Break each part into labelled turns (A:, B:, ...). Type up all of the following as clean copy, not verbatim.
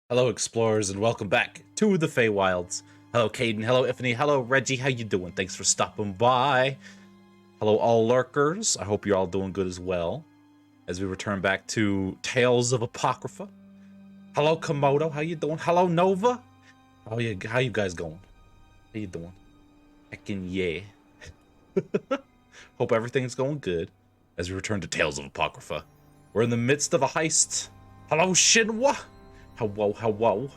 A: Hello, explorers, and welcome back to the Feywilds. Hello, Caden. Hello, Ifany. Hello, Reggie. How you doing? Thanks for stopping by. Hello, all lurkers. I hope you're all doing good as well. As we return back to Tales of Apocrypha. Hello, Komodo. How you doing? Hello, Nova. How you guys going? How you doing? Heckin' yeah. Hope everything's going good as we return to Tales of Apocrypha. We're in the midst of a heist. Hello, Shinwa. Hello.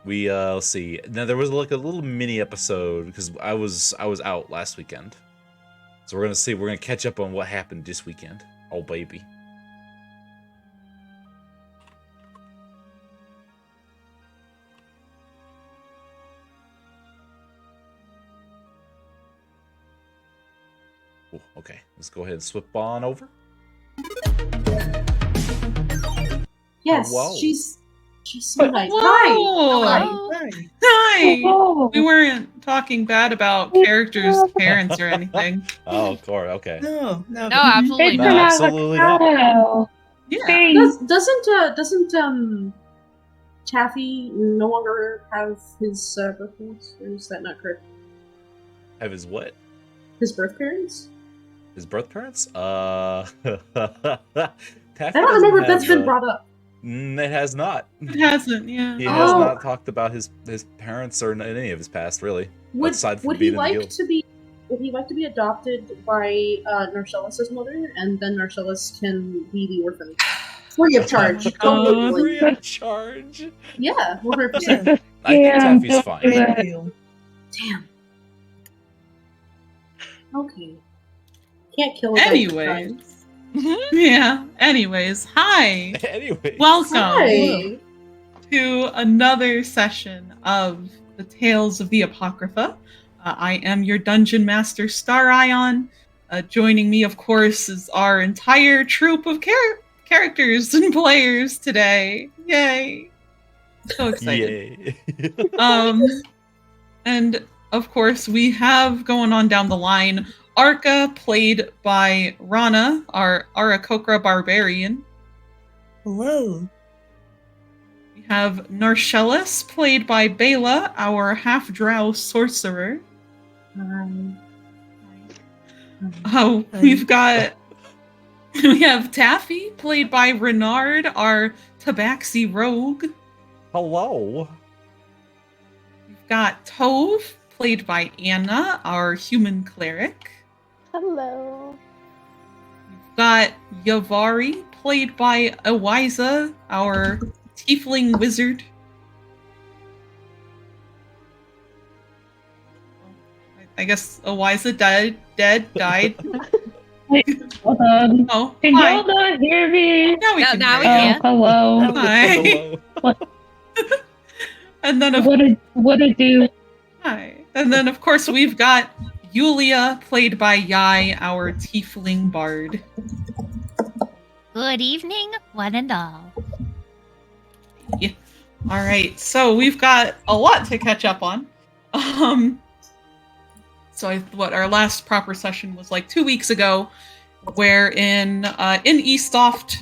A: We let's see. Now there was like a little mini episode because I was out last weekend, so we're gonna catch up on what happened this weekend. Oh baby. Oh, okay, let's go ahead and swip on over.
B: Yes,
A: Hello.
B: she's so nice.
C: Whoa. Hi.
B: Hello.
C: We weren't talking bad about characters' parents or anything.
A: Oh, Cora. Okay.
D: No,
E: absolutely
A: It's not. Absolutely not.
C: Yeah.
B: Doesn't Taffy no longer have his birth parents? Or is that not correct?
A: Have his what?
B: His birth parents?
A: His birth parents?
B: I don't remember if that's been brought up.
A: It has not.
C: It hasn't, yeah.
A: He has not talked about his parents or any of his past, really. Aside from being in the guild.
B: Would he like to be adopted by Narcellus's mother, and then Narcellus can be the orphan? Free of charge.
A: Free of charge.
B: Yeah, 100%.
A: I think Taffy's fine.
B: Damn. Okay. Can't kill a guy.
C: Anyways. Yeah. Anyways. Hi.
A: Anyways.
C: Welcome
B: Hi.
C: to another session of the Tales of the Apocrypha. I am your Dungeon Master, Star Ion. Joining me, of course, is our entire troupe of characters and players today. Yay! So excited.
A: Yay.
C: And of course, we have going on down the line Arca, played by Rana, our Arakokra barbarian.
D: Hello.
C: We have Narcellus, played by Bela, our half-drow sorcerer. We have Taffy, played by Renard, our tabaxi rogue.
A: Hello.
C: We've got Tove, played by Anna, our human cleric.
E: Hello.
C: We've got Yavari, played by Awiza, our tiefling wizard. I guess Awiza died.
F: Hold on.
C: Oh,
F: can
C: hi.
F: y'all not hear me?
C: Now we can
E: now we
C: hear
E: can.
C: you.
F: Hello.
C: Hi.
A: Hello.
C: And then
F: What a do?
C: Hi. And then of course we've got Yulia, played by Yai, our tiefling bard.
E: Good evening, one and all.
C: Yeah. All right, so we've got a lot to catch up on. Our last proper session was like 2 weeks ago, where in Eastoft,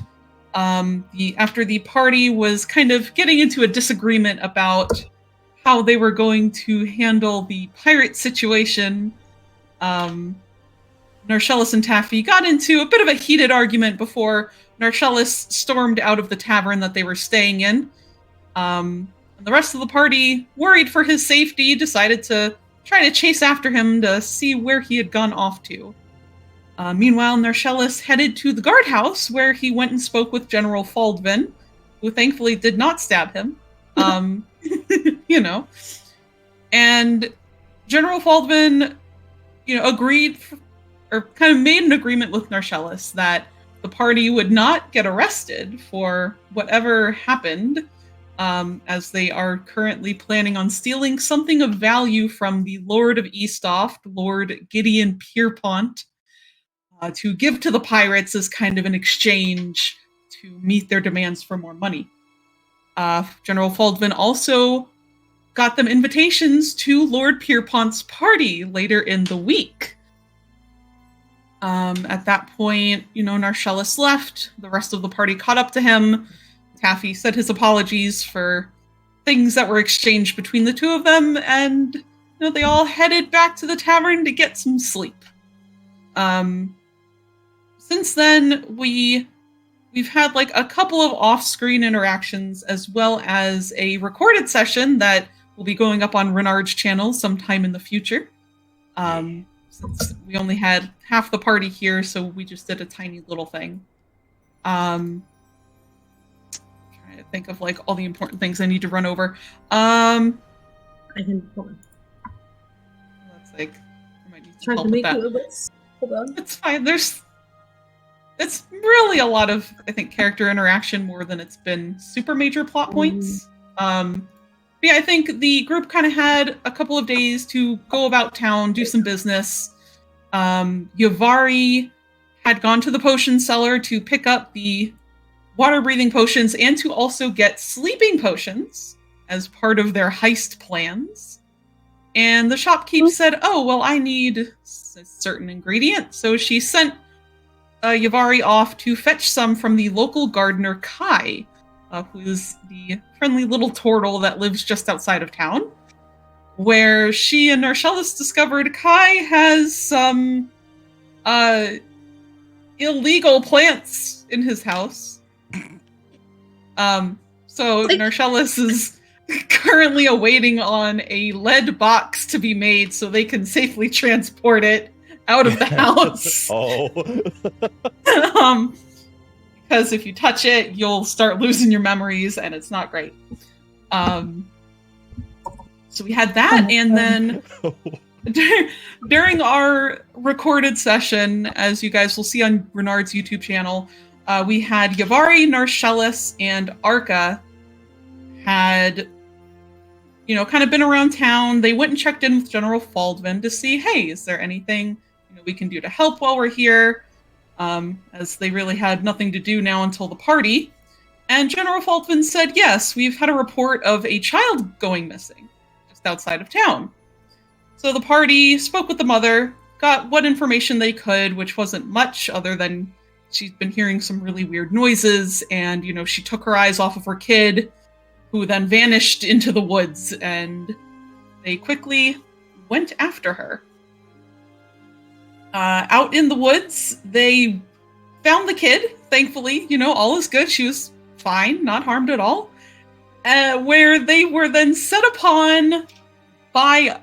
C: after the party was kind of getting into a disagreement about how they were going to handle the pirate situation, Narcellus and Taffy got into a bit of a heated argument before Narcellus stormed out of the tavern that they were staying in. And the rest of the party, worried for his safety, decided to try to chase after him to see where he had gone off to. Meanwhile, Narcellus headed to the guardhouse, where he went and spoke with General Faldvin, who thankfully did not stab him. And General Faldvin, agreed, or kind of made an agreement with Narcellus that the party would not get arrested for whatever happened, as they are currently planning on stealing something of value from the Lord of Eastoft, Lord Gideon Pierpont, to give to the pirates as kind of an exchange to meet their demands for more money. General Faldvin also got them invitations to Lord Pierpont's party later in the week. At that point, Narcellus left. The rest of the party caught up to him, Taffy said his apologies for things that were exchanged between the two of them, and they all headed back to the tavern to get some sleep. Since then, we've had like a couple of off-screen interactions, as well as a recorded session that will be going up on Renard's channel sometime in the future. Since we only had half the party here, so we just did a tiny little thing. Trying to think of like all the important things I need to run over.
B: I can hold on.
C: That's like I might need some
B: Trying
C: help
B: to
C: with
B: make
C: that.
B: you a list. Hold on.
C: It's fine. It's really a lot of, I think, character interaction more than it's been super major plot points. But yeah, I think the group kind of had a couple of days to go about town, do some business. Yavari had gone to the potion cellar to pick up the water-breathing potions and to also get sleeping potions as part of their heist plans. And the shopkeep said, oh, well, I need a certain ingredient. So she sent Yavari off to fetch some from the local gardener, Kai, who is the friendly little turtle that lives just outside of town, where she and Narcellis discovered Kai has some illegal plants in his house. So Narcellis is currently awaiting on a lead box to be made so they can safely transport it out of the house. Because if you touch it, you'll start losing your memories, and it's not great. So we had that, and then during our recorded session, as you guys will see on Renard's YouTube channel, we had Yavari, Narcellis, and Arca had, kind of been around town. They went and checked in with General Faldvin to see, hey, is there anything we can do to help while we're here? As they really had nothing to do now until the party. And General Faldvin said, yes, we've had a report of a child going missing just outside of town. So the party spoke with the mother, got what information they could, which wasn't much other than she'd been hearing some really weird noises, and, she took her eyes off of her kid, who then vanished into the woods, and they quickly went after her. Out in the woods, they found the kid, thankfully. All is good. She was fine, not harmed at all. Where they were then set upon by,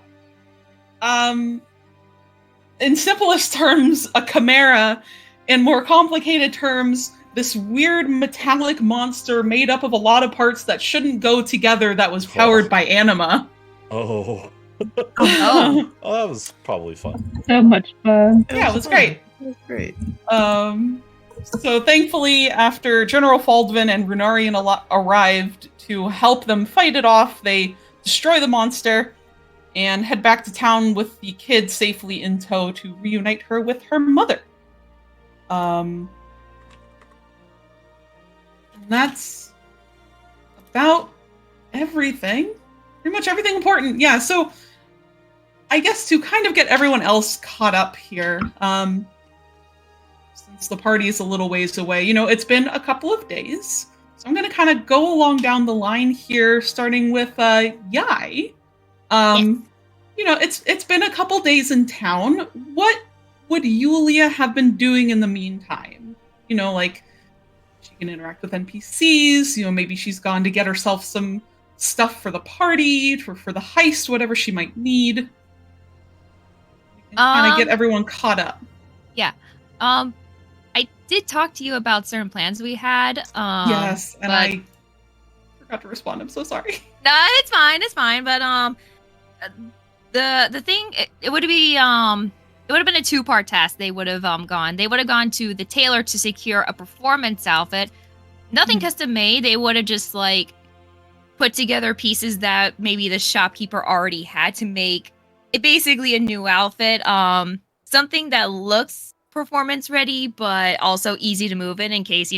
C: in simplest terms, a chimera. In more complicated terms, this weird metallic monster made up of a lot of parts that shouldn't go together that was powered by anima.
A: Oh.
E: Oh.
A: Oh, that was probably fun.
F: So much fun.
C: Yeah, it was great.
B: It was great.
C: So thankfully, after General Faldvin and Runarian arrived to help them fight it off, they destroy the monster and head back to town with the kid safely in tow to reunite her with her mother. And that's about everything. Pretty much everything important. Yeah, so I guess to kind of get everyone else caught up here, since the party is a little ways away, it's been a couple of days. So I'm going to kind of go along down the line here, starting with Yai.
E: Yes.
C: It's been a couple days in town. What would Yulia have been doing in the meantime? Like she can interact with NPCs, maybe she's gone to get herself some stuff for the party, for the heist, whatever she might need. Kind of get everyone caught up.
E: Yeah. I did talk to you about certain plans we had.
C: Yes, and
E: but...
C: I forgot to respond. I'm so sorry.
E: No, it's fine. But the thing it would be it would have been a 2-part task. They would have gone. They would have gone to the tailor to secure a performance outfit. Nothing custom made. They would have just like put together pieces that maybe the shopkeeper already had to make it basically a new outfit. Something that looks performance ready, but also easy to move in case,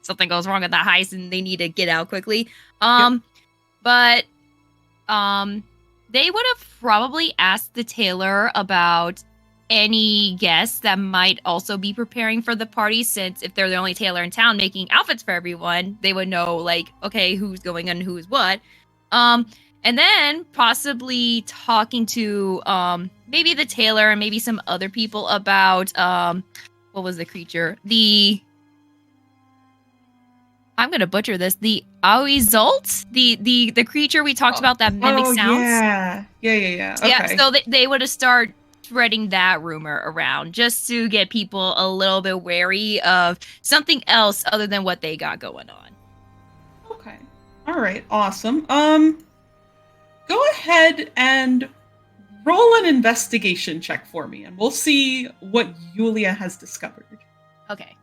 E: something goes wrong at the heist and they need to get out quickly. But they would have probably asked the tailor about any guests that might also be preparing for the party, since if they're the only tailor in town making outfits for everyone, they would know, like, okay, who's going and who's what. And then possibly talking to maybe the tailor and maybe some other people about what was the creature? I'm gonna butcher this. The Aoizolt? The creature we talked about that mimics sounds.
C: Yeah. Okay.
E: Yeah, so they would have started spreading that rumor around just to get people a little bit wary of something else other than what they got going on.
C: Okay. All right. Awesome. Go ahead and roll an investigation check for me, and we'll see what Yulia has discovered.
E: Okay.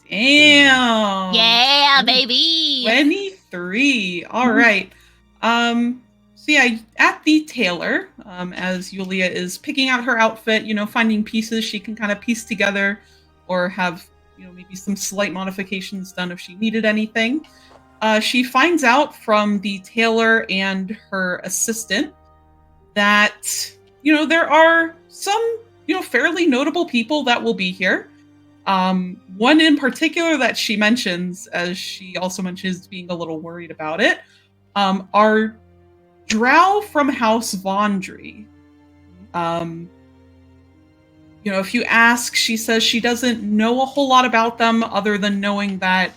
C: Damn.
E: Yeah, baby.
C: 23. All right. So yeah, at the tailor, as Yulia is picking out her outfit, finding pieces she can kind of piece together or have, maybe some slight modifications done if she needed anything. She finds out from the tailor and her assistant that, there are some, fairly notable people that will be here. One in particular that she mentions, as she also mentions being a little worried about it, are Drow from House Vondry. If you ask, she says she doesn't know a whole lot about them other than knowing that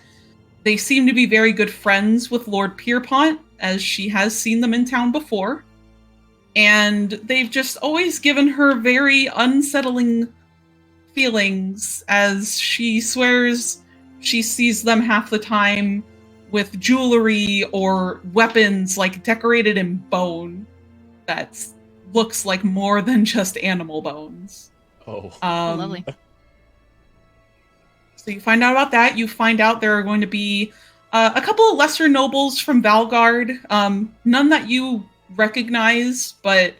C: they seem to be very good friends with Lord Pierpont, as she has seen them in town before. And they've just always given her very unsettling feelings, as she swears she sees them half the time with jewelry or weapons like decorated in bone that looks like more than just animal bones.
A: Oh.
E: Lovely.
C: So you find out about that. You find out there are going to be a couple of lesser nobles from Valgard. None that you recognize, but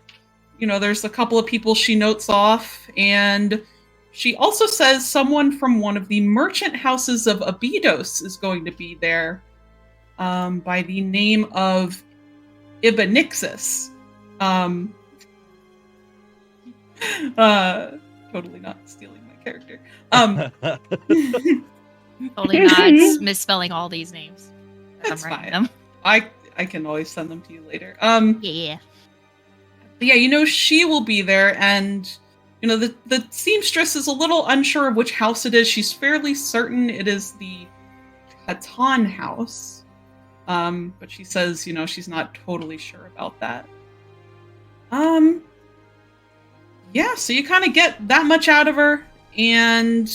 C: there's a couple of people she notes off, and she also says someone from one of the merchant houses of Abydos is going to be there, by the name of Ibanixis. Totally not stealing my character.
E: Totally not misspelling all these names.
C: That's
E: I'm writing
C: fine.
E: them.
C: I can always send them to you later.
E: Yeah.
C: But yeah, she will be there, and the seamstress is a little unsure of which house it is. She's fairly certain it is the Hatan house. But she says, she's not totally sure about that. Yeah, so you kind of get that much out of her, and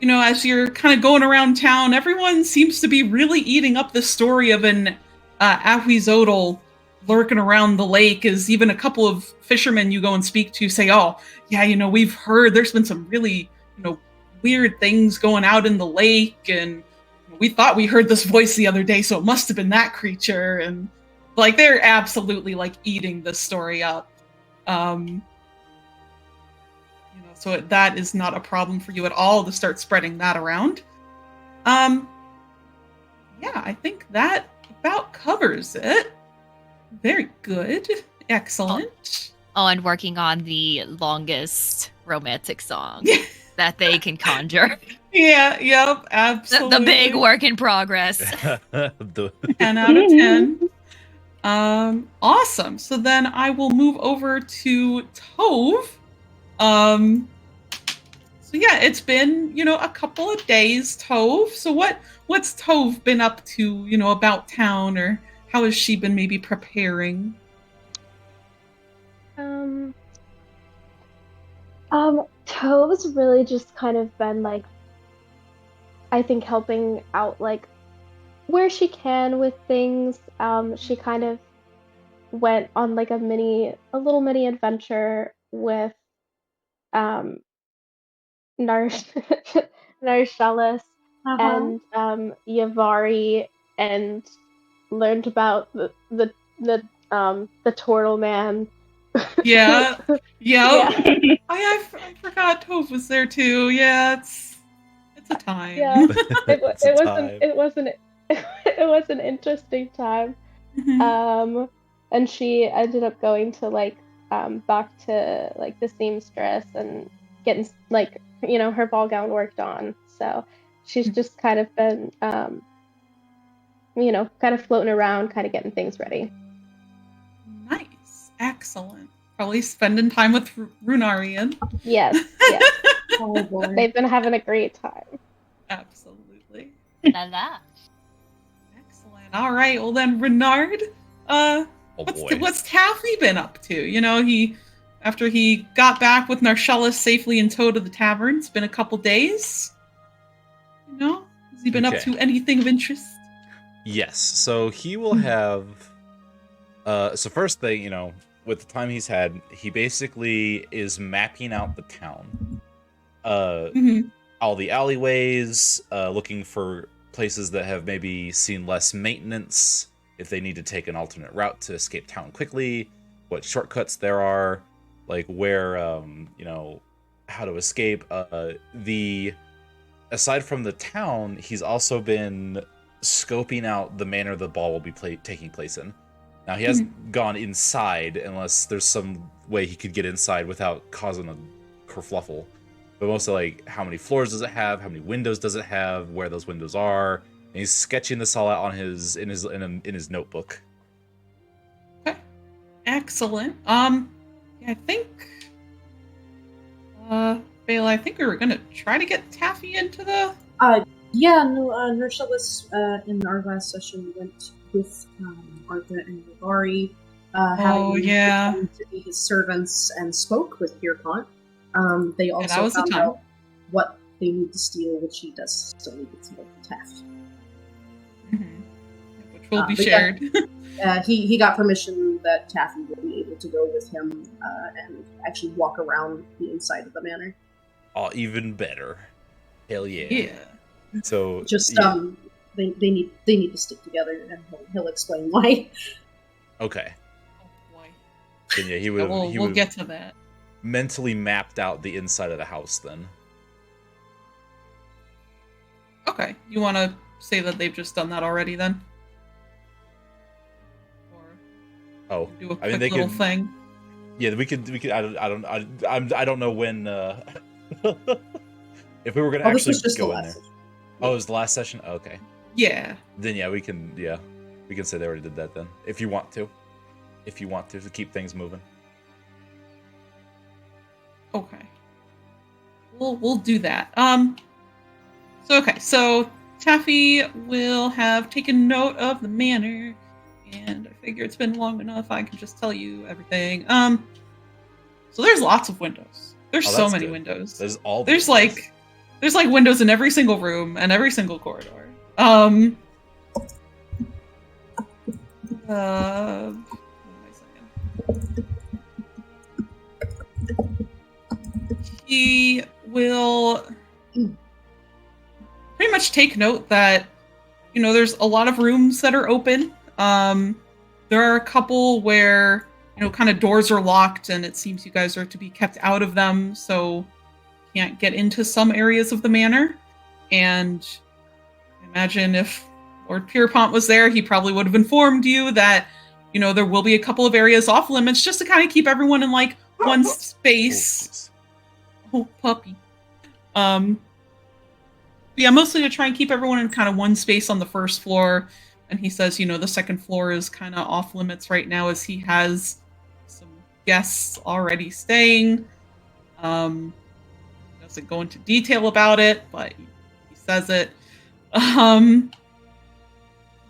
C: as you're kind of going around town, everyone seems to be really eating up the story of an Ahuizotl lurking around the lake. As even a couple of fishermen you go and speak to say, oh, yeah, we've heard there's been some really, weird things going out in the lake, and we thought we heard this voice the other day, so it must have been that creature. And like, they're absolutely like eating this story up. So that is not a problem for you at all to start spreading that around. Yeah, I think that about covers it. Very good. Excellent.
E: Oh, and working on the longest romantic song that they can conjure.
C: Yeah, yep, absolutely.
E: The big work in progress.
C: 10 out of 10. Awesome. So then I will move over to Tove. So yeah, it's been, a couple of days, Tove. So what's Tove been up to, about town, or how has she been maybe preparing?
G: Tove's really just kind of been like, I think, helping out like where she can with things. She kind of went on like a little mini adventure with Narshellis and Yavari, and learned about the Turtle Man
C: Yeah.
G: Yeah.
C: I forgot Toph was there too. Yeah, it's a time.
G: Yeah.
A: It's a time.
G: It was an interesting time.
C: Mhm.
G: And she ended up going to like back to like the seamstress and getting like her ball gown worked on. So she's just kind of been kind of floating around, kind of getting things ready.
C: Nice. Excellent. Probably spending time with Runarian.
G: Yes, yes.
B: Oh boy.
G: They've been having a great time.
C: Absolutely.
E: La la.
C: Excellent. All right. Well then, Renard,
A: Oh boy.
C: what's Taffy been up to? After he got back with Narcellus safely in tow to the tavern, it's been a couple days. Has he been up
A: Okay.
C: to anything of interest?
A: Yes. So he will have. So first thing, with the time he's had, he basically is mapping out the town.
C: Mhm.
A: All the alleyways, looking for places that have maybe seen less maintenance, if they need to take an alternate route to escape town quickly, what shortcuts there are, like where, how to escape. Aside from the town, he's also been scoping out the manor the ball will be taking place in. Now, he hasn't gone inside unless there's some way he could get inside without causing a kerfluffle. But mostly, like, how many floors does it have? How many windows does it have? Where those windows are? And he's sketching this all out in his notebook.
C: Okay. Excellent. Yeah, I think, Bela, I think we were gonna try to get Taffy into the.
B: Yeah, no, Nersalis in our last session went with Arthur and Rivari, having
C: yeah.
B: pretended to be his servants and spoke with Pierpont. They
C: that
B: also
C: was the
B: found
C: time.
B: out what they need to steal, which he does still need to steal from Taft.
C: Which will be
B: but
C: shared.
B: He got permission that Taffy will be able to go with him and actually walk around the inside of the manor.
A: Oh, even better. Hell yeah.
C: Yeah.
A: So
B: Just
A: yeah.
B: they need to stick together, and he'll explain why.
A: Okay.
C: Oh boy.
A: Then yeah, he would.
C: We'll get to that.
A: Mentally mapped out the inside of the house. Then.
C: Okay. You want to say that they've just done that already, then? Or
A: Oh,
C: do a
A: I mean,
C: quick
A: they
C: little
A: could.
C: thing?
A: Yeah, we could. I don't know when. If we were gonna
B: This
A: actually
B: was just the
A: go in
B: last
A: there.
B: session.
A: Oh, it was the last session. Okay.
C: Yeah.
A: Then yeah, we can. Yeah, we can say they already did that. Then, if you want to keep things moving.
C: Okay. We'll do that. So Taffy will have taken note of the manor, and I figure it's been long enough. I can just tell you everything. So there's lots of windows. There's so many windows.
A: There's all.
C: There's like windows in every single room and every single corridor. What am I saying? He will pretty much take note that, there's a lot of rooms that are open. There are a couple where, kind of doors are locked and it seems you guys are to be kept out of them, so can't get into some areas of the manor. And I imagine if Lord Pierpont was there, he probably would have informed you that, there will be a couple of areas off limits just to kind of keep everyone in like one space. Oh, puppy. Yeah, mostly to try and keep everyone in kind of one space on the first floor. And he says, the second floor is kind of off limits right now as he has some guests already staying. Doesn't go into detail about it, but he says it.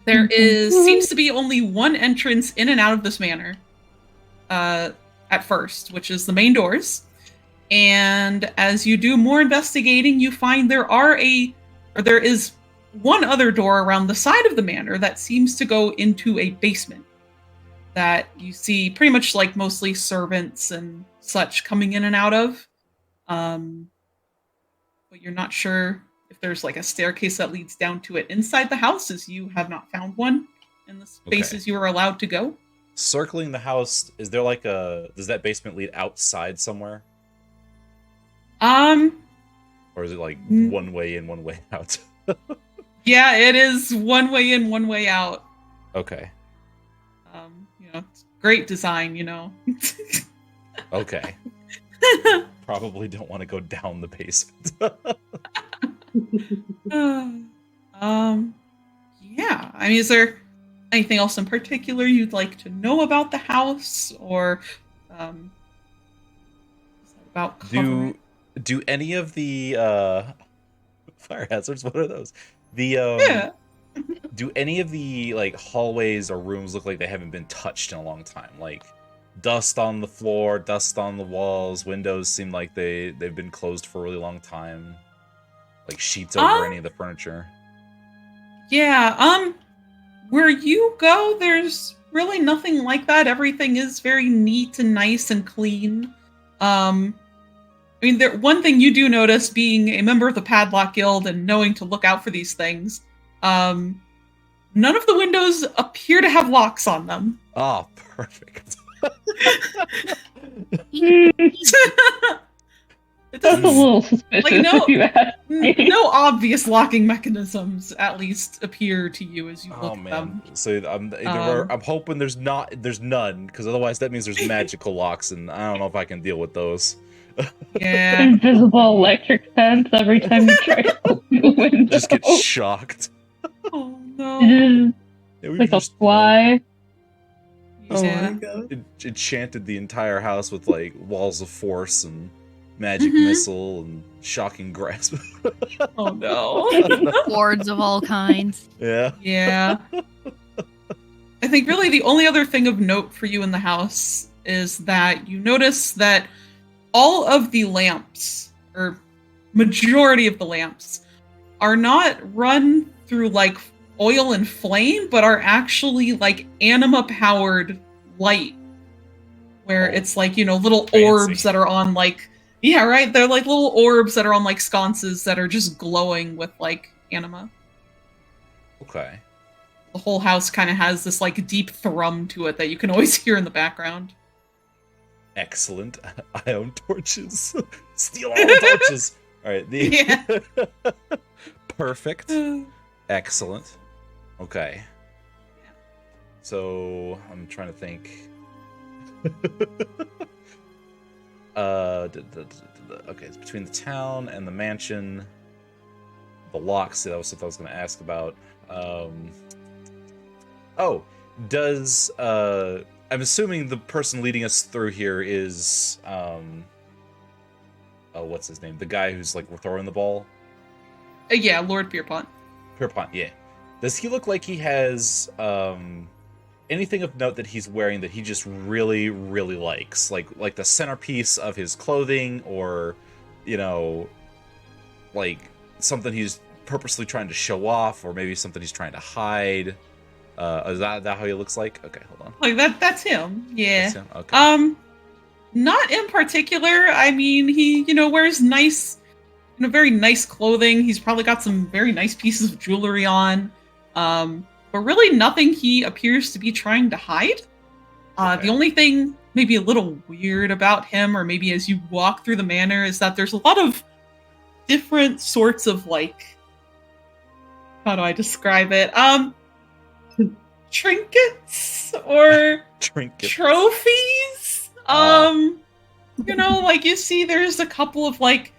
C: There seems to be only one entrance in and out of this manor at first, which is the main doors. And as you do more investigating, you find there is one other door around the side of the manor that seems to go into a basement that you see pretty much like mostly servants and such coming in and out of. But you're not sure if there's like a staircase that leads down to it inside the house, as you have not found one in the spaces you are allowed to go.
A: circling the house, is there like does that basement lead outside somewhere? Or is it like one way in, one way out?
C: Yeah, it is one way in, one way out.
A: Okay.
C: It's great design, you know.
A: Okay. Probably don't want to go down the basement.
C: Yeah. I mean, is there anything else in particular you'd like to know about the house, or about cover?
A: Do any of the fire hazards? What are those? The
C: Yeah.
A: Do any of the like hallways or rooms look like they haven't been touched in a long time? Like dust on the floor, dust on the walls, windows seem like they've been closed for a really long time. Like sheets over any of the furniture.
C: Yeah, where you go, there's really nothing like that. Everything is very neat and nice and clean. I mean, one thing you do notice, being a member of the Padlock Guild and knowing to look out for these things, none of the windows appear to have locks on them.
A: Oh, perfect.
F: That's a little suspicious.
C: Like,
F: if you ask me.
C: no obvious locking mechanisms, at least, appear to you as you look
A: Oh
C: at
A: man!
C: them.
A: So I'm hoping there's none, because otherwise that means there's magical locks, and I don't know if I can deal with those.
C: Yeah.
F: Invisible electric fence every time you try to open the window.
A: Just get shocked.
C: Oh no.
F: It
A: Yeah,
F: is
A: we
F: like a
A: just,
F: fly.
D: Oh
C: Yeah.
D: my god.
A: enchanted the entire house with like walls of force and magic
C: Mhm.
A: missile and shocking grasp.
C: Oh no.
E: Boards of all kinds.
A: Yeah.
C: Yeah. I think really the only other thing of note for you in the house is that you notice that all of the lamps, or majority of the lamps, are not run through like oil and flame, but are actually like anima-powered light. Where
A: Oh,
C: it's like, little
A: fancy.
C: orbs that are on like, yeah, right? They're like little orbs that are on like sconces that are just glowing with like anima.
A: Okay.
C: The whole house kind of has this like deep thrum to it that you can always hear in the background.
A: Excellent. I own torches. Steal all the torches. All right.
C: Yeah.
A: Perfect. Excellent. Okay. So I'm trying to think. Okay, it's between the town and the mansion. The locks. That was something I was going to ask about. Does I'm assuming the person leading us through here is what's his name? The guy who's like throwing the ball.
C: Yeah, Lord Pierpont.
A: Pierpont, yeah. Does he look like he has anything of note that he's wearing that he just really, really likes? Like the centerpiece of his clothing, or like something he's purposely trying to show off, or maybe something he's trying to hide. Is that how he looks like? Okay, hold on.
C: Like that's him. Yeah.
A: That's him? Okay.
C: Not in particular. I mean, he, wears nice, very nice clothing. He's probably got some very nice pieces of jewelry on. But really nothing he appears to be trying to hide.
A: Okay.
C: The only thing maybe a little weird about him, or maybe as you walk through the manor, is that there's a lot of different sorts of like, how do I describe it? Trinkets or
A: Trinket.
C: trophies. Like you see there's a couple of like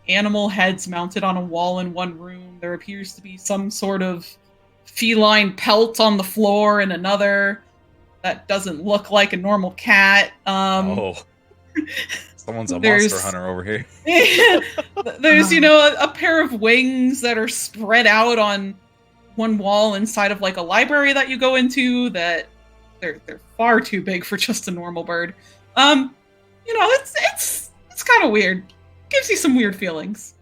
C: animal heads mounted on a wall in one room. There appears to be some sort of feline pelt on the floor in another that doesn't look like a normal cat.
A: Someone's a
C: there's-
A: monster hunter over here.
C: There's, a pair of wings that are spread out on one wall inside of like a library that you go into that they're far too big for just a normal bird. It's kind of weird. Gives you some weird feelings.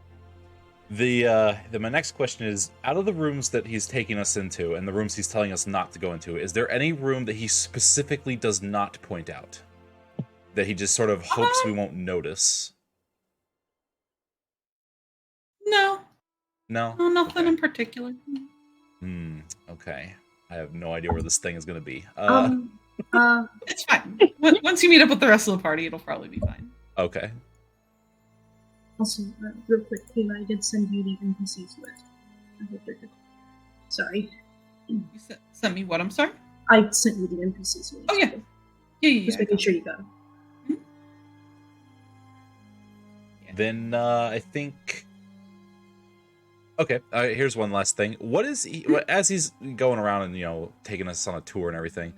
A: My next question is, out of the rooms that he's taking us into and the rooms he's telling us not to go into, is there any room that he specifically does not point out? That he just sort of hopes we won't notice?
C: No, nothing
A: Okay.
C: in particular.
A: Okay. I have no idea where this thing is going to be.
B: I'm
C: It's fine. Once you meet up with the rest of the party, it'll probably be fine.
A: Okay.
B: Also, real quick, Kayla, I did send you the NPCs list. I hope they're good. Sorry.
C: You sent me what? I'm sorry?
B: I sent you the NPCs list.
C: Oh, yeah. Yeah.
B: Just making sure you got them.
A: Then I think. Okay, here's one last thing. What is he, as he's going around and taking us on a tour and everything?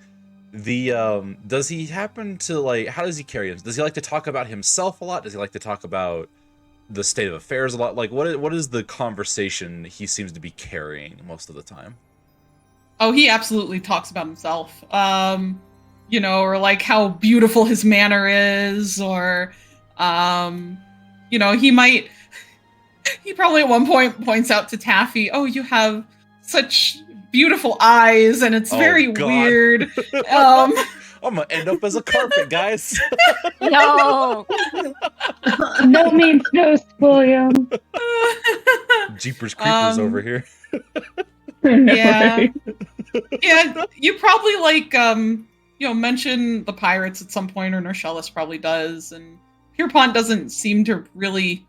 A: Does he happen to like? How does he carry it? Does he like to talk about himself a lot? Does he like to talk about the state of affairs a lot? Like, what is the conversation he seems to be carrying most of the time?
C: Oh, he absolutely talks about himself. Or like how beautiful his manner is, or he probably at one point points out to Taffy, "Oh, you have such beautiful eyes," and it's very weird. I'm
A: gonna end up as a carpet, guys.
E: No.
F: No means no, William.
A: Jeepers creepers over here.
C: Yeah. Yeah, you probably mention the pirates at some point, or Narcellus probably does, and Pierpont doesn't seem to really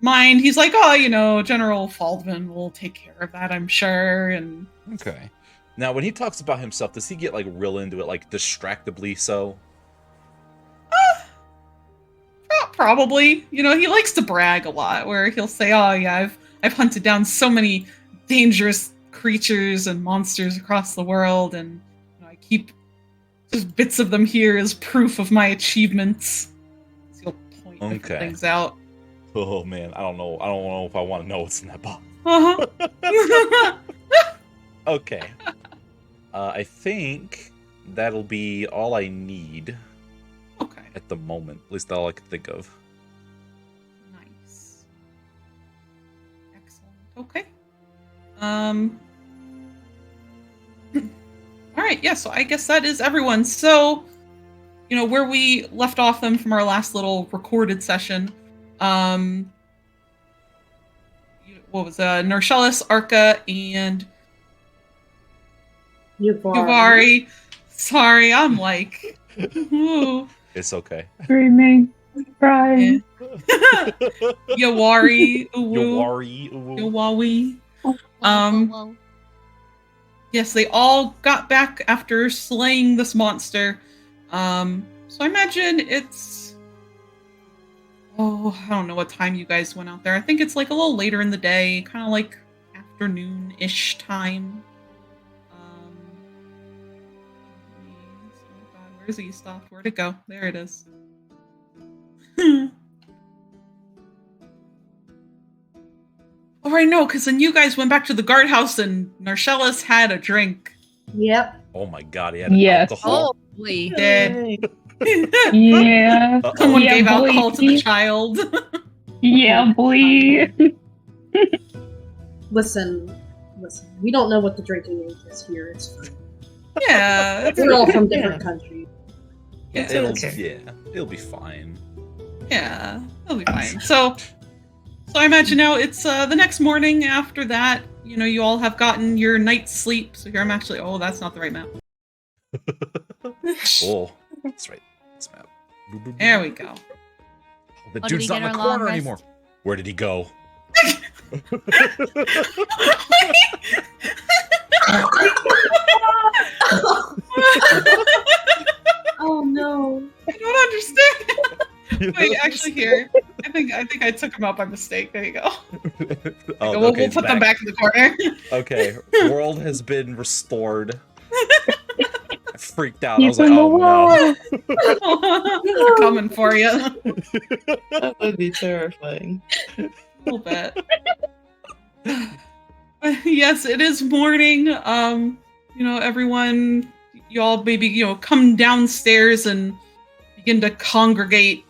C: mind. He's like, "Oh, General Faldman will take care of that, I'm sure." And
A: okay. Now, when he talks about himself, does he get like real into it, like distractibly so?
C: Probably. He likes to brag a lot, where he'll say, "Oh yeah, I've hunted down so many dangerous creatures and monsters across the world, and I keep just bits of them here as proof of my achievements." So he'll point different things out.
A: Oh man, I don't know if I want to know what's in that box.
C: Uh-huh.
A: Okay. I think that'll be all I need.
C: Okay.
A: At the moment, at least all I can think of.
C: Nice. Excellent. Okay. All right. Yeah. So I guess that is everyone. So, where we left off them from our last little recorded session. What was Narcellus, Arca, and Yuvari. Sorry, I'm like, ooh.
A: It's okay.
F: Screaming, crying.
C: Yawari,
A: Yawawi.
E: Whoa.
C: Yes, they all got back after slaying this monster. So I imagine it's... I don't know what time you guys went out there. I think it's like a little later in the day, kind of like afternoon-ish time. Oh God, where's he stopped? Where'd it go? There it is. Oh, right, no, because then you guys went back to the guardhouse and Narcellus had a drink.
B: Yep.
A: Oh my God, he had alcohol.
E: Holy.
C: Did.
F: Yeah.
C: Someone
F: Yeah,
C: gave
F: boy.
C: alcohol to the child.
F: Yeah, boy.
B: Listen. We don't know what the drinking age is here. It's fine.
C: Yeah.
B: We're all from different countries.
C: Yeah,
A: It'll be fine.
C: yeah, it'll be fine. So I imagine now it's the next morning after that. You all have gotten your night's sleep. So here I'm actually... Oh, that's not the right map.
A: Oh, that's right. This map.
C: There we go.
A: The
E: Oh, did
A: dude's
E: he
A: not in
E: get
A: the
E: our long
A: corner
E: rest?
A: anymore. Where did he go?
B: Oh no.
C: I don't understand. Wait, actually, here. I think I took him out by mistake. There you go.
A: Oh,
C: We'll
A: okay,
C: put them back in the corner.
A: Okay, world has been restored. I freaked out. I
F: He's
A: was like,
F: in the
A: oh no.
C: They're coming for you.
D: That would be terrifying.
C: A little bit. Yes, it is morning. Everyone, you all maybe, come downstairs and begin to congregate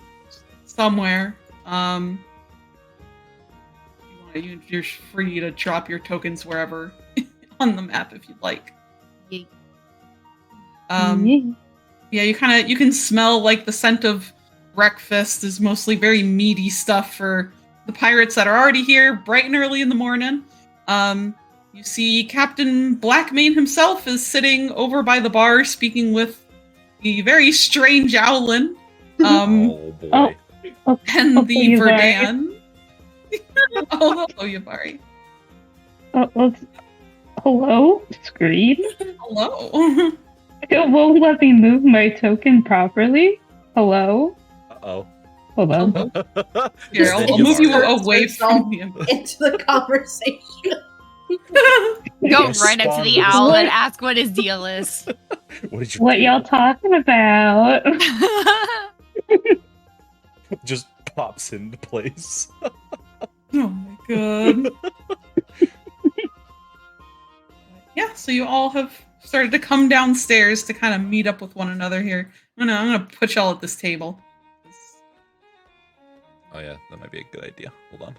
C: somewhere. You're free to drop your tokens wherever on the map if you'd like.
E: Yeet.
C: Yeah, you can smell like the scent of breakfast is mostly very meaty stuff for the pirates that are already here bright and early in the morning. You see Captain Blackmane himself is sitting over by the bar speaking with the very strange Owlin,
A: Oh boy.
F: Oh,
C: and the
F: Yubari.
C: Verdan. Oh, Yubari.
F: Hello? Screen?
C: Hello.
F: It won't let me move my token properly? Hello?
A: Uh-oh.
F: Hold on.
C: Here,
B: Just
C: I'll move you
B: insert
C: away
B: yourself
C: from the
B: into the conversation.
E: Go
A: Just
E: right next to
A: spawn
E: the
A: with-
E: owl and
F: What?
E: ask what his deal is.
A: What did you
F: What
A: do?
F: y'all talking about?
A: Just pops into place.
C: Oh my god. Yeah, so you all have started to come downstairs to kind of meet up with one another here. I'm gonna put y'all at this table.
A: Oh yeah, that might be a good idea. Hold on.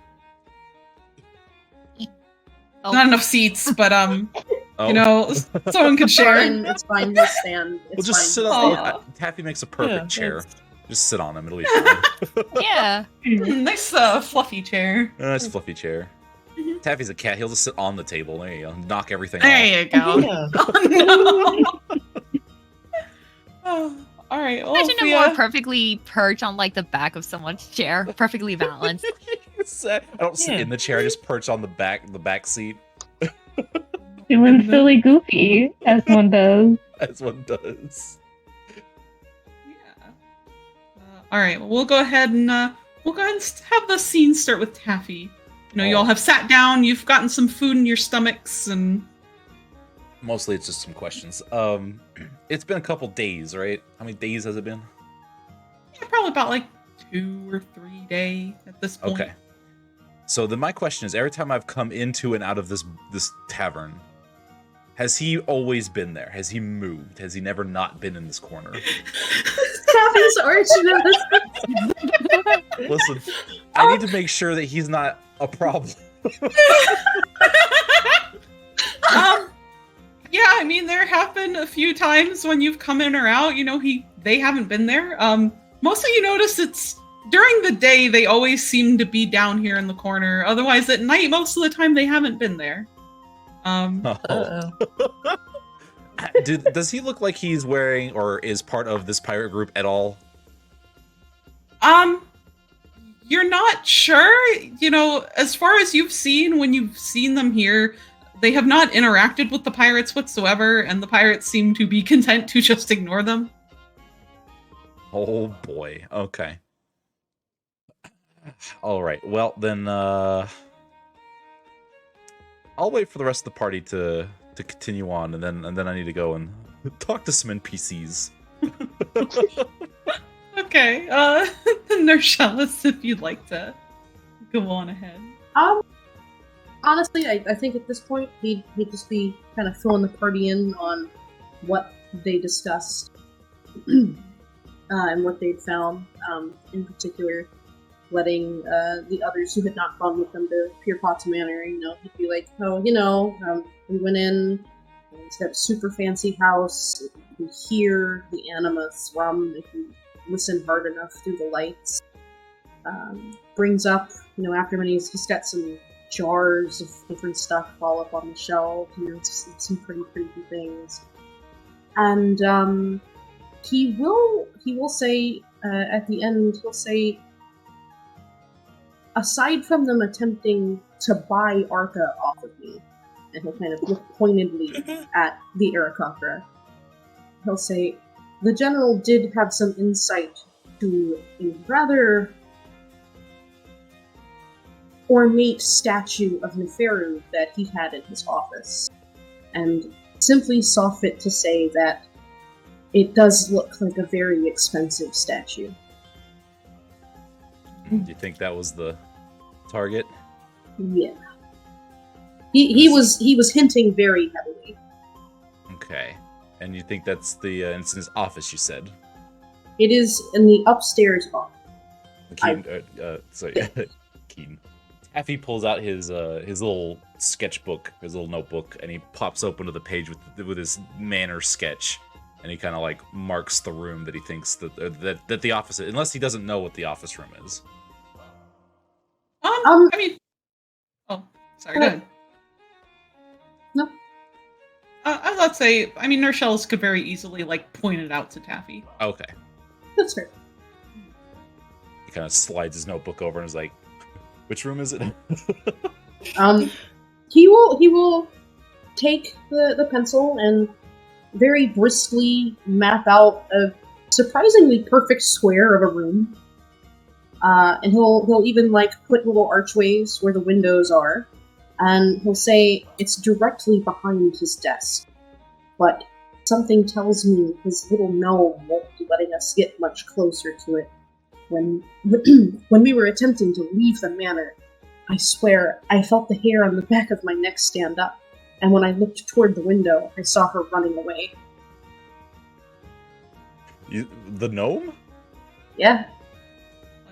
E: Oh.
C: Not enough seats, but
A: Oh.
C: you know, someone can share.
B: It's fine. He'll stand. It's
A: We'll just
B: fine.
A: sit
B: He'll
A: on.
B: stand.
C: Aw.
A: Taffy makes a perfect
D: Yeah,
A: chair.
D: that's-
A: Just sit on him. It'll be fine.
E: Yeah.
C: Nice fluffy chair.
A: A nice fluffy chair.
C: Mhm.
A: Taffy's a cat. He'll just sit on the table. There you go. Knock everything
C: There
A: off.
C: you go.
D: Yeah.
C: Oh, no. Oh, all right. Well,
E: Imagine him
C: we,
E: more perfectly perch on like the back of someone's chair, perfectly balanced.
A: I don't sit
D: Yeah.
A: in the chair. I just perch on the back seat,
F: Doing silly goofy, as one does.
A: as one does.
C: Yeah. All right. Well, we'll go ahead and have the scene start with Taffy. You know, you all have sat down. You've gotten some food in your stomachs, and
A: Mostly, it's just some questions. It's been a couple days, right? How many days has it been?
C: yeah, probably about like 2 or 3 days at this point.
A: Okay. So then my question is, every time I've come into and out of this tavern, has he always been there? Has he moved? Has he never not been in this corner?
B: Taffy's arch nemesis.
A: Listen, I need to make sure that he's not a problem.
C: Yeah, I mean, there have been a few times when you've come in or out. You know, they haven't been there. Mostly, you notice it's during the day. They always seem to be down here in the corner. Otherwise, at night, most of the time, they haven't been there.
D: Uh-oh.
A: Does he look like he's wearing or is part of this pirate group at all?
C: You're not sure. You know, as far as you've seen, when you've seen them here, they have not interacted with the pirates whatsoever, and the pirates seem to be content to just ignore them.
A: Oh boy. Okay. All right. Well, then I'll wait for the rest of the party to continue on, and then I need to go and talk to some NPCs.
C: Okay, Nershellis, if you'd like to go on ahead.
B: Honestly, I think at this point he'd just be kind of filling the party in on what they discussed and what they'd found. In particular, letting the others who had not gone with them to Pierpot's Manor, you know, he'd be like, "Oh, you know, we went in. It's got a super fancy house. You can hear the anima thrum if you listen hard enough through the lights." Brings up, you know, after many, he's got some jars of different stuff all up on the shelf, you know, some pretty creepy things. And he will say at the end, he'll say, aside from them attempting to buy Arca off of me, and he'll kind of look pointedly at the Aarakocra, he'll say, the general did have some insight to a rather ornate statue of Neferu that he had in his office, and simply saw fit to say that it does look like a very expensive statue.
A: Do you think that was the target?
B: Yeah. He was hinting very heavily.
A: Okay. And you think that's the it's in his office, you said?
B: It is in the upstairs office.
A: Keaton, sorry, Keaton. Taffy pulls out his little sketchbook, his little notebook, and he pops open to the page with his manor sketch, and he kind of like marks the room that he thinks that the office is, unless he doesn't know what the office room is.
C: I mean, oh, sorry, go ahead.
B: No.
C: Let's say, I mean, Nershellus could very easily, like, point it out to Taffy.
A: Okay.
B: That's fair.
A: He kind of slides his notebook over and is like, which room is it?
B: He will take the pencil and very briskly map out a surprisingly perfect square of a room. And he'll even like put little archways where the windows are, and he'll say it's directly behind his desk. But something tells me his little gnome won't be letting us get much closer to it. When we were attempting to leave the manor, I swear I felt the hair on the back of my neck stand up, and when I looked toward the window, I saw her running away.
A: The gnome?
B: Yeah.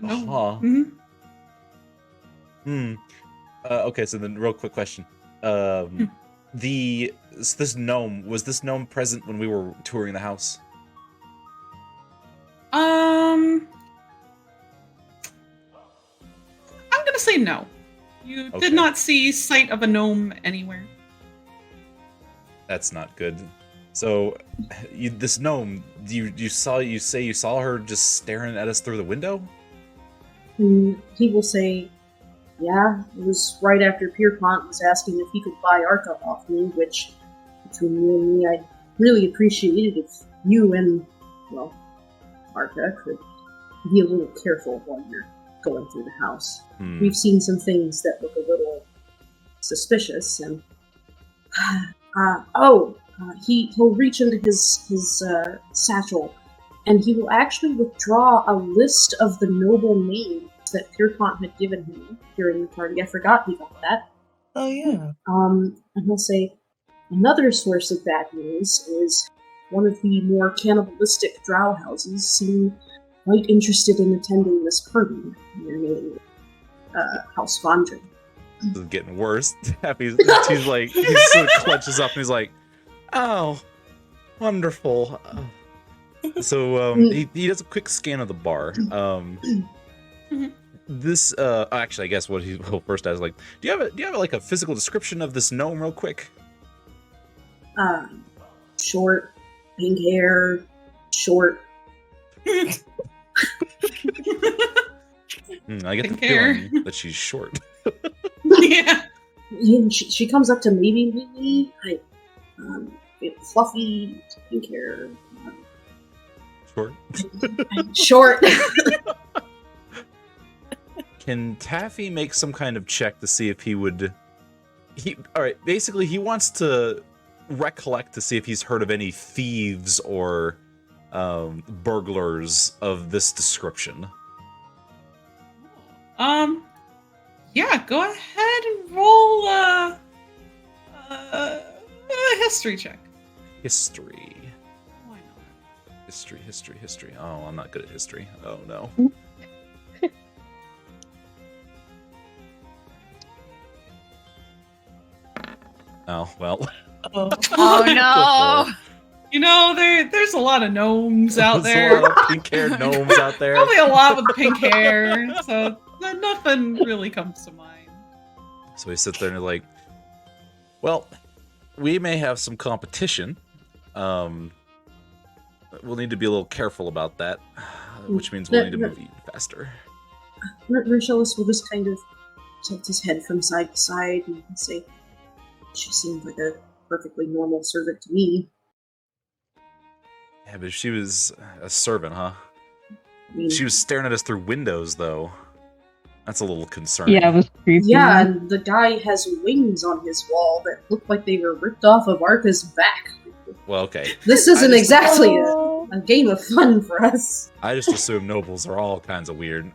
C: No.
A: Okay, so then real quick question. This gnome present when we were touring the house?
C: I'm gonna say no. You
A: Okay.
C: did not see sight of a gnome anywhere.
A: That's not good. So, this gnome, you say you saw her just staring at us through the window?
B: And he will say, yeah, it was right after Pierpont was asking if he could buy Arca off me, which, between you and me, I'd really appreciate it if you and, well, Arca could be a little careful while you're going through the house. We've seen some things that look a little suspicious, and he'll reach into his satchel, and he will actually withdraw a list of the noble names that Pierpont had given him during the party. I forgot he got that.
D: Oh, yeah.
B: And he'll say, another source of bad news is one of the more cannibalistic drow houses seemed quite interested in attending this party. Their name, House Vondren.
A: This is getting worse. He's like, he sort of clutches up and he's like, oh, wonderful. So he does a quick scan of the bar. This actually, I guess what he will first ask, like, do you have like a physical description of this gnome real quick?
B: Short, pink hair, short.
A: I get the
C: Pink hair.
A: feeling that she's short.
C: Yeah.
B: She comes up to me, fluffy, pink hair.
A: Short.
B: Short.
A: Can Taffy make some kind of check to see if he would... Alright, basically he wants to recollect to see if he's heard of any thieves or burglars of this description.
C: Yeah, go ahead and roll a history check.
A: History.
C: Why not?
A: History. Oh, I'm not good at history. Oh, no. Oh, well.
D: Oh.
E: Oh no!
C: You know, there's a lot of gnomes out
A: There's
C: there.
A: a lot of pink-haired gnomes out there.
C: Probably a lot with pink hair, so nothing really comes to mind.
A: So he sits there and he's like, well, we may have some competition. We'll need to be a little careful about that, which means we'll need to move even faster.
B: Marcellus will just kind of tilt his head from side to side and say, she seemed like a perfectly normal servant to me.
A: Yeah, but if she was a servant, huh?
B: I mean,
A: She was staring at us through windows, though. That's a little concerning.
F: Yeah, it was creepy.
B: yeah, and the guy has wings on his wall that look like they were ripped off of Arca's back.
A: Well, okay.
B: This isn't
A: just-
B: exactly a game of fun for us.
A: I just assume nobles are all kinds of weird.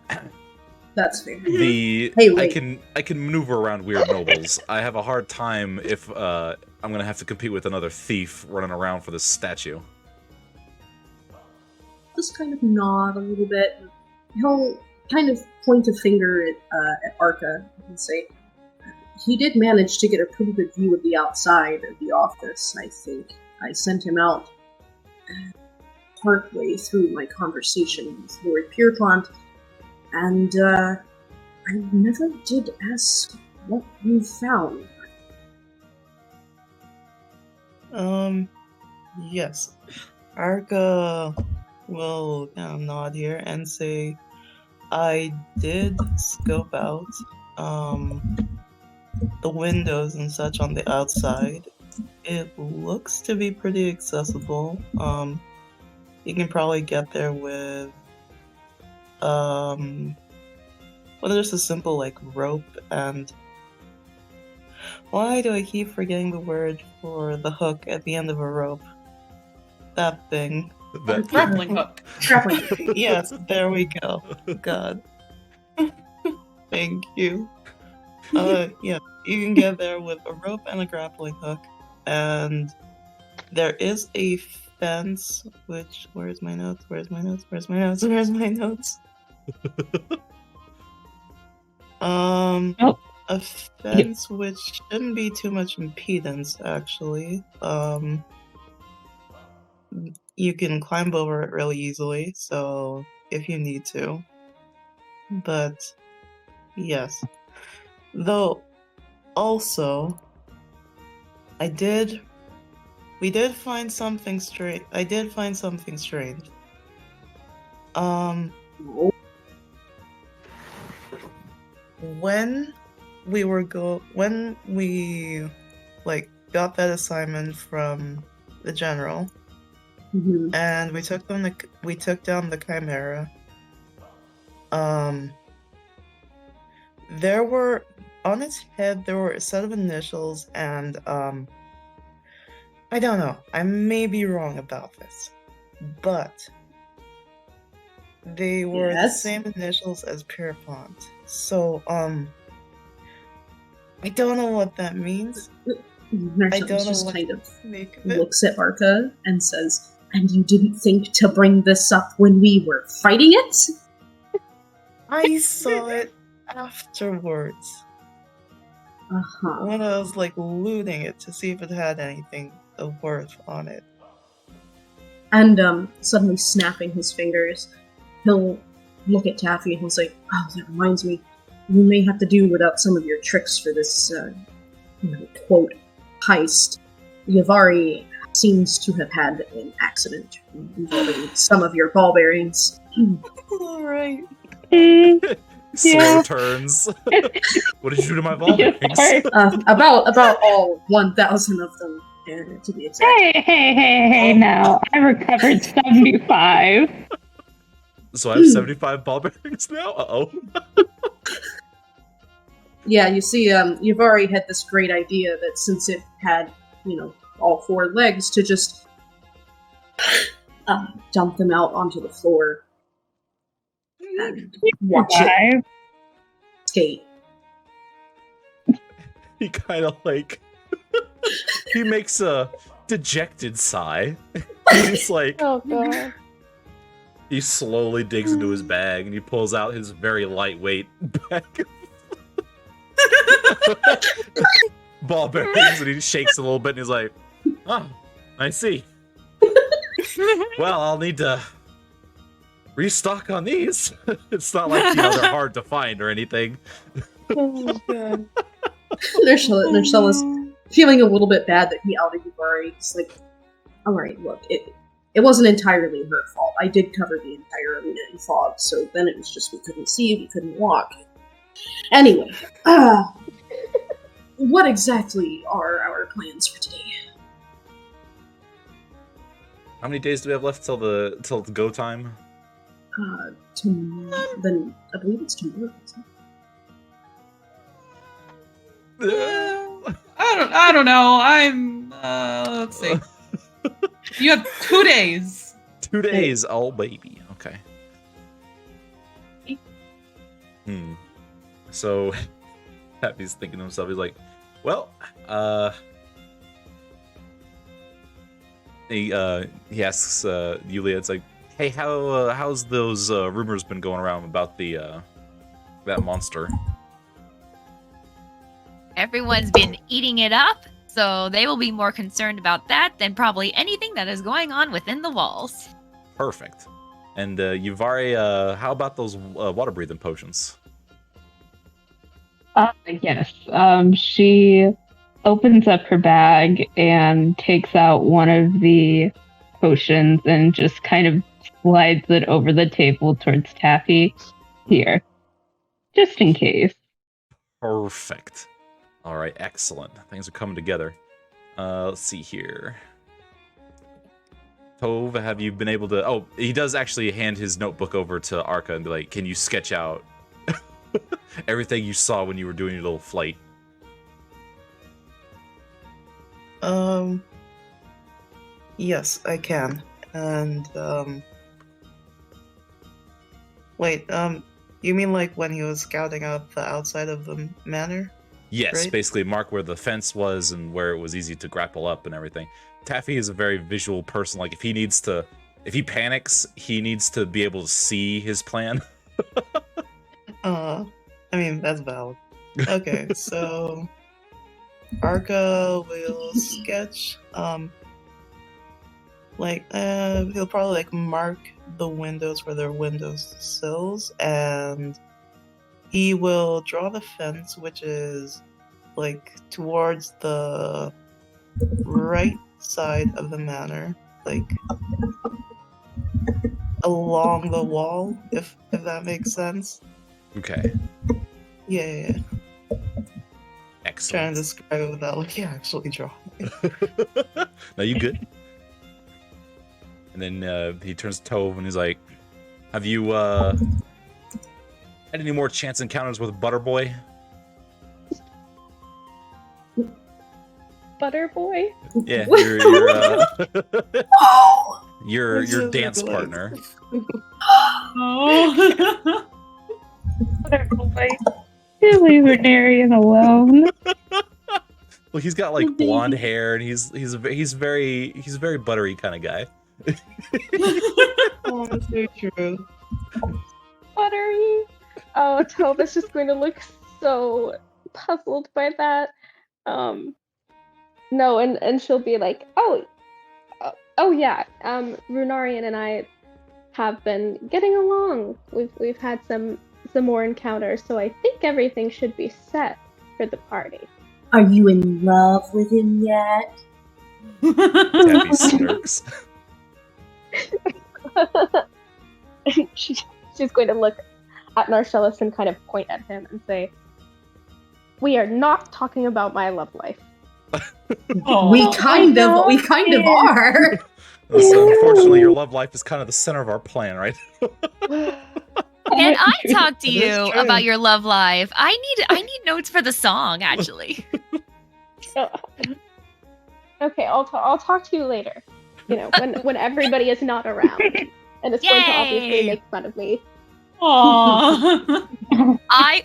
B: That's fair.
A: Hey,
B: wait.
A: I can maneuver around weird nobles. I have a hard time if I'm gonna have to compete with another thief running around for this statue.
B: Just kind of nod a little bit. He'll kind of point a finger at Arca and say, he did manage to get a pretty good view of the outside of the office, I think. I sent him out partway through my conversation with Lord Pierpont, and I never did ask what you found.
D: Yes. Arca will nod here and say, I did scope out the windows and such on the outside. It looks to be pretty accessible. You can probably get there with just a simple like rope and why do I keep forgetting the word for the hook at the end of a rope? That thing.
A: That
C: Grappling hook.
B: Grappling.
D: Yes, there we go. God. Thank you. Yeah, you can get there with a rope and a grappling hook. And there is a fence, which, where's my notes?
F: Oh.
D: A fence which shouldn't be too much impedance, actually. You can climb over it really easily, so if you need to. But, yes. Though, also, we did find something strange. I did find something strange. When we got that assignment from the general, and we took down the Chimera. There were on its head there were a set of initials, and I don't know. I may be wrong about this, but they were the same initials as Pierpont. So I don't know what that means.
B: I don't know just kind of looks at Arca and says, "And you didn't think to bring this up when we were fighting it?"
D: I saw it afterwards. When I was looting it to see if it had anything of worth on it.
B: And suddenly snapping his fingers, he'll look at Taffy and he'll say, "Oh, that reminds me, we may have to do without some of your tricks for this, quote, heist. Yavari seems to have had an accident involving some of your ball bearings."
D: All right.
A: Slow turns. What did you do to my ball bearings?
B: About all 1,000 of them, to be exact.
F: Hey, now. I recovered 75.
A: So I have 75 ball bearings now? Uh-oh.
B: Yeah, you see, Yavari had this great idea that since it had, all 4 legs, to just dump them out onto the floor and watch it skate.
A: He kind of he makes a dejected sigh. He's like,
G: Oh god.
A: he slowly digs into his bag and he pulls out his very lightweight bag of ball bearings and he shakes a little bit and he's like, "Oh, I see. Well, I'll need to restock on these." It's not like, they're hard to find or anything.
D: Oh god.
B: Nercella's feeling a little bit bad that he outed Yavari. It's like, alright, look, it wasn't entirely her fault. I did cover the entire arena in fog, so then it was just we couldn't see, we couldn't walk. Anyway, what exactly are our plans for today?
A: How many days do we have left till the go time?
B: Then I believe it's tomorrow.
C: I don't know. I'm let's see. You have 2 days.
A: 2 days, oh baby. Okay. So Happy's thinking to himself, he's like, well, he asks Yulia, it's like, hey, how's those rumors been going around about the that monster?
E: Everyone's been eating it up, so they will be more concerned about that than probably anything that is going on within the walls.
A: Perfect. And Yuvari, how about those water-breathing potions?
F: Yes. She opens up her bag and takes out one of the potions and just kind of slides it over the table towards Taffy. Here, just in case.
A: Perfect. All right, excellent. Things are coming together. Let's see here. Tove, have you been able to... Oh, he does actually hand his notebook over to Arca and be like, can you sketch out everything you saw when you were doing your little flight?
D: Yes, I can. And, wait, you mean like when he was scouting out the outside of the manor?
A: Yes,
D: Right?
A: basically mark where the fence was and where it was easy to grapple up and everything. Taffy is a very visual person. Like, if he panics, he needs to be able to see his plan.
D: I mean, that's valid. Okay, so Arca will sketch, he'll probably like mark the windows where there are windows sills, and he will draw the fence, which is like towards the right side of the manor, like along the wall, if that makes sense.
A: Okay.
D: Yeah.
A: Excellent.
D: Trying to describe it without like actually drawing.
A: No, you good. And then he turns to Tove and he's like, have you had any more chance encounters with Butterboy?
G: Butterboy?
A: Yeah, your dance partner.
C: Oh.
F: Butterboy. You leave Renarian alone.
A: Well, he's got like blonde hair and he's very buttery kind of guy.
D: Oh, that's so true.
G: Buttery? Oh, Tova's just going to look so puzzled by that. No, and she'll be like, oh yeah, Runarian and I have been getting along. We've had some more encounters, so I think everything should be set for the party.
B: Are you in love with him yet?
A: Taffy smirks.
G: She's going to look at Narcellus and kind of point at him and say, "We are not talking about my love life."
B: We kind of are.
A: So unfortunately, your love life is kind of the center of our plan, right?
E: Can I talk to
D: It is
E: you
D: true.
E: about your love life? I need notes for the song, actually.
G: Okay, I'll talk to you later. You know, when everybody is not around, and it's going to obviously
E: Yay!
G: make fun of me.
C: Aww.
E: I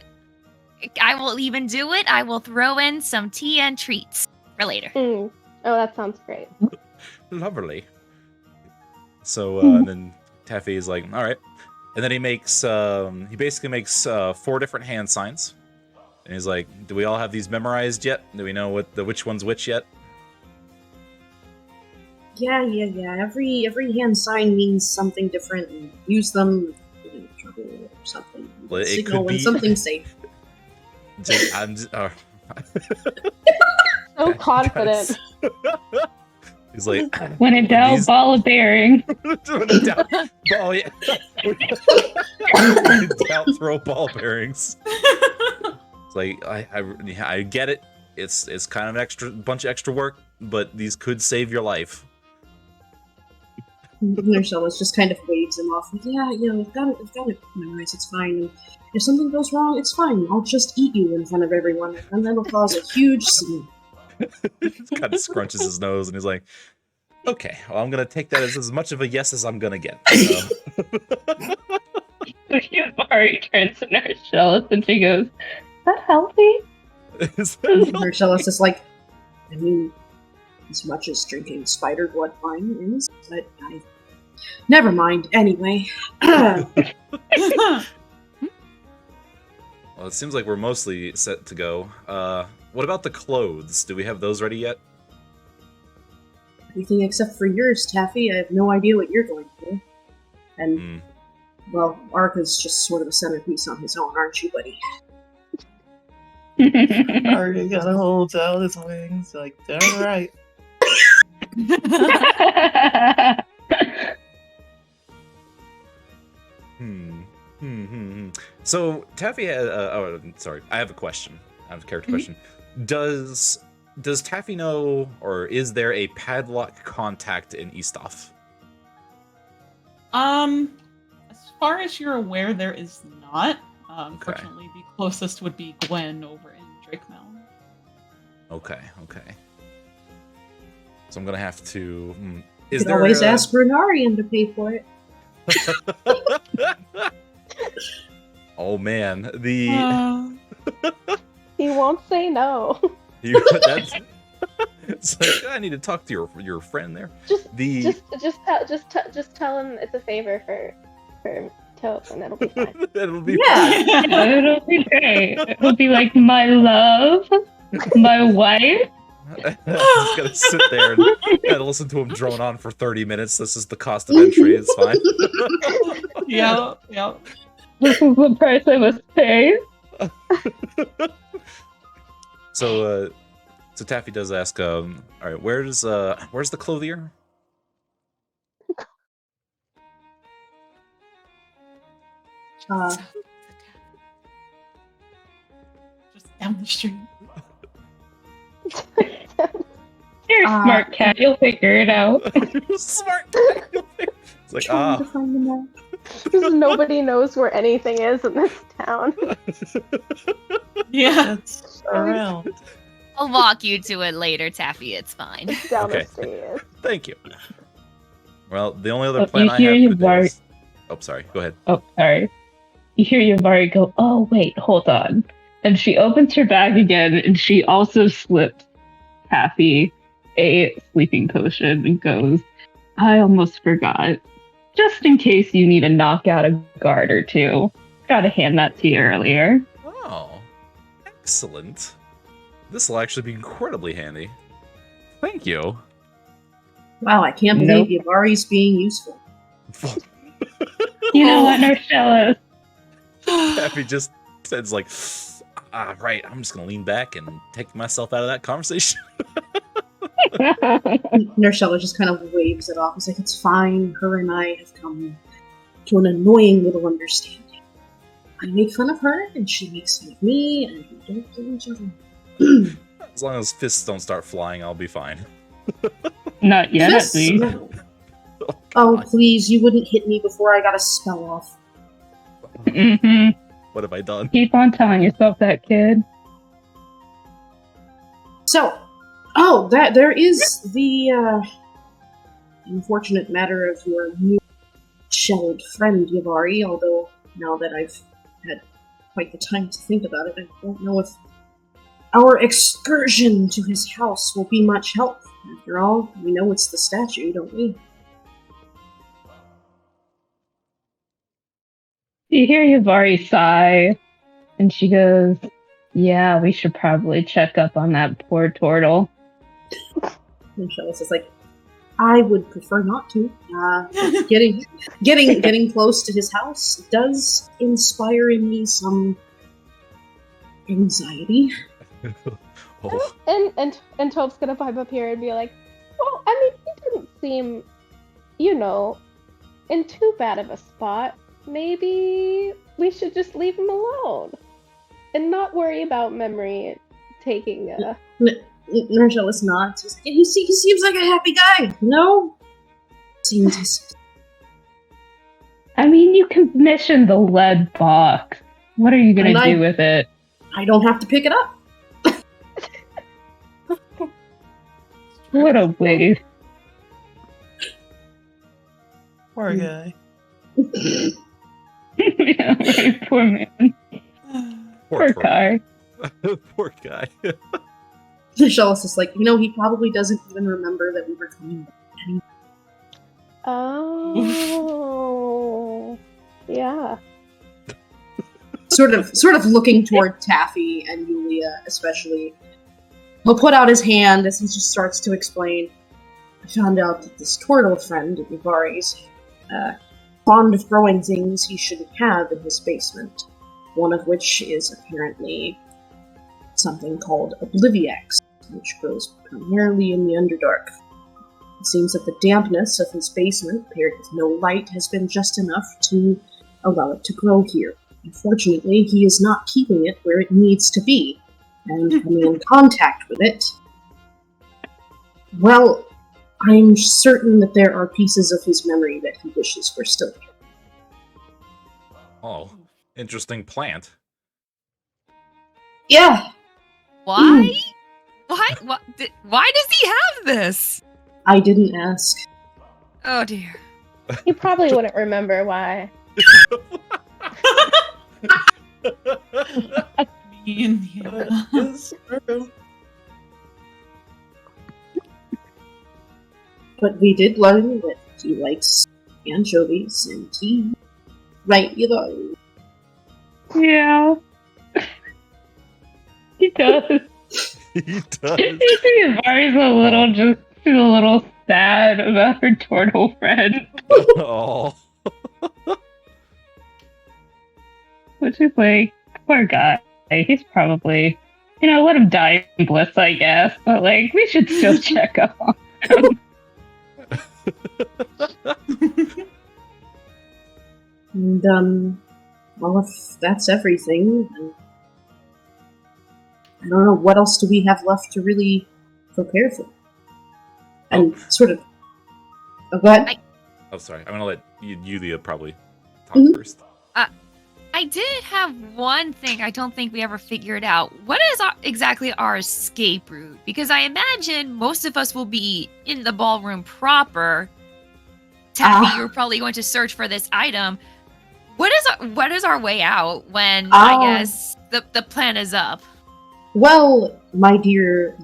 E: will even do it. I will throw in some tea and treats for later.
G: Oh, that sounds great.
A: Lovely. So and then Taffy is like, all right, and then he basically makes 4 different hand signs, and he's like, do we all have these memorized yet? Do we know which one's which yet?
B: Yeah. Every hand sign means something different, and use them in trouble or something.
A: Well, it
B: Signal
A: could
B: when
A: be-
B: something's safe.
G: So confident.
A: He's like,
F: When in doubt,
A: these-
F: ball of bearing.
A: When in doubt, ball, yeah. When in doubt, throw ball bearings. It's like I get it. It's kind of an bunch of extra work, but these could save your life.
B: Marcellus just kind of waves him off. Yeah, we've got it memorized. It's fine. And if something goes wrong, it's fine. I'll just eat you in front of everyone, and that'll cause a huge scene.
A: Kind of scrunches his nose and he's like, okay, well, I'm gonna take that as much of a yes as I'm gonna get.
F: Mari turns to Narcellus and she goes, "Is that healthy?"
B: Marcellus is like, I mean, as much as drinking spider blood wine is, but never mind. Anyway.
A: Well, it seems like we're mostly set to go. What about the clothes? Do we have those ready yet?
B: Everything except for yours, Taffy. I have no idea what you're going to do. And, well, Arca's just sort of a centerpiece on his own, aren't you, buddy?
D: Arya gotta hold out his wings. Like, all right.
A: So Taffy, sorry, I have a question. I have a character question. Does Taffy know, or is there a padlock contact in Eastoff?
C: As far as you're aware, there is not.
A: Okay.
C: Fortunately, the closest would be Gwen over in Drakemel.
A: Okay. So I'm gonna have to.
B: You can always ask Renarian to pay for it.
A: Oh man,
G: He won't say no.
A: It's like, I need to talk to your friend there.
G: Just tell him it's a favor for Taupe, and it'll be fine.
A: It'll be
F: fine. It'll be great. It'll be like, my love, my wife.
A: I'm just gonna sit there and listen to him drone on for 30 minutes. This is the cost of entry. It's fine.
C: Yeah.
F: This is the price I must pay.
A: So Taffy does ask, all right, where's the clothier?
C: Just down the street.
F: You're a smart cat. You'll figure it out.
A: You're smart cat. It's like,
G: Nobody knows where anything is in this town.
C: Yeah,
D: it's around.
E: I'll walk you to it later, Taffy. It's fine.
G: It's down the street.
A: Thank you. Well, the only other plan I have for this... Oh, sorry. Go ahead.
F: Oh, sorry. You hear Yavari go, oh, wait, hold on. And she opens her bag again, and she also slips Taffy a sleeping potion and goes, I almost forgot. Just in case you need to knock out a guard or two. Gotta hand that to you earlier.
A: Oh, excellent. This will actually be incredibly handy. Thank you.
B: Wow, I can't believe Yavari's being useful.
F: You know what, Narcella?
A: Taffy just says like, right, I'm just gonna lean back and take myself out of that conversation.
B: Narcella just kind of waves it off. It's like, it's fine. Her and I have come to an annoying little understanding. I make fun of her, and she makes fun of me, and we don't kill each other.
A: As long as fists don't start flying, I'll be fine.
F: Not yet, at least.
B: No. Oh, please, you wouldn't hit me before I got a spell off.
F: Mm-hmm.
A: What have I done?
F: Keep on telling yourself that, kid.
B: So, there is the unfortunate matter of your new shelled friend, Yavari, although now that I've had quite the time to think about it, I don't know if our excursion to his house will be much help. After all, we know it's the statue, don't we?
F: You hear Yavari sigh, and she goes, yeah, we should probably check up on that poor turtle.
B: And Shellis is like, I would prefer not to. Getting close to his house does inspire in me some anxiety.
G: Oh. And Taupe's gonna pipe up here and be like, well, I mean, he didn't seem, in too bad of a spot. Maybe we should just leave him alone and not worry about memory taking
B: Narcellus nods. He seems like a happy guy. No? Seems.
F: I mean, you commissioned the lead box. What are you going to do with it?
B: I don't have to pick it up.
F: What a waste.
D: Poor guy.
F: Yeah, right, poor man. Poor guy.
A: Poor guy.
B: Shellis is like, he probably doesn't even remember that we were coming back.
G: Oh, yeah.
B: Sort of looking toward Taffy and Yulia, especially. He'll put out his hand as he just starts to explain. I found out that this turtle friend of Yavari's fond of growing things he shouldn't have in his basement. One of which is apparently something called Obliviax, which grows primarily in the Underdark. It seems that the dampness of his basement, paired with no light, has been just enough to allow it to grow here. Unfortunately, he is not keeping it where it needs to be, and coming in contact with it. Well, I'm certain that there are pieces of his memory that he wishes were still here.
A: Oh, interesting plant.
B: Yeah,
E: Why? Why does he have this?
B: I didn't ask.
E: Oh dear.
G: You probably wouldn't remember why.
C: Yeah.
B: But we did learn that he likes anchovies and tea. Right, you know.
F: Yeah. He does.
A: He does.
F: Mari's she's a little sad about her turtle friend.
A: Oh.
F: Which is like, poor guy. He's probably, let him die in bliss, I guess. But like, we should still check up on him.
B: And, well, if that's everything, then I don't know, what else do we have left to really prepare for? And sort of... Oh, go ahead.
A: Oh, sorry. I'm gonna let Yulia probably talk first.
E: I did have one thing I don't think we ever figured out. What is exactly our escape route? Because I imagine most of us will be in the ballroom proper. Taffy, you're probably going to search for this item. What is our way out when I guess the plan is up?
B: Well, my dear,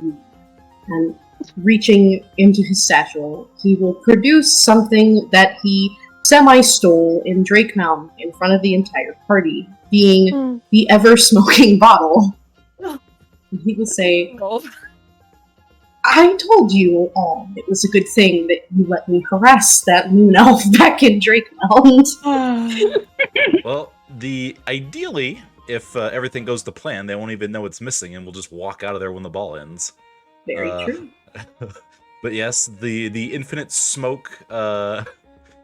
B: and reaching into his satchel, he will produce something that he semi-stole in Drake Mountain in front of the entire party, being the ever-smoking bottle. And he will say, I told you all it was a good thing that you let me harass that moon elf back in Drake Mountain.
A: Well, ideally, if everything goes to plan, they won't even know it's missing, and we'll just walk out of there when the ball ends.
B: Very true.
A: But yes, the infinite smoke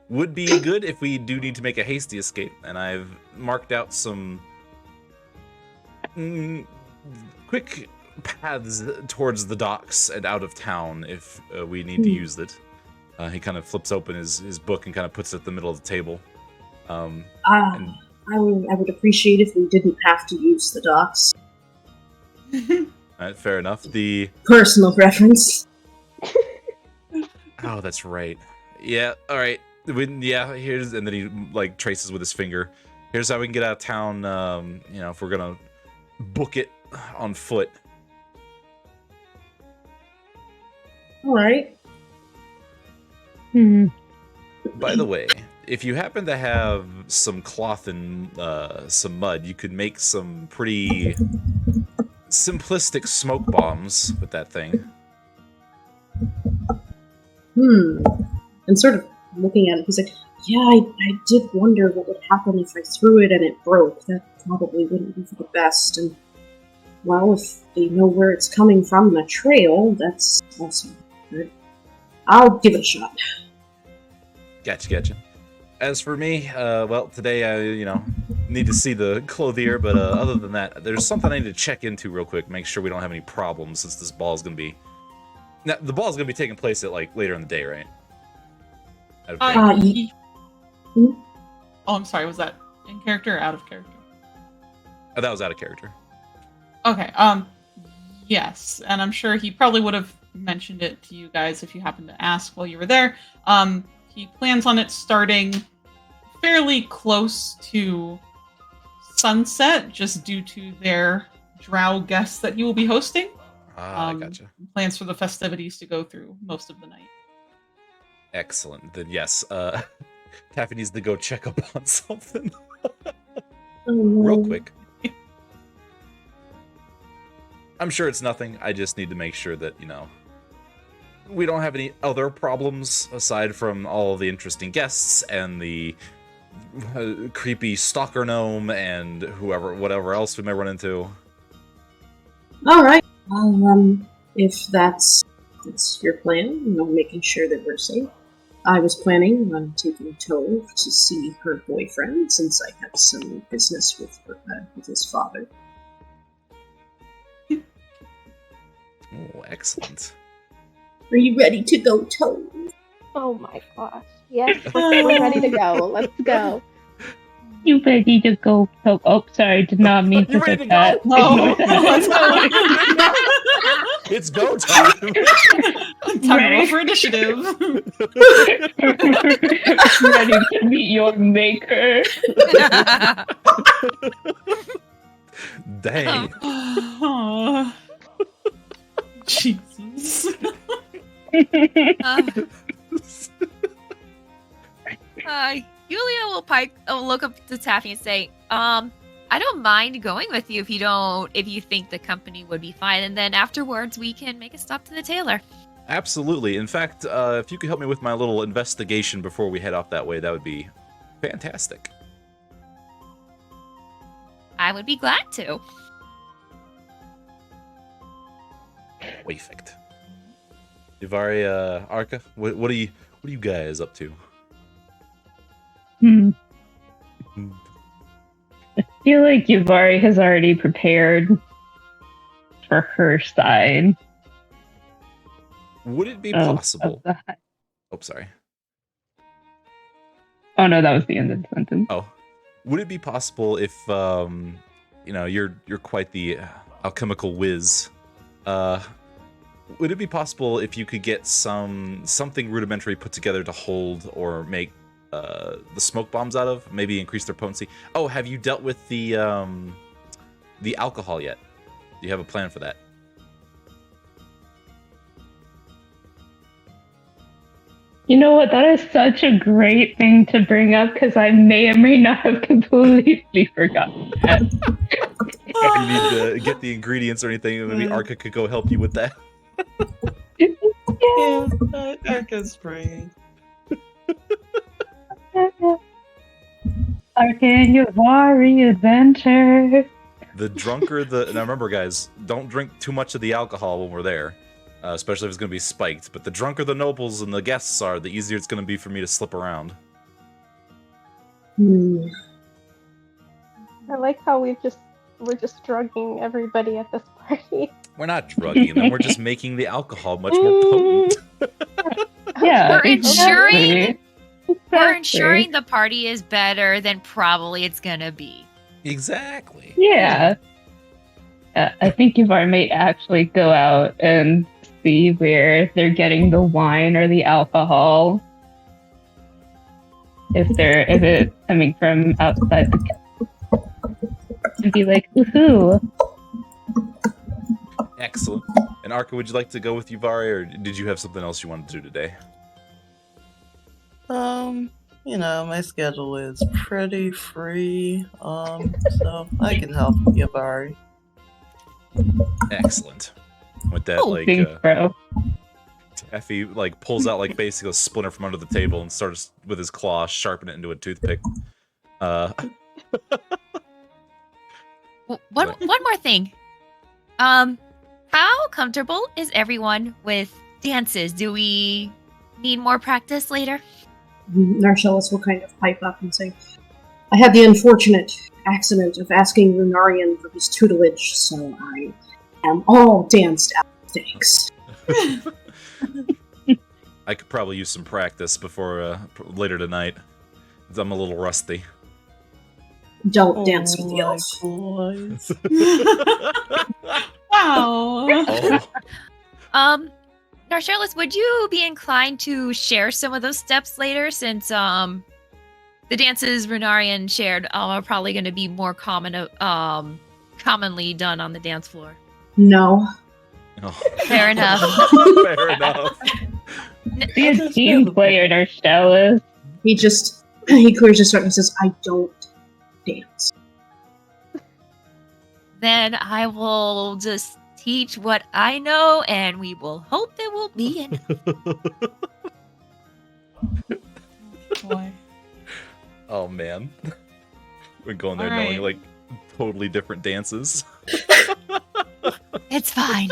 A: would be good if we do need to make a hasty escape, and I've marked out some quick paths towards the docks and out of town if we need to use it. He kind of flips open his book and kind of puts it at the middle of the table.
B: I would appreciate if we didn't have to use the docks.
A: Alright, fair enough.
B: Personal preference.
A: Oh, that's right. Yeah, alright. Here's, and then he like traces with his finger. Here's how we can get out of town, if we're gonna book it on foot.
B: Alright.
A: By the way, if you happen to have some cloth and some mud, you could make some pretty simplistic smoke bombs with that thing.
B: And sort of looking at it, he's like, yeah, I did wonder what would happen if I threw it and it broke. That probably wouldn't be for the best. And, well, if they know where it's coming from, the trail, that's also good. I'll give it a shot.
A: Gotcha. As for me, well, today I, need to see the clothier, but other than that, there's something I need to check into real quick, make sure we don't have any problems since this ball is going to be... Now, the ball is going to be taking place at, later in the day, right?
C: Oh, I'm sorry, was that in character or out of character?
A: Oh, that was out of character.
C: Okay, yes, and I'm sure he probably would have mentioned it to you guys if you happened to ask while you were there. He plans on it starting fairly close to sunset, just due to their drow guests that he will be hosting.
A: Gotcha.
C: Plans for the festivities to go through most of the night.
A: Excellent. Then yes, Taffy needs to go check up on something. Real quick. I'm sure it's nothing. I just need to make sure that, we don't have any other problems aside from all of the interesting guests and the creepy stalker gnome and whatever else we may run into.
B: All right. Well, if that's your plan, making sure that we're safe. I was planning on taking Tove to see her boyfriend, since I have some business with his father.
A: Oh, excellent.
B: Are you ready to go, Tove?
G: Oh my gosh. Yes, we're ready to go. Let's go.
F: You ready to go? Oh, sorry, did not mean to
A: You ready
F: hit
A: to
F: that.
A: go?
C: No.
A: It's go time.
C: Time
F: Ready.
C: roll for initiative.
F: Ready to meet your maker.
A: Dang.
C: Oh, Jesus.
E: Yulia will look up to Taffy and say, I don't mind going with you if you think the company would be fine, and then afterwards we can make a stop to the tailor.
A: Absolutely. In fact, if you could help me with my little investigation before we head off that way, that would be fantastic.
E: I would be glad to.
A: Perfect. Ivari, Arca, what are you guys up to?
F: I feel like Yuvari has already prepared for her side.
A: Would it be
F: of
A: possible?
F: the
A: Oh, sorry.
F: Oh no, that was the end of the sentence.
A: Oh, would it be possible if you're quite the alchemical whiz? Would it be possible if you could get something rudimentary put together to hold or make the smoke bombs out of? Maybe increase their potency. Oh, have you dealt with the alcohol yet? Do you have a plan for that?
F: You know what? That is such a great thing to bring up because I may or may not have completely forgotten that.
A: You need to get the ingredients or anything, and maybe Arca could go help you with that.
D: Yeah, I can spray.
F: Arcan Yuvari adventure.
A: The drunker now remember guys, don't drink too much of the alcohol when we're there, especially if it's going to be spiked, but the drunker the nobles and the guests are, the easier it's going to be for me to slip around.
G: I like how we're just drugging everybody at this party.
A: We're not drugging them, we're just making the alcohol much more potent.
F: Yeah,
E: We're ensuring
F: Exactly.
E: the party is better than probably it's gonna be.
A: Exactly.
F: Yeah. I think Yuvari may actually go out and see where they're getting the wine or the alcohol. If it's coming from outside the camp. And be like, woohoo.
A: Excellent. And Arca, would you like to go with Yuvari, or did you have something else you wanted to do today?
D: My schedule is pretty free, so I can help Yavari.
A: Excellent. With that,
F: Thanks, bro.
A: Taffy pulls out basically a splinter from under the table and starts with his claw sharpen it into a toothpick.
E: One more thing. How comfortable is everyone with dances? Do we need more practice later?
B: Narcellus will kind of pipe up and say, I had the unfortunate accident of asking Lunarian for his tutelage, so I am all danced out. Thanks.
A: I could probably use some practice before later tonight. I'm a little rusty.
B: Don't dance with the elves.
C: Wow.
A: Oh.
E: Narcellus, would you be inclined to share some of those steps later, since the dances Runarian shared are probably going to be more commonly done on the dance floor?
B: No.
A: Oh.
E: Fair enough.
A: Fair enough.
F: Be a team player, Narcellus.
B: He clears his throat and says, I don't dance.
E: Then I will just teach what I know, and we will hope it will be enough.
C: Boy.
A: Oh man. We're going there
C: All
A: knowing
C: right.
A: totally different dances.
E: It's fine.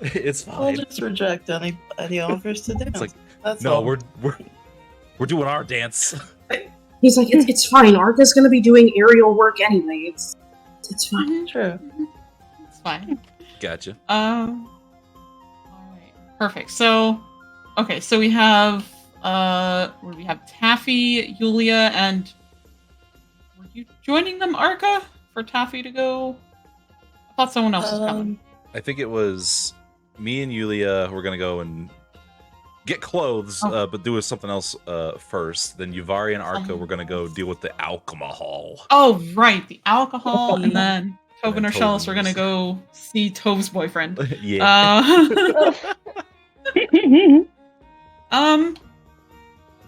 A: It's
D: I'll
A: fine.
D: just reject any offers to dance.
A: It's like,
D: That's
A: no,
D: all.
A: we're doing our dance.
B: He's like, it's fine. Arca's gonna be doing aerial work anyway. It's fine.
D: True.
C: It's fine.
A: Gotcha.
C: All right. Perfect. So, okay. So we have what do we have? Taffy, Yulia, and were you joining them, Arca, for Taffy to go? I thought someone else was coming.
A: I think it was me and Yulia. We're gonna go and get clothes, but do something else first. Then Yuvari and Arca were gonna go deal with the alcohol.
C: Oh, right, the alcohol, and then Tove and
A: then
C: Archellus were gonna
A: Tove's.
C: go see Tove's boyfriend.
A: Yeah.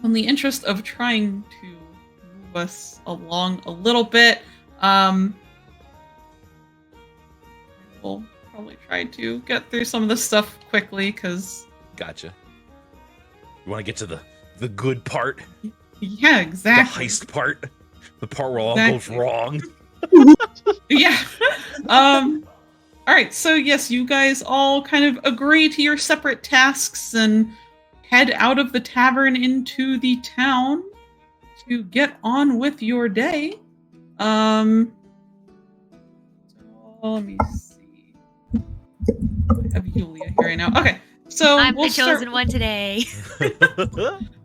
C: In the interest of trying to move us along a little bit, we'll probably try to get through some of this stuff quickly, because
A: Gotcha. You want to get to the good part,
C: yeah, exactly.
A: the heist part, the part where all
C: Exactly.
A: goes wrong.
C: Yeah. All right. So yes, you guys all kind of agree to your separate tasks and head out of the tavern into the town to get on with your day. So let me see. I have Yulia here right now. Okay. So
E: I'm
C: we'll
E: the chosen
C: start.
E: one today.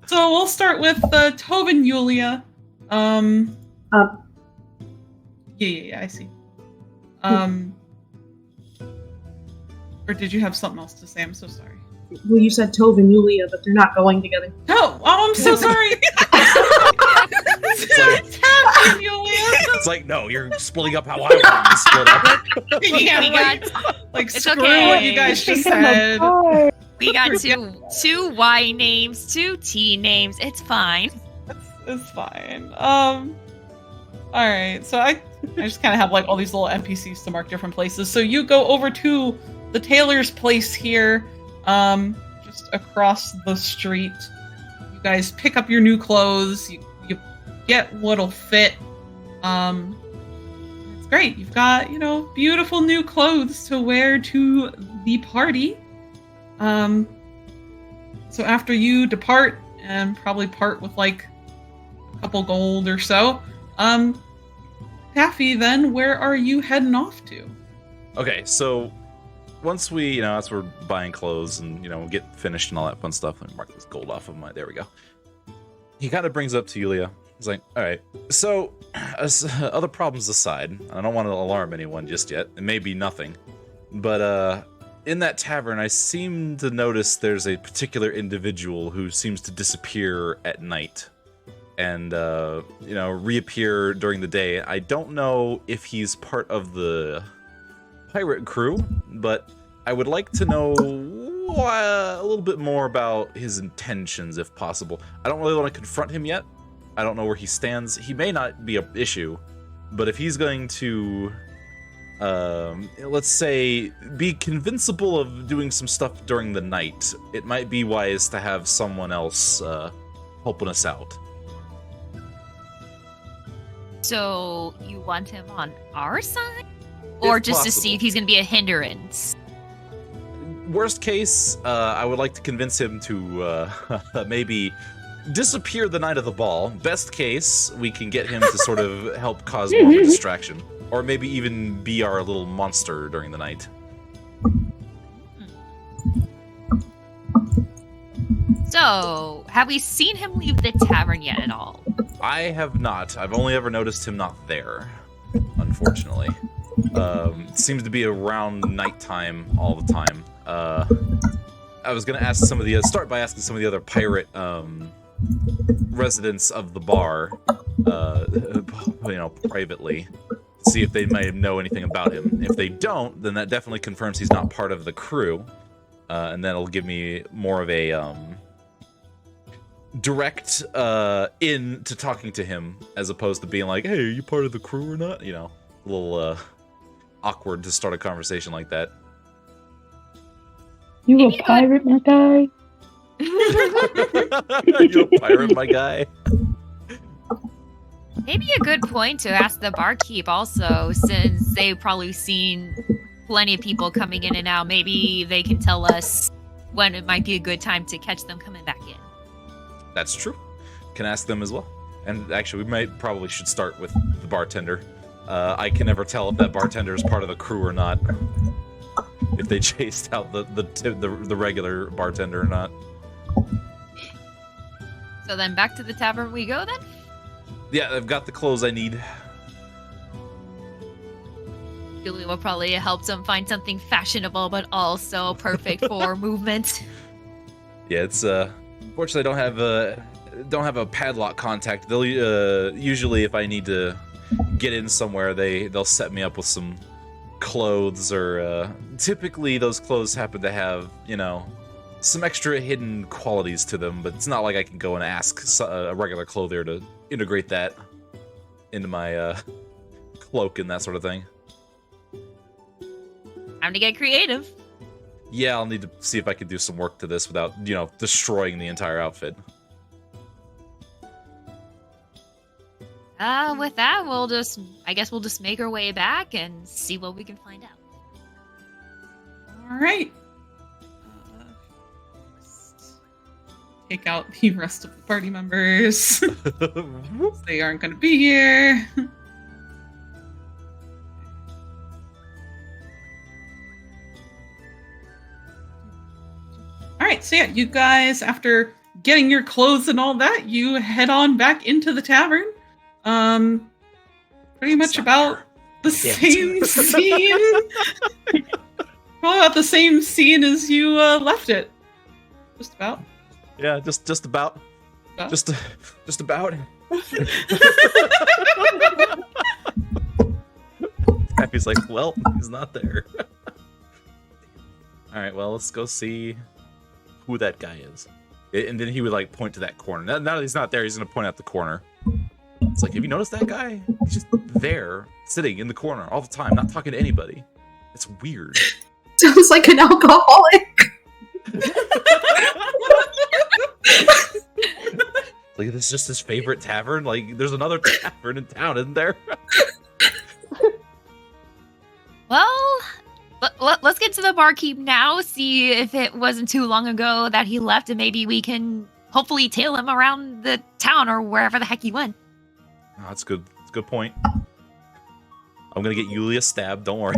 C: So we'll start with Tove and Yulia. Yeah, I see. Or did you have something else to say? I'm so sorry.
B: Well, you said Tove and Yulia, but they're not going together.
C: Oh, I'm so sorry. Taffy and Yulia.
A: It's like, no, you're splitting up how I want to split up.
C: Yeah,
E: We
C: like,
E: got
C: like
E: It's
C: screw
E: okay.
C: what you guys just
G: Pick 'em
C: said.
G: apart.
E: we got two Y names, two T names. It's fine.
C: It's fine. All right. So I just kind of have like all these little NPCs to mark different places. So you go over to the tailor's place here, just across the street. You guys pick up your new clothes. You get what'll fit. It's great. You've got, beautiful new clothes to wear to the party. So after you depart and probably part with like a couple gold or so, Taffy, then where are you heading off to?
A: Okay, so once we, as we're buying clothes and, get finished and all that fun stuff, let me mark this gold off of my, there we go. He kind of brings up to Yulia. He's like, all right, so other problems aside, I don't want to alarm anyone just yet. It may be nothing, but in that tavern, I seem to notice there's a particular individual who seems to disappear at night and, reappear during the day. I don't know if he's part of the pirate crew, but I would like to know a little bit more about his intentions, if possible. I don't really want to confront him yet. I don't know where he stands. He may not be an issue, but if he's going to, let's say, be convincible of doing some stuff during the night, it might be wise to have someone else helping us out.
E: So you want him on our side, or
A: If
E: just to
A: possible.
E: see if he's going to be a hindrance?
A: Worst case, I would like to convince him to maybe disappear the night of the ball. Best case, we can get him to sort of help cause more of a distraction. Or maybe even be our little monster during the night.
E: So, have we seen him leave the tavern yet at all?
A: I have not. I've only ever noticed him not there, unfortunately. It seems to be around nighttime all the time. I was going to ask start by asking some of the other pirate residents of the bar, privately, see if they might know anything about him. If they don't, then that definitely confirms he's not part of the crew, and that'll give me more of a direct in to talking to him, as opposed to being like, "Hey, are you part of the crew or not?" A little awkward to start a conversation like that.
F: You
E: Maybe
F: a pirate, my guy?
A: You a pirate, my guy?
E: Maybe a good point to ask the barkeep also, since they've probably seen plenty of people coming in and out. Maybe they can tell us when it might be a good time to catch them coming back in.
A: That's true. Can ask them as well. And actually, we probably should start with the bartender. I can never tell if that bartender is part of the crew or not. If they chased out the regular bartender or not.
E: So then back to the tavern we go then?
A: Yeah, I've got the clothes I need.
E: Julie will probably help them find something fashionable, but also perfect for movement.
A: Yeah, it's fortunately I don't have a padlock contact. They'll usually if I need to get in somewhere, they'll set me up with some clothes, or typically those clothes happen to have, you know, some extra hidden qualities to them, but it's not like I can go and ask a regular clothier to integrate that into my cloak and that sort of thing.
E: Time to get creative.
A: Yeah, I'll need to see if I can do some work to this without, you know, destroying the entire outfit.
E: With that, I guess we'll just make our way back and see what we can find out.
C: All right. Take out the rest of the party members. They aren't going to be here. All right, so yeah, you guys, after getting your clothes and all that, you head on back into the tavern. Pretty much about the same scene. Probably about the same scene as you left it. Just about.
A: Yeah, just about. Just about. Happy's like, well, he's not there. All right, well, let's go see who that guy is. And then he would like point to that corner. Now that he's not there, he's gonna point out the corner. It's like, have you noticed that guy? He's just there, sitting in the corner all the time, not talking to anybody. It's weird.
B: Sounds like an alcoholic.
A: Like, this is just his favorite tavern? Like, there's another tavern in town, isn't there?
E: Well, let's get to the barkeep now, see if it wasn't too long ago that he left, and maybe we can hopefully tail him around the town or wherever the heck he went.
A: Oh, that's good. That's a good point. I'm gonna get Yulia stabbed, don't worry.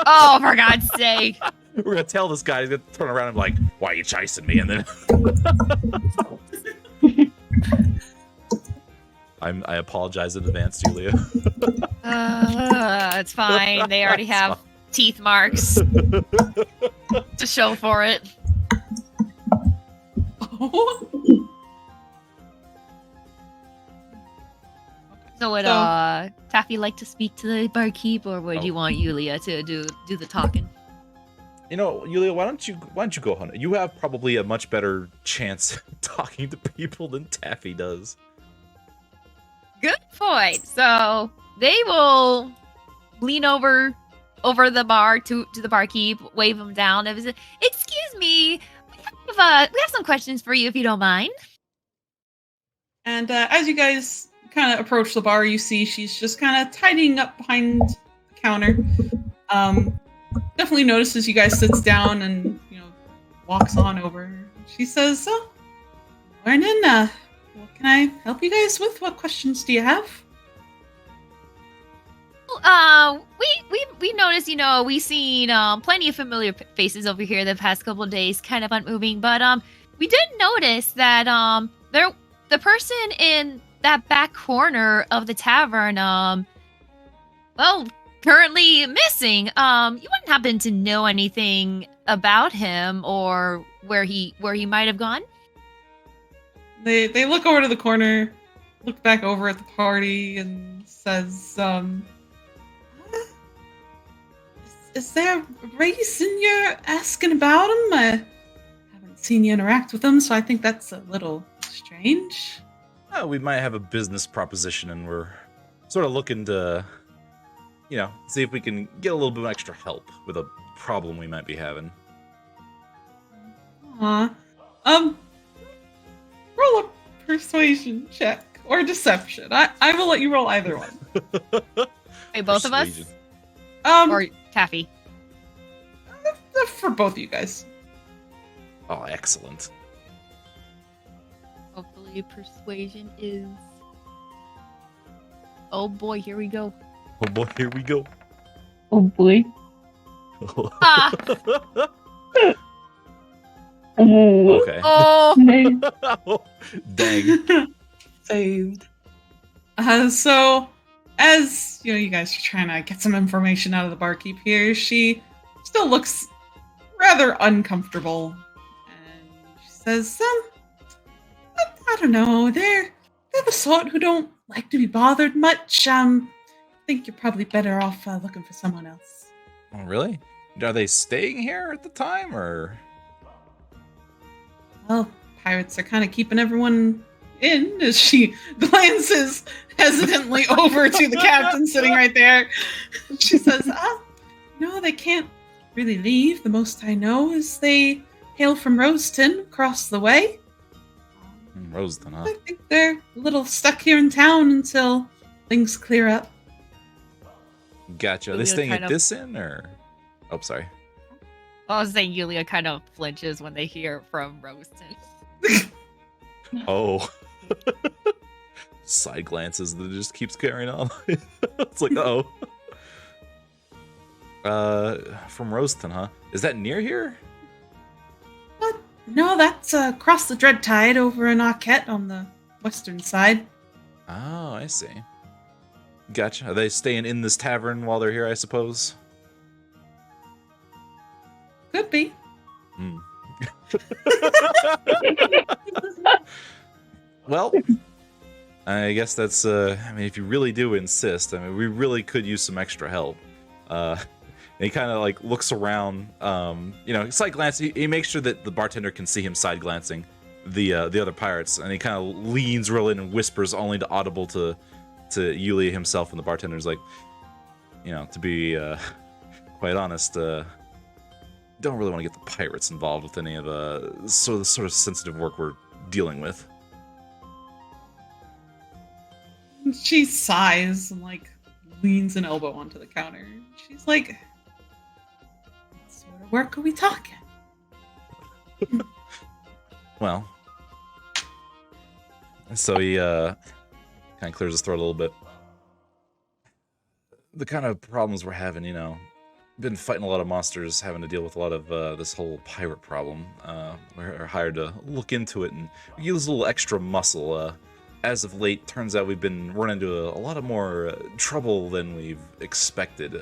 E: Oh, for God's sake.
A: We're gonna tell this guy, he's gonna turn around and be like, why are you chasing me? And then... I apologize in advance, Julia.
E: It's fine. They already have teeth marks to show for it. So would Taffy like to speak to the barkeep, or would you want Yulia to do the talking?
A: You know, Yulia, why don't you go, Hunter? You have probably a much better chance talking to people than Taffy does.
E: Good point. So they will lean over the bar to the barkeep, wave him down. It was, excuse me, we have some questions for you if you don't mind.
C: And as you guys kind of approach the bar, you see she's just kind of tidying up behind the counter. Definitely notices you guys, sits down and, you know, walks on over. She says, "Oh, morning. What can I help you guys with? What questions do you have?"
E: We noticed, you know, we've seen plenty of familiar faces over here the past couple of days, kind of unmoving, but we did notice that the person in that back corner of the tavern, well, currently missing. You wouldn't happen to know anything about him or where he might have gone?
C: They look over to the corner, look back over at the party, and says, is there a reason you're asking about him? I haven't seen you interact with him, so I think that's a little strange.
A: We might have a business proposition, and we're sort of looking to, you know, see if we can get a little bit of extra help with a problem we might be having.
C: Roll a persuasion check or deception. I will let you roll either one.
E: Hey, both of us?
A: Persuasion.
E: Or Taffy?
C: for both of you guys.
A: Oh, excellent.
E: Hopefully, persuasion is. Oh boy, here we go.
A: Oh boy, here we go.
F: Oh boy.
E: Ah!
F: Oh.
A: Okay.
E: Oh!
F: Nice.
A: Dang.
D: Saved.
C: So, as you guys are trying to get some information out of the barkeep here, she still looks rather uncomfortable, and she says, I don't know, they're the sort who don't like to be bothered much. I think you're probably better off looking for someone else.
A: Oh, really? Are they staying here at the time, or?
C: Well, pirates are kind of keeping everyone in, as she glances hesitantly over to the captain sitting right there. She says, no, they can't really leave. The most I know is they hail from Roseton, across the way.
A: Roseton, huh?
C: I think they're a little stuck here in town until things clear up.
A: Gotcha. Are they
E: Yulia
A: staying
E: kind
A: at
E: of-
A: this inn, or? Oh, sorry.
E: I was saying Yulia kind of flinches when they hear from Roaston.
A: Oh. Side glances that just keeps carrying on. It's like, uh-oh. From Roseton, huh? Is that near here?
C: No, that's across the Dread Tide over in Arquette on the western side.
A: Oh, I see. Gotcha. Are they staying in this tavern while they're here, I suppose?
C: Could be.
A: Hmm. Well, I guess that's, I mean, if you really do insist, I mean, we really could use some extra help. And he kind of, like, looks around, side glance. He makes sure that the bartender can see him side glancing the other pirates, and he kind of leans real in and whispers only to audible to Yulia himself, and the bartender's like, to be quite honest, don't really want to get the pirates involved with any of the sort of sensitive work we're dealing with.
C: She sighs and leans an elbow onto the counter. She's like, what sort of work are we talking?
A: Well, so he kind of clears his throat a little bit. The kind of problems we're having, been fighting a lot of monsters, having to deal with a lot of this whole pirate problem. We're hired to look into it and use a little extra muscle. As of late, turns out we've been running into a lot of more trouble than we've expected.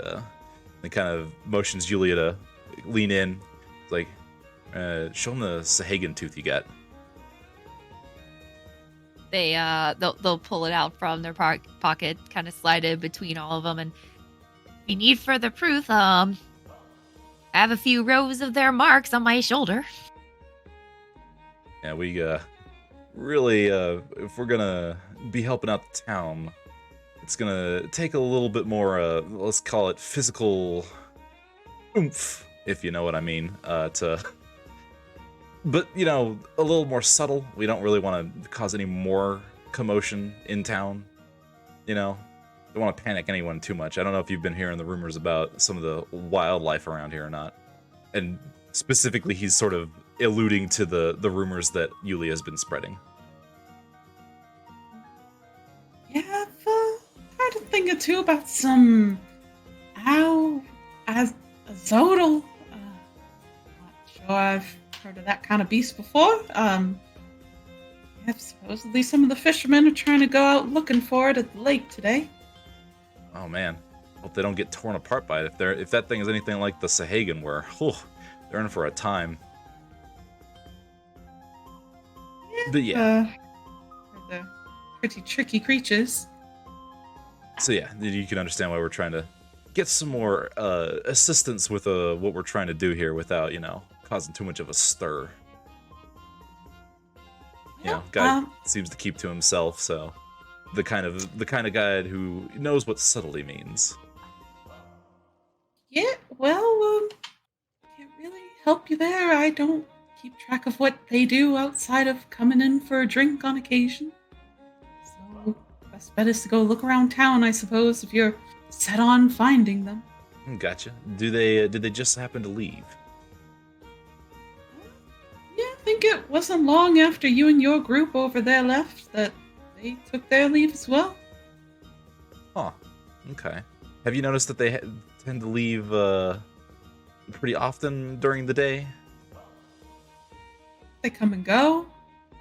A: He kind of motions Julia to lean in. It's like, show him the Sahagan tooth you got.
E: They'll pull it out from their pocket, kind of slide it between all of them, and if you need further proof, I have a few rows of their marks on my shoulder.
A: Yeah, we really, if we're gonna be helping out the town, it's gonna take a little bit more, let's call it physical oomph, if you know what I mean, but, a little more subtle. We don't really want to cause any more commotion in town, Don't want to panic anyone too much. I don't know if you've been hearing the rumors about some of the wildlife around here or not. And specifically, he's sort of alluding to the rumors that Yulia has been spreading.
C: Yeah, I've heard a thing or two about some azodal. Not sure I've heard of that kind of beast before. Supposedly some of the fishermen are trying to go out looking for it at the lake today.
A: Oh man, hope they don't get torn apart by it. If that thing is anything like the Sahagan were, they're in for a time. But yeah.
C: They're pretty tricky creatures.
A: So yeah, you can understand why we're trying to get some more assistance with what we're trying to do here without, causing too much of a stir. Guy seems to keep to himself, so the kind of guy who knows what subtlety means.
C: Yeah, well, can't really help you there. I don't keep track of what they do outside of coming in for a drink on occasion. So, best bet is to go look around town, I suppose, if you're set on finding them.
A: Gotcha. Did they just happen to leave?
C: it wasn't long after you and your group over there left that they took their leave as well.
A: Huh. Okay. Have you noticed that they tend to leave pretty often during the day?
C: They come and go.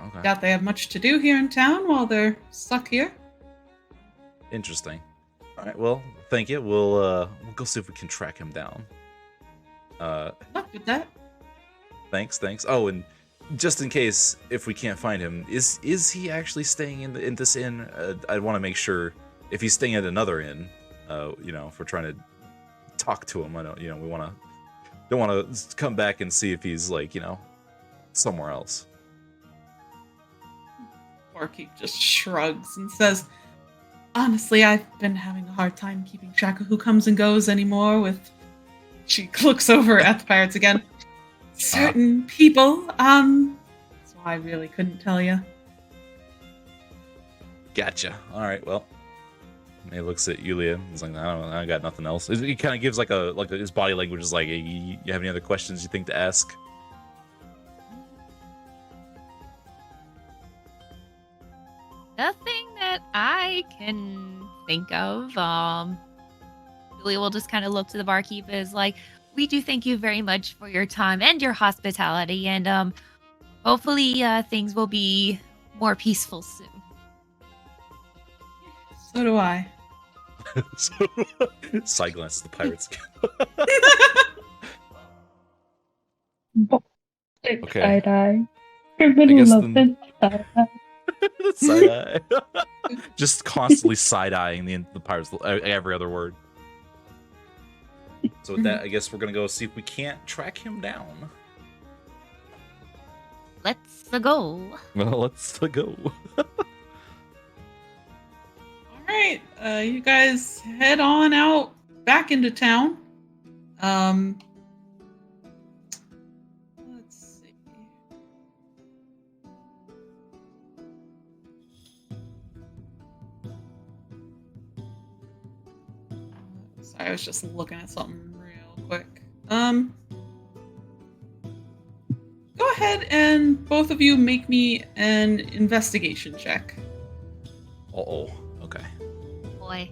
A: Okay.
C: Doubt they have much to do here in town while they're stuck here.
A: Interesting. All right. Well, thank you. We'll go see if we can track him down.
C: Luck with that.
A: Thanks. Oh, and just in case if we can't find him, is he actually staying in this inn? I want to make sure if he's staying at another inn, if we're trying to talk to him, I don't, we don't want to come back and see if he's like, somewhere else.
C: Barkeep just shrugs and says, honestly, I've been having a hard time keeping track of who comes and goes anymore with... She looks over at the pirates again. Certain people, so I really couldn't tell you.
A: Gotcha. All right, well. He looks at Yulia. He's like, I don't know, I got nothing else. He kind of gives like his body language is like, you have any other questions you think to ask?
E: Nothing that I can think of. Julia will just kind of look to the barkeep as like, we do thank you very much for your time and your hospitality, and hopefully things will be more peaceful soon.
C: So do I.
A: Side glance at the pirates again.
F: Okay. Side-eye. Everybody loves it. Side-eye.
A: Side-eye. Just constantly side-eyeing the pirates, every other word. So with that, I guess we're going to go see if we can't track him down.
E: Let's go.
A: Well, let's go.
C: Alright, you guys head on out back into town. Let's see. Sorry, I was just looking at something real quick. Go ahead and both of you make me an investigation check.
A: Uh-oh. Okay.
E: Boy.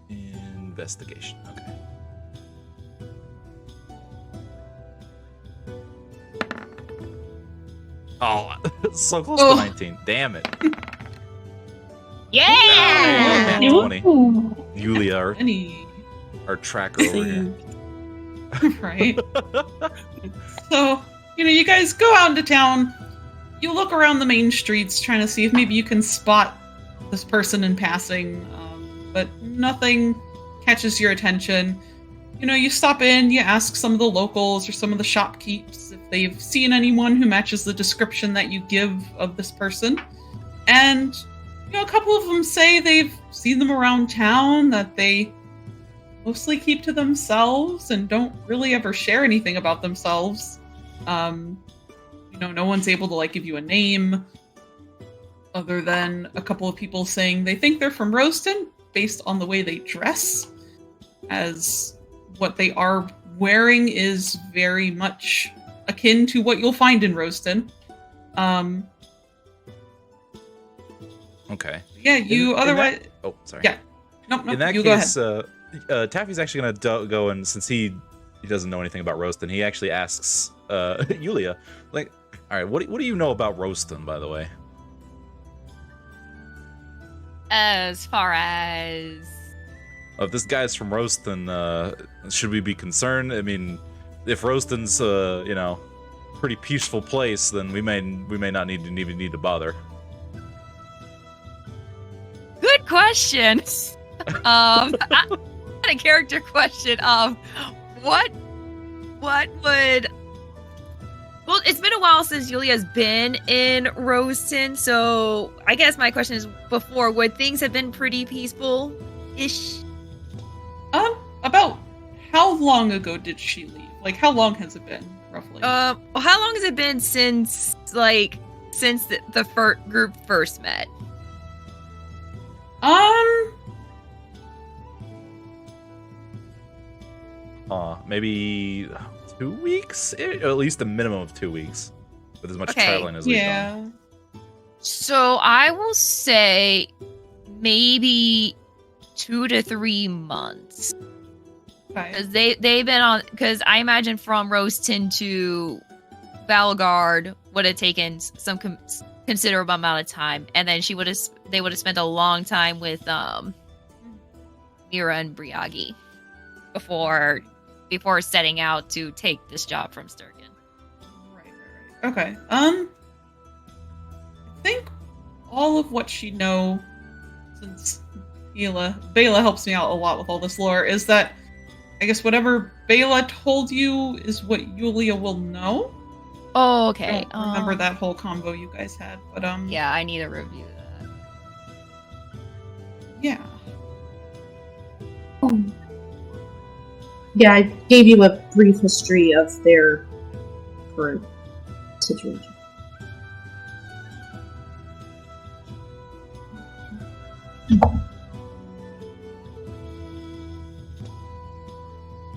A: Investigation. Okay. Oh, so close to 19. Damn it.
E: Yeah!
A: Oh, 20. Yulia, our tracker over here.
C: Right. So, you guys go out into town. You look around the main streets trying to see if maybe you can spot this person in passing, but nothing catches your attention. You stop in, you ask some of the locals or some of the shopkeepers if they've seen anyone who matches the description that you give of this person. And, a couple of them say they've seen them around town, that they mostly keep to themselves and don't really ever share anything about themselves. No one's able to give you a name other than a couple of people saying they think they're from Roaston based on the way they dress, as what they are wearing is very much akin to what you'll find in Roaston.
A: Okay.
C: Yeah, otherwise...
A: Oh, sorry.
C: Yeah. Nope,
A: in that
C: you
A: case,
C: go ahead.
A: Taffy's actually going to go, and since he doesn't know anything about Roaston, he actually asks Yulia, all right, what do you know about Roaston, by the way?
E: As far as...
A: If this guy's from Roaston, should we be concerned? I mean, if Roaston's pretty peaceful place, then we may not even need to bother.
E: Good question. I had a character question. What would... Well, it's been a while since Yulia's been in Roaston, so I guess my question is, before, would things have been pretty peaceful-ish?
C: About how long ago did she leave? How long has it been, roughly?
E: How long has it been since the group first met?
A: maybe 2 weeks, or at least a minimum of 2 weeks, with as much
E: Okay,
A: traveling as we've
C: Yeah.
A: done.
E: So I will say maybe 2 to 3 months.
C: Okay.
E: Because they've been on, because I imagine from Roaston to Valgard would have taken some considerable amount of time, and then they would have spent a long time with Mira and Briagi before setting out to take this job from Sturgeon.
C: Right. Okay. I think all of what she know, since Bela helps me out a lot with all this lore, is that I guess whatever Bela told you is what Yulia will know.
E: Oh,
C: I
E: okay.
C: don't remember that whole combo you guys had, but
E: Yeah, I need to review that.
C: yeah.
B: Yeah, I gave you a brief history of their current situation.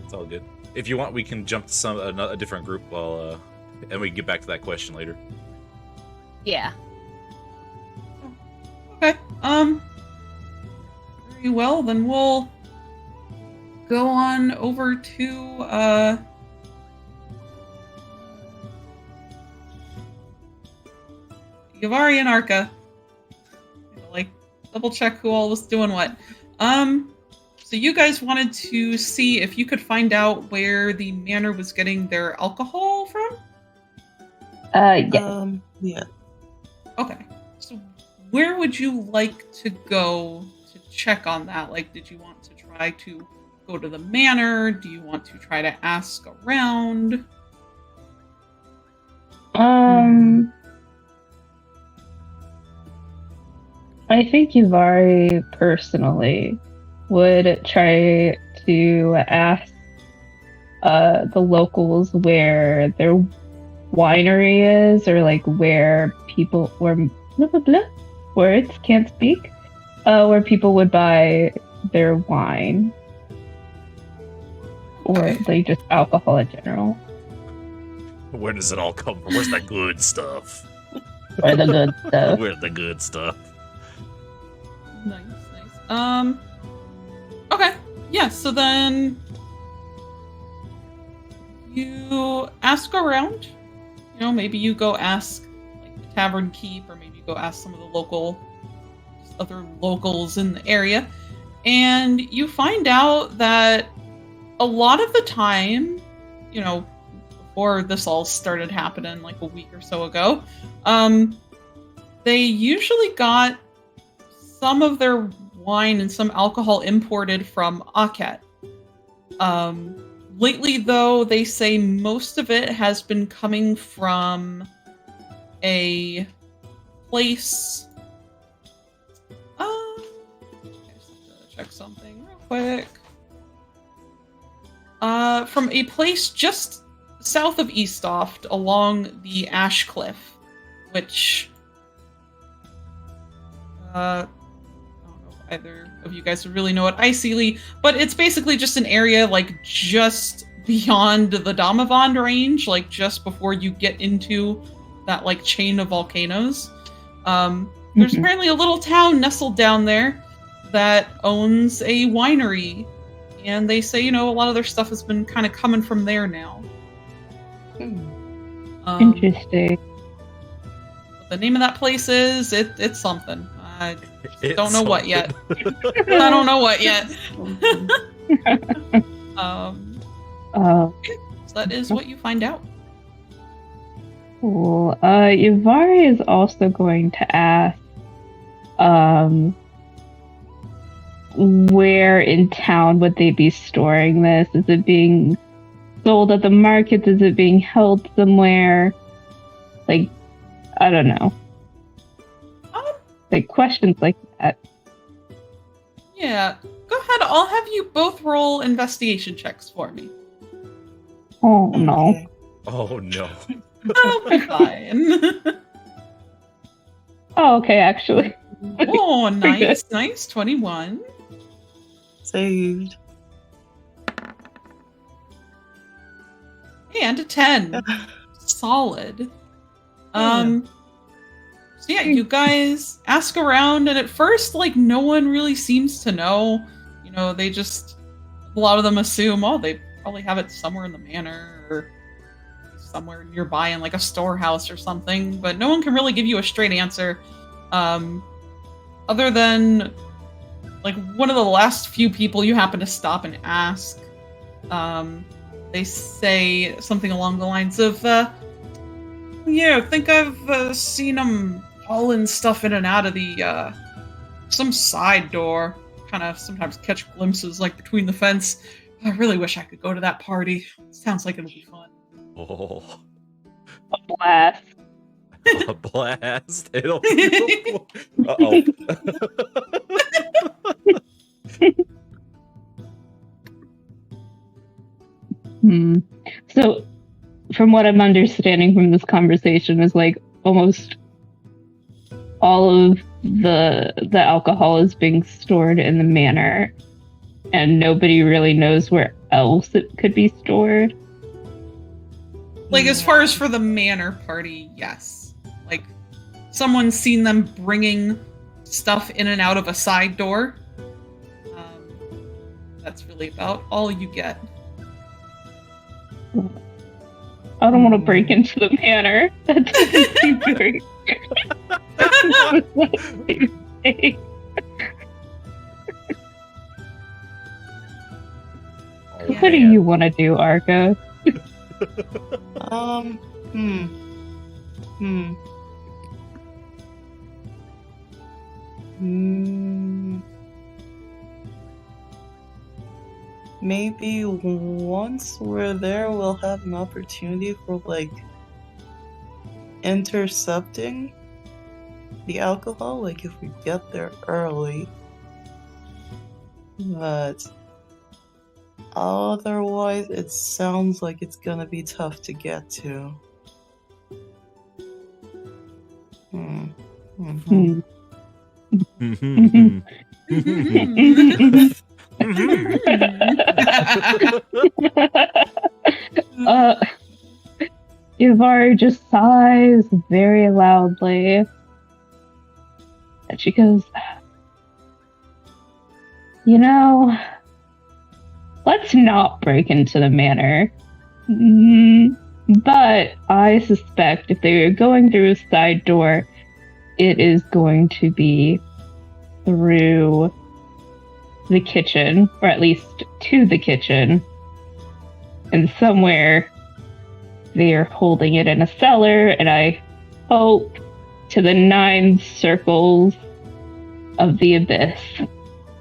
A: It's all good. If you want, we can jump to a different group while, and we can get back to that question later.
E: Yeah.
C: Okay. Very well, then we'll go on over to Yavari and Arca. Like, double check who all was doing what. So you guys wanted to see if you could find out where the manor was getting their alcohol from?
F: Yeah.
D: Yeah.
C: Okay. So where would you like to go to check on that? Like, did you want to try to go to the manor? Do you want to try to ask around?
F: I think Yuvari personally would try to ask the locals where their winery is, or like where people, or blah blah blah, words can't speak, where people would buy their wine, or like just alcohol in general.
A: Where does it all come from? Where's the good stuff?
F: Where the good stuff.
A: Where's the good stuff?
C: Nice. Okay. Yeah, so then you ask around. You know, maybe you go ask like the Tavern Keep, or maybe you go ask some of the other locals in the area. And you find out that a lot of the time, you know, before this all started happening like a week or so ago, they usually got some of their wine and some alcohol imported from Aket. Lately, though, they say most of it has been coming from a place. I just have to check something real quick. From a place just south of Eastoft along the Ash Cliff, which I don't know if either of you guys would really know it, Iceely, but it's basically just an area like just beyond the Damavand range, like just before you get into that like chain of volcanoes. There's apparently a little town nestled down there that owns a winery, and they say, you know, a lot of their stuff has been kind of coming from there now.
F: Interesting.
C: What the name of that place is, it's something. I
A: It's
C: don't know what yet.
A: something.
C: I don't know what yet. So that is what you find out.
F: Cool. Yuvari is also going to ask, where in town would they be storing this? Is it being sold at the markets? Is it being held somewhere? Like, I don't know. Like, questions like that.
C: Yeah. Go ahead. I'll have you both roll investigation checks for me.
F: Oh, no.
D: Okay.
A: Oh no.
C: I'll be fine.
F: Oh, okay, actually.
C: Oh, nice. Nice. 21.
D: Saved.
C: Yeah, and a 10. Solid. So yeah, you guys ask around, and at first, like, no one really seems to know. You know, they just, a lot of them assume, oh, they probably have it somewhere in the manor or somewhere nearby in like a storehouse or something, but no one can really give you a straight answer. Other than like one of the last few people you happen to stop and ask, they say something along the lines of, yeah, I think I've seen them hauling stuff in and out of the, some side door. Kind of sometimes catch glimpses like between the fence. I really wish I could go to that party. Sounds like it'll be fun.
A: Oh,
F: A blast.
A: a blast. It'll be Uh-oh.
F: So, from what I'm understanding from this conversation is like almost all of the alcohol is being stored in the manor, and nobody really knows where else it could be stored.
C: Like, as far as for the manor party, yes. Like, someone's seen them bringing stuff in and out of a side door. That's really about all you get.
F: I don't want to break into the manor. That doesn't seem very... What do you want to do, Arca?
D: Maybe once we're there, we'll have an opportunity for, like, intercepting the alcohol, like, if we get there early. But otherwise, it sounds like it's gonna be tough to get to.
F: Ivari just sighs very loudly. And she goes, you know, let's not break into the manor. But I suspect if they are going through a side door, it is going to be through the kitchen, or at least to the kitchen. And somewhere they are holding it in a cellar, and I hope to the 9 circles of the abyss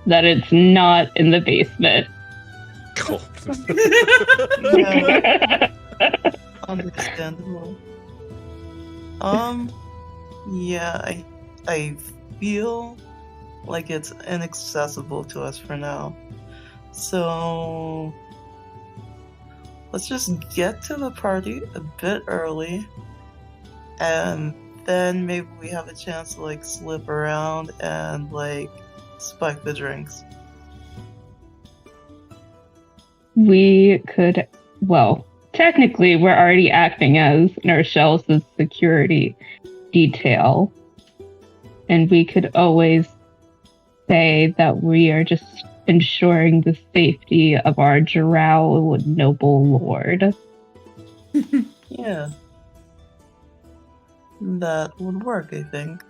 F: that it's not in the basement.
A: Cool.
D: Yeah. Understandable. Yeah, I feel like it's inaccessible to us for now. So let's just get to the party a bit early, and then maybe we have a chance to like slip around and like spike the drinks.
F: We could, well, technically we're already acting as Narchelle's security detail, and we could always say that we are just ensuring the safety of our drow noble lord.
D: Yeah. That would work, I think.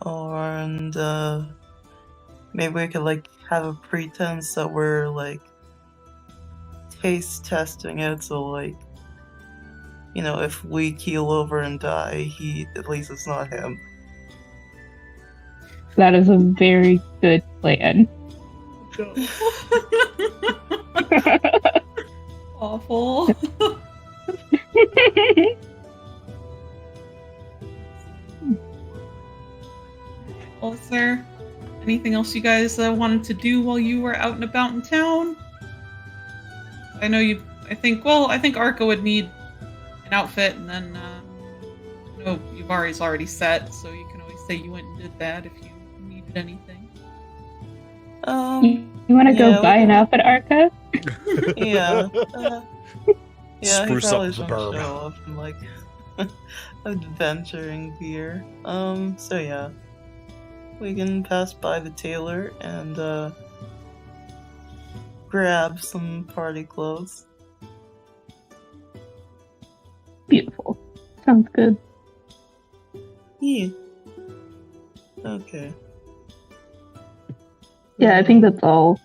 D: And maybe we could like have a pretense that we're like taste testing it, so like, you know, if we keel over and die, at least it's not him.
F: That is a very good plan.
C: Awful. Well, is there anything else you guys wanted to do while you were out and about in town? I know you. I think Arca would need an outfit, and then I know Yubari's already set, so you can always say you went and did that if you needed anything.
F: You want to go buy an outfit, Arca?
D: Yeah. Yeah, he
A: spruce
D: probably
A: up the
D: shouldn't
A: burb.
D: show off in like adventuring gear. So yeah. We can pass by the tailor and grab some party clothes.
F: Beautiful. Sounds good.
D: Yeah. Okay.
F: Yeah, I think that's all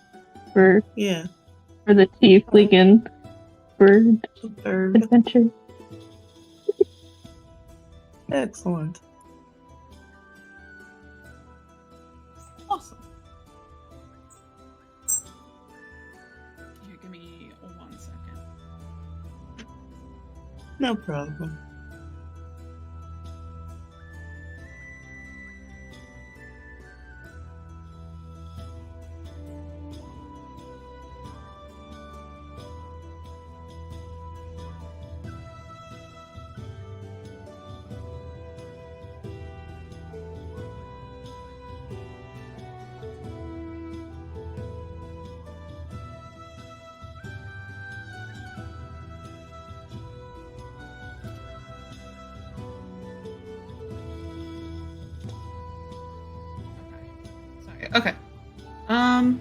F: for
D: Yeah.
F: the tiefling and bird
D: Superb.
F: adventure.
D: Excellent.
C: Awesome. Here, give me 1 second.
D: No problem.
C: Sorry. Okay. Nice.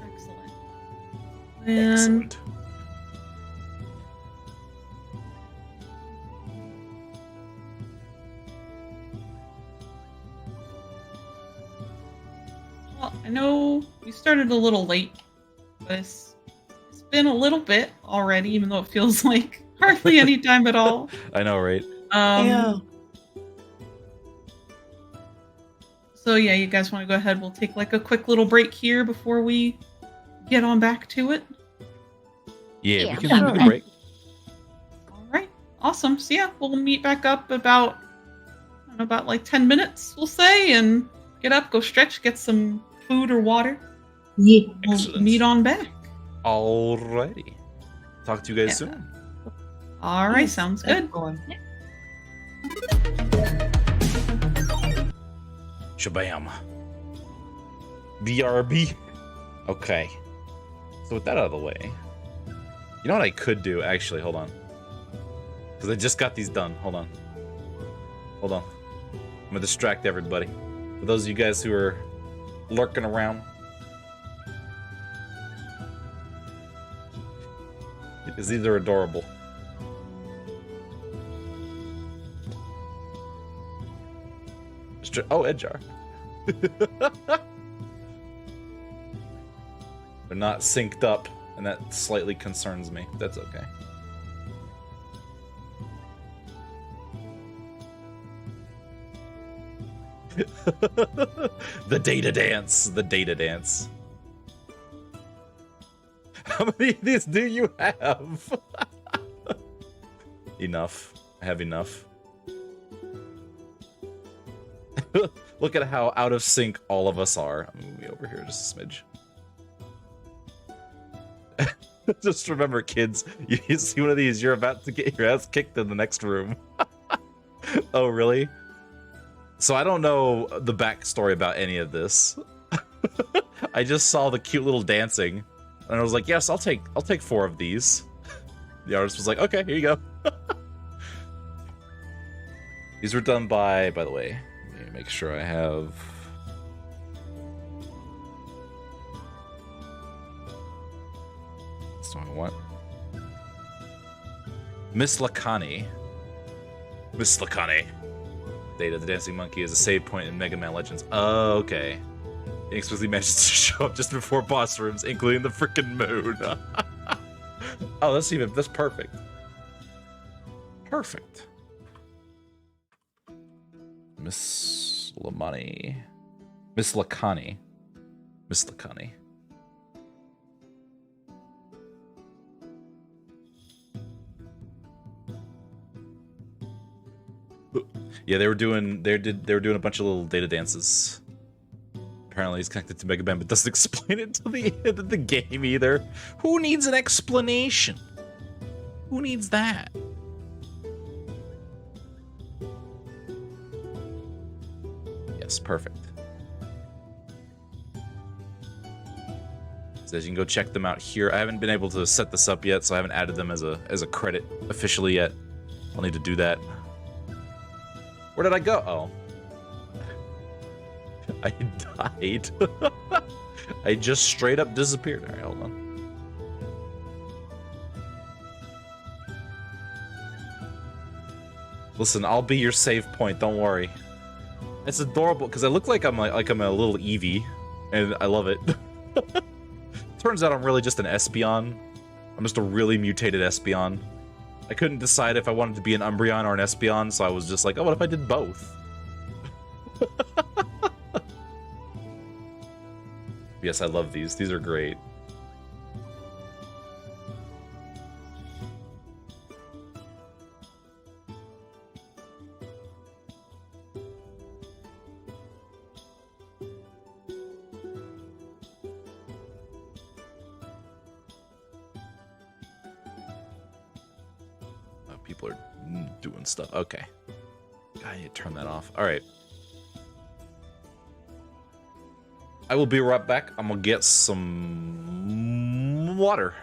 C: Excellent. And
A: Excellent.
C: well, I know we started a little late, but it's been a little bit already, even though it feels like hardly any time at all.
A: I know, right?
D: Yeah.
C: So yeah, you guys want to go ahead? We'll take like a quick little break here before we get on back to it.
A: Yeah,
E: Yeah,
A: we
E: sure.
A: can break.
C: All right, awesome. So yeah, we'll meet back up about I don't know, about like 10 minutes, we'll say, and get up, go stretch, get some food or water.
B: Yeah.
C: We'll
A: Excellent.
C: meet on back.
A: Alrighty. Talk to you guys
C: Yeah.
A: soon.
C: All right, sounds good.
D: Excellent.
A: Shabam. BRB. Okay. So with that out of the way, you know what I could do? Actually, hold on. Because I just got these done. Hold on. Hold on. I'm going to distract everybody. For those of you guys who are lurking around. Because these are adorable. Oh, Edjar. They're not synced up, and that slightly concerns me. That's okay. The data dance. The data dance. How many of these do you have? Enough. I have enough. Look at how out of sync all of us are. I'm gonna move me over here just a smidge. Just remember, kids, you see one of these, you're about to get your ass kicked in the next room. Oh, really? So I don't know the backstory about any of this. I just saw the cute little dancing, and I was like, yes, I'll take 4 of these. The artist was like, okay, here you go. These were done by the way, let me make sure I have... That's what I want. Miss Lakani. Miss Lakani. Data, the dancing monkey, is a save point in Mega Man Legends. Oh, okay. It explicitly manages to show up just before boss rooms, including the freaking moon. Oh, that's perfect. Perfect. Miss Lamani. Miss Lakani. Miss Lakani. Yeah, they were doing a bunch of little data dances. Apparently he's connected to Mega Man, but doesn't explain it to the end of the game either. Who needs an explanation? Who needs that? Yes, perfect. Says you can go check them out here. I haven't been able to set this up yet, so I haven't added them as a credit officially yet. I'll need to do that. Where did I go? Oh. I died. I just straight up disappeared. Alright, hold on. Listen, I'll be your save point, don't worry. It's adorable, because I look like I'm a little Eevee, and I love it. Turns out I'm really just an Espeon. I'm just a really mutated Espeon. I couldn't decide if I wanted to be an Umbreon or an Espeon, so I was just like, oh, what if I did both? Yes, I love these. These are great. People are doing stuff. Okay. I need to turn that off. All right. I will be right back. I'm gonna get some water.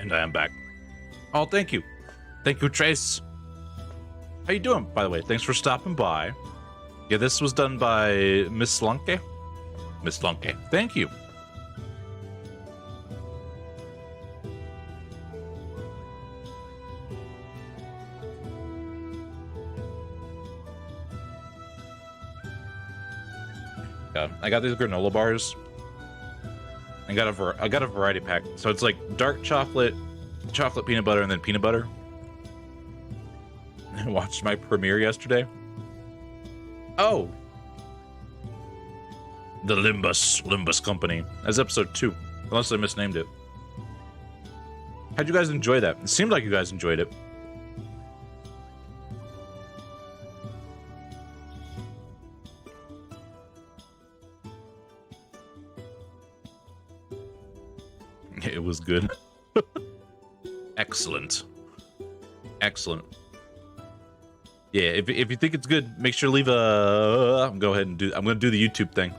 A: And I am back. Oh, thank you. Thank you, Trace. How you doing, by the way? Thanks for stopping by. Yeah, this was done by Miss Lunke. Miss Lunke. Thank you. I got these granola bars. I got a variety pack. So it's like dark chocolate, chocolate peanut butter and then peanut butter. I watched my premiere yesterday. Oh, the Limbus Company. That's episode 2, unless I misnamed it. How'd you guys enjoy that? It seemed like you guys enjoyed it. It was good. Excellent. Excellent. Yeah, if you think it's good, make sure to leave a... Go ahead and I'm going to do the YouTube thing.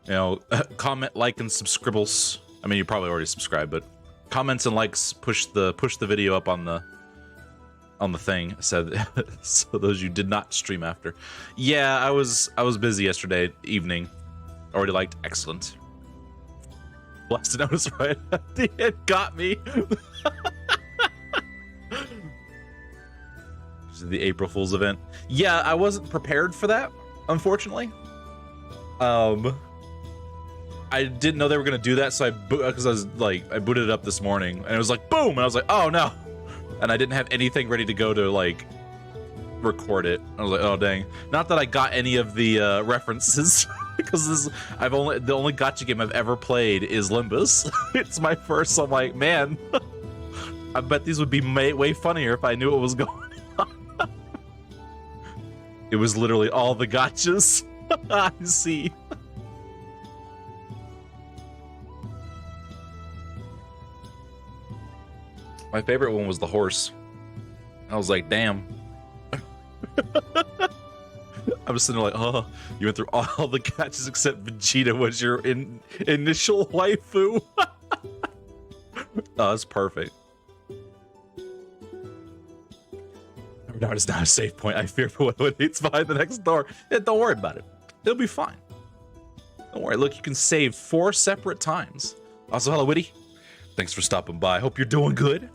A: You know, comment, like, and subscribbles. I mean, you probably already subscribed, but comments and likes push the video up on the thing. So those you did not stream after. Yeah, I was busy yesterday evening. Already liked. Excellent. Blessed notice right at the end got me. The April Fool's event. Yeah, I wasn't prepared for that, unfortunately. I didn't know they were gonna do that, so because I booted it up this morning, and it was like boom, and I was like, oh no, and I didn't have anything ready to go to like record it. I was like, oh dang. Not that I got any of the references, because the only gacha game I've ever played is Limbus. It's my first. So I'm like, man, I bet these would be way funnier if I knew what was going on. It was literally all the gotchas. I see. My favorite one was the horse. I was like, damn. I was sitting there like, oh, you went through all the gotchas except Vegeta was your initial waifu. Oh, that's perfect. No, it's not a safe point. I fear for what waits behind the next door. Yeah, don't worry about it. It'll be fine. Don't worry. Look, you can save 4 separate times. Also, hello, Witty. Thanks for stopping by. Hope you're doing good.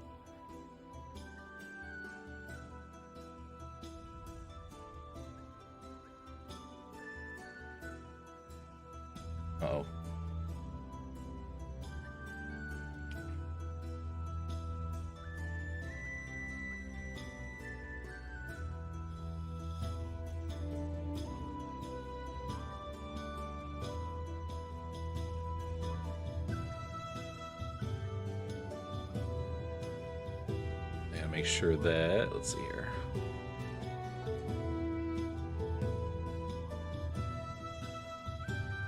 A: Uh-oh. Make sure that, let's see here.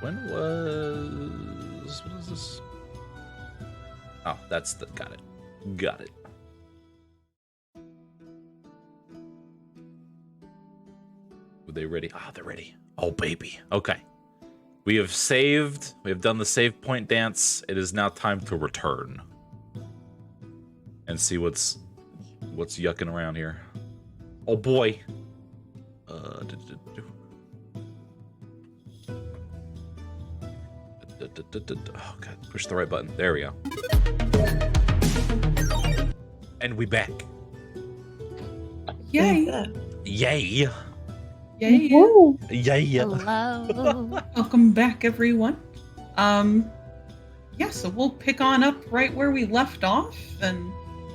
A: When was, what is this? Oh, that's the, got it. Were they ready? Ah, they're ready. Oh, baby. Okay. We have saved. We have done the save point dance. It is now time to return. And see what's yucking around here. Oh boy. Oh god, push the right button. There we go. And we back.
C: Yay.
A: Yay.
C: Yay.
A: Yay.
E: Hello.
C: Welcome back, everyone. Yeah, so we'll pick on up right where we left off and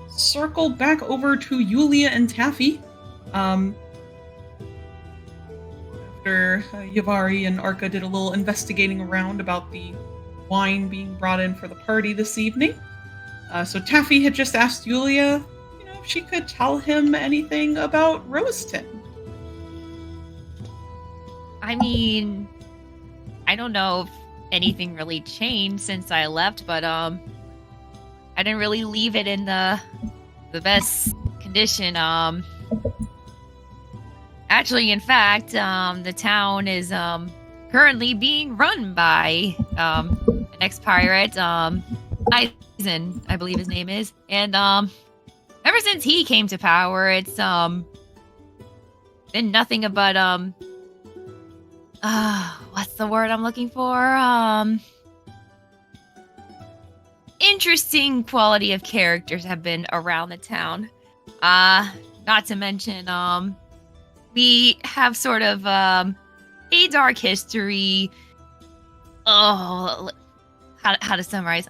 C: circle back over to Yulia and Taffy. After Yavari and Arca did a little investigating around about the wine being brought in for the party this evening. So Taffy had just asked Yulia, if she could tell him anything about Roaston.
E: I mean, I don't know if anything really changed since I left, but I didn't really leave it in the best condition. Actually, in fact, the town is currently being run by an ex-pirate, Eisen, I believe his name is. And ever since he came to power, it's been nothing but what's the word I'm looking for? Interesting quality of characters have been around the town. Not to mention, we have sort of a dark history. Oh, how to summarize.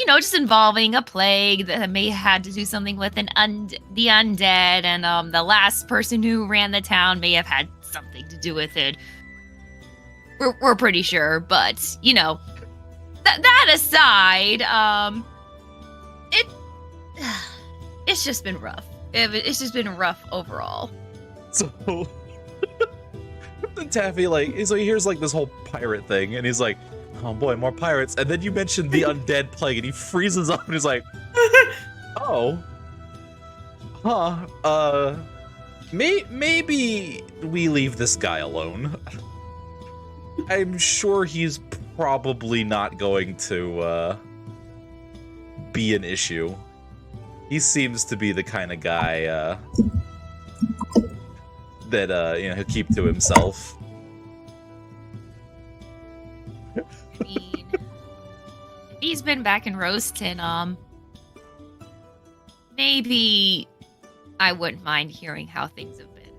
E: Just involving a plague that may have had to do something with the undead, and the last person who ran the town may have had something to do with it. We're pretty sure, but that aside, it's just been rough. It's just been rough overall.
A: So then Taffy so he hears this whole pirate thing, and he's like, oh boy, more pirates. And then you mentioned the undead plague, and he freezes up and he's like, oh, maybe we leave this guy alone. I'm sure he's probably not going to be an issue. He seems to be the kind of guy that he'll keep to himself.
E: I mean, if he's been back in Roaston, maybe I wouldn't mind hearing how things have been.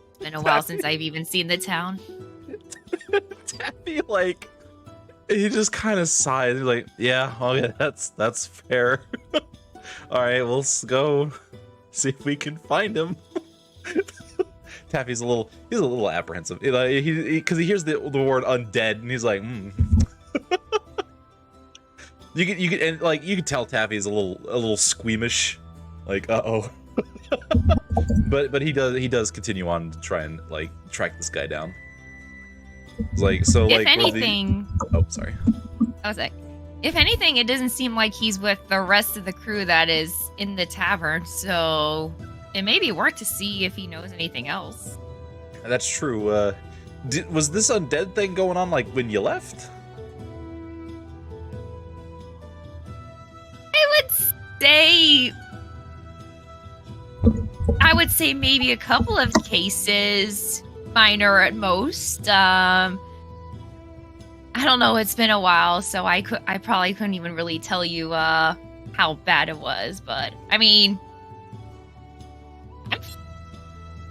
E: It's been a while since I've even seen the town.
A: Taffy, he just kind of sighs. He's like, yeah, okay, that's fair. All right, let's go see if we can find him. Taffy's a little apprehensive, because he hears the word undead, and he's like, you could tell Taffy's a little squeamish, uh-oh. but he does continue on to try and track this guy down.
E: If anything,
A: oh, sorry.
E: I was like, if anything, it doesn't seem like he's with the rest of the crew that is in the tavern, so it may be worth to see if he knows anything else.
A: That's true. Was this undead thing going on when you left?
E: I would say maybe a couple of cases, minor at most. I don't know, it's been a while, so I probably couldn't even really tell you how bad it was, but I mean,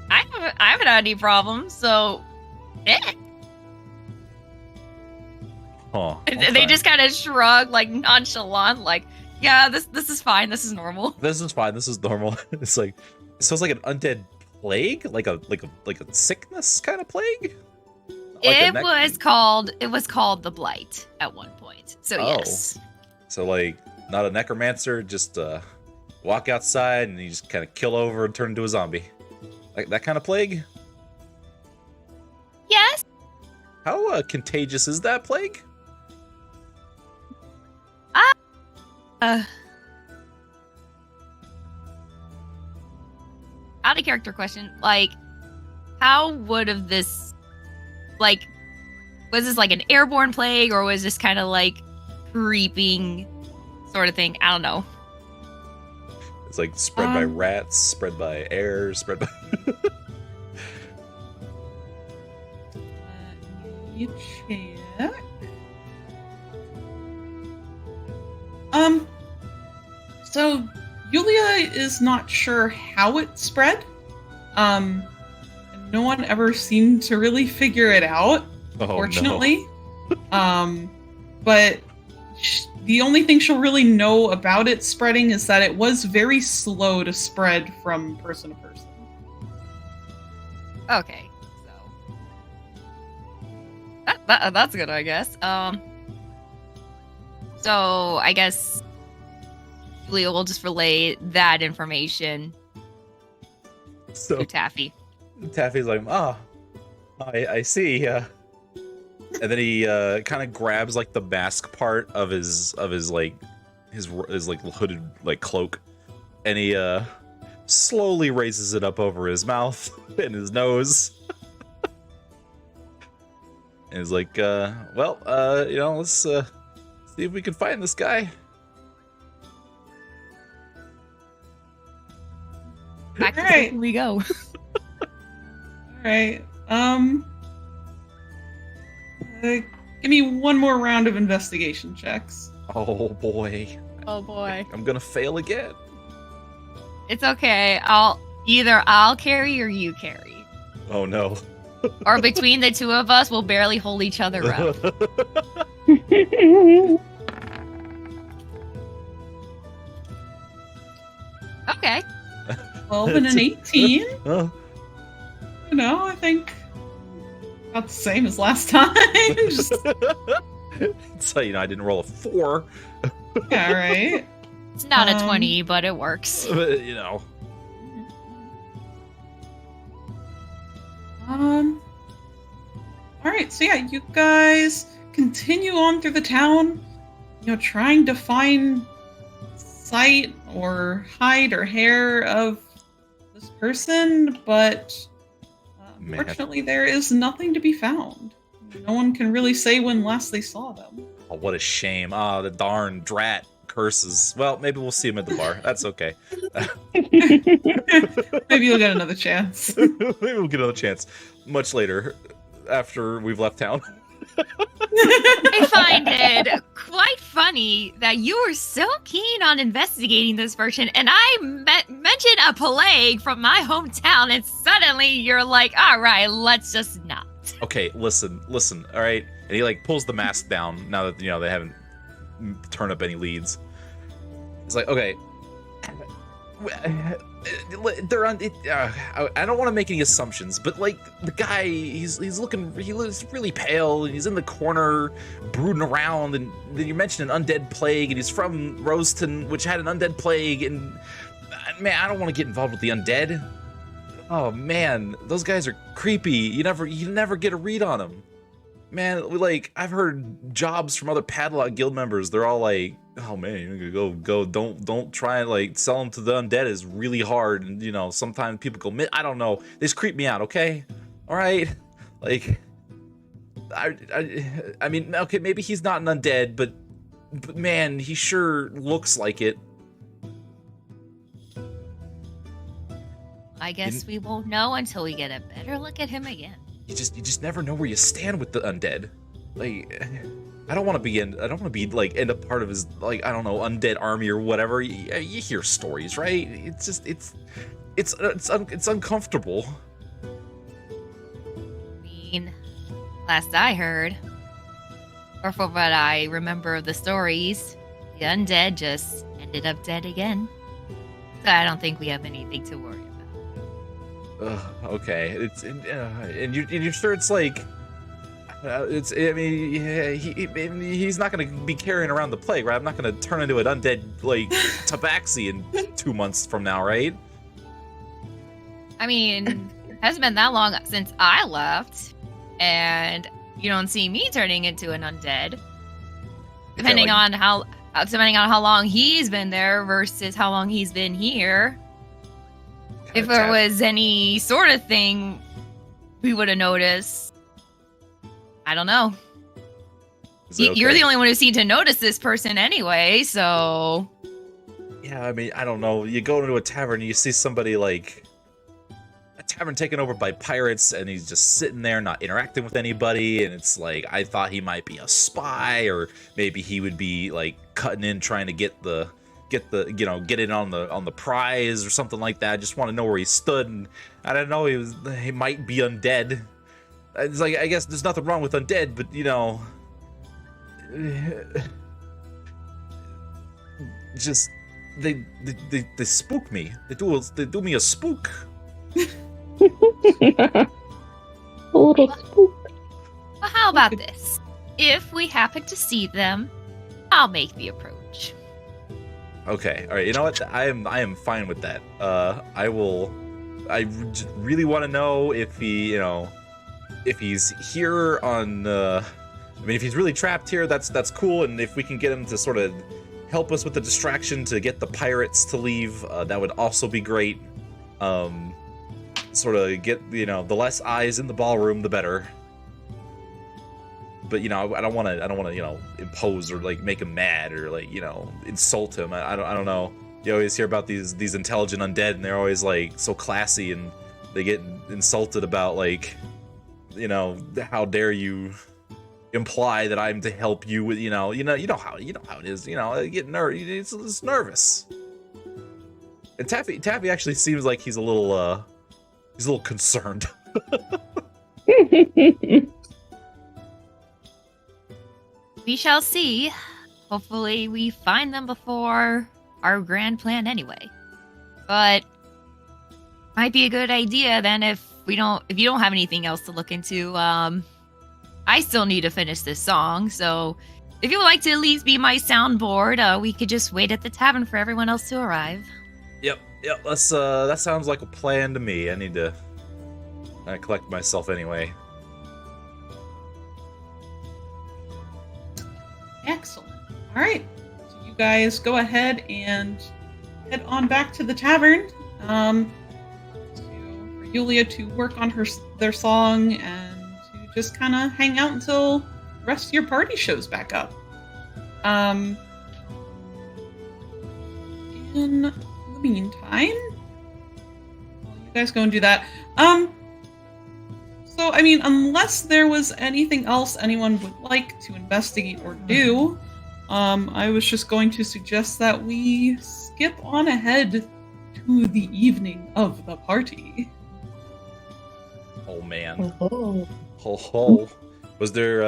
E: I haven't had any problems, so yeah.
A: Huh. Okay.
E: They just kind of shrug nonchalant, yeah, this is fine, this is normal.
A: This is fine, this is normal. It's so it's an undead plague, like a sickness kind of plague.
E: It was called the Blight at one point. So yes.
A: So not a necromancer, just walk outside and you just kind of kill over and turn into a zombie. Like that kind of plague?
E: Yes.
A: How contagious is that plague?
E: Out of character question. How would have this was this an airborne plague, or was this kind of creeping sort of thing? I don't know.
A: It's spread by rats, spread by air, spread by...
C: Let me check. So Yulia is not sure how it spread. And no one ever seemed to really figure it out, fortunately. No. But the only thing she'll really know about it spreading is that it was very slow to spread from person to person.
E: Okay, so that's good, I guess. So I guess Julia will just relay that information to Taffy.
A: Taffy's like, I see. And then he kind of grabs the mask part of his hooded cloak, and he slowly raises it up over his mouth and his nose. And he's like, let's see if we can find this guy.
E: Back to where we go.
C: Alright, give me one more round of investigation checks.
A: Oh boy.
E: Oh boy.
A: I'm gonna fail again.
E: It's okay. I'll carry or you carry.
A: Oh no.
E: Or between the two of us, we'll barely hold each other up. Okay.
C: 12 and an 18.
A: Oh,
C: You know, I think about the same as last time. Just,
A: so I didn't roll a 4.
C: yeah, right.
E: It's not a 20, but it works.
A: But,
C: All right, so yeah, you guys continue on through the town, trying to find sight or hide or hair of this person, but
A: Man.
C: unfortunately there is nothing to be found. No one can really say when last they saw them.
A: Oh, what a shame. Oh, the darn drat curses. Well, maybe we'll see him at the bar. That's okay.
C: Maybe you'll get another chance.
A: Maybe we'll get another chance much later after we've left town.
E: I find it quite funny that you were so keen on investigating this version, and I mentioned a plague from my hometown, and suddenly you're like, all right, let's just not.
A: Okay, listen, all right? And he, pulls the mask down now that, they haven't turned up any leads. It's like, okay. They're on. I don't want to make any assumptions, but the guy, he looks really pale, and he's in the corner, brooding around. And then you mentioned an undead plague, and he's from Roseton, which had an undead plague. And man, I don't want to get involved with the undead. Oh man, those guys are creepy. You never get a read on them. Man, I've heard jobs from other Padlock guild members. They're all like, oh man, you go, don't try and sell them to the undead is really hard. And sometimes people go, I don't know. They just creep me out. Okay, all right. I mean, okay, maybe he's not an undead, but man, he sure looks like it.
E: I guess we won't know until we get a better look at him again.
A: You just never know where you stand with the undead. I don't want to be end up part of his I don't know, undead army or whatever. You hear stories, right? It's uncomfortable.
E: I mean, last I heard, or from what I remember of the stories, the undead just ended up dead again. So I don't think we have anything to worry about.
A: Okay, and you're sure it's I mean, he's not gonna be carrying around the plague, right? I'm not gonna turn into an undead tabaxi in 2 months from now, right?
E: I mean, it hasn't been that long since I left, and you don't see me turning into an undead. Depending on how long he's been there versus how long he's been here. If there was any sort of thing we would have noticed, I don't know. You're the only one who seemed to notice this person anyway, so...
A: Yeah, I mean, I don't know. You go into a tavern and you see somebody a tavern taken over by pirates, and he's just sitting there not interacting with anybody, and it's I thought he might be a spy, or maybe he would be cutting in trying to get it on the prize or something like that. I just want to know where he stood, and I don't know, he might be undead. It's I guess there's nothing wrong with undead, but just they spook me. They do me a spook.
F: A little spook.
E: Well, how about this? If we happen to see them, I'll make the approach.
A: Okay, all right. You know what? I am fine with that. I just really want to know if he, if he's here on. I mean, if he's really trapped here, that's cool. And if we can get him to sort of help us with the distraction to get the pirates to leave, that would also be great. Sort of get the less eyes in the ballroom, the better. But I don't want to impose or make him mad or insult him. I don't know. You always hear about these intelligent undead, and they're always so classy, and they get insulted about how dare you imply that I'm to help you with you know how it is. I get nervous. It's nervous. And Taffy actually seems like he's a little concerned.
E: We shall see. Hopefully we find them before our grand plan anyway. But might be a good idea then if you don't have anything else to look into. I still need to finish this song, so if you would like to at least be my soundboard, we could just wait at the tavern for everyone else to arrive.
A: Yep. Let's. That sounds like a plan to me. I need to collect myself anyway.
C: Excellent. All right. So you guys go ahead and head on back to the tavern. For Yulia to work on their song and to just kind of hang out until the rest of your party shows back up. In the meantime, while you guys go and do that. So, I mean, unless there was anything else anyone would like to investigate or do, I was just going to suggest that we skip on ahead to the evening of the party.
A: Oh man.
D: Oh.
A: Ho. Was there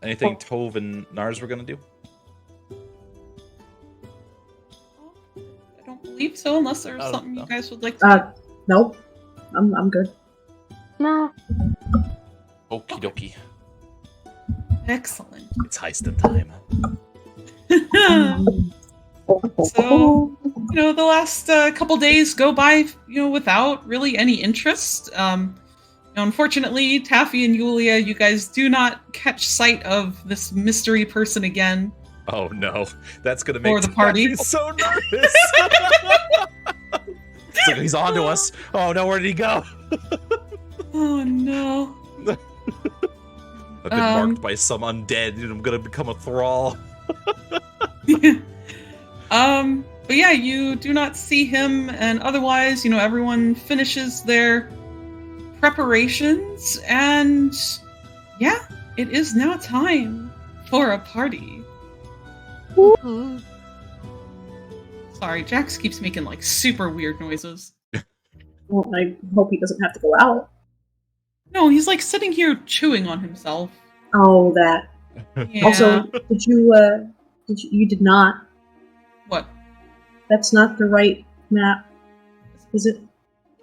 A: anything Tove and Nars were gonna do?
C: I don't believe so, unless there's something you guys would like to do.
B: Nope. I'm good.
G: Nah.
A: Okie dokie.
C: Excellent.
A: It's heisting time.
C: So, the last couple days go by, without really any interest. Unfortunately, Taffy and Yulia, you guys do not catch sight of this mystery person again.
A: Oh no, that's gonna make
C: the party
A: Taffy so nervous. It's like he's on to us. Oh no, where did he go?
C: Oh no.
A: I've been marked by some undead and I'm gonna become a thrall.
C: But yeah, you do not see him, and otherwise, everyone finishes their preparations, and yeah, it is now time for a party.
E: Ooh.
C: Sorry, Jax keeps making like super weird noises.
B: Well, I hope he doesn't have to go out.
C: No, he's like sitting here chewing on himself.
B: Oh, that.
C: Yeah.
B: Also, you did not.
C: What?
B: That's not the right map, is it?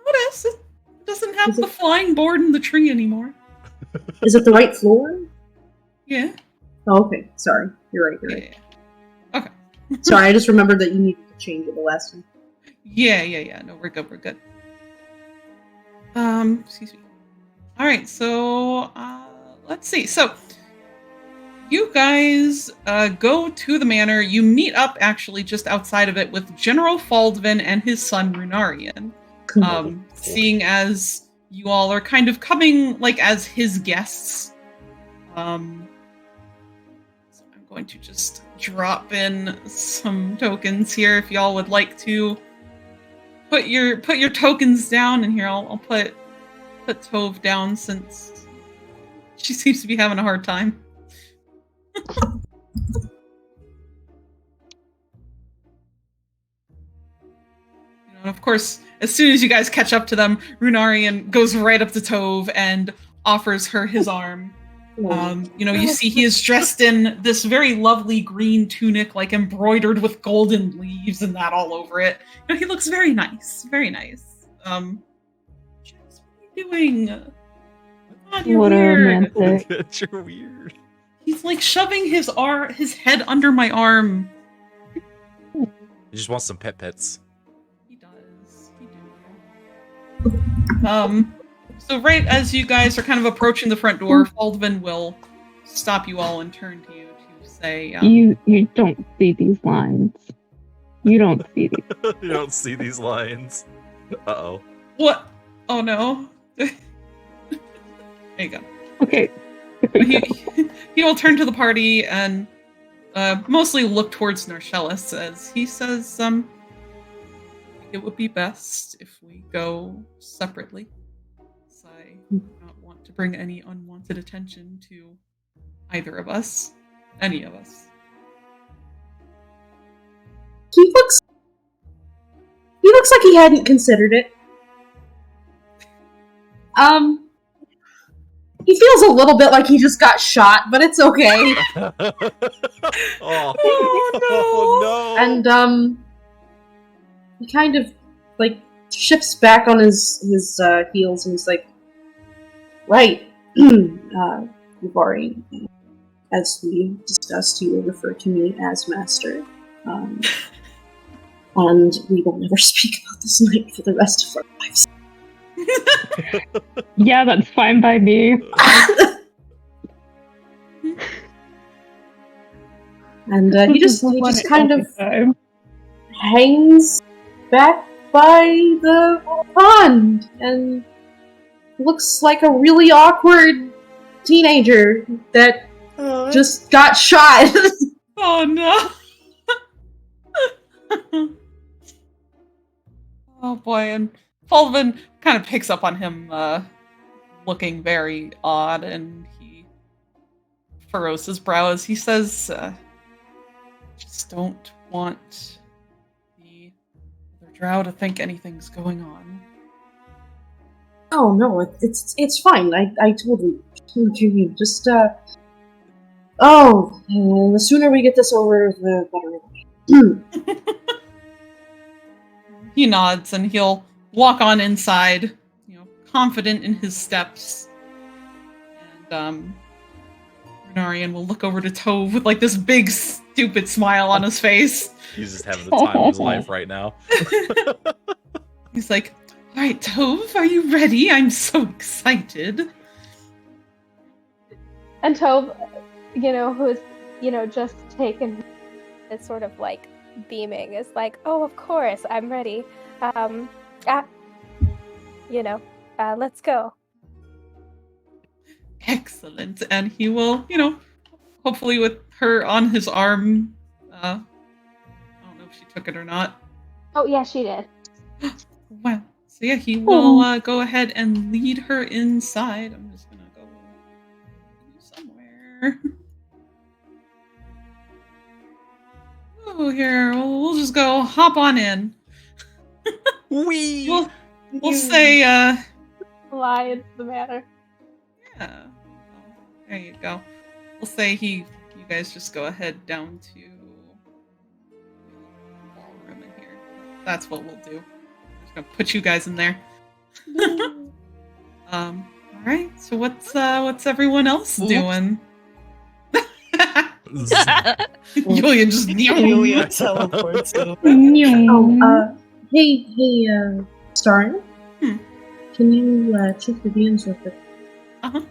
C: What is it? Doesn't have the flying board in the tree anymore.
B: Is it the right floor?
C: Yeah.
B: Oh, okay. Sorry. You're right.
C: Yeah. Okay.
B: Sorry, I just remembered that you needed to change it the last time.
C: Yeah. No, we're good. Excuse me. All right, so let's see. So you guys go to the manor. You meet up actually just outside of it with General Faldvin and his son Runarian. Seeing as you all are kind of coming like as his guests. So I'm going to just drop in some tokens here if y'all would like to put your tokens down, and here I'll put Tove down since she seems to be having a hard time. And of course, as soon as you guys catch up to them, Runarian goes right up to Tove and offers her his arm. You see he is dressed in this very lovely green tunic, like embroidered with golden leaves and that all over it. He looks very nice. Very nice. Jax, what are you doing? God, you're
F: What a
C: weird.
F: romantic.
A: You're weird.
C: He's like shoving his head under my arm.
A: He just wants some pets.
C: He does. He do. So right as you guys are kind of approaching the front door, Faldvin will stop you all and turn to you to say,
F: You don't see these lines. You don't see these.
A: You don't see these lines. Uh-oh.
C: What? Oh no. There you go.
F: Okay.
C: He will turn to the party and mostly look towards Narcellus as he says, it would be best if we go separately. I do not want to bring any unwanted attention to either of us. Any of us.
B: He looks like he hadn't considered it. He feels a little bit like he just got shot, but it's okay.
A: Oh no!
B: And he kind of like shifts back on his heels and he's like, right, you've already, as we discussed, you will refer to me as Master, and we will never speak about this night for the rest of our lives.
F: Yeah, that's fine by me.
B: And he just kind of
F: Time.
B: hangs back by the pond and looks like a really awkward teenager that just got shot.
C: Oh no. Oh boy, and Fulvin kind of picks up on him looking very odd, and he furrows his brow as he says, just don't want the other drow to think anything's going on.
B: Oh no, it's fine. I told you. Just the sooner we get this over, the better.
C: He nods and he'll walk on inside, confident in his steps. And Renarian will look over to Tove with like this big stupid smile on his face.
A: He's just having the time of his life right now.
C: He's like, all right, Tove, are you ready? I'm so excited.
G: And Tove, who's, just taken, is sort of like beaming, is like, oh, of course, I'm ready. Let's go.
C: Excellent. And he will, hopefully with her on his arm, I don't know if she took it or not.
G: Oh, yeah, she did.
C: Well, so yeah, he will go ahead and lead her inside. I'm just gonna go somewhere. Oh, here, we'll just go hop on in. We'll say,
G: Lion's the matter.
C: yeah. There you go. We'll say you guys just go ahead down to the ballroom in here. That's what we'll do. I'm just gonna put you guys in there. All right. So what's everyone else doing? Julian just
D: Julia teleports over.
B: Hey, Starring? Can you check the DMs real quick?
C: Uh-huh.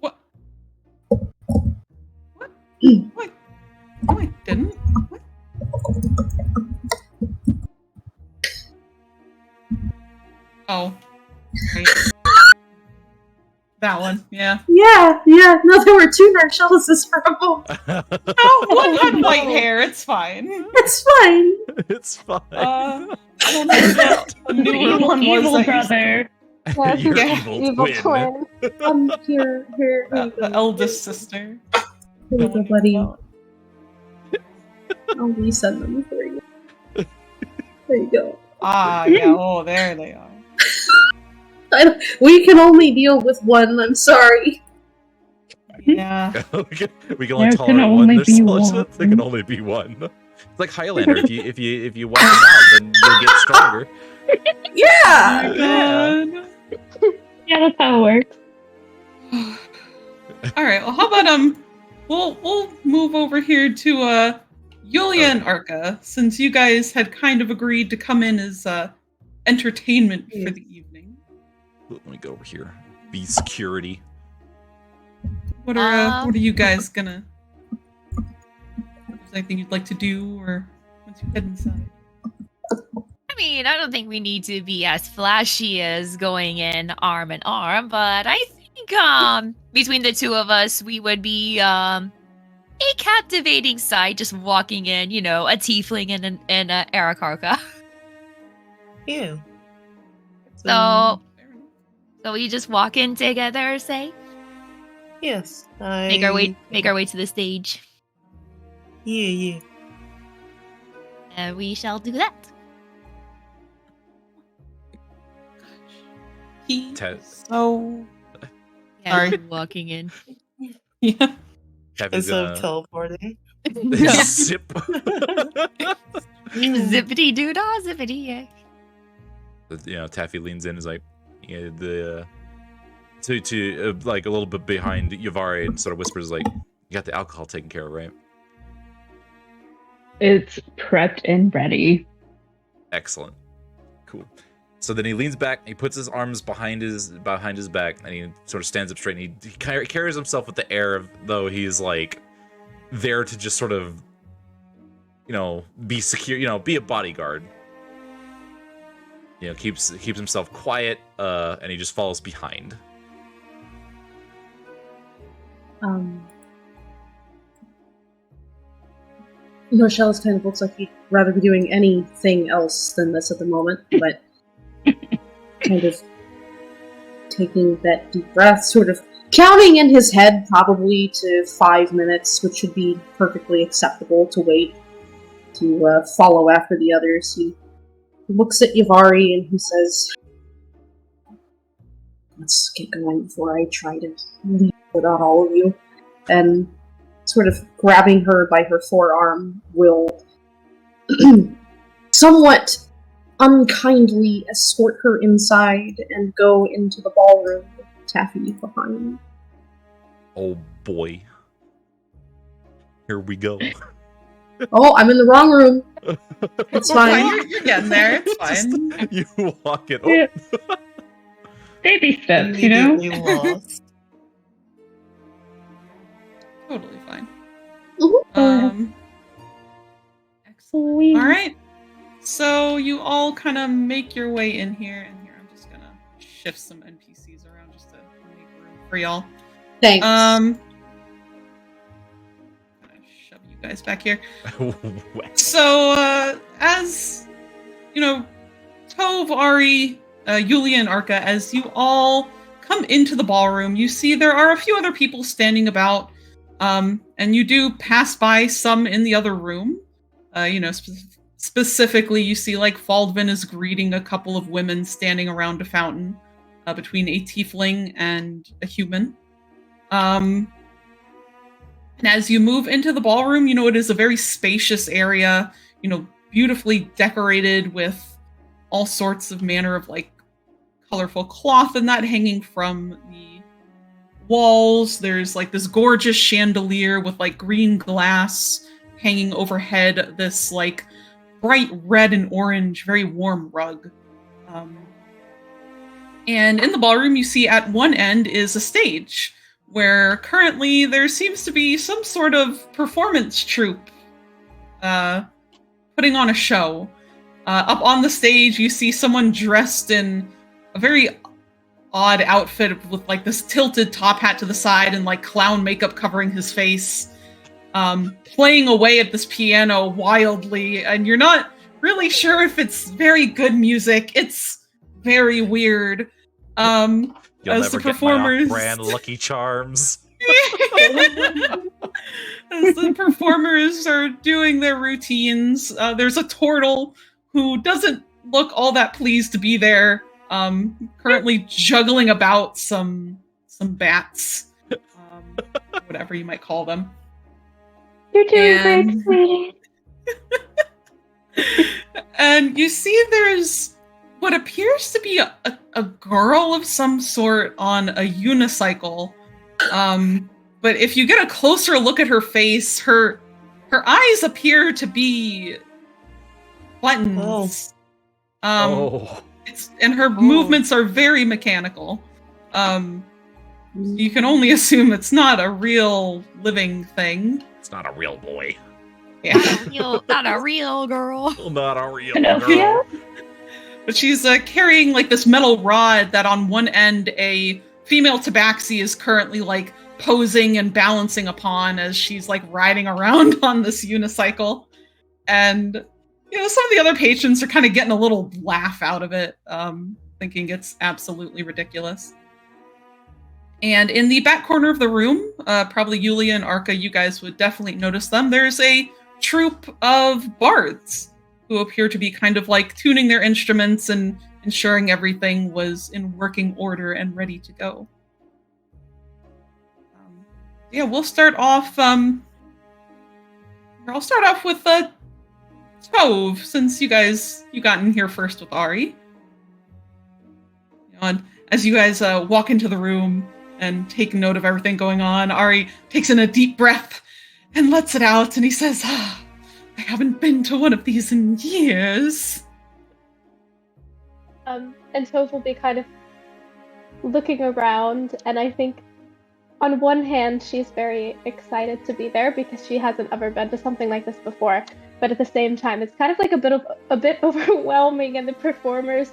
C: What? What? No, I didn't. What? Oh. Right. That one, yeah.
B: Yeah. No, there were two Narchellises for a moment.
C: Oh, one had white hair. It's fine.
B: It's fine.
A: It's fine.
C: I don't know what the newer one was.
F: Evil
C: that
F: brother.
A: Your
C: Yeah,
A: evil twin.
B: Here you
C: the
B: go.
C: eldest sister.
B: Here you go, buddy. I'll resend them for you. There you go.
C: Ah, yeah. Oh, there they are.
B: We can only deal with one. I'm sorry.
C: Yeah.
A: we can only
F: There
A: tolerate
F: can
A: one.
F: only
A: There's
F: be
A: so much-
F: one.
A: There can only be one. It's like Highlander. If you wipe them out, then you'll get stronger.
B: Yeah.
C: God.
F: Yeah, that's how it works.
C: All right. Well, how about we'll move over here to Yulia and Arca, since you guys had kind of agreed to come in as entertainment for the evening.
A: Let me go over here. Be security.
C: What are you guys gonna? Is there anything you'd like to do, or once you head inside?
E: I mean, I don't think we need to be as flashy as going in arm in arm, but I think between the two of us, we would be a captivating sight just walking in, a tiefling and a Arakarka.
D: Yeah.
E: So we just walk in together, say?
D: Yes.
E: Make our way to the stage.
D: Yeah.
E: We shall do that.
C: He
A: Ted.
C: so
E: Yeah,
C: Sorry.
E: you walking in.
C: yeah.
A: Taffy's
D: Instead of
A: gonna
D: teleporting.
A: zip.
E: Zippity doo dah, zippity yeah.
A: Taffy leans in, is like, to like a little bit behind Yavari and sort of whispers like, "You got the alcohol taken care of, right?"
F: It's prepped and ready.
A: Excellent, cool. So then he leans back, he puts his arms behind his back, and he sort of stands up straight. And he carries himself with the air of though he's like there to just sort of, be secure, be a bodyguard. Keeps himself quiet, and he just follows behind.
B: Shells kind of looks like he'd rather be doing anything else than this at the moment, but kind of taking that deep breath, sort of counting in his head probably to 5 minutes, which should be perfectly acceptable to wait to follow after the others. He looks at Yavari and he says, "Let's get going before I try to leave without all of you." And sort of grabbing her by her forearm will somewhat unkindly escort her inside and go into the ballroom with Taffy behind.
A: Oh boy. Here we go.
B: Oh, I'm in the wrong room. It's fine.
C: You're getting there. It's fine.
A: You walk it.
F: Yeah. Baby steps,
D: Immediately lost.
C: Totally fine.
B: Mhm.
C: Excellent. All right. So you all kind of make your way in here, and here I'm just gonna shift some NPCs around just to make room for y'all.
B: Thanks.
C: I'm gonna shove you guys back here. So as Tove, Ari, Yulia, and Arca, as you all come into the ballroom, you see there are a few other people standing about. And you do pass by some in the other room. Specifically, you see like Faldvin is greeting a couple of women standing around a fountain between a tiefling and a human. And as you move into the ballroom, it is a very spacious area, beautifully decorated with all sorts of manner of like colorful cloth and that hanging from the walls. There's like this gorgeous chandelier with like green glass hanging overhead, this like bright red and orange, very warm rug. And in the ballroom, you see at one end is a stage where currently there seems to be some sort of performance troupe putting on a show. Up on the stage, you see someone dressed in a very odd outfit with like this tilted top hat to the side and like clown makeup covering his face, playing away at this piano wildly, and you're not really sure if it's very good music. It's very weird.
A: You'll
C: as
A: never
C: the
A: get
C: performers
A: my off-brand Lucky Charms.
C: As the performers are doing their routines, there's a turtle who doesn't look all that pleased to be there, currently juggling about some bats, whatever you might call them.
G: You're doing great, sweetie.
C: And you see there's what appears to be a girl of some sort on a unicycle. But if you get a closer look at her face, her eyes appear to be buttons. And her movements are very mechanical. You can only assume it's not a real living thing.
A: It's not a real boy.
C: Yeah.
E: Not a real girl.
A: Not a real
F: Pinocchio?
A: girl.
C: But she's carrying like this metal rod that on one end a female tabaxi is currently like posing and balancing upon as she's like riding around on this unicycle. And some of the other patrons are kind of getting a little laugh out of it, thinking it's absolutely ridiculous. And in the back corner of the room, probably Yulia and Arca, you guys would definitely notice them. There's a troupe of bards who appear to be kind of like tuning their instruments and ensuring everything was in working order and ready to go. Yeah, we'll start off. I'll start off with Tove, since you got in here first with Ari. And as you guys walk into the room and take note of everything going on, Ari takes in a deep breath and lets it out, and he says, I haven't been to one of these in years.
G: And Tove will be kind of looking around, and I think on one hand she's very excited to be there because she hasn't ever been to something like this before, but at the same time it's kind of like a bit overwhelming, and the performers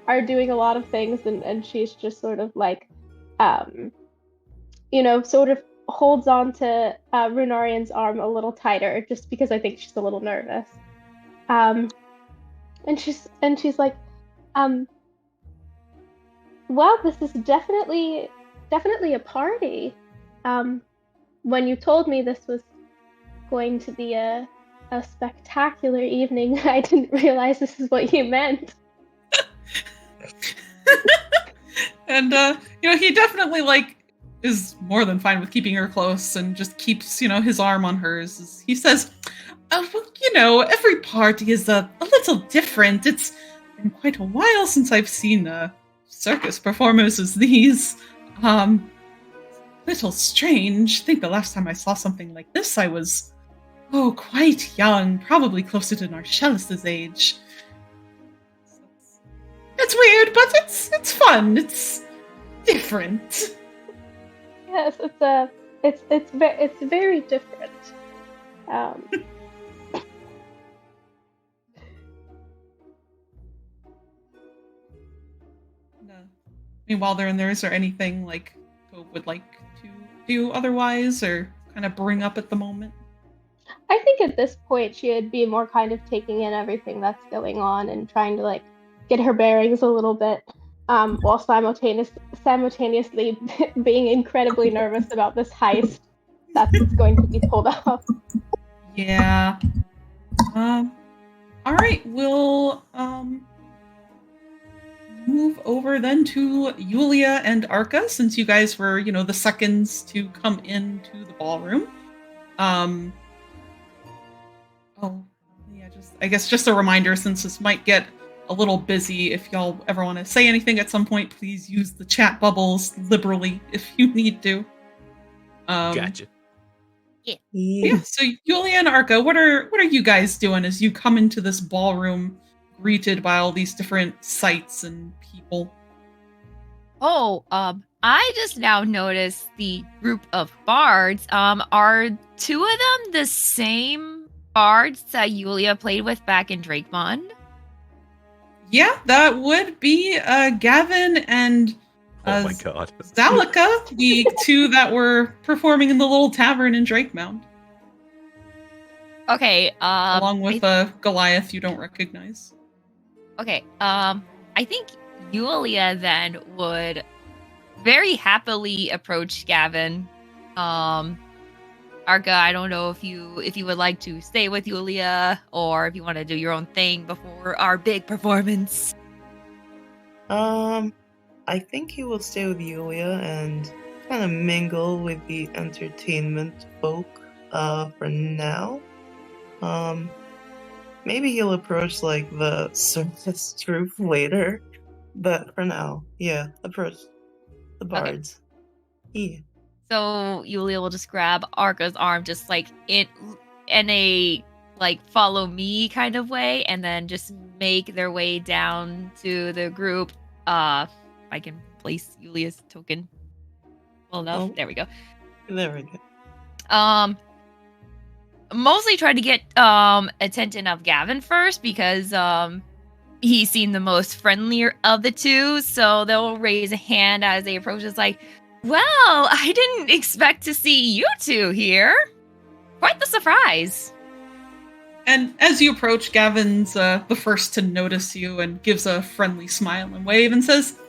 G: are doing a lot of things, and she's just sort of like sort of holds on to Runarian's arm a little tighter, just because I think she's a little nervous. And she's like, well, this is definitely a party. When you told me this was going to be a spectacular evening, I didn't realize this is what you meant.
C: And he definitely is more than fine with keeping her close and just keeps his arm on hers. He says, every party is a little different. It's been quite a while since I've seen circus performances these. Little strange. I think the last time I saw something like this I was quite young, probably closer to Narcellus's age. It's weird, but it's fun. It's different.
G: Yes, it's very different.
C: No. I mean, while they're in there, is there anything Tove would like to do otherwise, or kind of bring up at the moment?
G: I think at this point she would be more kind of taking in everything that's going on and trying to get her bearings a little bit, while simultaneously being incredibly nervous about this heist that's going to be pulled off.
C: Yeah. All right, we'll move over then to Yulia and Arca, since you guys were, the seconds to come into the ballroom. I guess just a reminder, since this might get a little busy, if y'all ever want to say anything at some point, please use the chat bubbles liberally if you need to.
A: Gotcha.
C: Yeah. So Yulia and Arca, what are you guys doing as you come into this ballroom, greeted by all these different sights and people?
E: I just now noticed the group of bards. Are two of them the same bards that Yulia played with back in Drakemond?
C: Yeah, that would be Gavin and
A: oh my god,
C: Zalika, the two that were performing in the little tavern in Drakemount.
E: Okay.
C: Along with Goliath, you don't recognize.
E: Okay. I think Yulia then would very happily approach Gavin. Arca, I don't know if you would like to stay with Yulia or if you want to do your own thing before our big performance.
D: I think he will stay with Yulia and kind of mingle with the entertainment folk for now. Maybe he'll approach the circus troupe later, but for now, yeah, approach the bards. Okay. Yeah.
E: So Yulia will just grab Arca's arm, just in a follow me kind of way, and then just make their way down to the group. If I can place Yulia's token well enough.
D: Oh.
E: There we go.
D: There we go.
E: Mostly try to get attention of Gavin first because he seemed the most friendlier of the two. So they'll raise a hand as they approach. It's well, I didn't expect to see you two here. Quite the surprise.
C: And as you approach, Gavin's the first to notice you and gives a friendly smile and wave and says,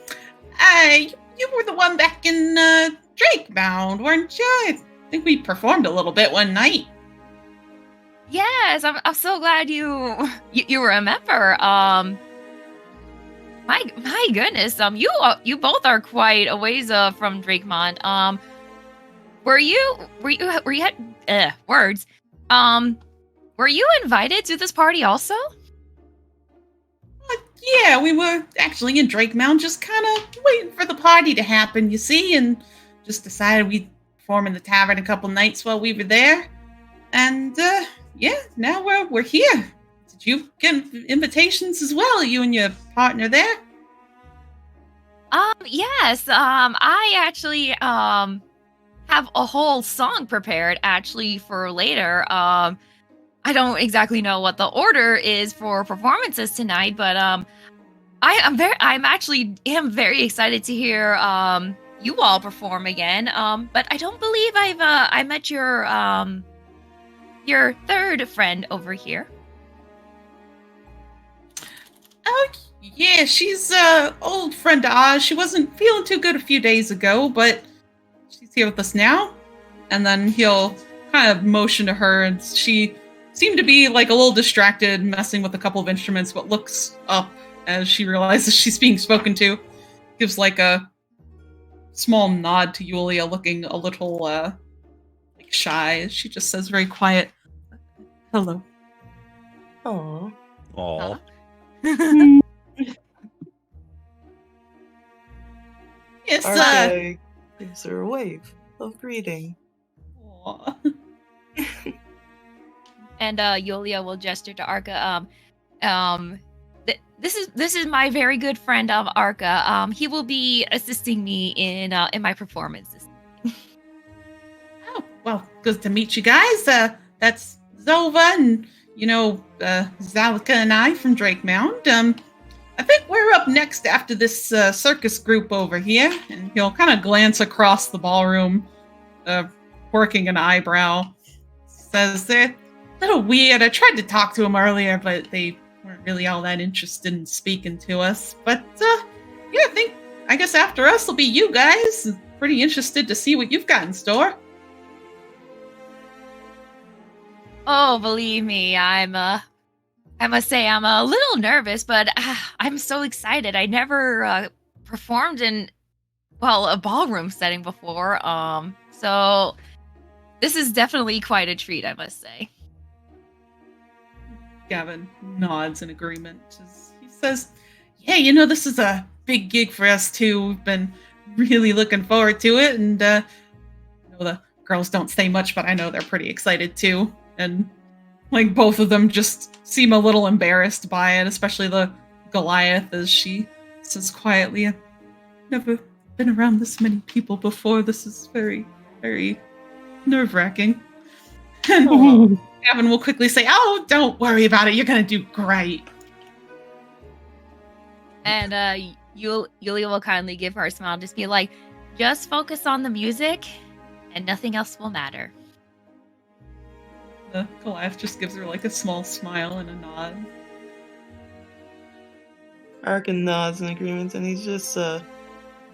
C: "Hey, you were the one back in Drake Mound, weren't you? I think we performed a little bit one night.
E: Yes, I'm so glad you remember. My goodness, you both are quite a ways from Drakemont. Were you words? Were you invited to this party also?
C: Yeah, we were actually in Drake Mound, just kind of waiting for the party to happen, you see, and just decided we'd perform in the tavern a couple nights while we were there. And yeah, now we're here. Did you get invitations as well, you and your partner there?
E: Yes. I actually have a whole song prepared actually for later. I don't exactly know what the order is for performances tonight, but I'm very excited to hear you all perform again. But I don't believe I met your third friend over here.
C: Oh, yeah, she's old friend of ours. She wasn't feeling too good a few days ago, but she's here with us now. And then he'll kind of motion to her, and she seemed to be like a little distracted, messing with a couple of instruments, but looks up as she realizes she's being spoken to. Gives like a small nod to Yulia, looking a little like shy. She just says very quiet, "Hello."
D: Aww.
A: Aw.
C: Yes,
D: Arca gives her a wave of greeting.
C: Aw.
E: And Yulia will gesture to Arca. This is my very good friend Arca. He will be assisting me in my performances.
C: Oh, well, good to meet you guys. That's Zova and, Zalika and I from Drake Mound. I think we're up next after this circus group over here. And he'll kind of glance across the ballroom, working an eyebrow. Says they're a little weird. I tried to talk to them earlier, but they weren't really all that interested in speaking to us. But, yeah, I guess after us will be you guys. Pretty interested to see what you've got in store.
E: Oh, believe me, I must say I'm a little nervous, but I'm so excited. I never performed in, a ballroom setting before. So this is definitely quite a treat, I must say.
C: Gavin nods in agreement. He says, yeah, this is a big gig for us too. We've been really looking forward to it. And I know the girls don't say much, but I know they're pretty excited too. And like both of them just seem a little embarrassed by it, especially the Goliath, as she says quietly, I've never been around this many people before. This is very, very nerve-wracking. And Gavin will quickly say, oh, don't worry about it. You're going to do great.
E: And Yulia will kindly give her a smile, just be like, just focus on the music and nothing else will matter.
C: The Goliath just gives her like a small smile and a nod.
D: Arkin nods in agreement, and he's just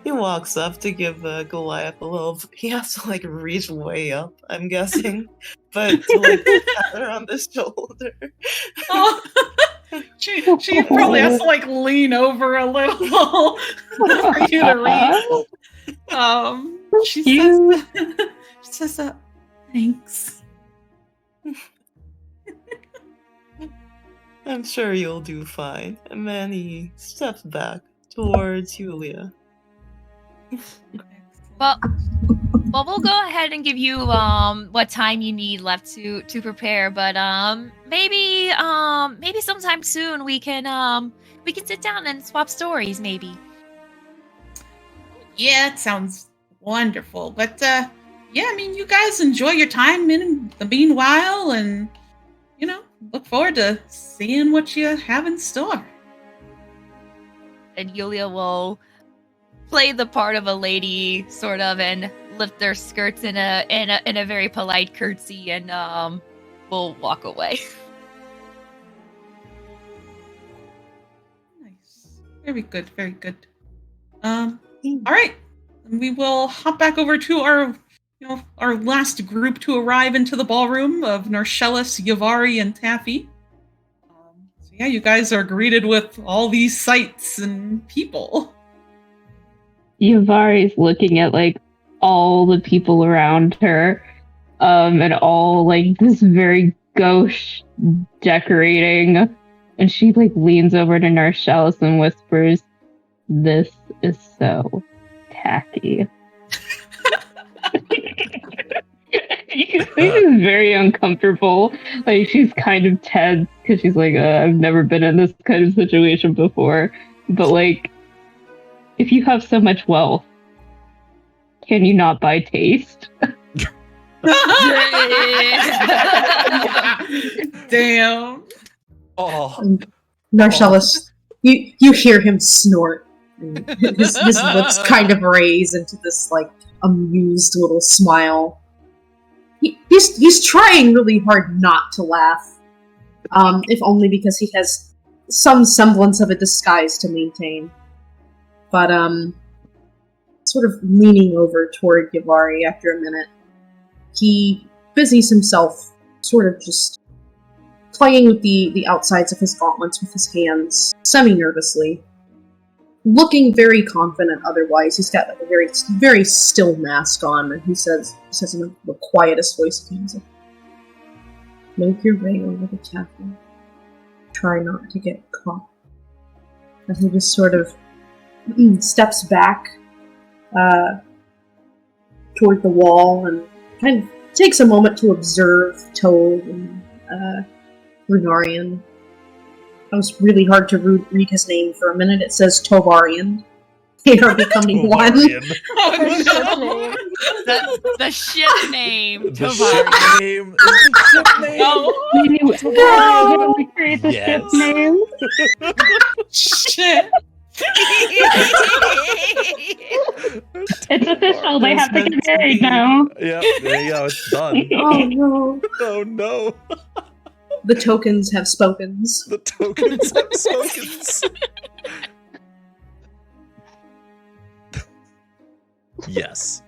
D: he walks up to give Goliath a little. He has to like reach way up, I'm guessing, but to like pat her on the shoulder.
C: Oh, she probably has to like lean over a little for you to reach. She says, thanks.
D: I'm sure you'll do fine. And then he steps back towards Yulia.
E: Well, we'll go ahead and give you what time you need left to prepare, but maybe sometime soon we can sit down and swap stories, maybe.
C: Yeah, it sounds wonderful. But yeah, I mean, you guys enjoy your time in the meanwhile, and look forward to seeing what you have in store.
E: And Yulia will play the part of a lady, sort of, and lift their skirts in a very polite curtsy, and will walk away.
C: Nice, very good, very good. All right, we will hop back over to our last group to arrive into the ballroom of Narcellus, Yavari, and Taffy. So yeah, you guys are greeted with all these sights and people.
F: Yavari's looking at like all the people around her, and all like this very gauche decorating, and she like leans over to Narcellus and whispers, "This is so tacky." You can see she's very uncomfortable. Like she's kind of tense because she's like, I've never been in this kind of situation before. But like, if you have so much wealth, can you not buy taste?
C: Damn.
A: Oh,
B: Narcellus, you hear him snort. And his lips kind of raise into this like amused little smile. He's trying really hard not to laugh, if only because he has some semblance of a disguise to maintain. But sort of leaning over toward Yavari after a minute, he busies himself sort of just playing with the outsides of his gauntlets with his hands, semi-nervously. Looking very confident otherwise. He's got like a very, very still mask on, and he says in the quietest voice he can, "Make your way over the taffy. Try not to get caught." And he just sort of steps back toward the wall and kind of takes a moment to observe Toad and Runarian. It was really hard to read his name for a minute. It says Tovarian. They are becoming one.
C: Oh no!
E: The ship name.
A: The
E: Tovar.
A: ship name. Is the ship name?
C: No.
F: We create the
A: Yes.
F: ship name.
C: Shit.
F: It's official. They have to
C: meant
F: get
C: to
F: married
C: be.
F: now.
A: Yep, there you go. It's done.
B: Oh no.
A: Oh no.
B: The tokens have spokens.
A: The tokens have spoken. Yes.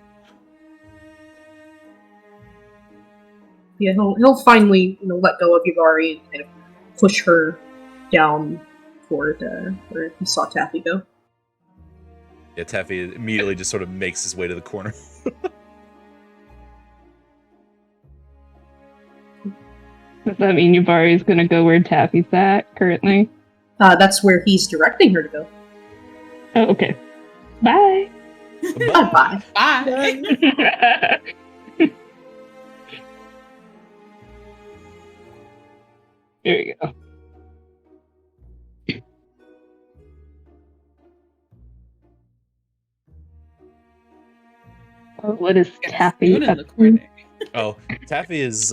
B: Yeah, he'll finally let go of Yavari and kind of push her down toward where he saw Taffy go.
A: Yeah, Taffy immediately just sort of makes his way to the corner.
F: Does that mean Yubari's gonna go where Taffy's at currently?
B: That's where he's directing her to go.
F: Oh, okay. Bye.
B: Bye.
C: Bye.
F: There you go. What is Taffy
C: Spoon in
F: up
C: the
F: to?
C: corner.
A: Oh, Taffy is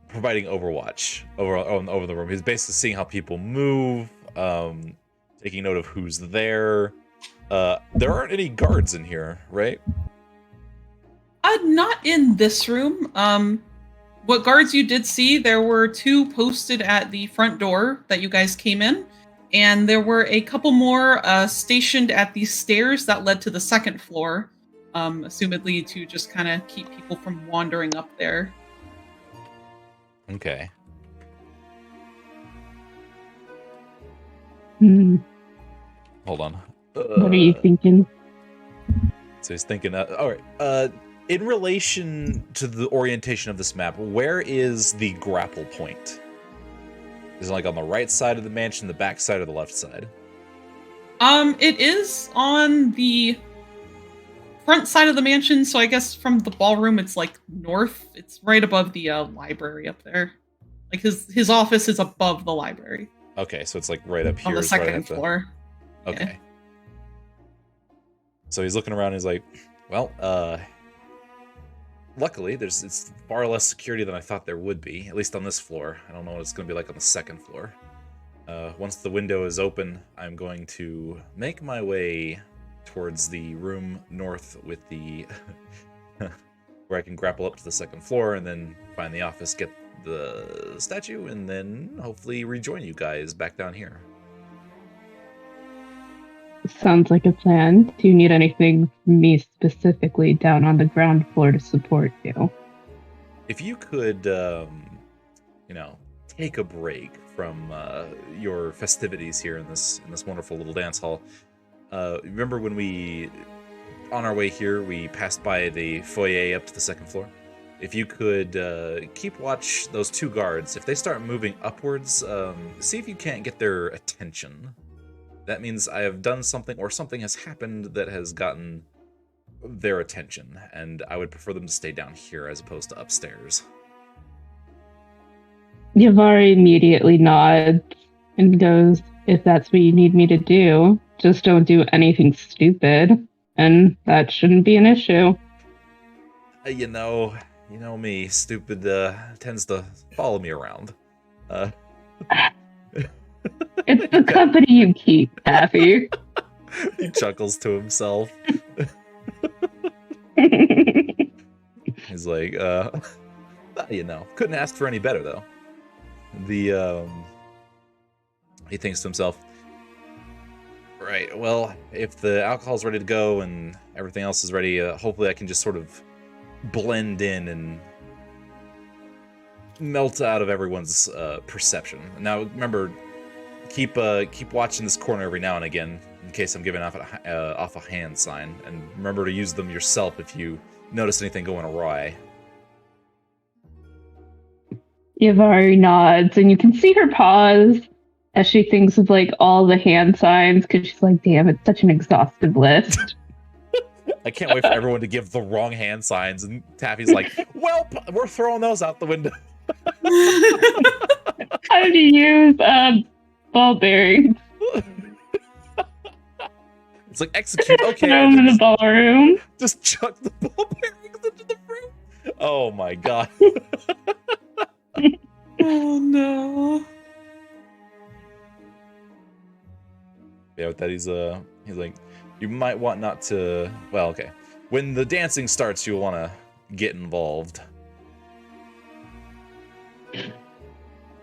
A: providing overwatch over the room. He's basically seeing how people move, taking note of who's there. There aren't any guards in here, right?
C: Not in this room. What guards you did see, there were 2 posted at the front door that you guys came in, and there were a couple more stationed at the stairs that led to the second floor, assumedly to just kind of keep people from wandering up there.
A: Okay. Hold on.
F: What are you thinking?
A: So he's thinking, all right. In relation to the orientation of this map, where is the grapple point? Is it like on the right side of the mansion, the back side, or the left side?
C: It is on the front side of the mansion, so I guess from the ballroom it's like north. It's right above the library up there. Like his office is above the library.
A: Okay, so it's like right up here.
C: On the
A: is where I
C: second
A: have to-
C: floor.
A: Okay.
C: Yeah.
A: So he's looking around and he's like, well, luckily it's far less security than I thought there would be, at least on this floor. I don't know what it's going to be like on the second floor. Once the window is open, I'm going to make my way towards the room north with the where I can grapple up to the second floor and then find the office, get the statue, and then hopefully rejoin you guys back down here.
F: Sounds like a plan. Do you need anything from me specifically down on the ground floor to support you?
A: If you could, take a break from your festivities here in this wonderful little dance hall. Remember when on our way here, we passed by the foyer up to the second floor? If you could keep watch those two guards, if they start moving upwards, see if you can't get their attention. That means I have done something, or something has happened that has gotten their attention, and I would prefer them to stay down here as opposed to upstairs.
F: Yavari immediately nods and goes, if that's what you need me to do, just don't do anything stupid, and that shouldn't be an issue.
A: You know me, stupid tends to follow me around.
F: It's the company you keep, Taffy.
A: He chuckles to himself. He's like, couldn't ask for any better, though. He thinks to himself, right, well, if the alcohol's ready to go and everything else is ready, hopefully I can just sort of blend in and melt out of everyone's perception. Now, remember, keep watching this corner every now and again in case I'm giving off a hand sign, and remember to use them yourself if you notice anything going awry.
F: Yavari nods, and you can see her pause as she thinks of like all the hand signs, because she's like, damn, it's such an exhaustive list.
A: I can't wait for everyone to give the wrong hand signs, and Taffy's like, well, we're throwing those out the window.
F: How do you use ball bearings?
A: It's like, execute, okay.
F: Throw them in the ballroom.
A: Just chuck the ball bearings into the room. Oh my god.
C: Oh no.
A: Yeah, with that he's like, you might want not to, well, okay. When the dancing starts, you'll want to get involved.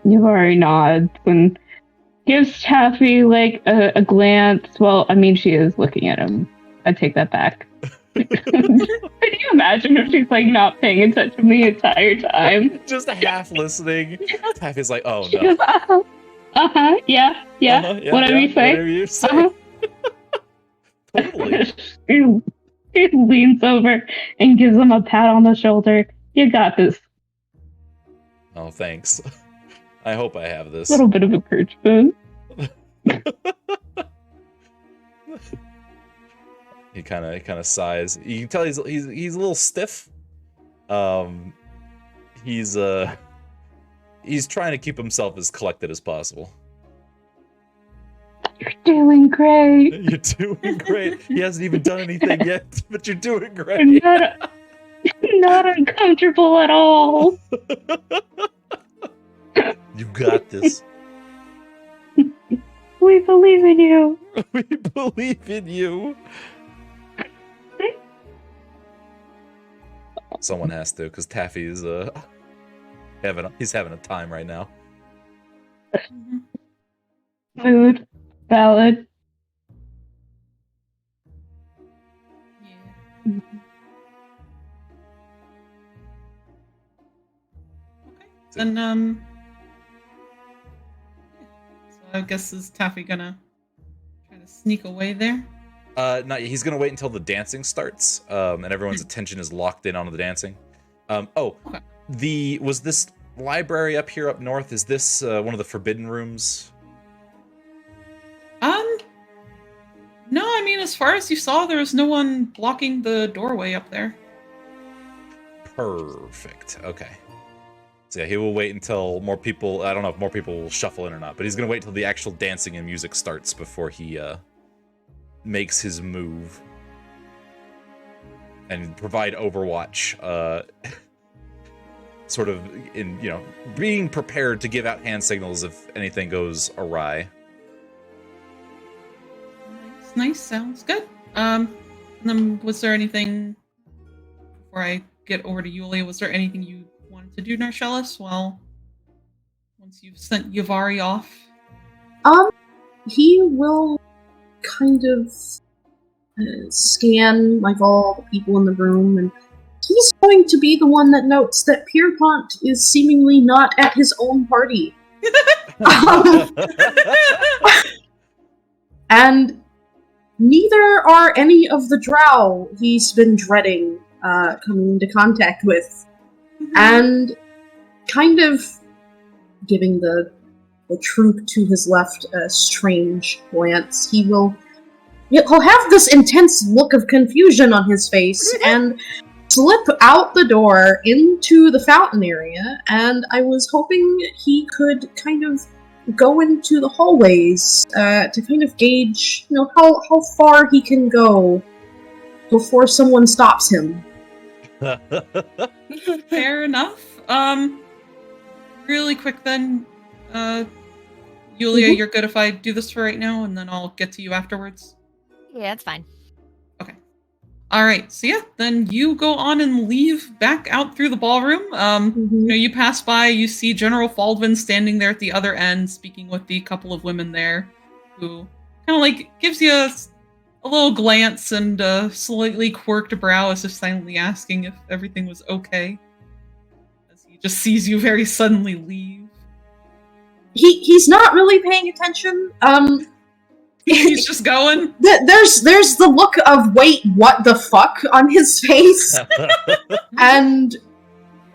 F: Yavari nods and gives Taffy like a glance. Well, I mean, she is looking at him. I take that back. Can you imagine if she's like not paying attention the entire time?
A: Just half listening. Taffy's like, oh
F: She
A: no.
F: goes, yeah. Whatever you say.
A: Whatever you say. Totally.
F: She leans over and gives him a pat on the shoulder. You got this.
A: Oh, thanks. I hope I have this.
F: A little bit of encouragement.
A: He kind of sighs. You can tell he's a little stiff. He's trying to keep himself as collected as possible.
F: You're doing great.
A: You're doing great. He hasn't even done anything yet, but you're doing great.
F: Not uncomfortable at all.
A: You got this.
F: We believe in you.
A: We believe in you. Someone has to, because Taffy is he's having a time right now.
F: Mood. Valid.
C: Yeah. Okay. Then so I guess is Taffy gonna try to sneak away there?
A: Not yet. He's gonna wait until the dancing starts, and everyone's attention is locked in on the dancing.
C: Okay.
A: Was this library up here up north? Is this one of the forbidden rooms?
C: No, I mean, as far as you saw, there was no one blocking the doorway up there.
A: Perfect. Okay. So yeah, he will wait until more people. I don't know if more people will shuffle in or not, but he's gonna wait until the actual dancing and music starts before he makes his move and provide overwatch. Sort of being prepared to give out hand signals if anything goes awry.
C: Nice, sounds good. And then was there anything, before I get over to Yulia, was there anything you wanted to do, Narcellis, once you've sent Yavari off?
B: He will kind of scan like all the people in the room, and he's going to be the one that notes that Pierpont is seemingly not at his own party. And neither are any of the drow he's been dreading coming into contact with. And kind of giving the troop to his left a strange glance, he'll have this intense look of confusion on his face and slip out the door into the fountain area, and I was hoping he could kind of go into the hallways to kind of gauge, how far he can go before someone stops him.
C: Fair enough. Really quick then, Yulia, you're good if I do this for right now, and then I'll get to you afterwards?
E: Yeah, that's fine.
C: Okay. All right. So yeah, then you go on and leave back out through the ballroom. You pass by, you see General Faldwin standing there at the other end, speaking with the couple of women there, who kind of like gives you a little glance and a slightly quirked brow, as if silently asking if everything was okay. As he just sees you very suddenly leave.
B: He's not really paying attention.
C: He's just going.
B: There's the look of wait, what the fuck on his face, and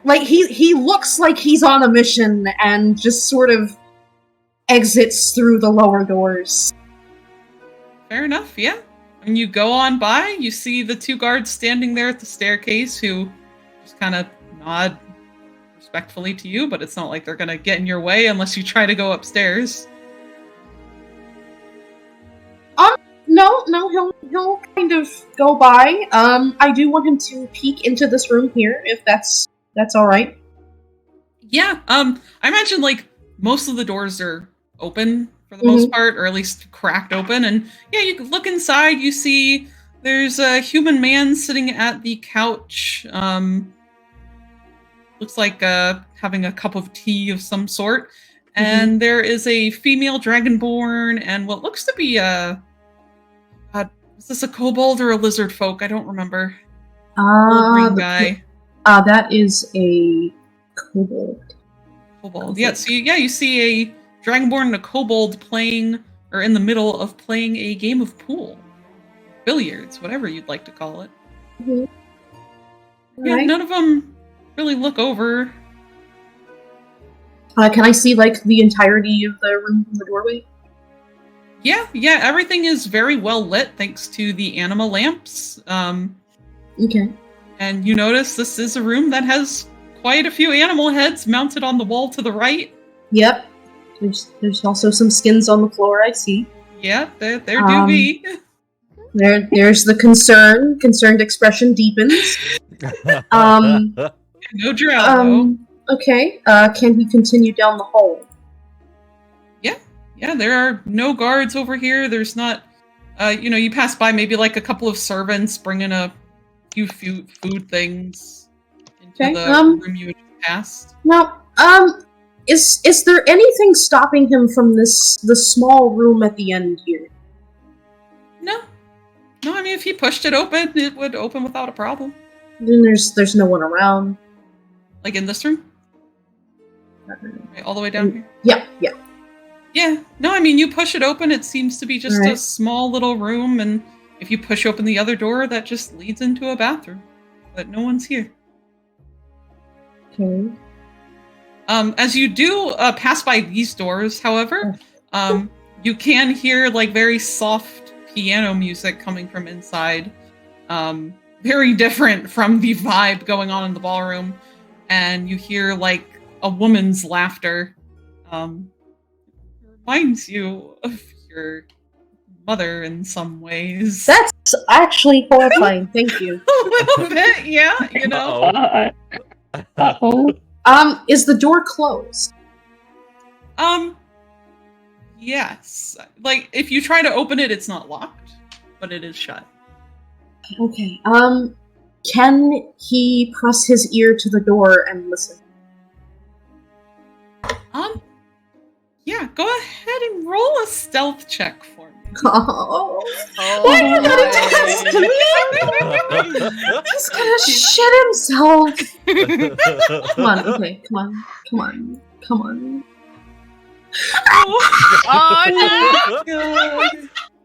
B: like he looks like he's on a mission and just sort of exits through the lower doors.
C: Fair enough. Yeah. When you go on by, you see the two guards standing there at the staircase who just kind of nod respectfully to you, but it's not like they're gonna get in your way unless you try to go upstairs. No, he'll kind of go by. I do want him to peek into this room here, if that's all right. Yeah. I imagine like most of the doors are open for the most part, or at least cracked open. And yeah, you can look inside. You see there's a human man sitting at the couch. Looks like having a cup of tea of some sort. And there is a female dragonborn and what looks to be is this a kobold or a lizard folk? I don't remember. Green guy.
B: That is a kobold.
C: Kobold. Yeah, so you see a dragonborn and a kobold playing, or in the middle of playing a game of pool. Billiards, whatever you'd like to call it. Yeah,
B: Right.
C: none of them really look over.
B: Can I see like the entirety of the room from the doorway?
C: Yeah, everything is very well lit thanks to the anima lamps.
B: Okay.
C: And you notice this is a room that has quite a few animal heads mounted on the wall to the right.
B: Yep. There's also some skins on the floor, I see.
C: Yeah, there do be.
B: There's the concerned expression deepens.
C: No drow, though.
B: Okay. Can he continue down the hall?
C: Yeah, there are no guards over here. There's not, you pass by maybe like a couple of servants bringing a few food things into the room you had just passed.
B: Now, is there anything stopping him from the small room at the end here?
C: No, I mean, if he pushed it open, it would open without a problem.
B: Then there's no one around.
C: Like in this room? Right, all the way down here?
B: Yeah.
C: Yeah, no, I mean, you push it open, it seems to be just
B: Right.
C: a small little room, and if you push open the other door, that just leads into a bathroom. But no one's here.
B: Okay.
C: As you do pass by these doors, however, you can hear like very soft piano music coming from inside. Very different from the vibe going on in the ballroom. And you hear like a woman's laughter. Reminds you of your mother in some ways.
B: That's actually horrifying. Thank you.
C: A little bit, yeah,
F: Uh-oh.
B: Is the door closed?
C: Yes. Like, if you try to open it, it's not locked, but it is shut.
B: Okay. Can he press his ear to the door and listen?
C: Yeah, go ahead and roll a stealth check for me.
B: Oh,
E: Oh,
B: why are you gonna do this to me? He's gonna shit himself. Come on, okay, come on.
E: Oh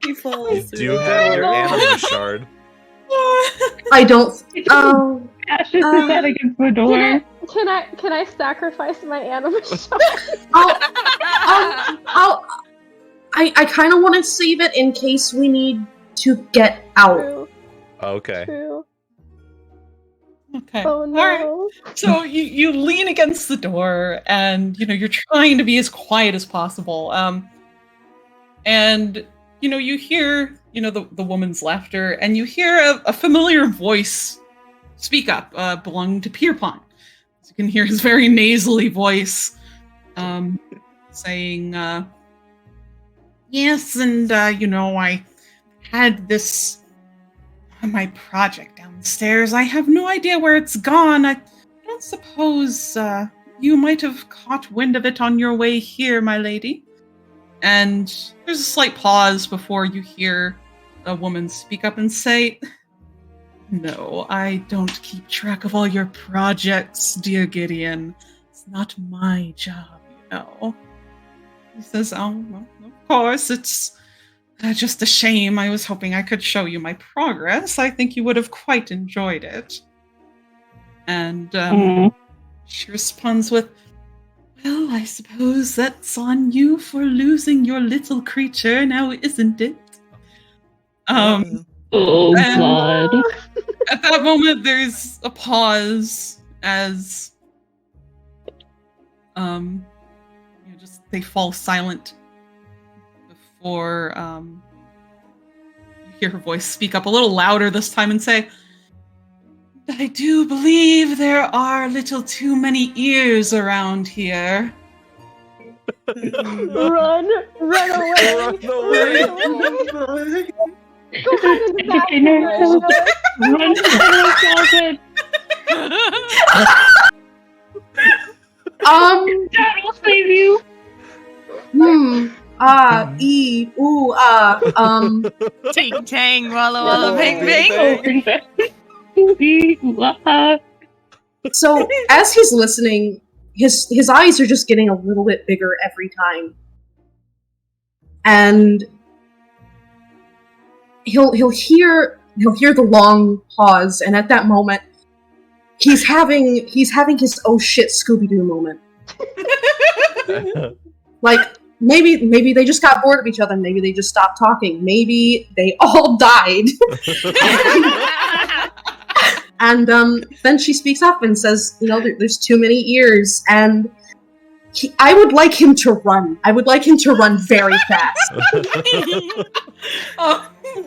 D: He
A: You
D: falls
A: do
D: through the
A: have your
D: door.
A: anima shard.
B: I don't. Oh,
F: Ashes is that against the door.
G: Can I sacrifice my animal shard?
B: I kind of want to save it in case we need to get out.
G: True.
A: Okay.
G: True.
C: Okay.
G: Oh
C: All right.
G: no.
C: So you lean against the door, and you're trying to be as quiet as possible. And you hear the woman's laughter, and you hear a familiar voice speak up, belonging to Pierpont. So you can hear his very nasally voice, saying, "Yes, and I had this my project downstairs. I have no idea where it's gone. I don't suppose you might have caught wind of it on your way here, my lady." And there's a slight pause before you hear a woman speak up and say, "No, I don't keep track of all your projects, dear Gideon. It's not my job, He says, "Oh, well, of course, it's just a shame. I was hoping I could show you my progress. I think you would have quite enjoyed it." And she responds with, "Well, I suppose that's on you for losing your little creature now, isn't it?"
F: Oh
C: And-
F: god.
C: At that moment, there's a pause as they fall silent before you hear her voice speak up a little louder this time and say, "I do believe there are a little too many ears around here."
G: Run away. Go hide in the
F: Entertain ourselves.
G: bathroom.
F: Run to the closet. Dad will save you.
E: Ting tang, walla walla, bang bang.
B: So as he's listening, his eyes are just getting a little bit bigger every time, and he'll hear the long pause, and at that moment, he's having his oh shit Scooby-Doo moment. Like maybe they just got bored of each other. Maybe they just stopped talking. Maybe they all died. And then she speaks up and says, there's too many ears, and I would like him to run. I would like him to run very fast.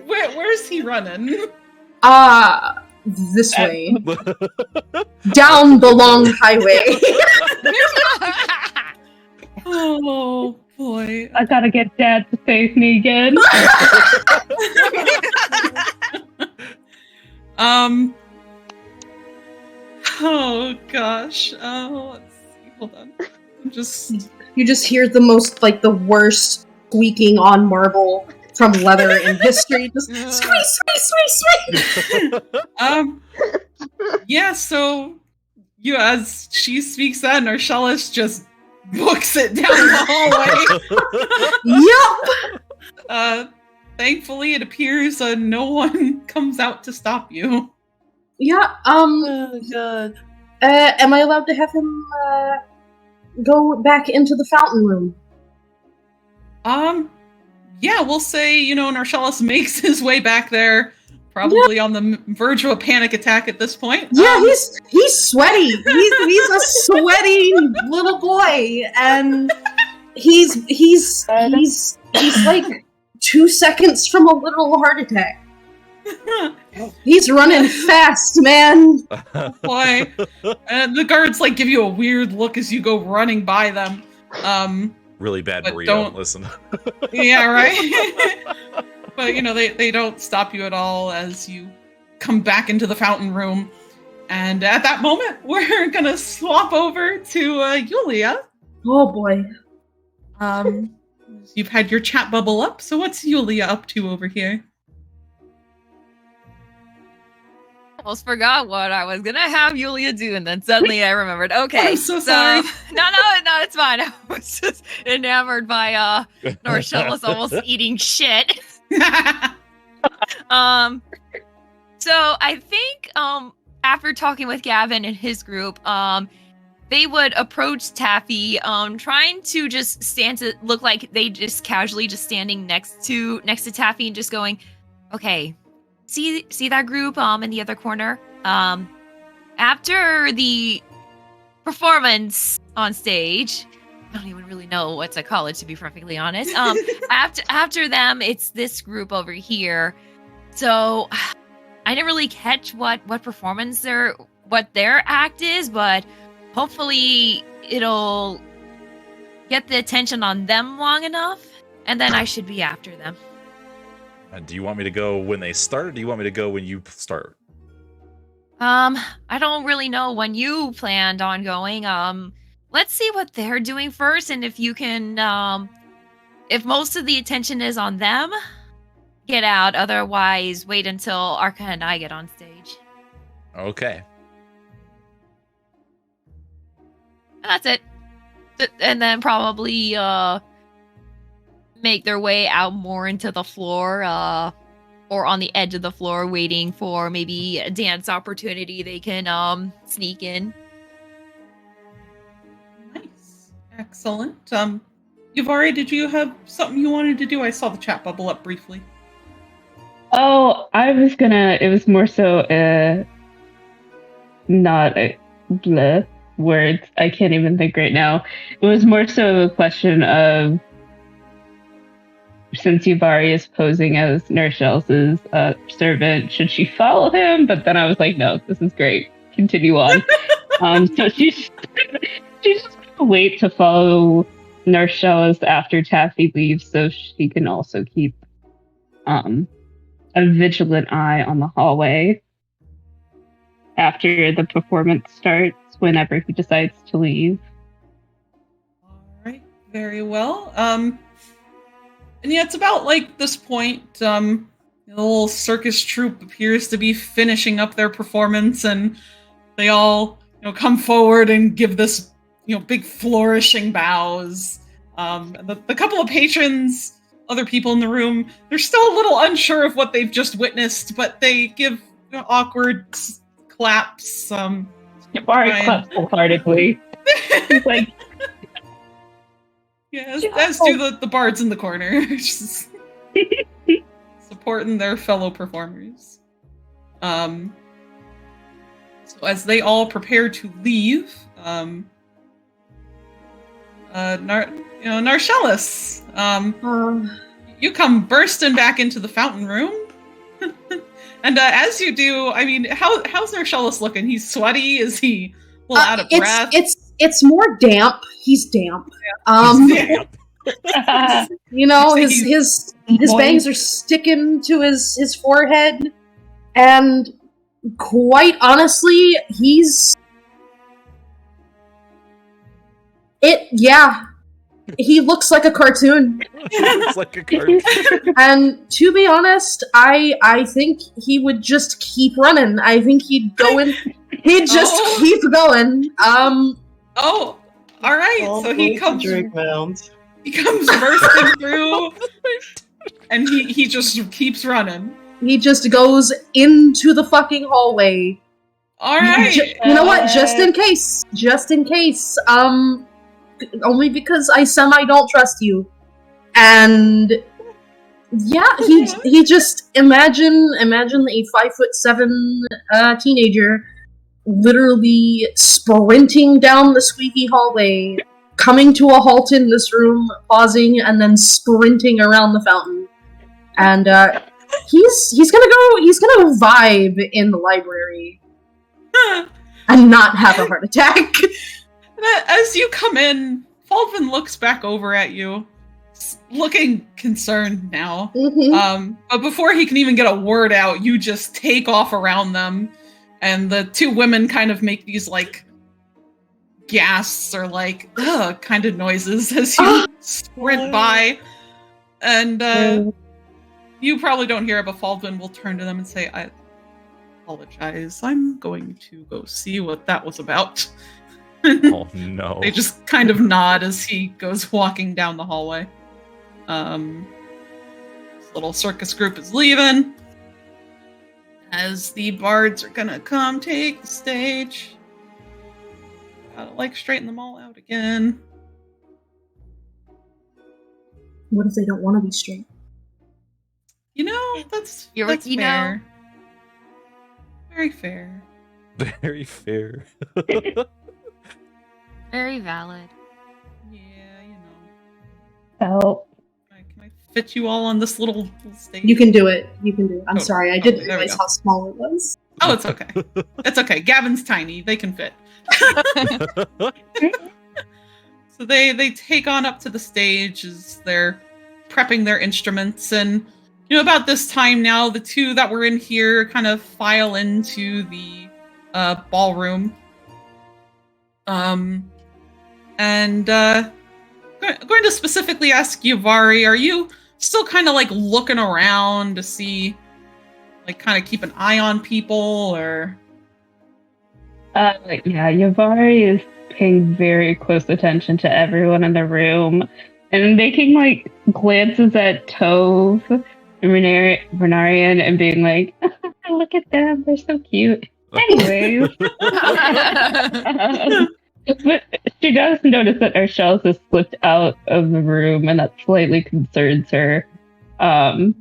C: Where's he running?
B: This way. Down the long highway.
C: Oh boy.
F: I gotta get Dad to save me again.
C: Oh gosh. Let's see. Hold on.
B: You just hear the worst squeaking on marble from leather in history. Just squeak.
C: Yeah, so as she speaks that, Narcellis just books it down the hallway.
B: Yup.
C: Thankfully it appears no one comes out to stop you.
B: Yeah,
D: Oh god.
B: am I allowed to have him go back into the fountain room?
C: Yeah, we'll say, Narcellis makes his way back there, probably on the verge of a panic attack at this point.
B: Yeah, he's sweaty. He's a sweaty little boy, and he's like 2 seconds from a literal heart attack. He's running fast, man.
C: Boy. And the guards give you a weird look as you go running by them.
A: Really bad
C: But
A: burrito.
C: don't-
A: Listen.
C: Yeah, right? But, they don't stop you at all as you come back into the fountain room. And at that moment, we're going to swap over to Yulia.
B: Oh boy.
C: You've had your chat bubble up, so what's Yulia up to over here?
E: Almost forgot what I was gonna have Yulia do, and then suddenly I remembered. Okay,
C: I'm so sorry.
E: No, it's fine. I was just enamored by Norshell's almost eating shit. So I think after talking with Gavin and his group, they would approach Taffy, trying to just look like they just casually just standing next to Taffy and just going, okay, see that group in the other corner? After the performance on stage, I don't even really know what to call it, to be perfectly honest. After them, it's this group over here. So I didn't really catch what performance what their act is, but hopefully it'll get the attention on them long enough, and then I should be after them.
A: Do you want me to go when they start, or do you want me to go when you start?
E: I don't really know when you planned on going. Let's see what they're doing first, and if you can, if most of the attention is on them, get out. Otherwise, wait until Arca and I get on stage.
A: Okay.
E: That's it. And then probably make their way out more into the floor, or on the edge of the floor, waiting for maybe a dance opportunity they can sneak in.
C: Nice. Excellent. Yuvari, did you have something you wanted to do? I saw the chat bubble up briefly.
F: Oh, it was more so not a bleh words. I can't even think right now. It was more so a question of, since Yuvari is posing as Norshell's servant, should she follow him? But then I was like, no, this is great. Continue on. So she's just gonna wait to follow Norshell's after Taffy leaves, so she can also keep a vigilant eye on the hallway after the performance starts, whenever he decides to leave.
C: All right, very well. And yeah, it's about like this point. The little circus troupe appears to be finishing up their performance, and they all, come forward and give this, big flourishing bows. The couple of patrons, other people in the room, they're still a little unsure of what they've just witnessed, but they give awkward claps.
F: Yuvari claps wholeheartedly. He's like,
C: yeah, as do the bards in the corner, just supporting their fellow performers. So as they all prepare to leave, Narcellus, you come bursting back into the fountain room. And as you do, I mean, how's Narcellus looking? He's sweaty? Is he a little out of breath?
B: It's more damp. He's damp.
C: He's damp.
B: His bangs are sticking to his forehead, and quite honestly, he looks like a cartoon.
A: It's like a cartoon.
B: And to be honest, I think he would just keep running. I think he'd go in. He'd just keep going.
C: Oh, all right. So he comes.
D: Drake mounds.
C: He comes bursting through, and he just keeps running.
B: He just goes into the fucking hallway.
C: All right.
B: You know what? Just in case. Only because I don't trust you. And yeah, he just imagine a 5'7" teenager literally sprinting down the squeaky hallway, coming to a halt in this room, pausing, and then sprinting around the fountain. And he's gonna vibe in the library and not have a heart attack.
C: As you come in, Baldwin looks back over at you, looking concerned now.
B: Mm-hmm.
C: But before he can even get a word out, you just take off around them, and the two women kind of make these like gasps or like ugh kind of noises as you sprint by. And you probably don't hear it, but Faldwin will turn to them and say, I apologize. I'm going to go see what that was about.
A: Oh no.
C: They just kind of nod as he goes walking down the hallway. This little circus group is leaving. As the bards are gonna come take the stage. Gotta like straighten them all out again.
B: What if they don't want to be straight?
C: You know, that's
E: You know.
C: fair. Very fair.
A: Very fair.
E: Very valid.
C: Yeah, you know.
F: Oh,
C: Can I fit you all on this little stage?
B: You can do it. You can do it. I'm
C: Totally.
B: sorry. I
C: Totally.
B: didn't
C: There we
B: realize
C: go.
B: how small it was.
C: Oh, it's okay. It's okay. Gavin's tiny. They can fit. So they take on up to the stage as they're prepping their instruments, and you know, about this time now, the two that were in here kind of file into the ballroom. And going to specifically ask Yavari, are you still kind of like looking around to see, like, kind of keep an eye on people, or?
F: yeah, Yavari is paying very close attention to everyone in the room and making like glances at Tove and Renarian and being like, look at them, they're so cute. Anyways. But she does notice that Arshels has slipped out of the room, and that slightly concerns her. But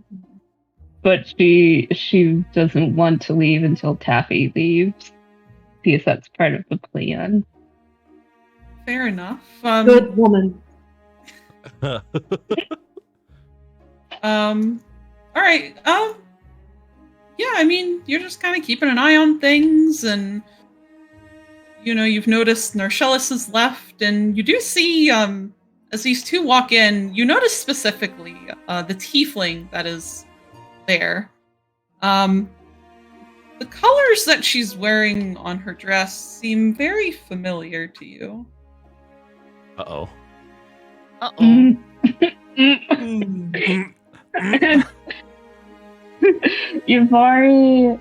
F: she doesn't want to leave until Taffy leaves, because that's part of the plan.
C: Fair enough.
B: Good woman.
C: All right. Yeah, I mean, you're just kind of keeping an eye on things, and you know, you've noticed Narcellis has left, and you do see, as these two walk in, you notice specifically the tiefling that is there. The colors that she's wearing on her dress seem very familiar to you.
A: Uh-oh.
E: Uh-oh.
F: Yavari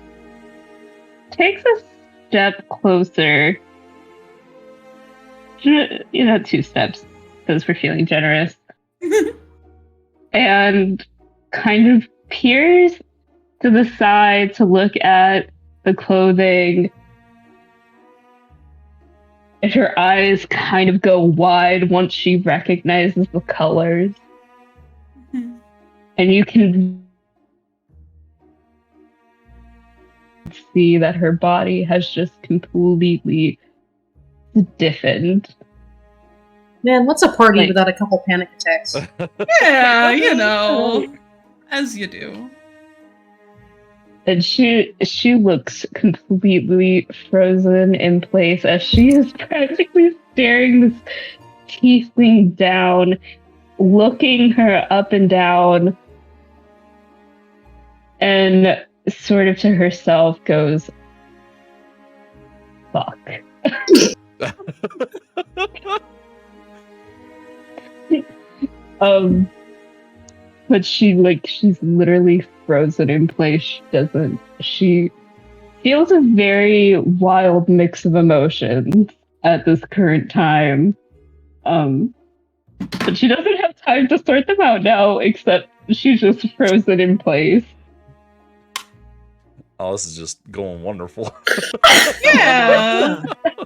F: takes a step closer. 2 steps, because we're feeling generous. And kind of peers to the side to look at the clothing. And her eyes kind of go wide once she recognizes the colors. And you can see that her body has just completely stiffened.
B: Man, what's a party
F: Like-
B: without a couple panic attacks?
C: Yeah, you know, as you do.
F: And she looks completely frozen in place as she is practically staring this tiefling down, looking her up and down, and sort of to herself goes, fuck. But she's literally frozen in place. She feels a very wild mix of emotions at this current time. But she doesn't have time to sort them out now, except she's just frozen in place.
A: Oh, this is just going wonderful.
C: Yeah. We're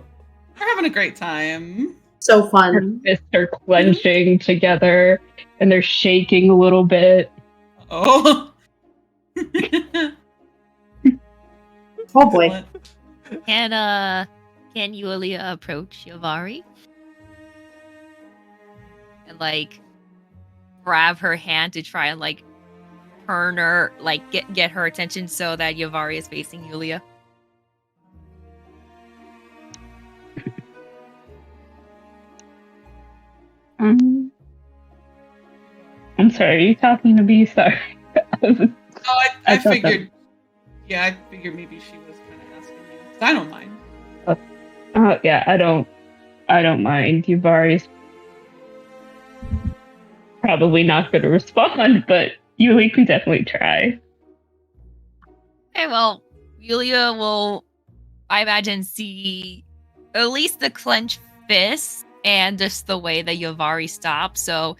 C: having a great time.
B: So
F: Her
B: fun.
F: fists are clenching together, and they're shaking a little bit.
C: Oh.
B: Oh boy.
E: Can Yulia approach Yavari? And like grab her hand to try and like turn her, like get her attention so that Yavari is facing Yulia.
F: I'm sorry, are you talking to me? Sorry.
C: Oh, I
F: I thought
C: figured. Yeah, I figured maybe she was kind of asking you. 'Cause I don't mind.
F: Yeah, I don't I don't mind. Yuvari's probably not going to respond, but Yuli can definitely try.
E: Okay, well, Yulia will, I imagine, see at least the clenched fist and just the way that Yuvari stops. So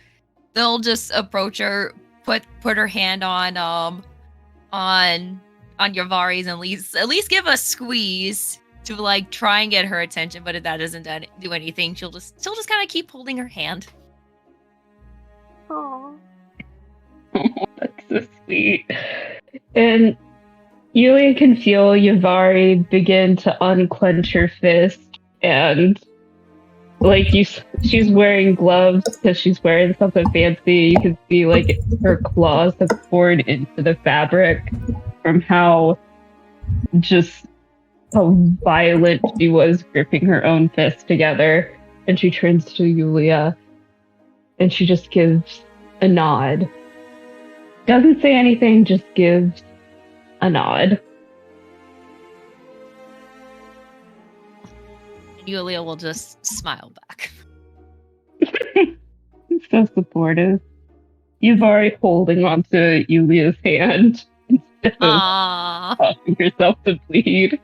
E: they'll just approach her, put her hand on Yuvari's, and at least give a squeeze to like try and get her attention. But if that doesn't do anything, she'll just kind of keep holding her hand.
G: Aww.
F: That's so sweet. And Yulia can feel Yuvari begin to unclench her fist, and like she's wearing gloves because she's wearing something fancy. You can see like her claws have poured into the fabric from how violent she was gripping her own fist together. And she turns to Yulia and she just gives a nod. Doesn't say anything, just gives a nod.
E: Yulia will just smile back.
F: So supportive. Yuvari holding onto Yulia's hand instead of causing herself to bleed.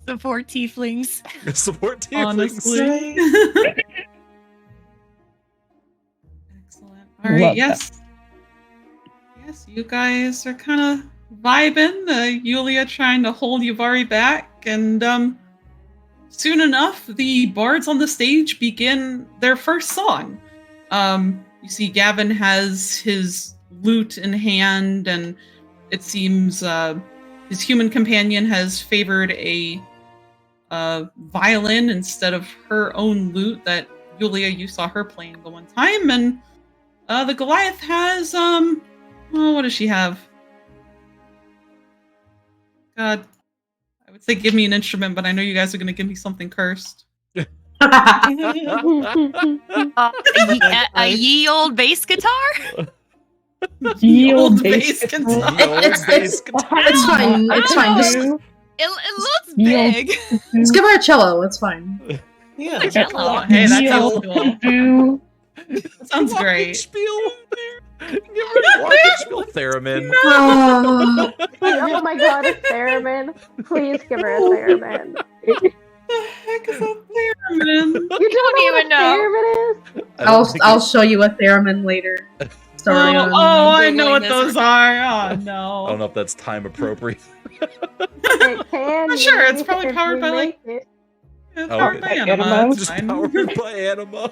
E: Support tieflings.
A: Support tieflings.
C: Honestly. Excellent. All right.
F: Love
C: Yes. Yes, you guys are kind of vibing. Yulia trying to hold Yuvari back, and soon enough, the bards on the stage begin their first song. You see Gavin has his lute in hand, and it seems his human companion has favored a violin instead of her own lute that Yulia, you saw her playing the one time. And the Goliath has, what does she have? God, I would say give me an instrument, but I know you guys are going to give me something cursed.
E: A ye old bass guitar?
F: Ye
C: old bass guitar.
B: It's fine. It's fine. Just,
E: It looks big.
B: just give her a cello. It's fine.
D: Yeah.
E: A cello.
C: Hey, that sounds cool.
F: Cool.
C: That sounds great.
A: Glockenspiel. Give her a glockenspiel theremin.
G: Oh my god, a theremin. Please give her a theremin.
C: What the heck is a theremin?
G: You don't
E: even know.
G: what a theremin is?
B: I'll show you a theremin later. Sorry.
C: I know what
E: Googling
C: those
E: this.
C: are. Oh,
A: I don't
C: no.
A: know if that's time appropriate.
G: It can
C: Sure,
G: be
C: it's probably
G: if
C: powered
G: you
C: by, like-
G: make it.
C: It's
A: Oh,
C: powered by
F: okay.
C: anima.
F: Anima.
C: It's
A: Just
C: fine.
A: powered by anima.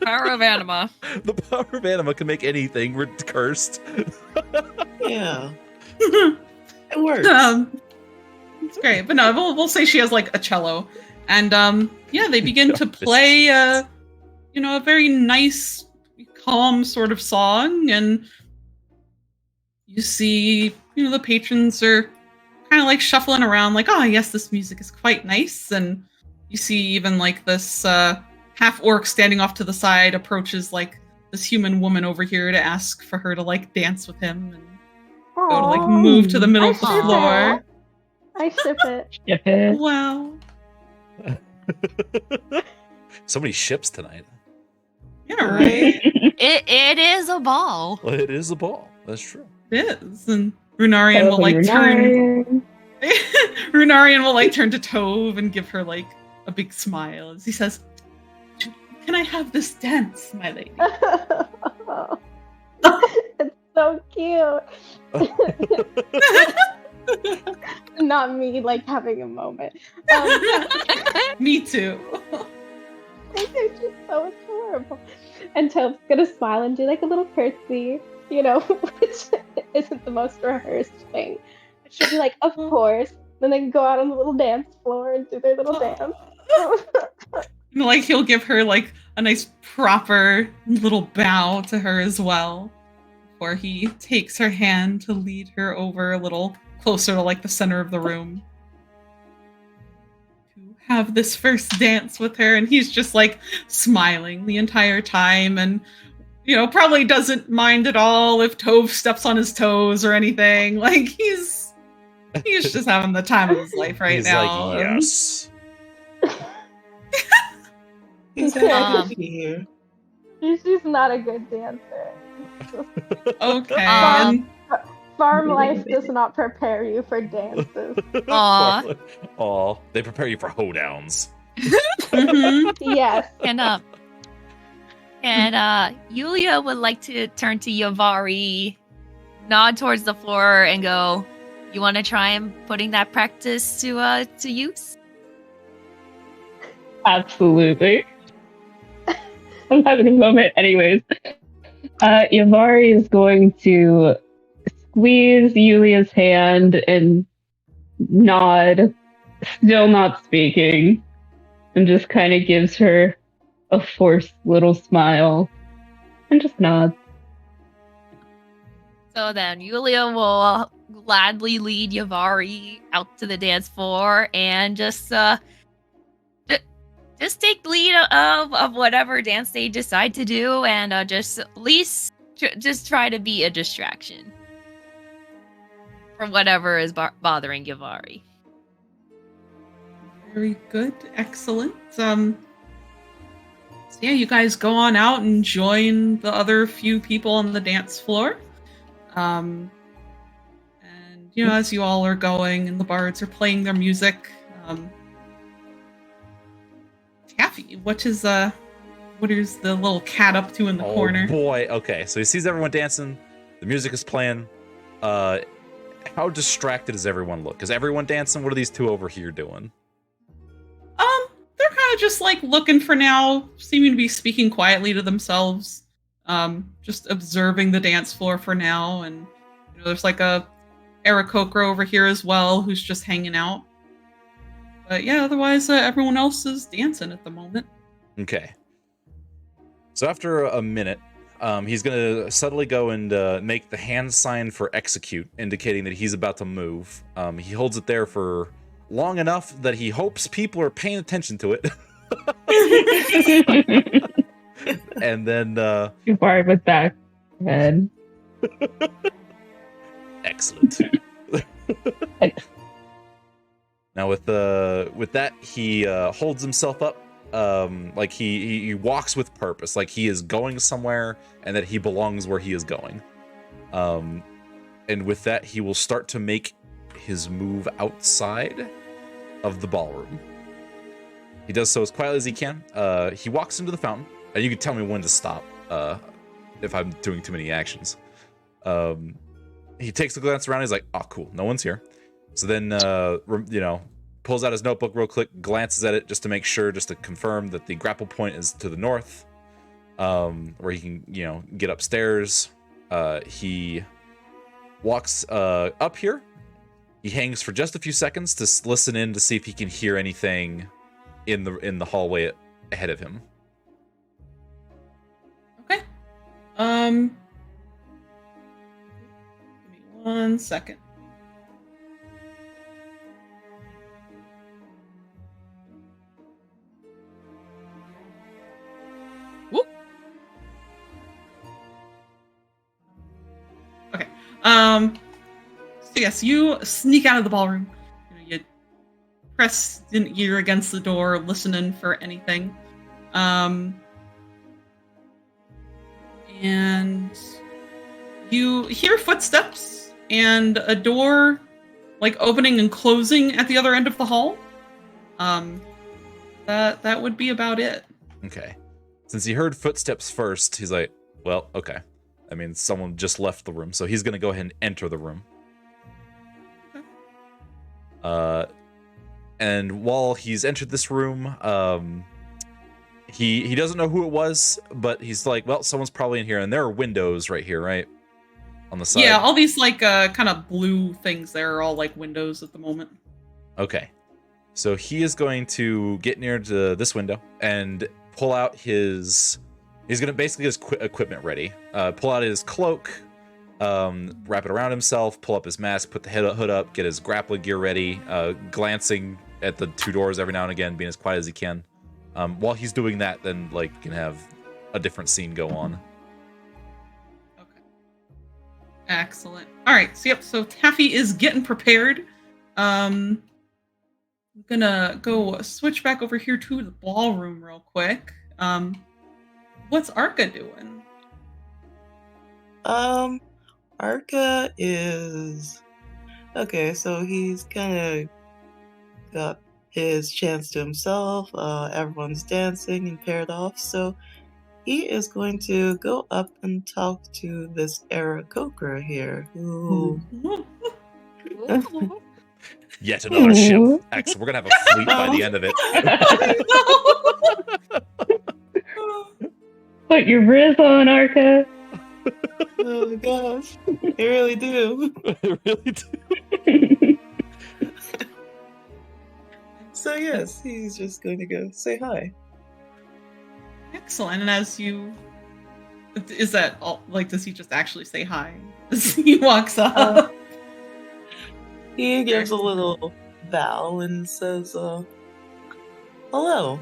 E: Power of anima.
A: The power of anima can make anything cursed.
D: Yeah. It works.
C: It's great, but no, we'll say she has like a cello, and yeah, they begin to play a very nice, calm sort of song, and you see the patrons are kind of like shuffling around, like, oh yes, this music is quite nice, and you see even like this half orc standing off to the side approaches like this human woman over here to ask for her to like dance with him and go to like
G: Aw,
C: move to the middle of the
G: I ship
C: floor.
G: it. I ship it.
F: Ship it.
C: Wow.
A: So many ships tonight.
C: Yeah, right.
E: It is a ball.
A: Well, it is a ball. That's true.
C: It is. And Runarian will like turn. Runarian will like turn to Tove and give her like a big smile as he says, "Can I have this dance, my lady?"
G: It's so cute. Not me like having a moment.
C: Me too.
G: They're just so adorable. And Tove's gonna smile and do like a little curtsy, which isn't the most rehearsed thing. She'll be like, of course. Then they can go out on the little dance floor and do their little dance.
C: And, like he'll give her like a nice proper little bow to her as well, before he takes her hand to lead her over a little closer to like the center of the room to have this first dance with her. And he's just like smiling the entire time, and probably doesn't mind at all if Tove steps on his toes or anything. Like he's He's just having the time of his life right
A: He's
C: now.
A: like, yes.
D: He's
E: Um,
D: happy here.
G: She's not a good dancer.
C: Okay.
E: Um,
G: Farm life does not prepare you for dances.
E: Aw.
A: Aw. They prepare you for hoedowns.
C: Mhm.
G: Yes.
E: And Yulia would like to turn to Yavari, nod towards the floor, and go, "You want to try and putting that practice to use?"
F: Absolutely. I'm having a moment anyways. Yavari is going to squeeze Yulia's hand and nod, still not speaking, and just kind of gives her a forced little smile and just nods.
E: So then Yulia will gladly lead Yavari out to the dance floor and just take the lead of whatever dance they decide to do, and just at least just try to be a distraction from whatever is bothering Yavari.
C: Very good. Excellent. So yeah, you guys go on out and join the other few people on the dance floor. And as you all are going and the bards are playing their music, Taffy, what is the little cat up to in the corner?
A: Oh boy. Okay, so he sees everyone dancing. The music is playing. How distracted does everyone look? Is everyone dancing? What are these two over here doing?
C: They're kind of just like looking for now, seeming to be speaking quietly to themselves, just observing the dance floor for now. And there's like a Aarakocra over here as well, who's just hanging out. But yeah, otherwise everyone else is dancing at the moment.
A: Okay. So after a minute, he's gonna subtly go and make the hand sign for execute, indicating that he's about to move. He holds it there for long enough that he hopes people are paying attention to it. And then
F: Yavari with back head.
A: excellent. Now with that, he holds himself up, like he walks with purpose, like he is going somewhere and that he belongs where he is going. And with that, he will start to make his move outside of the ballroom. He does so as quietly as he can. He walks into the fountain, and you can tell me when to stop if I'm doing too many actions. He takes a glance around. He's like, "Oh, cool, no one's here." So then, pulls out his notebook real quick, glances at it just to make sure, just to confirm that the grapple point is to the north, where he can, get upstairs. He walks up here. He hangs for just a few seconds to listen in to see if he can hear anything in the hallway ahead of him.
C: Okay. Give me 1 second. Whoop. Okay. So yes, you sneak out of the ballroom. You press an ear against the door, listening for anything. And you hear footsteps and a door like opening and closing at the other end of the hall. That would be about it.
A: Okay. Since he heard footsteps first, he's like, well, okay. I mean, someone just left the room, so he's going to go ahead and enter the room. And while he's entered this room, he doesn't know who it was, but he's like, well, someone's probably in here, and there are windows right here, right? On the side.
C: Yeah, all these like kind of blue things there are all like windows at the moment.
A: Okay. So he is going to get near to this window and pull out his... He's going to basically get his equipment ready. Pull out his cloak, wrap it around himself, pull up his mask, put the hood up, get his grappling gear ready, glancing at the two doors every now and again, being as quiet as he can. While he's doing that, then like you can have a different scene go on.
C: Okay. Excellent. All right. So Taffy is getting prepared I'm gonna go switch back over here to the ballroom real quick. What's Arca doing?
D: Arca is okay. So he's kind of got his chance to himself. Everyone's dancing and paired off. So he is going to go up and talk to this Aarakocra here, who.
A: Yet another ship.
F: Ooh.
A: Excellent. We're gonna have a fleet by the end of it.
F: Put your riz on, Arca.
D: Oh gosh, I really do.
A: I really do.
D: So yes, he's just going to go say hi.
C: Excellent. And as you, is that all? Like, does he just actually say hi as he walks up?
D: He gives a little bow and says, hello.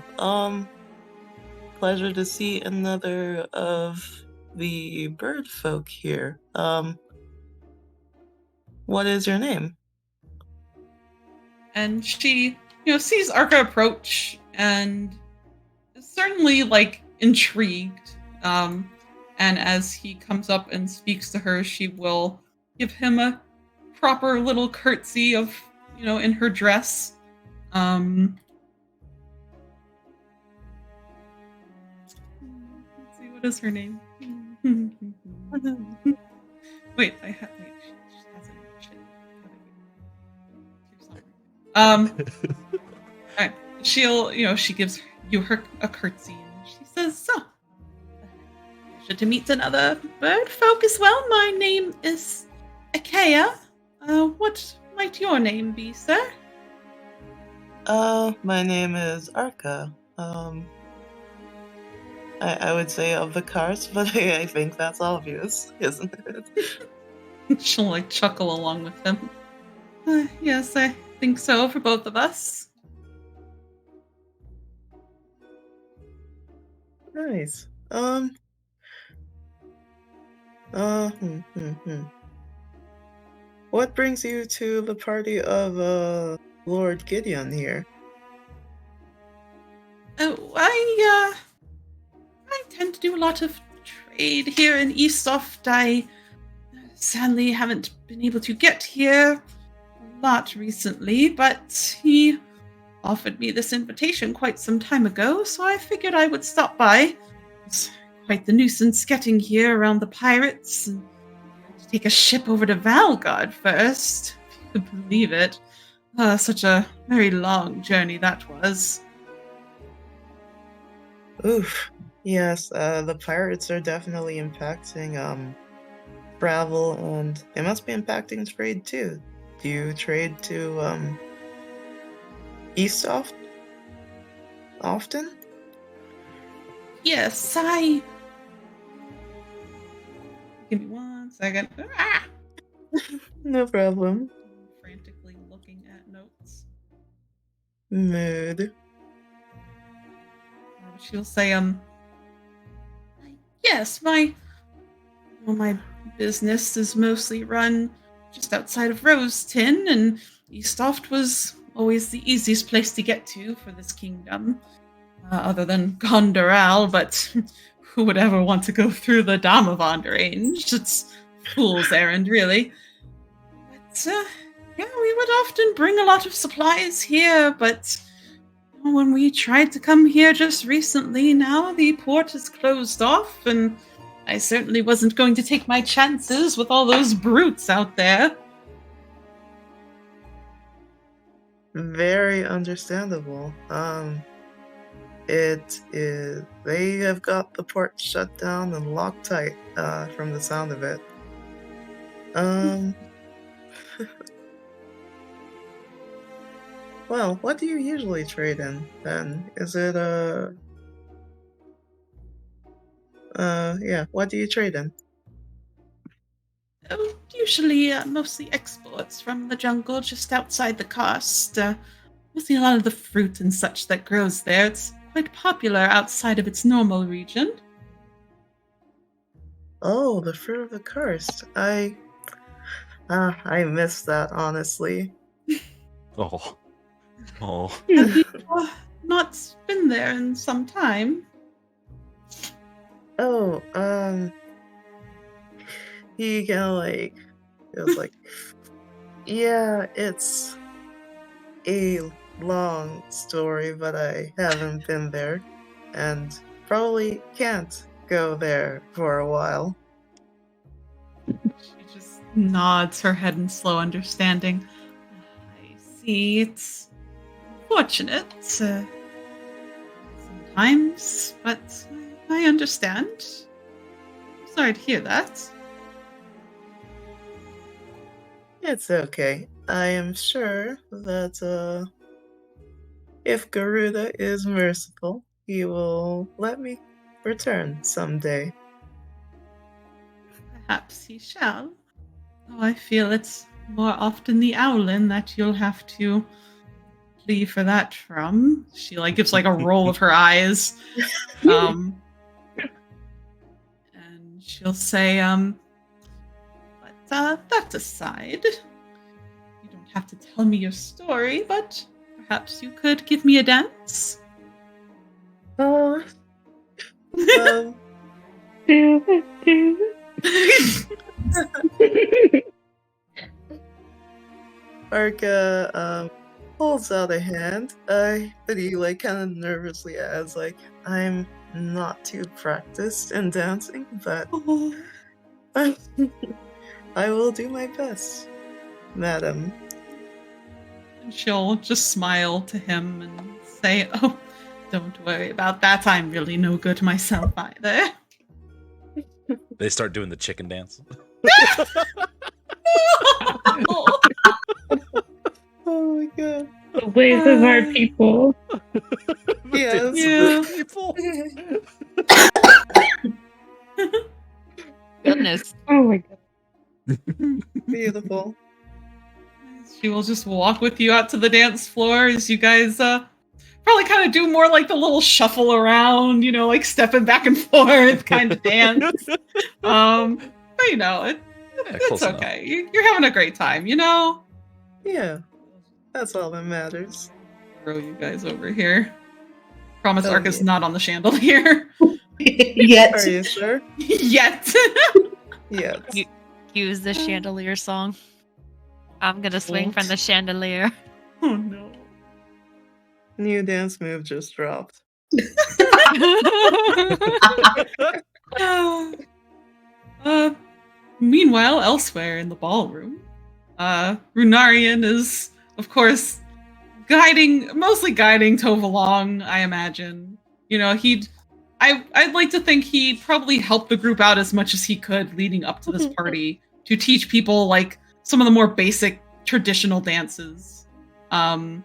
D: Pleasure to see another of the bird folk here. What is your name?
C: And she, sees Arca approach and is certainly like intrigued. And as he comes up and speaks to her, she will give him a proper little curtsy of, in her dress. Let's see, what is her name? Wait, she has a alright. She gives you a curtsy and she says, "So, pleasure to meet another bird folk as well. My name is Achaia. What might your name be, sir?"
D: My name is Arca. I would say of the karst, but I think that's obvious, isn't it?
C: She'll like chuckle along with him. Yes, I think so for both of us.
D: Nice. What brings you to the party of, Lord Gideon here?
C: Oh, I tend to do a lot of trade here in Eastsoft. I sadly haven't been able to get here a lot recently, but he offered me this invitation quite some time ago, so I figured I would stop by. It's quite the nuisance getting here around the pirates, and to take a ship over to Valgard first, if you could believe it. Such a very long journey that was.
D: Oof. Yes, the pirates are definitely impacting, travel, and they must be impacting trade too. Do you trade to, Eastsoft often?
C: Yes, Give me 1 second. Ah!
D: No problem.
C: Frantically looking at notes.
D: Mood.
C: She'll say, yes, my business is mostly run just outside of Rosetin, and Eastsoft was always the easiest place to get to for this kingdom, other than Gondoral, but who would ever want to go through the Damavand range? It's fool's errand, really. But, yeah, we would often bring a lot of supplies here, but when we tried to come here just recently, now the port is closed off, and I certainly wasn't going to take my chances with all those brutes out there.
D: Very understandable. It is. They have got the port shut down and locked tight, from the sound of it. Well, what do you usually trade in, then? Is it, yeah, what do you trade in?
C: Usually, mostly exports from the jungle just outside the karst. Mostly a lot of the fruit and such that grows there. It's quite popular outside of its normal region.
D: Oh, the fruit of the karst. I missed that, honestly.
A: Oh. Oh.
C: Have you not been there in some time?
D: Oh, he kind of like, it was like, yeah, it's a long story, but I haven't been there, and probably can't go there for a while.
C: She just nods her head in slow understanding. I see. It's fortunate sometimes, but I understand. Sorry to hear that.
D: It's okay. I am sure that if Garuda is merciful, he will let me return someday.
C: Perhaps he shall. Though I feel it's more often the Owlin that you'll have to plea for that from. She gives a roll of her eyes. And she'll say, but that aside, you don't have to tell me your story, but perhaps you could give me a dance?
D: Oh, Arca holds out a hand, but he kind of nervously adds, I'm not too practiced in dancing, but I will do my best, madam.
C: And she'll just smile to him and say, oh, don't worry about that. I'm really no good myself either.
A: They start doing the chicken dance.
D: Oh my god.
F: The ways of our people.
D: Yes.
C: Yeah.
A: People.
E: Goodness.
F: Oh my god.
D: Beautiful.
C: She will just walk with you out to the dance floor as you guys probably kind of do more the little shuffle around, stepping back and forth kind of dance. But it's okay. You're having a great time,
D: Yeah. That's all that matters.
C: Throw you guys over here. Promise
D: Oh,
C: Arca's
D: yeah.
C: not on the chandelier.
B: Yet.
D: Are you sure?
C: Yet.
D: Yes.
E: Use the chandelier song. I'm gonna swing from the chandelier.
C: Oh no.
D: New dance move just dropped.
C: Meanwhile, elsewhere in the ballroom, Runarian is, of course, mostly guiding Tove along, I imagine. I'd like to think he probably helped the group out as much as he could leading up to this party to teach people some of the more basic traditional dances. And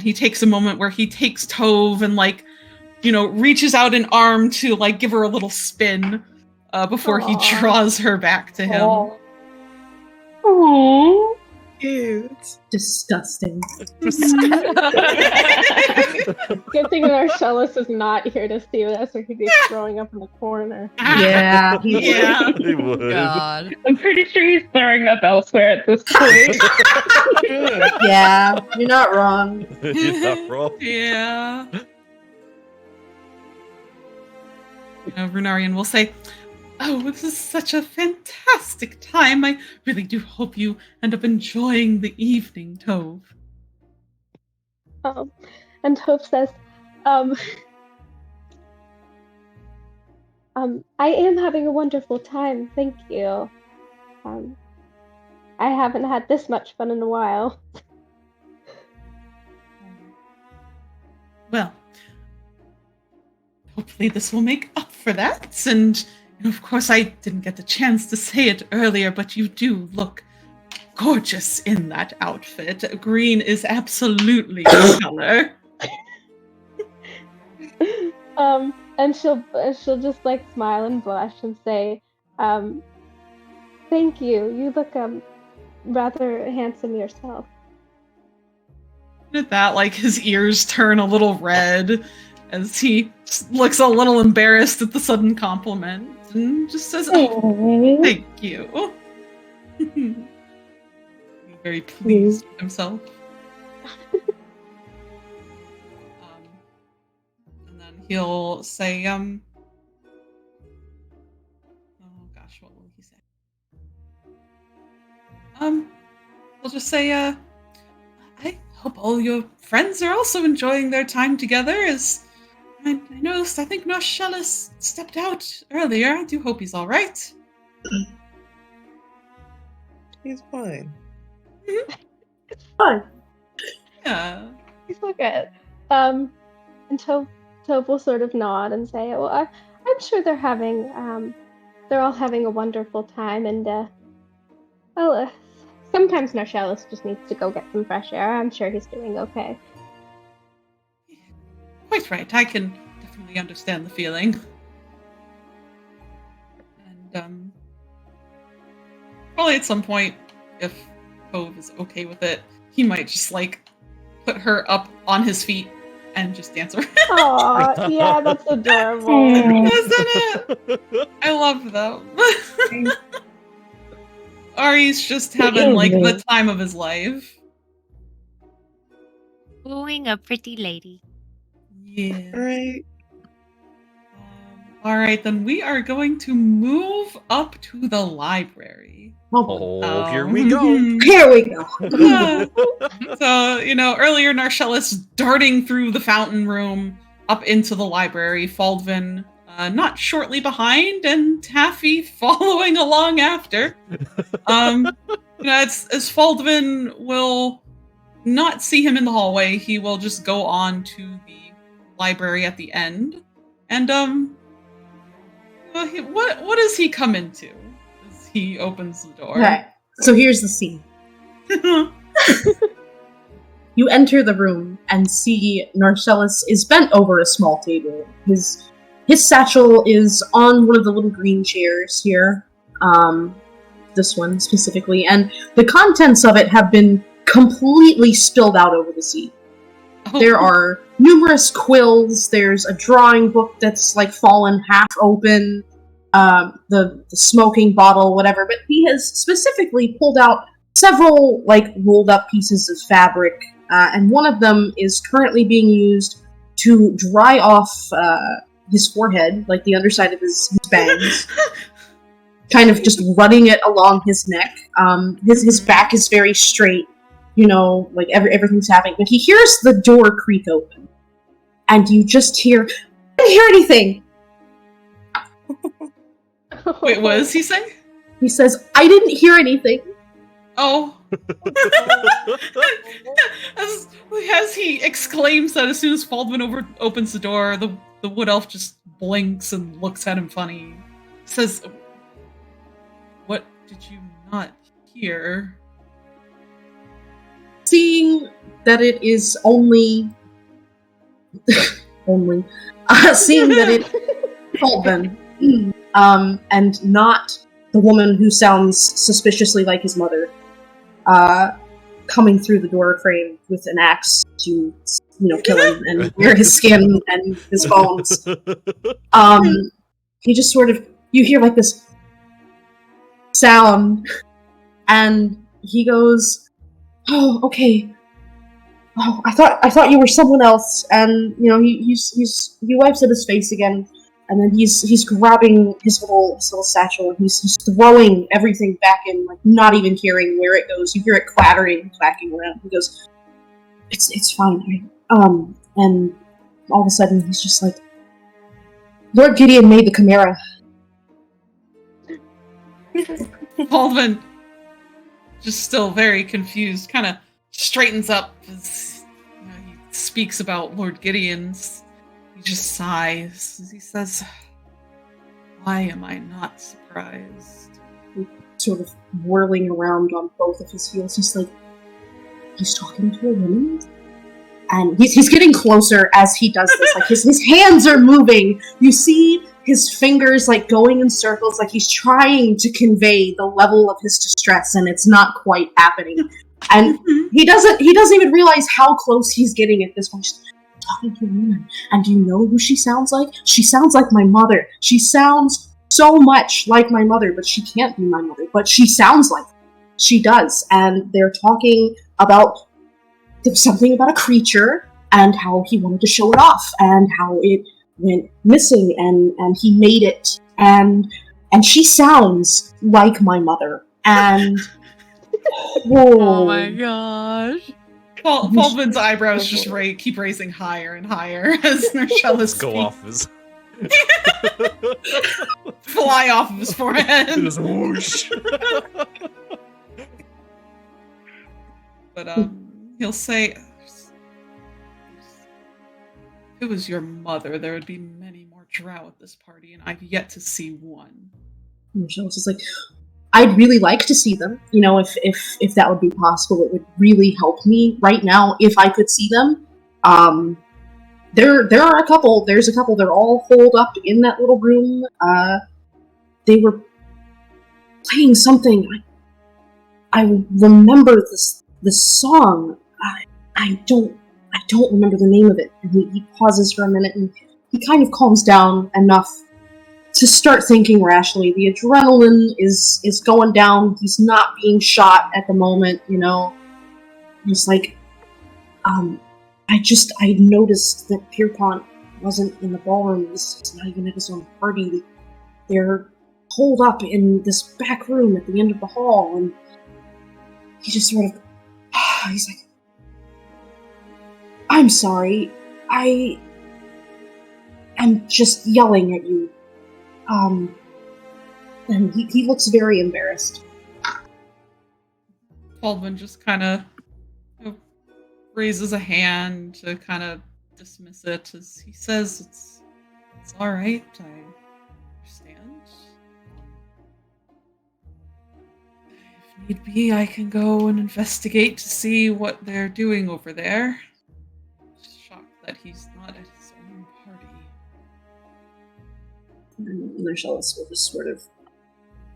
C: he takes a moment where he takes Tove and reaches out an arm to give her a little spin before he draws her back to him.
F: Aww.
D: Cute.
B: Disgusting.
G: Good thing that our cellist is not here to see this, or he'd be throwing up in the corner.
B: Yeah.
C: Yeah.
A: He would.
E: God.
F: I'm pretty sure he's throwing up elsewhere at this point.
B: Yeah, you're not wrong.
A: You're not wrong.
C: Yeah. Runarian will say, oh, this is such a fantastic time. I really do hope you end up enjoying the evening, Tove.
G: And Hope says, I am having a wonderful time, thank you. I haven't had this much fun in a while.
C: Well, hopefully this will make up for that. And, of course, I didn't get the chance to say it earlier, but you do look gorgeous in that outfit. Green is absolutely the color.
G: And she'll just smile and blush and say, thank you. You look rather handsome yourself.
C: At that, his ears turn a little red as he looks a little embarrassed at the sudden compliment and just says, oh, thank you. Very pleased with himself. he'll say, oh gosh, what will he say? He'll just say, I hope all your friends are also enjoying their time together, as I noticed, I think Norshellis stepped out earlier. I do hope he's alright.
D: He's fine.
B: Fine.
C: Yeah.
G: He's so good. And Tove will sort of nod and say, well, I'm sure they're all having a wonderful time, and, sometimes Norshellis just needs to go get some fresh air. I'm sure he's doing okay.
C: Quite right. I can definitely understand the feeling. And, probably at some point, if Tove is okay with it, he might just, put her up on his feet and just dance around.
G: Aw, yeah, that's adorable.
C: Isn't it? I love them. Ari's just having, the time of his life.
E: Wooing a pretty lady.
C: Yeah.
D: Right.
C: Alright, then we are going to move up to the library.
A: Oh, here we go.
B: Here we go.
C: Yeah. So, earlier Norshellis darting through the fountain room up into the library, Faldvin not shortly behind, and Taffy following along after. As Faldvin will not see him in the hallway, he will just go on to the library at the end. And what does he come into as he opens the door?
B: Okay, so here's the scene. You enter the room and see Norshellis is bent over a small table. His satchel is on one of the little green chairs here. This one specifically. And the contents of it have been completely spilled out over the seat.
C: Oh.
B: There are numerous quills. There's a drawing book that's fallen half open. The smoking bottle, whatever. But he has specifically pulled out several rolled up pieces of fabric, and one of them is currently being used to dry off his forehead, the underside of his bangs. Kind of just running it along his neck. His back is very straight. Everything's happening. But he hears the door creak open. And you just hear, I didn't hear anything!
C: Wait, what does he say?
B: He says, I didn't hear anything.
C: Oh. as he exclaims that, as soon as Faldvin opens the door, the wood elf just blinks and looks at him funny. Says, what did you not hear?
B: Seeing that it is only seeing that it Faldvin, and not the woman who sounds suspiciously like his mother, coming through the door frame with an axe to, kill him and wear his skin and his bones. He just sort of, you hear this sound, and he goes, "Oh, okay. Oh, I thought you were someone else." And he wipes at his face again, and then he's grabbing his little satchel, and he's throwing everything back in, not even caring where it goes. You hear it clattering, clacking around. He goes, "It's fine." And all of a sudden he's just like, "Lord Gideon made the Chimera."
C: Faldvin, just still very confused, kind of straightens up as he speaks about Lord Gideon's. He just sighs as he says, "Why am I not surprised?"
B: Sort of whirling around on both of his heels. He's talking to a woman? And he's getting closer as he does this. His hands are moving. You see his fingers going in circles, he's trying to convey the level of his distress, and it's not quite happening. And he doesn't even realize how close he's getting at this point. He's talking to a woman. And do you know who she sounds like? She sounds like my mother. She sounds so much like my mother, but she can't be my mother. But she sounds like her. She does. And they're talking about something about a creature, and how he wanted to show it off, and how it went missing, and he made it, and she sounds like my mother, and
E: Oh my gosh.
C: Baldwin's eyebrows just keep raising higher and higher as Narshella
A: Go off his.
C: fly off of his forehead.
A: Just whoosh.
C: But he'll say, if it was your mother, there would be many more drow at this party, and I've yet to see one.
B: Michelle's just like, I'd really like to see them. You know, if that would be possible, it would really help me right now if I could see them. There are a couple. There's a couple. They're all holed up in that little room. They were playing something. I remember this song. I don't remember the name of it. And he pauses for a minute, and he kind of calms down enough to start thinking rationally. The adrenaline is going down. He's not being shot at the moment, you know. He's like, I noticed that Pierpont wasn't in the ballroom. He's not even at his own party. They're holed up in this back room at the end of the hall, and he just sort of, he's like, I'm sorry. I am just yelling at you. And he looks very embarrassed.
C: Baldwin just kind of raises a hand to kind of dismiss it as he says, it's all right. I understand. If need be, I can go and investigate to see what they're doing over there. Just shocked that he's not at his own party.
B: And Marcellus will just sort of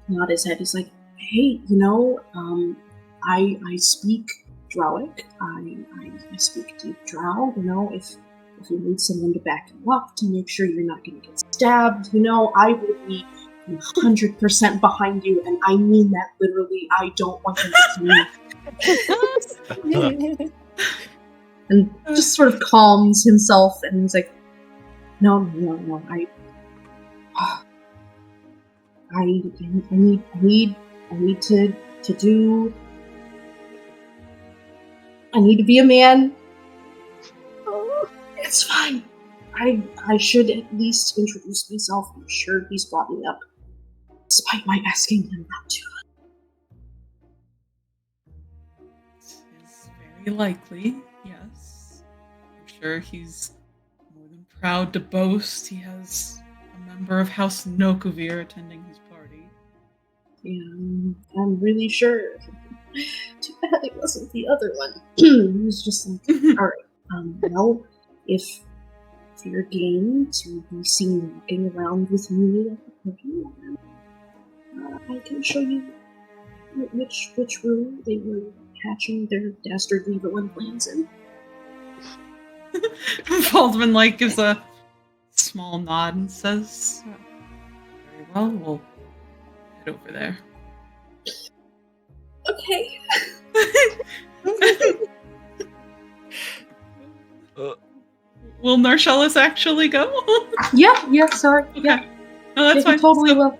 B: nod his head. He's like, hey, you know, I speak Drowic. I speak deep Drow, you know, if you need someone to back you up to make sure you're not going to get stabbed, you know, I will be 100% behind you, and I mean that literally. I don't want them to see me. And just sort of calms himself, and he's like, no, I need to do. I need to be a man. It's fine. I should at least introduce myself. I'm sure he's brought me up, despite my asking him not to.
C: It's very likely, yes. I'm sure he's more than proud to boast he has a member of House Nokovir attending his party.
B: Yeah, I'm really sure. Too bad it wasn't the other one. He was just like, alright, well, if you're game to be seen walking around with me at the party, I can show you which room they were hatching their dastardly villain plans in.
C: Baldwin gives a small nod and says, very well, we'll head over there.
B: Okay.
C: Will Narshellus actually go?
B: Yeah, sorry.
C: Okay.
B: Yeah.
C: No, that's fine.
B: Totally will.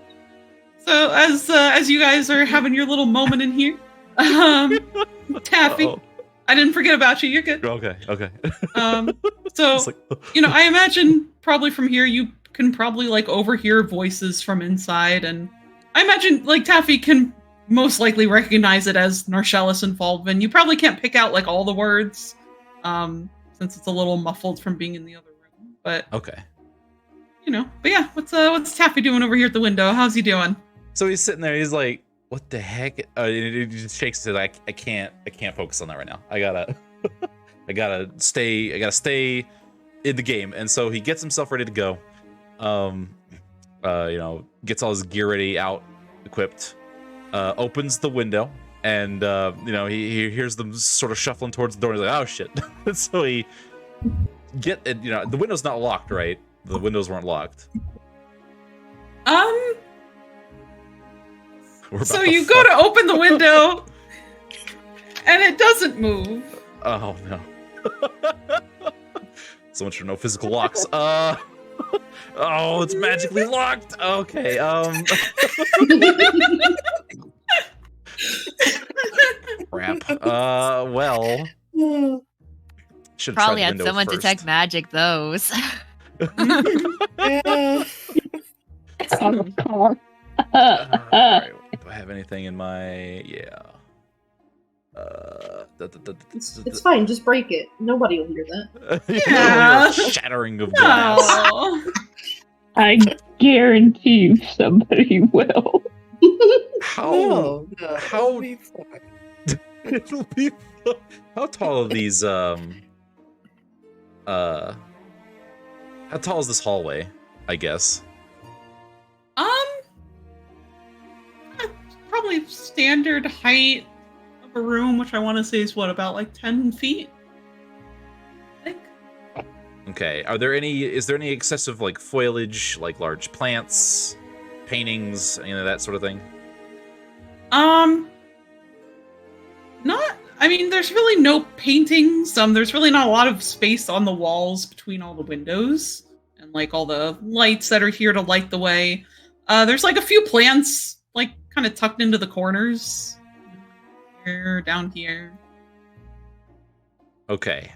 C: So as you guys are having your little moment in here, Taffy,
A: Uh-oh.
C: I didn't forget about you. You're good.
A: Okay.
C: So,
A: Like,
C: I imagine probably from here you can probably overhear voices from inside, and I imagine Taffy can most likely recognize it as Narshellus and Baldwin. You probably can't pick out all the words, since it's a little muffled from being in the other room. But
A: okay.
C: But yeah, what's Taffy doing over here at the window? How's he doing?
A: So he's sitting there. He's like, "What the heck?" He just shakes his head. I can't focus on that right now. I gotta stay in the game. And so he gets himself ready to go. Gets all his gear ready out, equipped. Opens the window, and he hears them sort of shuffling towards the door. He's like, "Oh shit!" So he the window's not locked, right? The windows weren't locked.
C: So you go to open the window, and it doesn't move.
A: Oh no! So much for no physical locks. Oh, it's magically locked. Okay. Crap. Well. Should have
E: Probably
A: tried
E: had
A: the window
E: someone
A: first.
E: detect magic those.
D: Yeah.
F: Oh, come on.
A: Alright, do I have anything in my... Yeah.
B: It's fine, just break it. Nobody will hear that.
A: You
C: Yeah.
A: hear a shattering of glass.
C: Oh.
F: I guarantee you somebody will.
A: How...
D: No, no,
A: how-
D: it'll be fine.
A: It'll be... How tall are these, how tall is this hallway, I guess?
C: Probably standard height of a room, which I want to say is what, about like 10 feet? I think.
A: Okay, is there any excessive, like, foliage, like large plants, paintings, that sort of thing?
C: There's really no paintings. There's really not a lot of space on the walls between all the windows and like all the lights that are here to light the way. There's like a few plants, like kind of tucked into the corners. Here, down here.
A: Okay.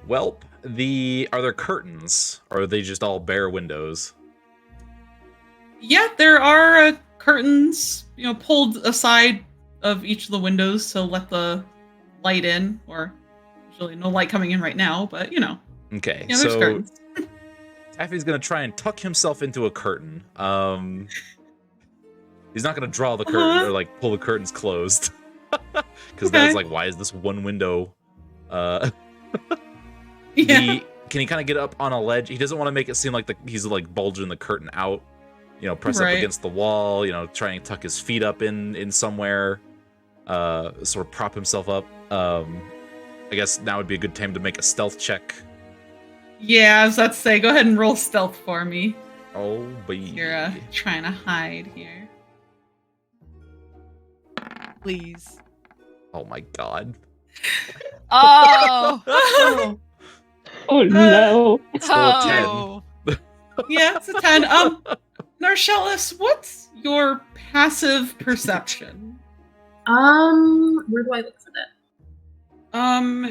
A: Well, are there curtains, or are they just all bare windows?
C: Yeah, there are curtains, pulled aside of each of the windows to let the light in, or usually no light coming in right now, but
A: Okay,
C: yeah, there's
A: so
C: curtains.
A: Taffy's gonna try and tuck himself into a curtain. He's not gonna draw the curtain or like pull the curtains closed, because that's like, why is this one window?
C: Yeah.
A: Can he kind of get up on a ledge? He doesn't want to make it seem like he's like bulging the curtain out. Press up against the wall. Try and tuck his feet up in somewhere. Sort of prop himself up. I guess now would be a good time to make a stealth check.
C: Yeah, I was about to say, go ahead and roll stealth for me.
A: Oh, boy.
C: You're trying to hide here.
E: Please.
A: Oh my god.
E: Oh.
D: Oh,
F: Oh no.
A: Still a 10.
E: Oh.
C: Yeah, it's a 10. Narcellus, what's your passive perception?
B: Where do I look for that?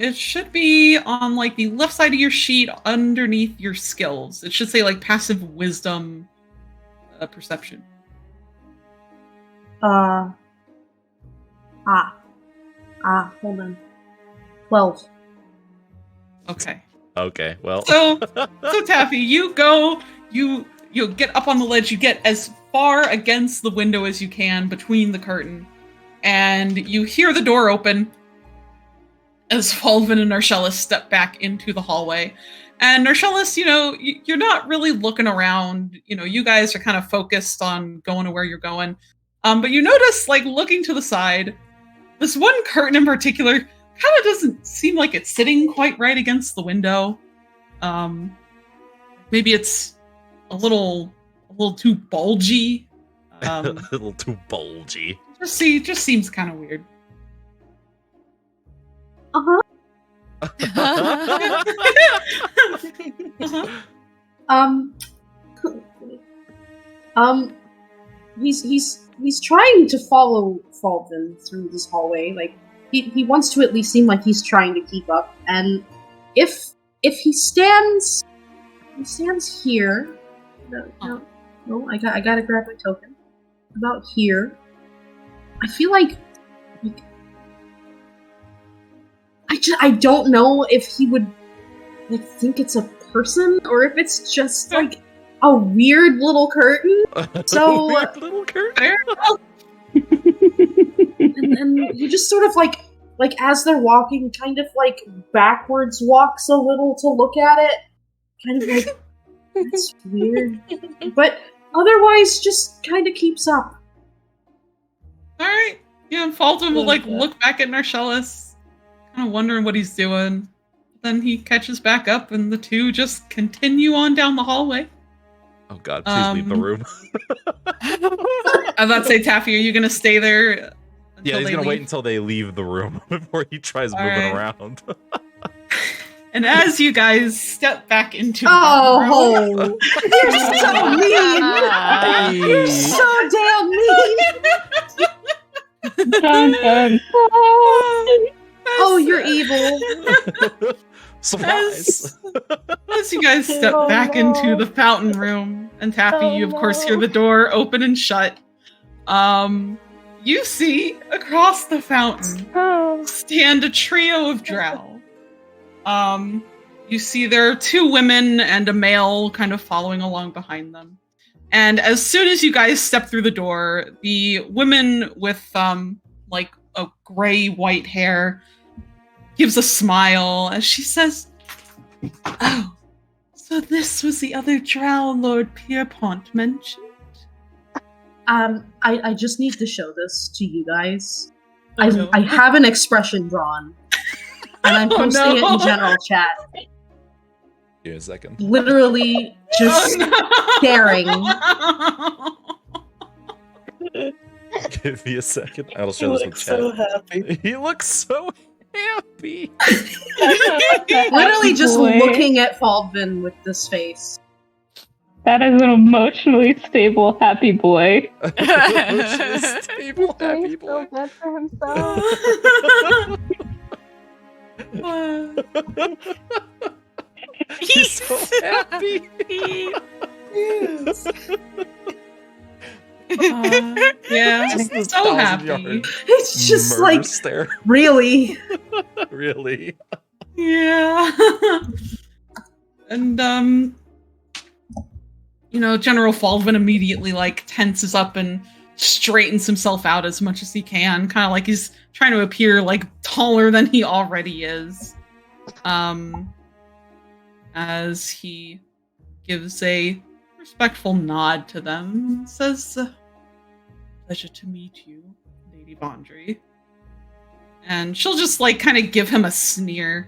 C: It should be on like the left side of your sheet underneath your skills. It should say like passive wisdom perception.
B: Hold on. 12.
C: Okay.
A: Okay, well.
C: So Taffy, you go, you get up on the ledge, you get as far against the window as you can between the curtain, and you hear the door open as Falvin and Narcellus step back into the hallway. And Narcellus, you're not really looking around. You guys are kind of focused on going to where you're going. But you notice, like, looking to the side, this one curtain in particular kind of doesn't seem like it's sitting quite right against the window. Maybe it's a little too bulgy.
A: A little too bulgy.
C: Just seems kind of weird.
B: Uh-huh. He's trying to follow Falvin through this hallway. Like he wants to at least seem like he's trying to keep up. And if he stands here. No, I gotta grab my token. About here. I feel like I don't know if he would like think it's a person or if it's just like a weird little curtain. So
A: weird little curtain.
B: and he just sort of like as they're walking, kind of like backwards walks a little to look at it. Kind of like that's weird. But otherwise just kind of keeps up.
C: Alright. Yeah, Falvin will like look back at Narcellus, kind of wondering what he's doing. Then he catches back up and the two just continue on down the hallway.
A: Oh god, please leave the room.
C: I'm about to say, Taffy, are you gonna stay there?
A: Yeah, he's gonna wait until they leave the room before he tries moving around.
C: And as you guys step back into the room,
B: Oh, you're so mean. You're so damn mean.
F: Dun, dun, dun.
B: Oh, you're evil.
A: Surprise!
C: as you guys step
G: Oh,
C: back
G: no.
C: into the fountain room, and Taffy,
G: Oh,
C: you of course
G: no.
C: hear the door open and shut. You see across the fountain
G: Oh.
C: stand a trio of drow. You see there are 2 women and a male kind of following along behind them. And as soon as you guys step through the door, the woman with like a gray white hair gives a smile as she says, "Oh, so this was the other drow Lord Pierpont mentioned?"
B: I just need to show this to you guys.
C: Oh, no.
B: I have an expression drawn, and I'm
C: Oh,
B: posting it
C: no.
B: in general chat.
A: Give me a second.
B: Literally just staring.
A: Give me a second. I'll
D: You
A: show this in
D: look
A: chat.
D: so happy.
A: He looks so happy.
B: Literally just
F: Boy.
B: looking at Faldvin with this face.
F: That is an emotionally stable, happy boy.
A: Stable,
G: He's doing
A: happy
G: so
A: boy.
G: good for himself.
A: He's so happy.
D: Yes.
C: Yeah,
A: Just this
C: so
A: 1,000
C: happy.
A: yard
B: It's just
A: murder
B: like,
A: stare.
B: really?
A: Really?
C: Yeah. And General Faldvin immediately like tenses up and straightens himself out as much as he can, kind of like he's trying to appear like taller than he already is. As he gives a respectful nod to them and says, "Pleasure to meet you, Lady Vondry." And she'll just like kind of give him a sneer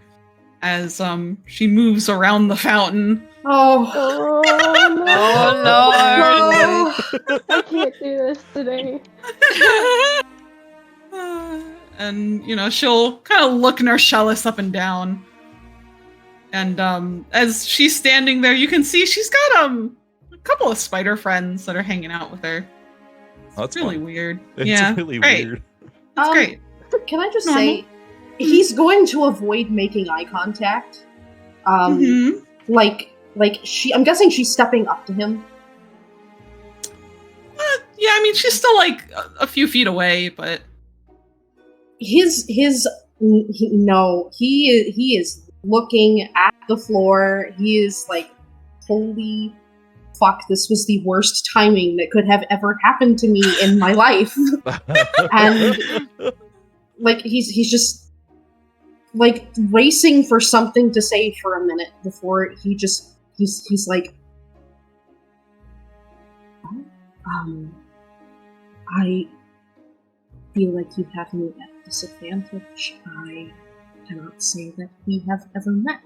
C: as she moves around the fountain.
B: Oh.
G: Oh no.
B: No.
G: I can't do this today.
C: And she'll kind of look Narcellis up and down. And as she's standing there, you can see she's got a couple of spider friends that are hanging out with her. It's
A: That's
C: really
A: fun.
C: weird.
A: It's
C: yeah,
A: really
C: great.
A: weird.
C: It's great.
B: Can I just
C: Normal.
B: say, he's going to avoid making eye contact.
C: Mhm.
B: Like I'm guessing she's stepping up to him.
C: Yeah, I mean, she's still like a few feet away, but
B: He is looking at the floor. He is like, holy fuck, this was the worst timing that could have ever happened to me in my life. And like he's just like racing for something to say for a minute before he's like, I feel like you have me at disadvantage. I cannot say that we have ever met.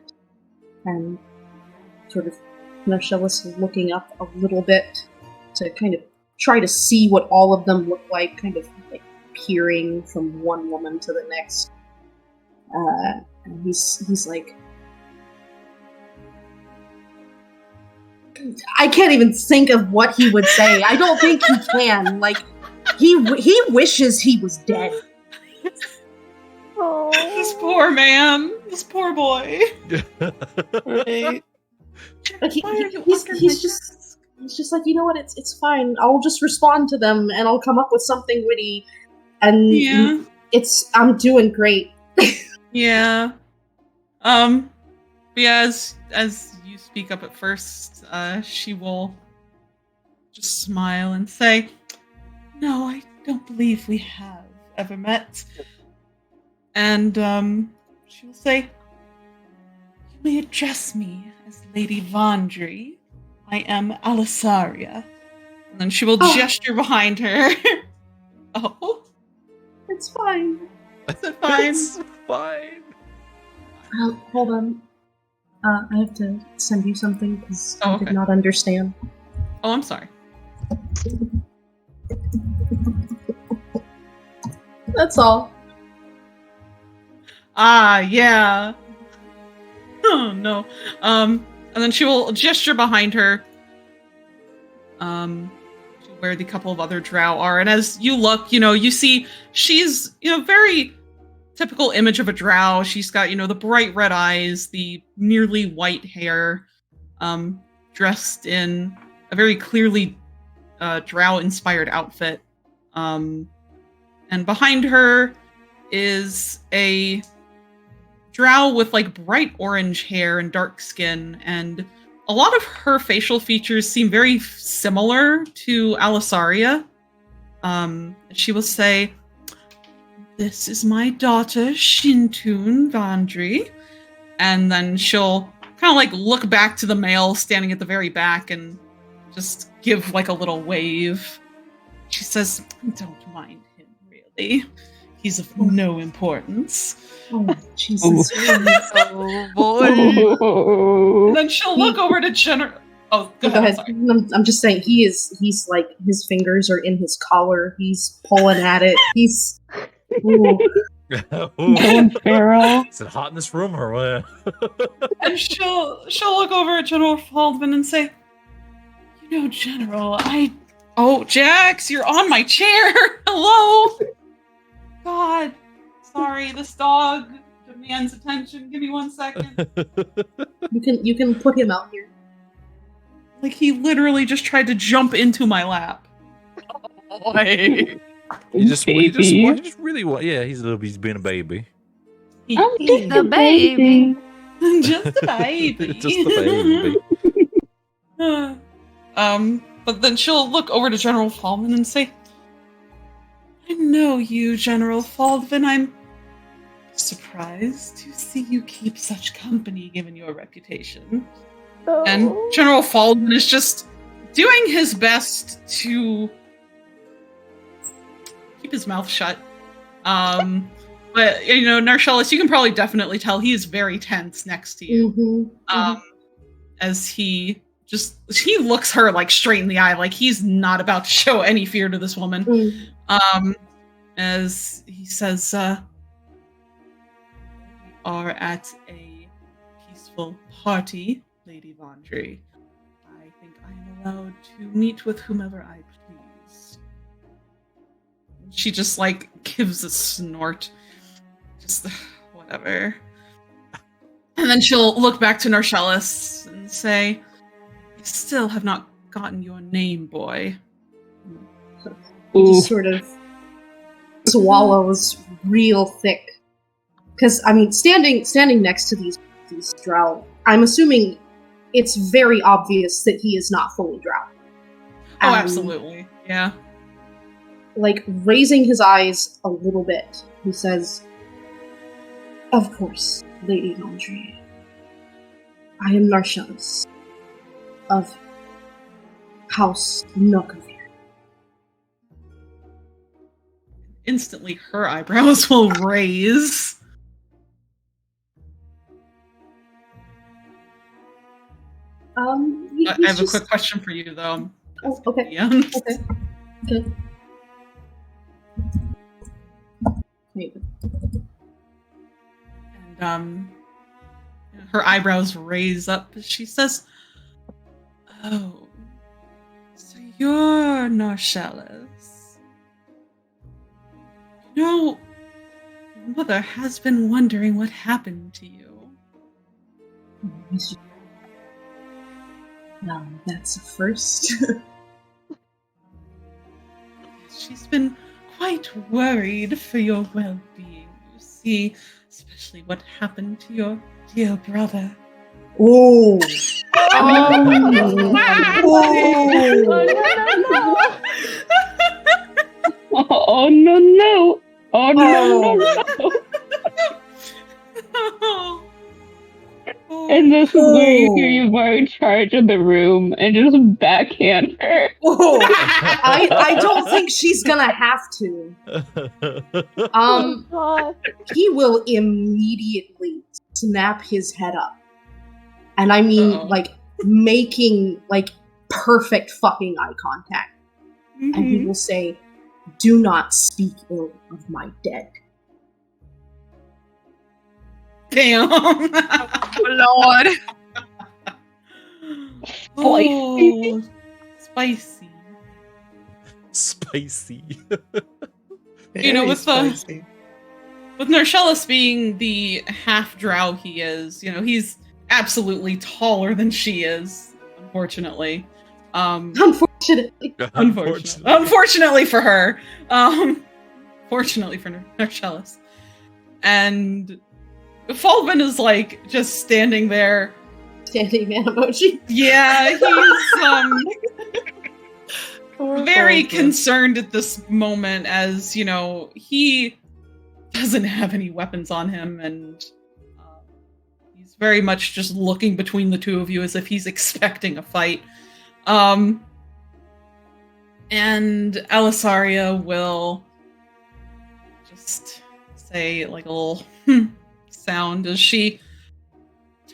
B: And sort of Narcellis looking up a little bit to kind of try to see what all of them look like, kind of like peering from one woman to the next. And he's like, I can't even think of what he would say. I don't think he can. Like, he wishes he was dead.
G: Oh.
C: this poor man, this poor boy.
D: Right.
B: Like
C: Why are you
B: he's
C: under my
B: just like, you know what? It's fine. I'll just respond to them, and I'll come up with something witty. And
C: Yeah.
B: I'm doing great.
C: Yeah. But yeah, as you speak up at first, she will just smile and say, "No, I don't believe we have ever met." And she will say, "You may address me as Lady Vondry. I am Alisaria." And then she will
B: Oh.
C: gesture behind her. Oh,
B: It's fine.
C: is it fine?
A: It's fine.
B: Hold on. I have to send you something because
C: Oh,
B: I
C: okay.
B: did not understand.
C: Oh, I'm sorry.
B: That's all.
C: Ah, yeah. Oh no. And then she will gesture behind her. To where the couple of other drow are. And as you look, you see she's, very typical image of a drow. She's got, the bright red eyes, the nearly white hair, dressed in a very clearly drow-inspired outfit. And behind her is a drow with like bright orange hair and dark skin, and a lot of her facial features seem very similar to Alisaria. She will say, "This is my daughter, Shintun Vandri." And then she'll kind of like look back to the male standing at the very back and just give like a little wave. She says, "Don't mind him, really. He's of no importance."
B: Oh, Jesus.
E: Oh boy.
C: And then she'll look over to General. Oh, go ahead. Sorry.
B: I'm just saying he's like, his fingers are in his collar. He's pulling at it. He's. Ooh.
F: Going feral.
A: Is it hot in this room or what?
C: And she'll look over at General Faldman and say, General, Oh, Jax, you're on my chair. Hello. God. Sorry, this dog demands attention. Give me 1 second.
B: You can put him out here.
C: Like, he literally just tried to jump into my lap.
E: Boy.
A: You just really want. Yeah, he's being a baby.
F: I'm just
E: The
F: a baby.
C: Just a baby.
A: Just a baby.
C: But then she'll look over to General Faldman and say, "I know you, General Faldman. I'm surprised to see you keep such company given your reputation."
G: Oh.
C: And General Faldman is just doing his best to keep his mouth shut. But, Narcellis, you can probably definitely tell he is very tense next to you.
B: Mm-hmm.
C: As he looks her like straight in the eye, like he's not about to show any fear to this woman.
B: Mm.
C: As he says, "We are at a peaceful party, Lady Vandri. I think I am allowed to meet with whomever I please." She just like gives a snort. Just whatever. And then she'll look back to Narcellis and say, "I still have not gotten your name, boy."
B: He just sort of swallows real thick. Because, standing next to these drow, I'm assuming it's very obvious that he is not fully drow.
C: Oh, absolutely. Yeah.
B: Like, raising his eyes a little bit, he says, "Of course, Lady Vandri. I am Narcellis of House Nokavir."
C: Instantly, her eyebrows will raise. I have a quick question for you, though.
B: Oh, okay.
C: Yeah.
B: Okay.
C: And her eyebrows raise up as she says, "Oh, so you're Narcellis. Your mother has been wondering what happened to you."
B: Well, that's a first.
C: She's been quite worried for your well-being, you see, especially what happened to your dear brother.
B: Oh.
F: Oh no no! Oh no no! And this is where you hear you are in charge of the room and just backhand her.
B: Oh, I don't think she's gonna have to.
G: God.
B: He will immediately snap his head up. And I mean, like, making, like, perfect fucking eye contact.
C: Mm-hmm.
B: And he will say, "Do not speak ill of my dead."
C: Damn.
E: Oh, Lord.
C: Oh, spicy.
A: Spicy.
C: You know,
D: Very
C: with
D: spicy.
C: with Narcellus being the half drow he is, you know, he's absolutely taller than she is, unfortunately.
B: Unfortunately.
C: Unfortunately for her. Fortunately for Narcellus. And Faldman is like just standing there.
B: Standing man emoji.
C: Yeah, he's
D: Poor
C: very
D: Baldwin.
C: concerned at this moment, as you know, he doesn't have any weapons on him, and he's very much just looking between the two of you as if he's expecting a fight. And Alisaria will just say like a little sound as she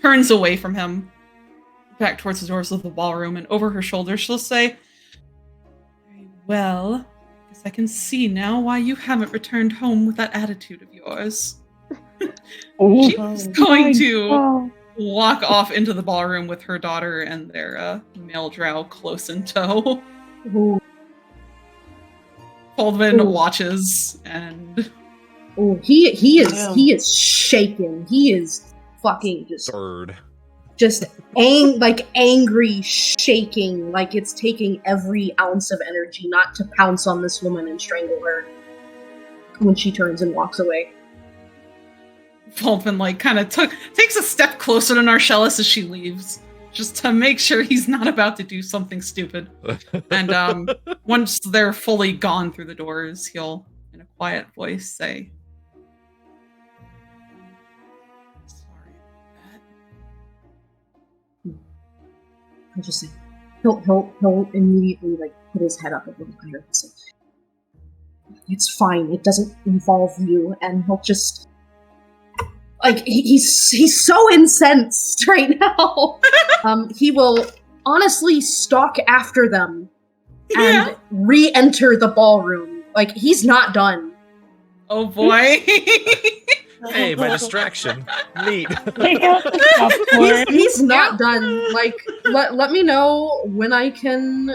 C: turns away from him, back towards the doors of the ballroom, and over her shoulder she'll say, "Very well, I guess I can see now why you haven't returned home with that attitude of yours."
F: Oh,
C: She's going to
F: God.
C: walk off into the ballroom with her daughter and their male drow close in tow.
B: Ooh.
C: Baldwin
B: Ooh.
C: watches, and
B: Oh, he is
D: Yeah.
B: he is shaking. He is fucking
A: Third.
B: just angry shaking, like it's taking every ounce of energy not to pounce on this woman and strangle her when she turns and walks away.
C: Baldwin like kind of takes a step closer to Narcellus as she leaves, just to make sure he's not about to do something stupid. And once they're fully gone through the doors, he'll, in a quiet voice, say, "Sorry about that."
B: I'll just say, he'll immediately like put his head up a little higher and say, "It's fine. It doesn't involve you." And he'll just like he's so incensed right now. He will honestly stalk after them and
C: Yeah.
B: re-enter the ballroom. Like he's not done.
C: Oh boy.
A: Hey, my distraction. Neat.
F: Take out the popcorn.
B: He's not done. Like let me know when I can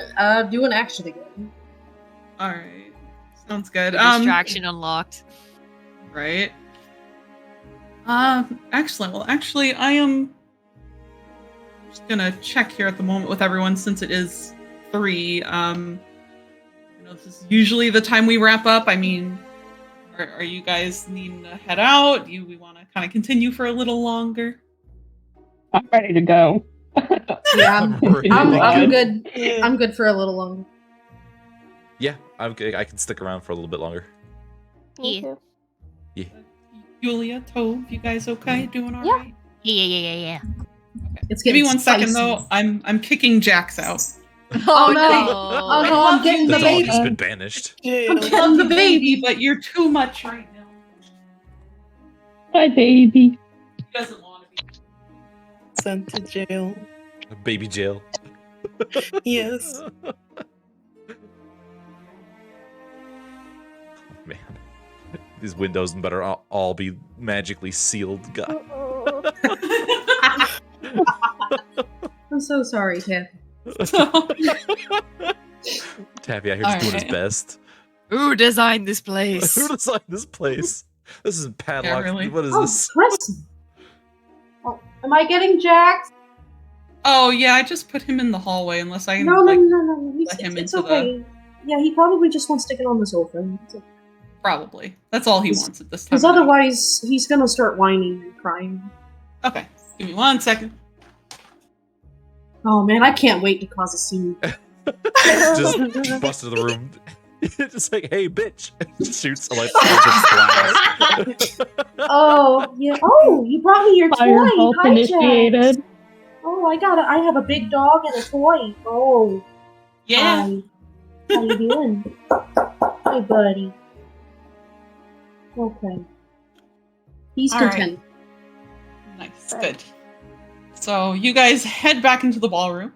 B: do an action again.
C: All right. Sounds good.
E: Distraction unlocked.
C: Right. Excellent. Well, actually, I am just gonna check here at the moment with everyone since it is 3. You know, this is usually the time we wrap up. I mean, are you guys needing to head out? We want to kind of continue for a little longer?
F: I'm ready to go.
B: Yeah, I'm good.
D: Yeah.
B: I'm good for a little longer.
A: Yeah, I'm good. I can stick around for a little bit longer.
G: Me
E: Yeah.
G: too.
C: Julia, Tove, you guys okay? Doing all
G: Yeah.
C: right?
E: Yeah.
B: It's
C: Give me
B: getting
C: 1 second
B: spicy.
C: though. I'm kicking Jax out.
B: Oh, no. Oh no, I'm getting
A: The
B: the
A: dog
B: baby.
A: has been banished.
D: Jail.
B: I'm killing the baby.
C: But you're too much right now.
F: My baby.
C: He doesn't want to be.
D: Sent to jail.
A: Baby jail.
D: Yes.
A: Man. These windows better all be magically sealed. God.
G: Uh-oh.
B: I'm so sorry, Ted.
A: Taffy out here just doing his
C: Alright.
A: best.
E: Who designed this place?
A: Who designed this place? This is padlock.
C: really.
A: What is
B: Oh,
A: this?
B: Preston. Oh, am I getting jacked?
C: Oh yeah, I just put him in the hallway unless I
B: No.
C: like
B: It's,
C: let him
B: it's
C: into
B: okay. Yeah, he probably just wants to get on the sofa.
C: probably. That's all he
B: Because-
C: wants at this time.
B: Because otherwise, he's gonna start whining and crying.
C: Okay. Give me 1 second.
B: Oh man, I can't wait to cause a scene.
A: Just bust into the room. Just like, hey, bitch. Just shoots like glass.
B: Oh yeah. Oh, you brought me your toy.
F: Firebolt
B: Hi, Jack.
F: initiated.
B: Oh, I have a big dog and a toy. Oh,
C: Yeah.
B: hi. How you doing? Hi, buddy. Okay. He's
C: All right.
B: content.
C: Nice. Good. So you guys head back into the ballroom.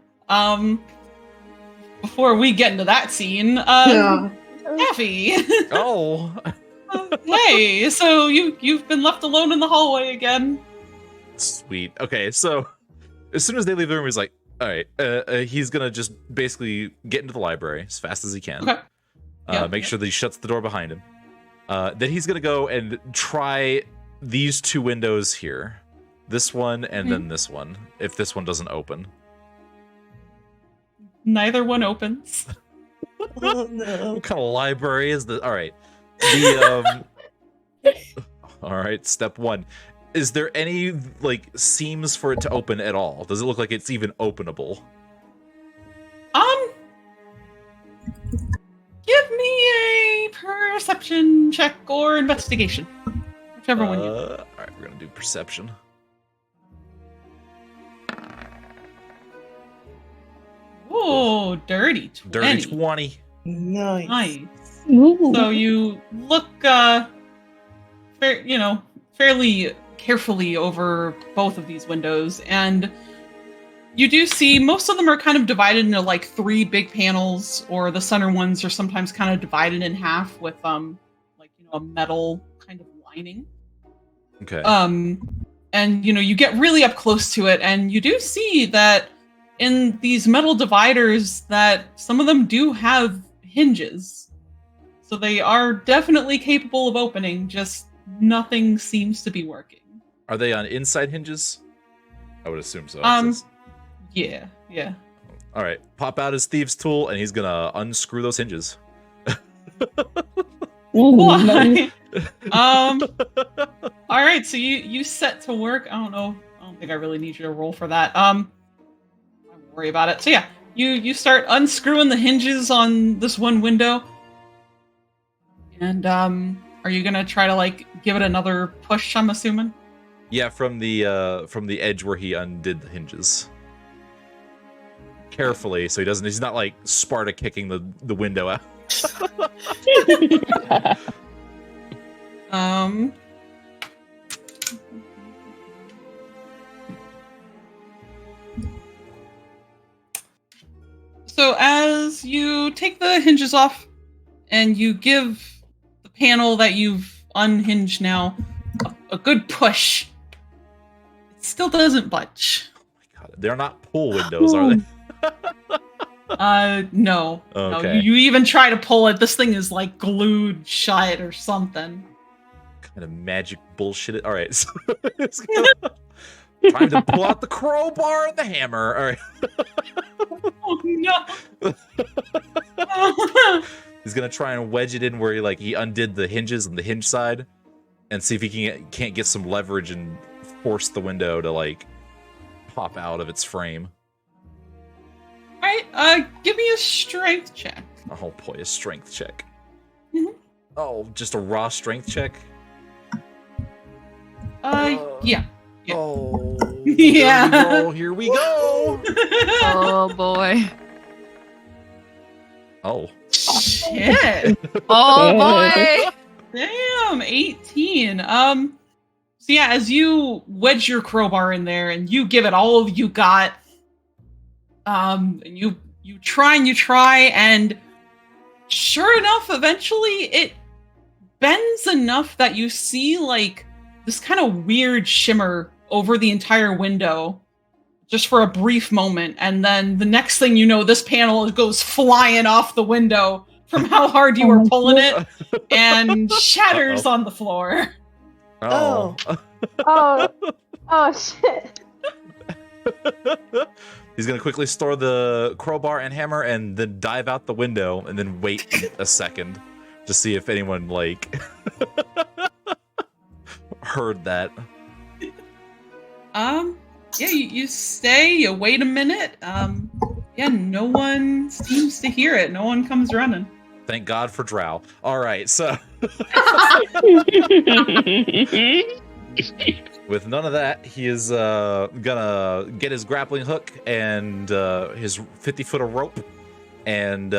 C: Before we get into that scene,
B: Yeah.
C: Taffy.
A: Oh.
C: Hey, so you've been left alone in the hallway again.
A: Sweet. Okay, so as soon as they leave the room, he's like, all right, he's gonna just basically get into the library as fast as he can.
C: Okay.
A: Make sure that he shuts the door behind him. Then he's gonna go and try these two windows here. This one and then this one, if this one doesn't open.
C: Neither one opens.
D: Oh no.
A: What kind of library is this? All right. The all right, step one. Is there any like seams for it to open at all? Does it look like it's even openable?
C: Give me a perception check or investigation. Whichever one you
A: All right, we're gonna do perception.
C: Oh, dirty 20.
A: Dirty 20.
D: Nice.
C: Nice.
F: Ooh.
C: So you look, fairly carefully over both of these windows, and you do see most of them are kind of divided into like 3 big panels, or the center ones are sometimes kind of divided in half with a metal kind of lining.
A: Okay.
C: And you get really up close to it, and you do see that in these metal dividers that some of them do have hinges. So they are definitely capable of opening, just nothing seems to be working.
A: Are they on inside hinges? I would assume so.
C: Yeah.
A: All right, pop out his thieves' tool, and he's gonna unscrew those hinges.
F: Ooh,
C: Why? All right, so you set to work. I don't think I really need you to roll for that. I won't worry about it. So yeah, you start unscrewing the hinges on this one window. And are you gonna try to like give it another push, I'm assuming?
A: Yeah, from the edge where he undid the hinges. Carefully, so he's not like Sparta kicking the window out.
C: So as you take the hinges off and you give the panel that you've unhinged now a good push, it still doesn't budge.
A: Oh my god, they're not pull windows, are they?
C: No.
A: Okay.
C: No, you even try to pull it, this thing is like glued shut or something.
A: Kind of magic bullshit. All right, so time to pull out the crowbar and the hammer. All right.
C: Oh no.
A: He's gonna try and wedge it in where he undid the hinges on the hinge side, and see if he can't get some leverage and force the window to like pop out of its frame.
C: Alright, give me a strength check.
A: Oh boy, a strength check.
C: Mhm.
A: Oh, just a raw strength check.
C: Yeah. Yeah.
A: Oh,
C: Yeah.
A: Here we go.
E: Oh boy.
A: Oh.
C: Shit.
E: Oh boy.
C: Damn, 18. So yeah, as you wedge your crowbar in there and you give it all you got, and you try, and sure enough, eventually it bends enough that you see like this kind of weird shimmer over the entire window just for a brief moment, and then the next thing you know, this panel goes flying off the window from how hard you were pulling it and shatters on the floor.
A: Oh.
G: Oh shit.
A: He's gonna quickly store the crowbar and hammer and then dive out the window and then wait a second to see if anyone like heard that.
C: Yeah, you stay, you wait a minute. Yeah, no one seems to hear it. No one comes running.
A: Thank God for Drow. All right, so with none of that, he is gonna get his grappling hook and his 50-foot of rope and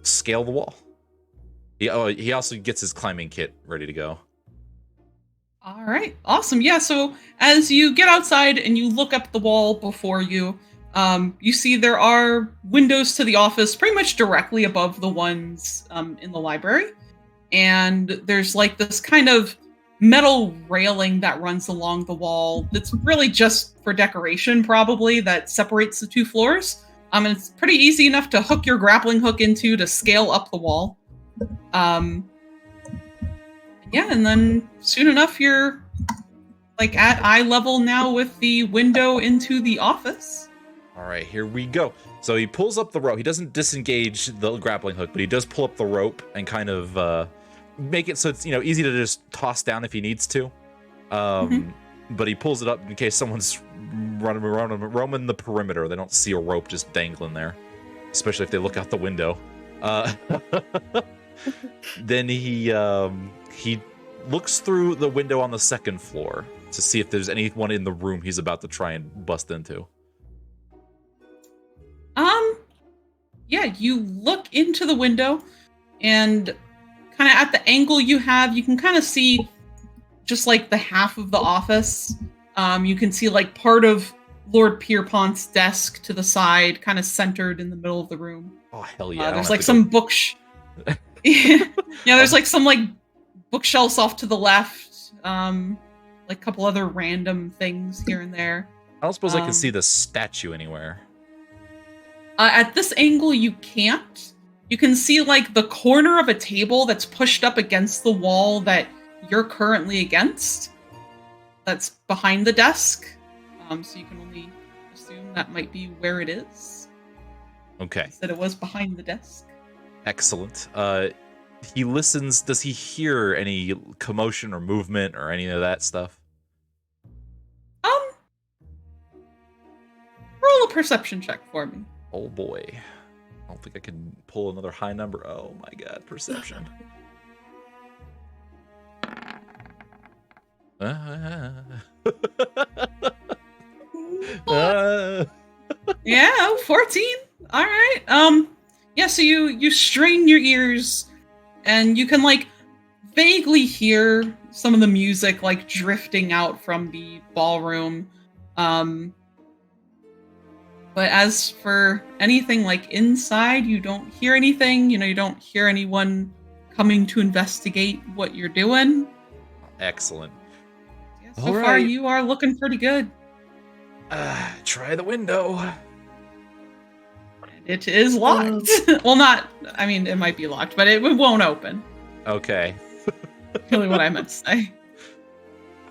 A: scale the wall. He also gets his climbing kit ready to go.
C: All right, awesome. Yeah, so as you get outside and you look up the wall before you, you see there are windows to the office pretty much directly above the ones in the library. And there's like this kind of metal railing that runs along the wall. It's really just for decoration, probably, that separates the two floors. And it's pretty easy enough to hook your grappling hook into to scale up the wall. Yeah, and then soon enough, you're like at eye level now with the window into the office.
A: All right, here we go. So he pulls up the rope. He doesn't disengage the grappling hook, but he does pull up the rope and kind of make it so it's easy to just toss down if he needs to. But he pulls it up in case someone's roaming the perimeter. They don't see a rope just dangling there, especially if they look out the window. Then he looks through the window on the second floor to see if there's anyone in the room he's about to try and bust into.
C: Yeah, you look into the window, and kind of at the angle you have, you can kind of see just like the half of the office. You can see like part of Lord Pierpont's desk to the side, kind of centered in the middle of the room.
A: Oh, hell yeah.
C: There's like some yeah, there's like some like bookshelves off to the left, like a couple other random things here and there.
A: I don't suppose I can see the statue anywhere.
C: At this angle, you can't. You can see like the corner of a table that's pushed up against the wall that you're currently against. That's behind the desk. So you can only assume that might be where it is.
A: Okay.
C: That it was behind the desk.
A: Excellent. He listens. Does he hear any commotion or movement or any of that stuff?
C: Roll a perception check for me.
A: Oh boy. I don't think I can pull another high number. Oh my god, perception.
C: Yeah, 14. All right. Yeah, so you strain your ears and you can like vaguely hear some of the music like drifting out from the ballroom. But as for anything like inside, you don't hear anything. You don't hear anyone coming to investigate what you're doing.
A: Excellent.
C: Yeah, so far, you are looking pretty good.
A: Try the window.
C: It is locked. Well, it might be locked, but it won't open.
A: Okay.
C: Really what I meant to say.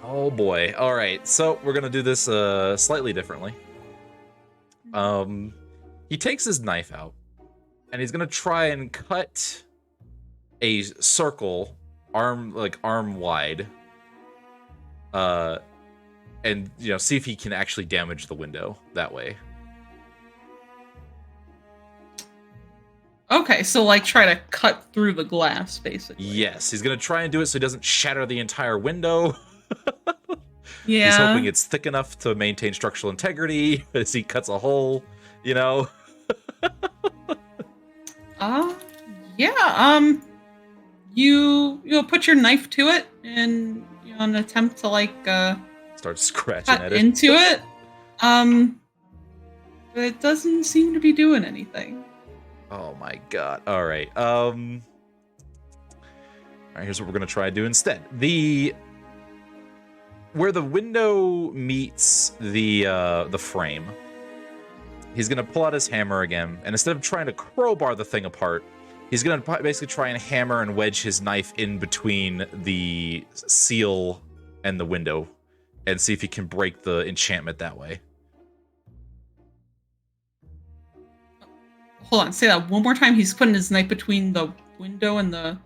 A: Oh boy. All right. So we're going to do this slightly differently. He takes his knife out and he's going to try and cut a circle arm wide. And see if he can actually damage the window that way.
C: Okay, so like try to cut through the glass, basically.
A: Yes, he's gonna try and do it so he doesn't shatter the entire window.
C: Yeah.
A: He's hoping it's thick enough to maintain structural integrity as he cuts a hole,
C: Yeah, you'll put your knife to it and an attempt to like
A: start scratching
C: cut
A: at it.
C: into it. But it doesn't seem to be doing anything.
A: Oh my god. All right. All right, here's what we're going to try to do instead. Where the window meets the frame, he's going to pull out his hammer again, and instead of trying to crowbar the thing apart, he's going to basically try and hammer and wedge his knife in between the seal and the window and see if he can break the enchantment that way.
C: Hold on, say that one more time. He's putting his knife between the window and the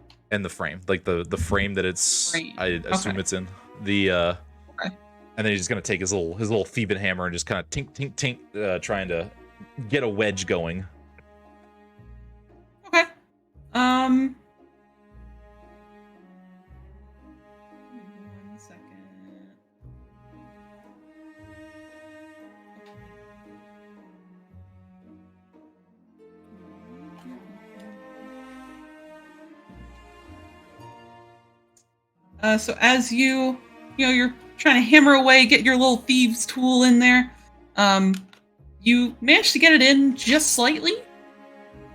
A: frame, like the frame that it's
C: frame.
A: I assume it's in. Okay. And then he's just gonna take his little Theban hammer and just kind of tink tink tink, trying to get a wedge going.
C: Okay. One second. So as you're trying to hammer away, get your little thieves tool in there, you manage to get it in just slightly,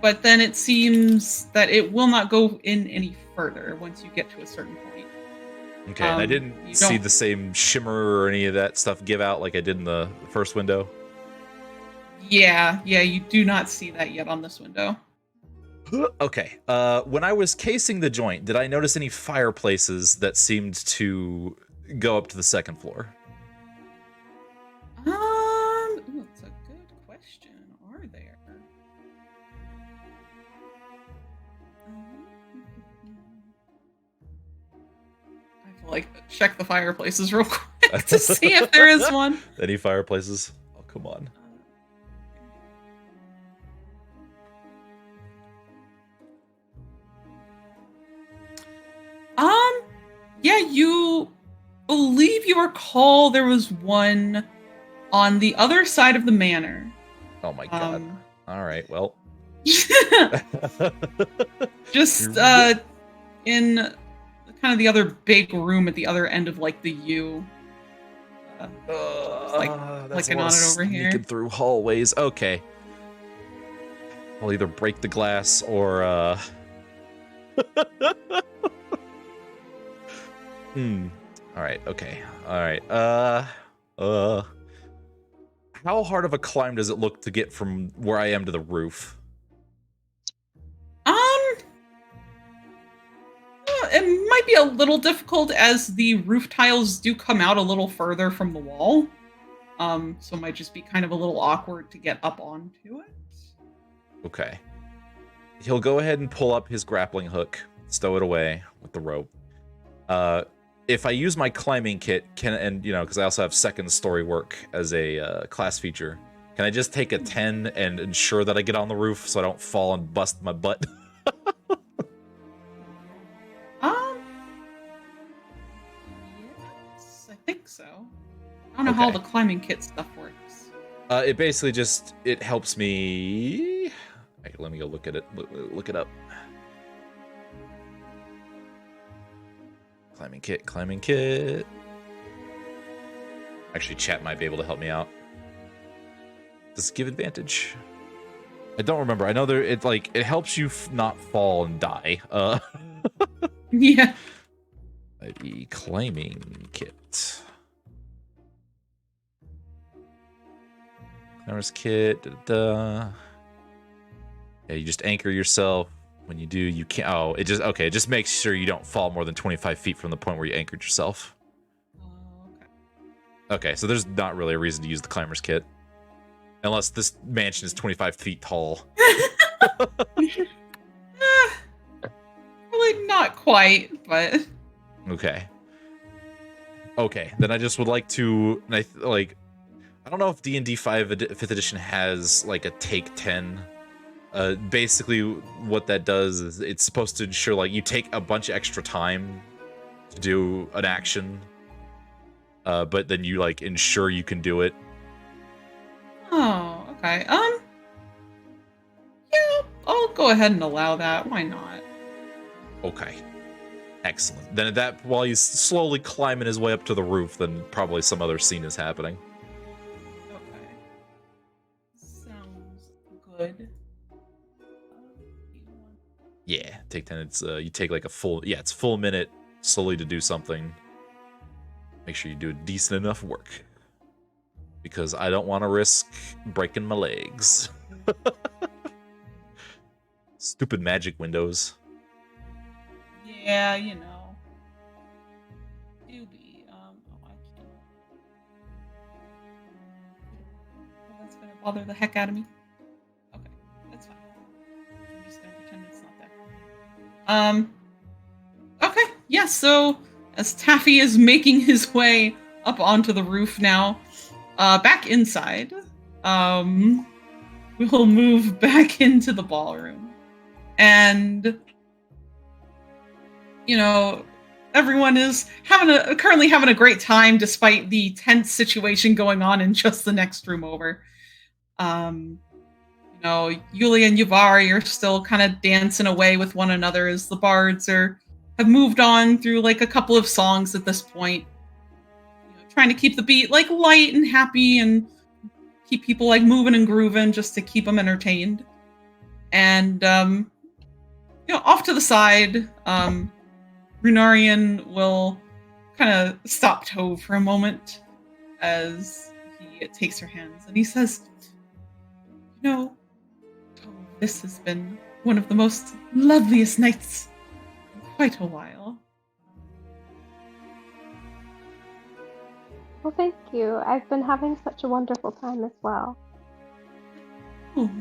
C: but then it seems that it will not go in any further once you get to a certain point.
A: Okay, and I
C: You
A: didn't see
C: don't-
A: the same shimmer or any of that stuff give out like I did in the first window.
C: Yeah, you do not see that yet on this window.
A: Okay. When I was casing the joint, did I notice any fireplaces that seemed to go up to the second floor?
C: Ooh, that's a good question. Are there? I have to like check the fireplaces real quick to see if there is one.
A: Any fireplaces? Oh, come on.
C: Yeah, you believe you recall there was one on the other side of the manor.
A: Oh my god. All right, well.
C: Just in kind of the other big room at the other end of like the U. Just, like
A: that's
C: clicking on it over here.
A: Sneaking through hallways. Okay. I'll either break the glass or Alright, okay. Alright. How hard of a climb does it look to get from where I am to the roof?
C: It might be a little difficult as the roof tiles do come out a little further from the wall. So it might just be kind of a little awkward to get up onto it.
A: Okay. He'll go ahead and pull up his grappling hook, stow it away with the rope. If I use my climbing kit, because I also have second story work as a class feature, can I just take a 10 and ensure that I get on the roof so I don't fall and bust my butt?
C: Yes, I think so. I don't know how the climbing kit stuff works.
A: It basically just, it helps me... Right, let me go look at it. Look it up. Climbing kit. Actually, chat might be able to help me out. Does it give advantage? I don't remember. I know it helps you not fall and die.
C: Yeah.
A: The climbing kit. Climber's kit. Yeah, you just anchor yourself. When you do, you can't. Oh, it just makes sure you don't fall more than 25 feet from the point where you anchored yourself. Okay, so there's not really a reason to use the climber's kit. Unless this mansion is 25 feet tall.
C: Really not quite, but...
A: Okay. Okay, then I just would like to... I don't know if D&D 5th edition has, like, a take 10... basically what that does is it's supposed to ensure like you take a bunch of extra time to do an action, but then you like ensure you can do it.
C: Oh, okay. Yeah, I'll go ahead and allow that. Why not?
A: Okay. Excellent. Then while he's slowly climbing his way up to the roof, then probably some other scene is happening.
C: Okay. Sounds good.
A: Yeah, take 10. It's you take like it's full minute slowly to do something. Make sure you do decent enough work. Because I don't want to risk breaking my legs. Stupid magic windows.
C: Yeah, you know. Do be, I can't. Well, that's gonna bother the heck out of me. Okay, that's fine. I'm just gonna pretend it's not there. Okay, yeah, so as Taffy is making his way up onto the roof now, back inside, we'll move back into the ballroom. And you know, everyone is currently having a great time despite the tense situation going on in just the next room over. You know, Yulia and Yuvari are still kind of dancing away with one another as the bards have moved on through like a couple of songs at this point. You know, trying to keep the beat like light and happy and keep people like moving and grooving just to keep them entertained. And you know, off to the side, Runarian will kind of stop Tove for a moment as he takes her hands and he says, "You know, Tove, this has been one of the most loveliest nights in quite a while."
G: Well, thank you. I've been having such a wonderful time as well.
C: Oh,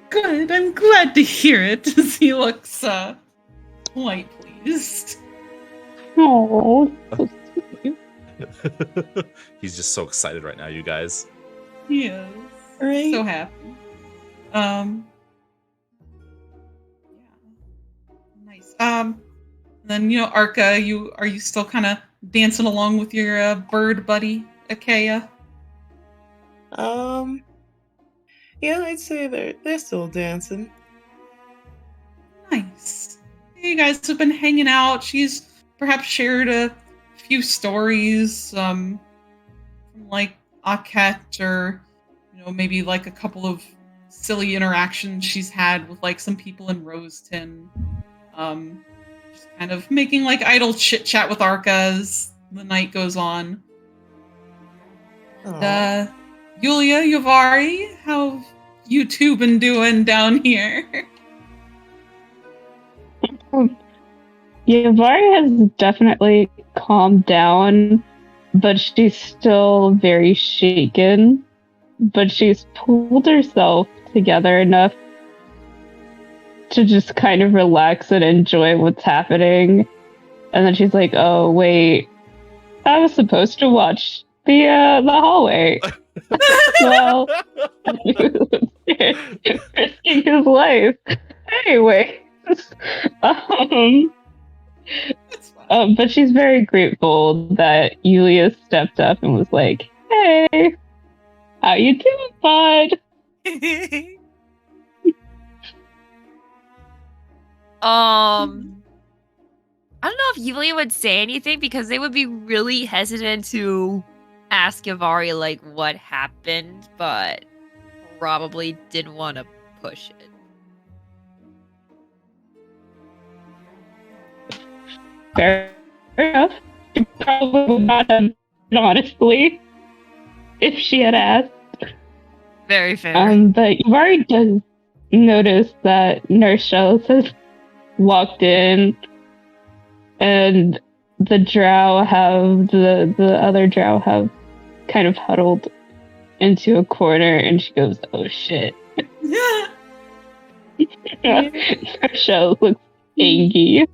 C: good. I'm glad to hear it. As he looks quite pleased.
F: Oh,
A: He's just so excited right now, you guys.
C: He is
D: Right.
C: so happy. Yeah, nice. Then Arca, are you still kind of dancing along with your bird buddy, Achaia?
D: Yeah, I'd say they're still dancing.
C: Nice. You guys have been hanging out. She's perhaps shared a few stories, from like Aket, or maybe like a couple of silly interactions she's had with like some people in Roseton. Just kind of making like idle chit chat with Arca as the night goes on.
D: Aw.
C: Yulia, Yavari, how have you two been doing down here?
F: Yavari has definitely calmed down, but she's still very shaken. But she's pulled herself together enough to just kind of relax and enjoy what's happening. And then she's like, "Oh wait, I was supposed to watch the hallway." Well, risking his life anyway. But she's very grateful that Yulia stepped up and was like, "Hey, how you doing, bud?"
E: I don't know if Yulia would say anything because they would be really hesitant to ask Yavari like what happened, but probably didn't want to push it.
F: Fair enough. She probably would not have, honestly, if she had asked.
E: Very fair.
F: But you've already does notice that Nurse Shells has walked in, and the drow have the other drow have kind of huddled into a corner, and she goes, "Oh shit." Nurse Shells looks angry.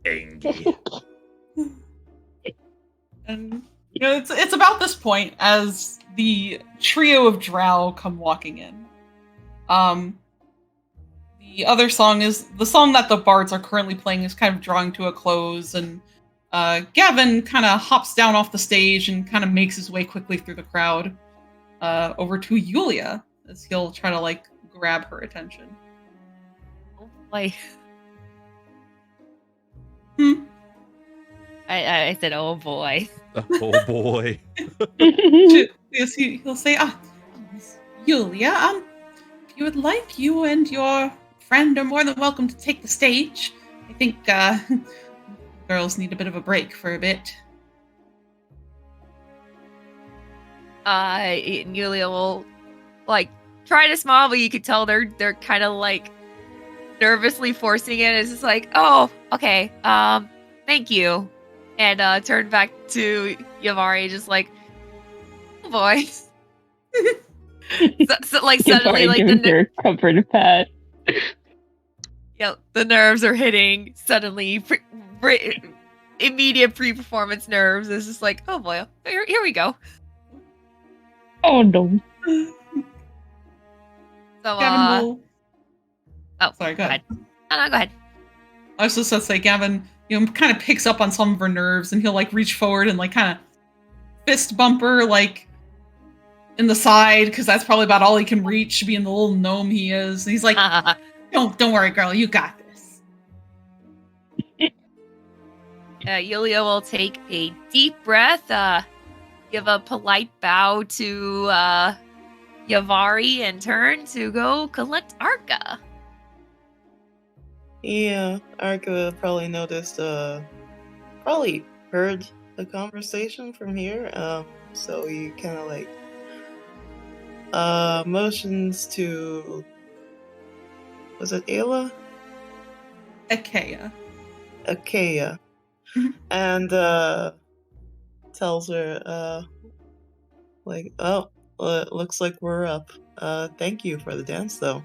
A: Angie.
C: And it's about this point as the trio of drow come walking in. The other song is the song that the bards are currently playing is kind of drawing to a close, and Gavin kind of hops down off the stage and kind of makes his way quickly through the crowd over to Yulia as he'll try to like grab her attention.
E: Oh boy.
C: Hmm.
E: I said, oh boy.
A: Oh boy.
C: He'll say, Miss Yulia, if you would like, you and your friend are more than welcome to take the stage. I think girls need a bit of a break for a bit.
E: Yulia will like try to smile, but you could tell they're kind of like nervously forcing it. It's just like, oh, okay, thank you, and turn back to Yavari, just like, oh boy. so like suddenly, like
F: the comfort pat.
E: Yeah, the nerves are hitting suddenly. Immediate pre-performance nerves. It's just like, oh boy, here we go.
F: Oh no.
E: So,
C: Gavin will...
E: Oh,
C: sorry, go ahead.
E: No, go ahead.
C: I was just going to say, Gavin, kind of picks up on some of her nerves, and he'll like reach forward and like kind of fist bump her like in the side, because that's probably about all he can reach, being the little gnome he is. And he's like, don't worry, girl, you got this.
E: Yulia will take a deep breath, give a polite bow to Yavari, and turn to go collect Arca.
D: Yeah, Arca probably noticed, probably heard the conversation from here. So he kind of like motions to, was it Ayla?
C: Achaia.
D: Achaia.
C: Mhm.
D: And tells her, like, oh, well, it looks like we're up. Thank you for the dance, though.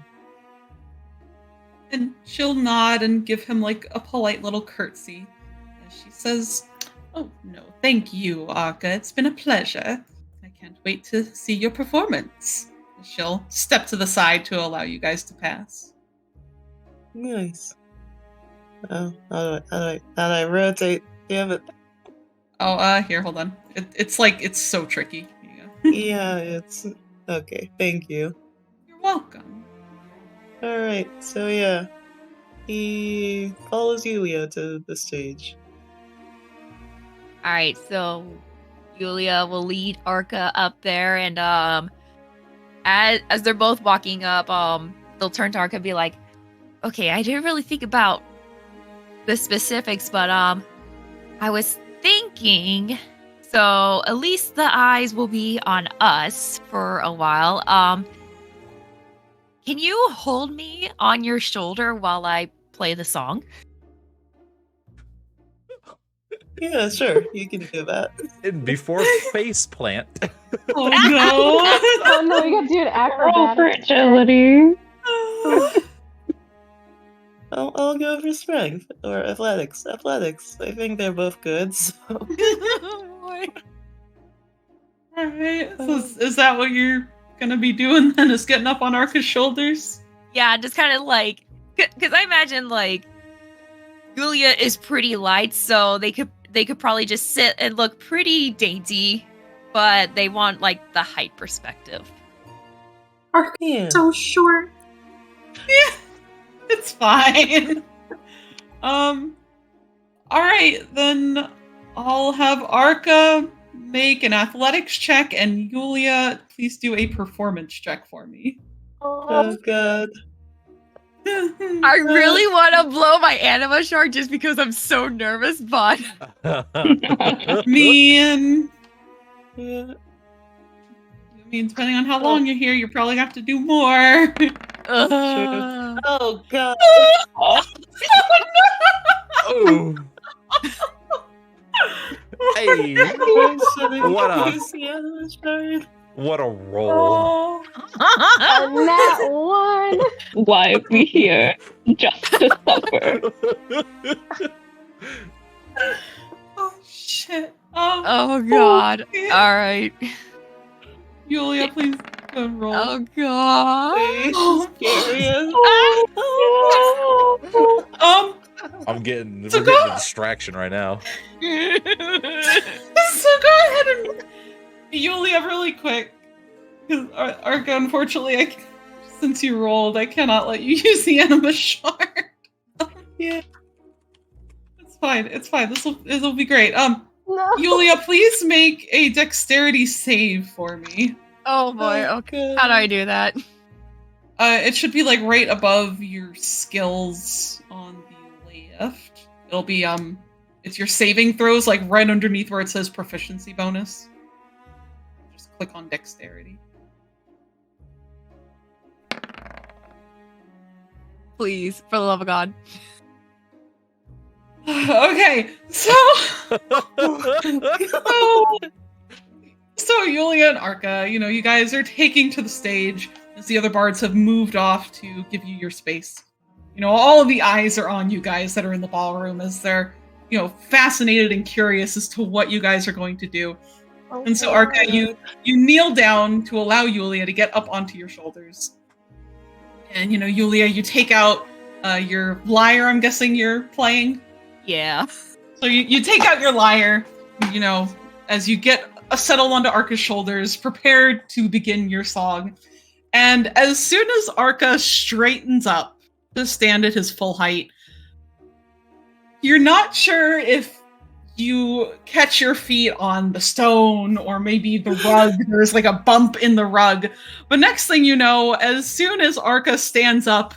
C: And she'll nod and give him like a polite little curtsy as she says, "Oh no, thank you, Arca. It's been a pleasure. I can't wait to see your performance." And she'll step to the side to allow you guys to pass.
D: Nice. Oh, how do I rotate? Damn it.
C: Oh, here, hold on. It's so tricky. Here you go.
D: Yeah, it's okay. Thank you.
C: You're welcome.
D: All right. So yeah, he follows Yulia to the stage.
E: All right, so Yulia will lead Arca up there, and as they're both walking up, they'll turn to Arca and be like, "Okay, I didn't really think about the specifics, but I was thinking, so at least the eyes will be on us for a while. Can you hold me on your shoulder while I play the song?"
D: Yeah, sure. You can do that.
A: And before face plant.
C: Oh no!
G: Oh no, we gotta do an
F: Roll for
G: acrobatic.
F: agility.
D: I'll go for strength or athletics. Athletics. I think they're both good. So.
C: Alright, so is that what you're gonna be doing then? Is getting up on Arca's shoulders?
E: Yeah, just kind of like, because I imagine like Julia is pretty light, so they could probably just sit and look pretty dainty, but they want like the height perspective.
D: Yeah.
B: So short.
C: Yeah, it's fine. Alright, then I'll have Arca make an athletics check, and Yulia, please do a performance check for me.
D: Oh god.
E: I really want to blow my anima shark just because I'm so nervous, but
C: Man.
D: Yeah.
C: I mean, depending on how long you're here, you probably have to do more.
D: Oh god.
A: Oh. Hey, what a roll.
G: A nat one.
F: Why are we here? Just to suffer.
C: Oh shit.
E: Oh god.
C: Okay.
E: All right.
C: Yulia, please go and roll.
E: Oh god.
A: I'm getting
C: So
A: we're
C: go-
A: getting a distraction right now.
C: So go ahead and Yulia, really quick. Because Arca, unfortunately, since you rolled, I cannot let you use the anima shard.
D: Yeah.
C: It's fine. It's fine. This'll be great.
G: No.
C: Yulia, please make a dexterity save for me.
E: Oh boy. Okay. How do I do that?
C: It should be like right above your skills on the left. It'll be it's your saving throws, like right underneath where it says proficiency bonus. Just click on dexterity.
E: Please, for the love of God.
C: Okay, so Yulia and Arca, you guys are taking to the stage as the other bards have moved off to give you your space. All of the eyes are on you guys that are in the ballroom as they're, fascinated and curious as to what you guys are going to do. And so Arca, you kneel down to allow Yulia to get up onto your shoulders. And, Yulia, you take out your lyre, I'm guessing you're playing.
E: Yeah.
C: So you take out your lyre, as you get settled onto Arca's shoulders, prepared to begin your song. And as soon as Arca straightens up to stand at his full height, you're not sure if you catch your feet on the stone or maybe the rug. There's like a bump in the rug. But next thing you know, as soon as Arca stands up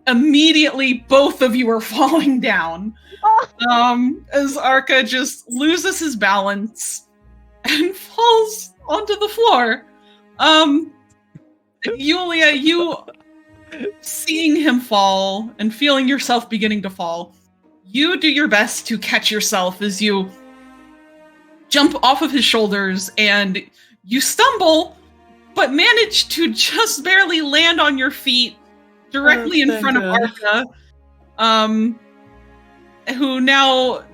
C: immediately both of you are falling down. As Arca just loses his balance and falls onto the floor. Yulia, you seeing him fall and feeling yourself beginning to fall, you do your best to catch yourself as you jump off of his shoulders and you stumble, but manage to just barely land on your feet directly in front of Arca, who now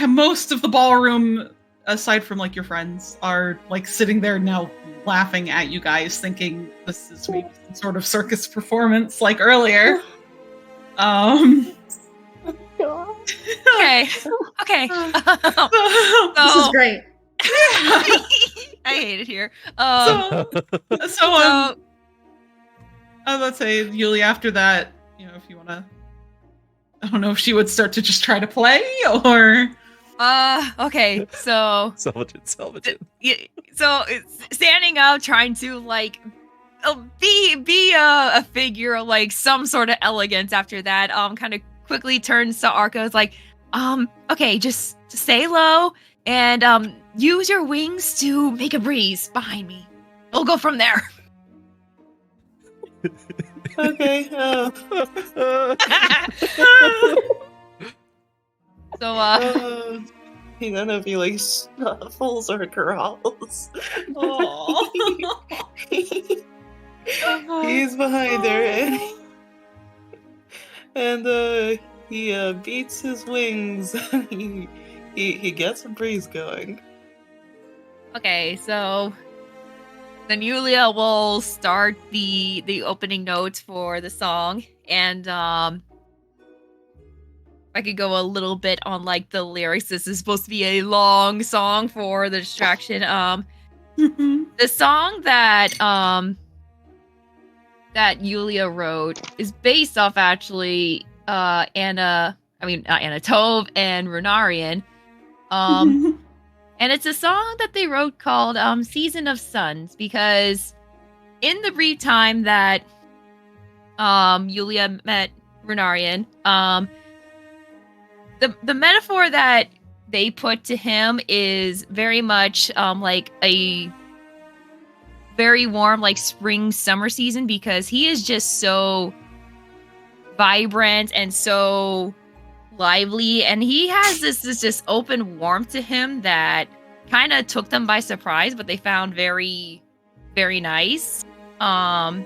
C: most of the ballroom, aside from like your friends, are like sitting there now laughing at you guys, thinking this is maybe some sort of circus performance like earlier.
E: Okay.
B: This is great.
E: I hate it here.
C: Let's say, Yuli, after that, if you want to, I don't know if she would start to just try to play or.
E: Okay, so.
A: Salvage it.
E: So standing up, trying to like be a figure of like some sort of elegance after that, kind of quickly turns to Arca. It's like, okay, just stay low and use your wings to make a breeze behind me. We'll go from there.
D: Okay.
E: So
D: he then if he like snuffles or growls. He's behind her and he beats his wings. he gets a breeze going.
E: Okay, so then Yulia will start the opening notes for the song, and I could go a little bit on like the lyrics. This is supposed to be a long song for the distraction. The song that Yulia wrote is based off actually not Anna, Tove and Runarian. And it's a song that they wrote called Season of Suns, because in the brief time that Yulia met Runarian, the metaphor that they put to him is very much like a very warm like spring summer season, because he is just so vibrant and so lively, and he has this just open warmth to him that kind of took them by surprise, but they found very, very nice. And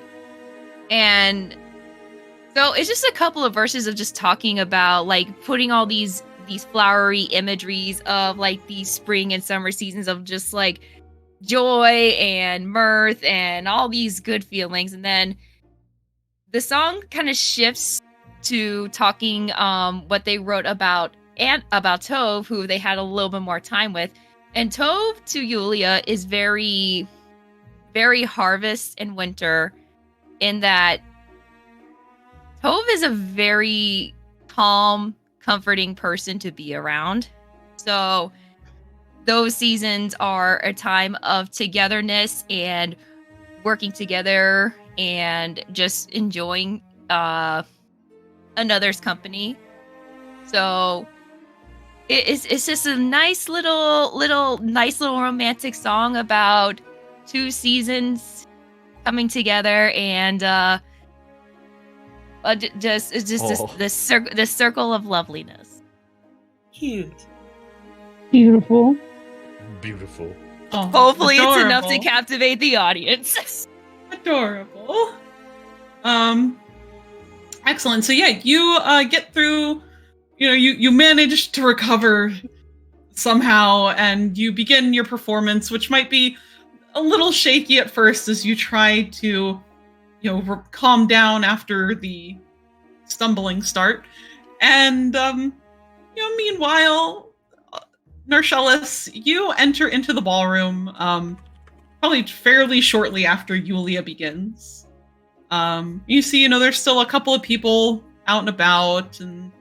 E: so it's just a couple of verses of just talking about like putting all these flowery imageries of like these spring and summer seasons of just like joy and mirth and all these good feelings. And then the song kind of shifts to talking what they wrote about Tove, who they had a little bit more time with. And Tove to Yulia is very, very harvest and winter, in that Tove is a very calm, comforting person to be around. So those seasons are a time of togetherness and working together and just enjoying another's company. So it's just a nice little romantic song about two seasons coming together, and this circle of loveliness.
D: Cute.
F: Beautiful.
A: Oh,
E: hopefully
C: adorable.
E: It's enough to captivate the audience.
C: Adorable. Excellent. So yeah, you get through, you manage to recover somehow, and you begin your performance, which might be a little shaky at first as you try to, calm down after the stumbling start. And, meanwhile, Narcellis, you enter into the ballroom, probably fairly shortly after Yulia begins. You see, there's still a couple of people out and about and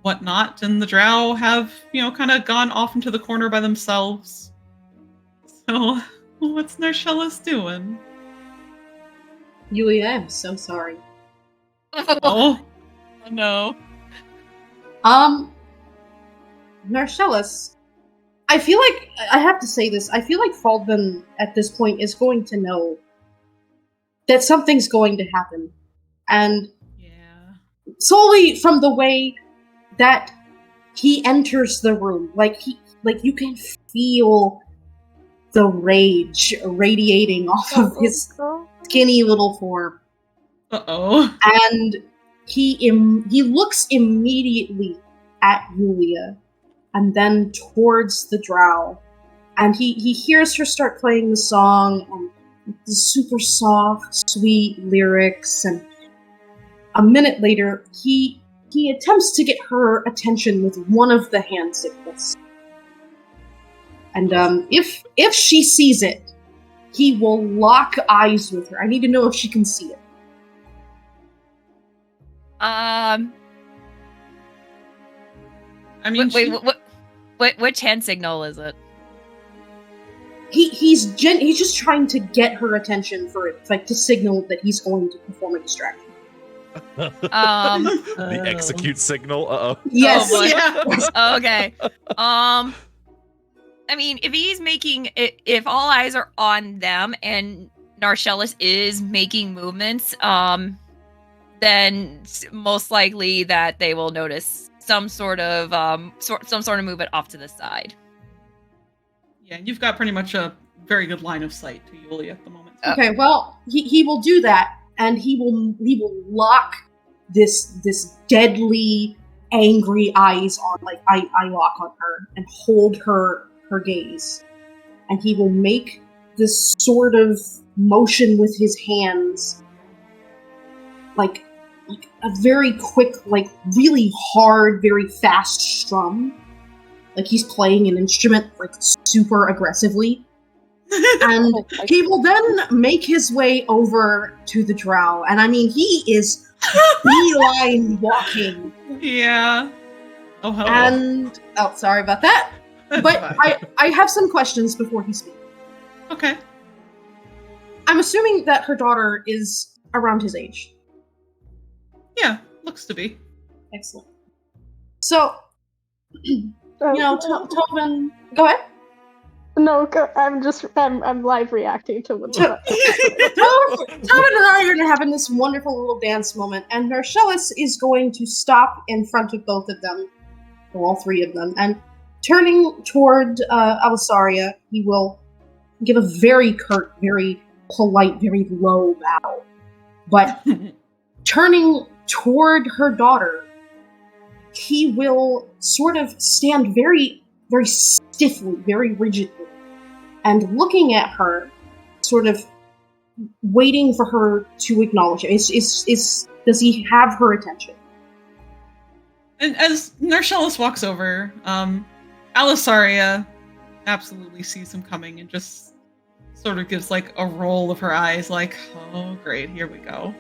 C: whatnot, and the drow have, kind of gone off into the corner by themselves. So, what's Narcellis doing?
B: Yulia, I'm so sorry.
C: Oh no.
B: Narcellus, I feel like I have to say this. I feel like Faldvin at this point is going to know that something's going to happen, and
C: Yeah.
B: solely from the way that he enters the room, like you can feel the rage radiating off of his skinny little form.
C: Uh-oh.
B: And he looks immediately at Yulia, and then towards the drow, and he hears her start playing the song, and the super soft, sweet lyrics, and a minute later, he attempts to get her attention with one of the hand signals. And if she sees it, he will lock eyes with her. I need to know if she can see it.
C: I mean,
E: which hand signal is it?
B: He's just trying to get her attention for it, like to signal that he's going to perform a distraction.
A: The execute signal. Uh-oh.
B: Yes.
E: Oh,
B: Yeah.
E: Okay. I mean, if he's making if all eyes are on them and Narcellus is making movements, then most likely that they will notice some sort of movement off to the side.
C: Yeah, you've got pretty much a very good line of sight to Yulia at the moment.
B: Okay. Well, he will do that, and he will lock this deadly, angry eyes on, like eye lock on her, and hold her gaze, and he will make this sort of motion with his hands, like a very quick, like really hard, very fast strum, like he's playing an instrument like super aggressively. And he will then make his way over to the drow, and I mean he is beeline walking.
C: Yeah. Oh, hello.
B: And sorry about that. But I have some questions before he speaks.
C: Okay.
B: I'm assuming that her daughter is around his age.
C: Yeah, looks to be.
B: Excellent. So, Tobin, go ahead.
G: No, I'm live reacting to what's
B: Tobin and I are going to have this wonderful little dance moment, and Narcellus is going to stop in front of both of them, or all three of them, and turning toward Alisaria, he will give a very curt, very polite, very low bow. But turning toward her daughter, he will sort of stand very, very stiffly, very rigidly, and looking at her, sort of waiting for her to acknowledge him. Does he have her attention?
C: And as Narcellus walks over, Alisaria absolutely sees him coming and just sort of gives like a roll of her eyes, like, oh great, here we go.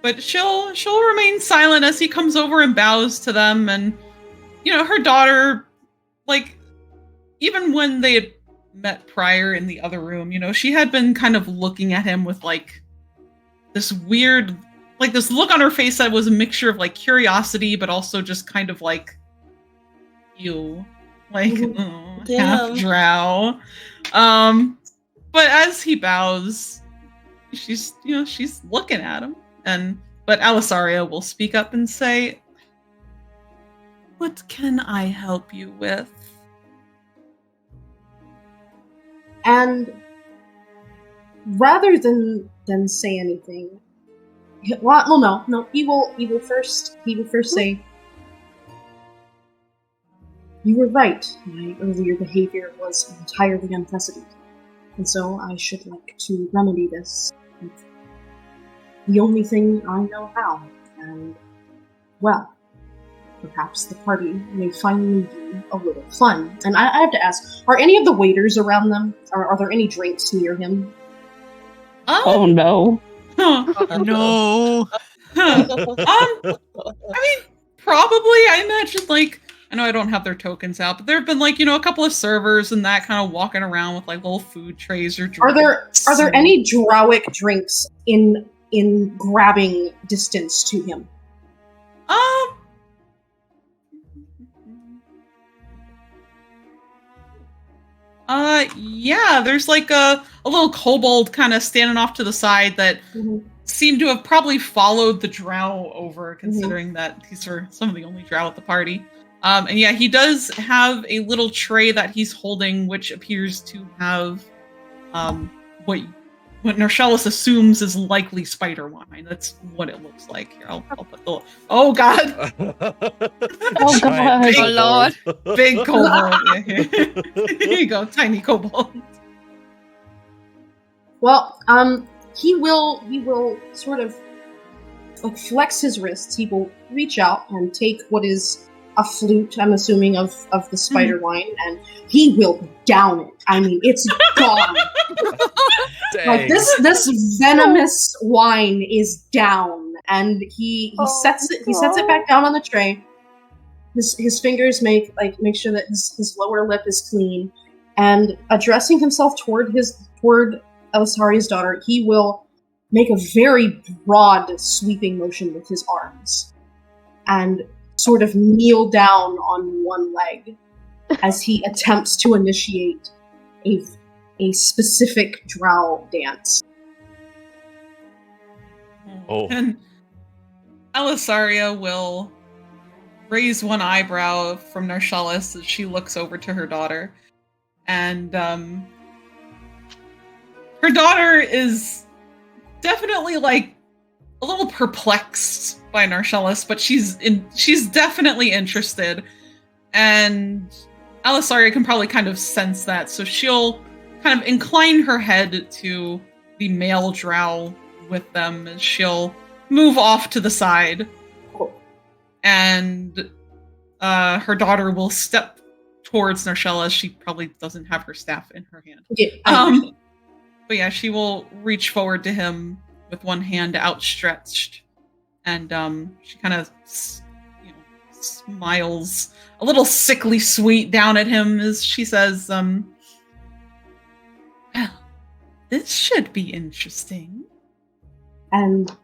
C: But she'll remain silent as he comes over and bows to them, and her daughter, like, even when they had met prior in the other room, she had been kind of looking at him with like this weird, like this look on her face that was a mixture of like curiosity, but also just kind of like, ew, like half drow. But as he bows, she's looking at him, but Alisaria will speak up and say, "What can I help you with?"
B: And rather than say anything, well, no, he will first say, "You were right. My earlier behavior was entirely unprecedented, and so I should like to remedy this with the only thing I know how. And, well, perhaps the party may finally be a little fun." And I have to ask, are any of the waiters around them? Are there any drinks near him?
F: Oh no.
H: No.
C: I mean, probably. I imagine, like, I know I don't have their tokens out, but there have been, like, a couple of servers and that kind of walking around with like little food trays or drinks.
B: Are there any drowic drinks in in grabbing distance to him.
C: Yeah, there's like a little kobold kind of standing off to the side that seemed to have probably followed the drow over, considering that these are some of the only drow at the party. And yeah, he does have a little tray that he's holding, which appears to have what Narcellus assumes is likely spider wine. That's what it looks like. Here, I'll put the... Oh, God!
F: Oh, God.
E: Oh, Lord.
C: Big kobold. Yeah, here you go, tiny kobold.
B: Well, he will sort of like flex his wrists. He will reach out and take what is a flute, I'm assuming, of the spider wine, and he will down it. I mean, it's gone. Like this venomous wine is down, and he sets it back down on the tray. His fingers make sure that his lower lip is clean, and addressing himself toward Elisaria's daughter, he will make a very broad sweeping motion with his arms, and sort of kneel down on one leg as he attempts to initiate a specific drow dance.
A: Oh.
C: And Alisaria will raise one eyebrow from Narcellus as she looks over to her daughter. And her daughter is definitely like a little perplexed by Narcellus, but she's definitely interested. And Alisaria can probably kind of sense that, so she'll kind of incline her head to the male drow with them, and she'll move off to the side. And her daughter will step towards Narcellus. She probably doesn't have her staff in her hand.
B: Yeah,
C: but yeah, she will reach forward to him with one hand outstretched, and she kind of smiles a little sickly sweet down at him as she says, well, this should be interesting.
B: And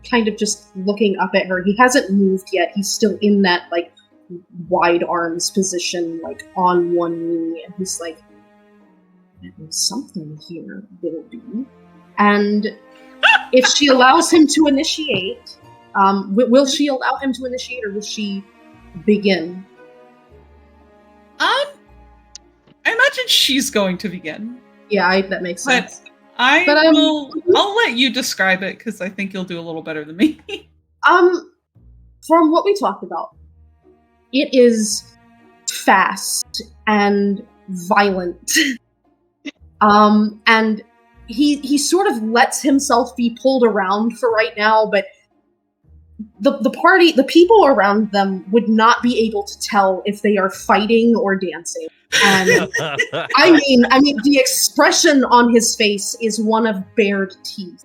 B: kind of just looking up at her, he hasn't moved yet. He's still in that like wide arms position, like on one knee, and he's like, there's something here, Willoughby. And if she allows him to initiate, will she allow him to initiate, or will she begin?
C: I imagine she's going to begin.
B: Yeah, that makes sense.
C: I'll let you describe it, because I think you'll do a little better than me.
B: From what we talked about, it is fast and violent. And he sort of lets himself be pulled around for right now, but the people around them would not be able to tell if they are fighting or dancing. And I mean, the expression on his face is one of bared teeth.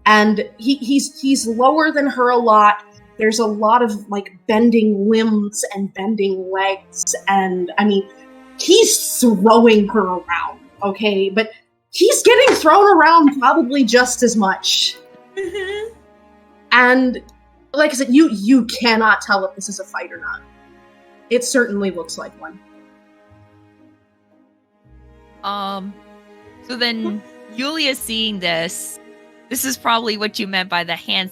B: And he's lower than her a lot. There's a lot of like bending limbs and bending legs, and I mean, he's throwing her around, okay? But he's getting thrown around probably just as much.
C: Mm-hmm.
B: And like I said, you cannot tell if this is a fight or not. It certainly looks like one.
E: So then Yulia seeing this is probably what you meant by the hand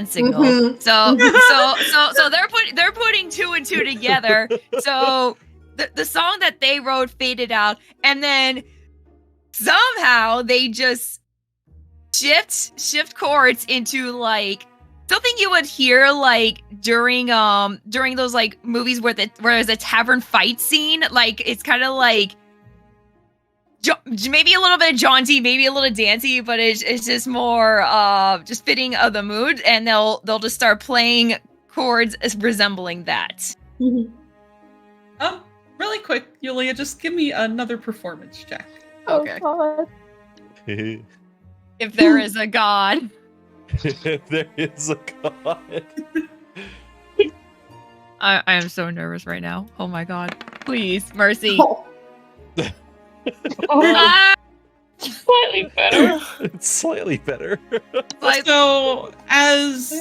E: signal.
B: Mm-hmm.
E: So they're putting two and two together. So the song that they wrote faded out, and then somehow they just shift chords into like something you would hear like during those like movies where there's a tavern fight scene. Like it's kind of like maybe a little bit jaunty, maybe a little dancey, but it's just more just fitting of the mood, and they'll just start playing chords resembling that.
B: Mm-hmm.
C: Really quick, Yulia, just give me another performance check.
E: Okay.
G: God.
E: If there is a god.
A: If there is a god.
E: I am so nervous right now. Oh my god. Please, mercy.
B: Oh.
E: Ah!
F: Slightly better.
A: It's slightly better.
E: Like,
C: So as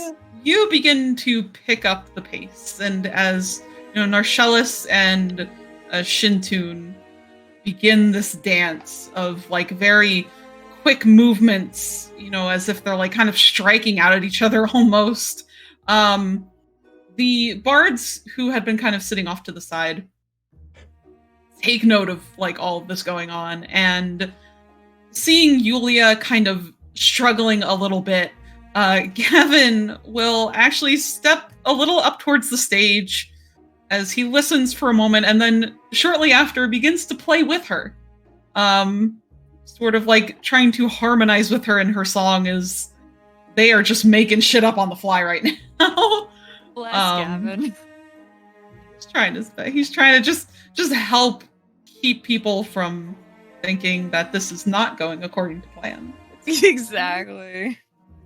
C: you begin to pick up the pace, and as Narcellus and Shintun begin this dance of like very quick movements, as if they're like kind of striking out at each other almost. The bards who had been kind of sitting off to the side take note of like all of this going on, and seeing Yulia kind of struggling a little bit, Gavin will actually step a little up towards the stage as he listens for a moment, and then shortly after begins to play with her. Sort of like trying to harmonize with her in her song as they are just making shit up on the fly right now.
E: bless Gavin.
C: He's trying to just help keep people from thinking that this is not going according to plan.
E: Exactly.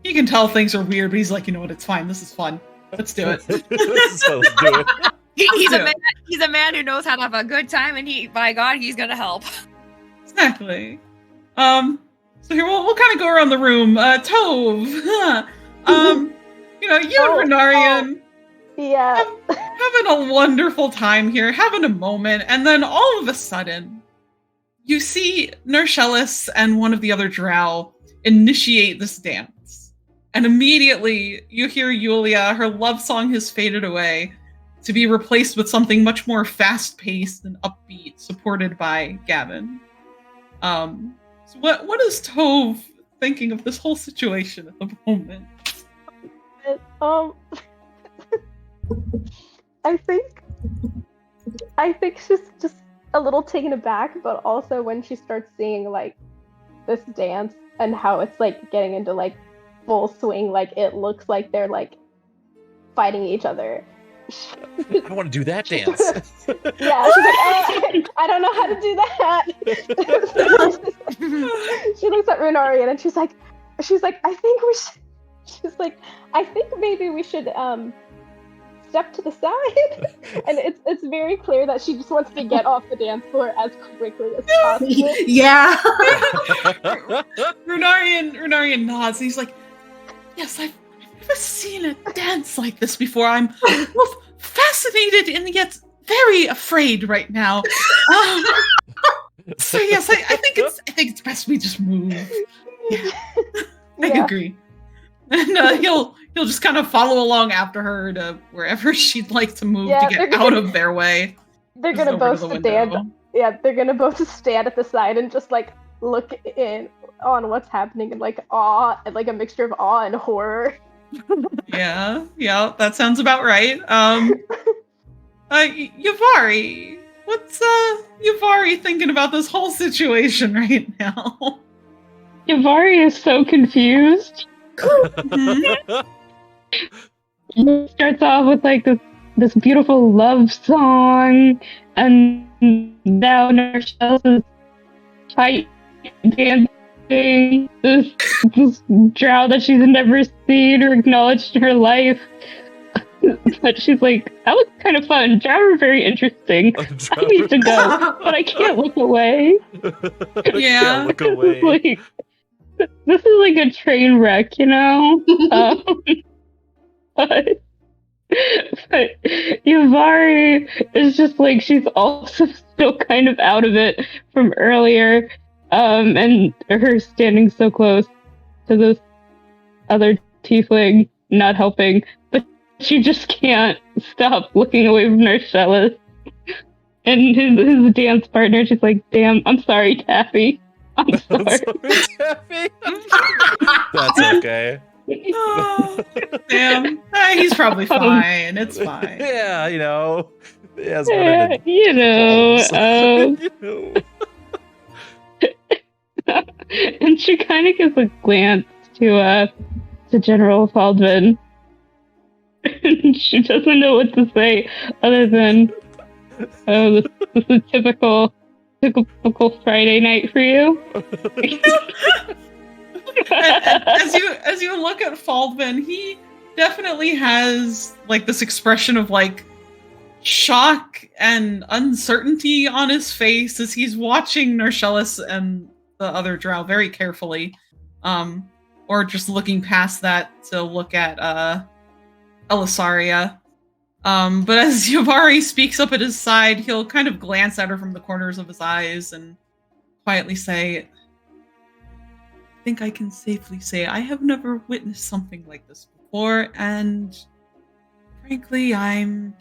C: He can tell things are weird, but he's like, you know what, it's fine. This is fun. Let's do it.
A: So let's do it.
E: He's a man who knows how to have a good time, and by God, he's gonna help.
C: Exactly. So here we'll kind of go around the room. Tove, you and Renarian
G: Yeah.
C: having a wonderful time here, having a moment, and then all of a sudden, you see Narcellus and one of the other drow initiate this dance. And immediately you hear Yulia, her love song has faded away to be replaced with something much more fast-paced and upbeat, supported by Gavin. So what is Tove thinking of this whole situation at the moment?
G: I think she's just a little taken aback, but also when she starts seeing like this dance and how it's like getting into like full swing, like it looks like they're like fighting each other.
A: I want to do that dance.
G: Yeah, she's like, I don't know how to do that. She looks at Renarian and she's like, I think maybe we should step to the side. And it's very clear that she just wants to get off the dance floor as quickly as possible.
B: Yeah.
C: Renarian nods. He's like, yes, I've never seen a dance like this before. I'm both fascinated and yet very afraid right now. So yes, I think it's best we just move. Yeah. I agree. And he'll just kind of follow along after her to wherever she'd like to move to get out of their way.
G: They're gonna both stand. Yeah, they're gonna both stand at the side and just like look in on what's happening and like awe, and like a mixture of awe and horror.
C: Yeah, that sounds about right. Yavari, what's Yavari thinking about this whole situation right now?
F: Yavari is so confused. It starts off with like this beautiful love song, and now Narcellus is fight dancing this drow that she's never seen or acknowledged in her life. But she's like, that was kind of fun. Drow are very interesting. I need to go, but I can't look away.
C: Yeah.
A: Look away.
F: Like, this is like a train wreck, but Yavari is just like, she's also still kind of out of it from earlier, and her standing so close to this other tiefling not helping, but she just can't stop looking away from Narcellus and his dance partner. She's like, damn, I'm sorry, Taffy. I'm sorry.
A: Taffy. That's okay.
C: Oh, damn. He's probably fine. It's fine.
A: Yeah, He has
F: And she kind of gives a glance to General Faldwin. And she doesn't know what to say other than, this is a typical Friday night for you.
C: as you look at Faldwin, he definitely has like this expression of like shock and uncertainty on his face as he's watching Narcellus and other drow very carefully, or just looking past that to look at Elisaria. But as Yavari speaks up at his side, he'll kind of glance at her from the corners of his eyes and quietly say, I think I can safely say I have never witnessed something like this before, and frankly, I'm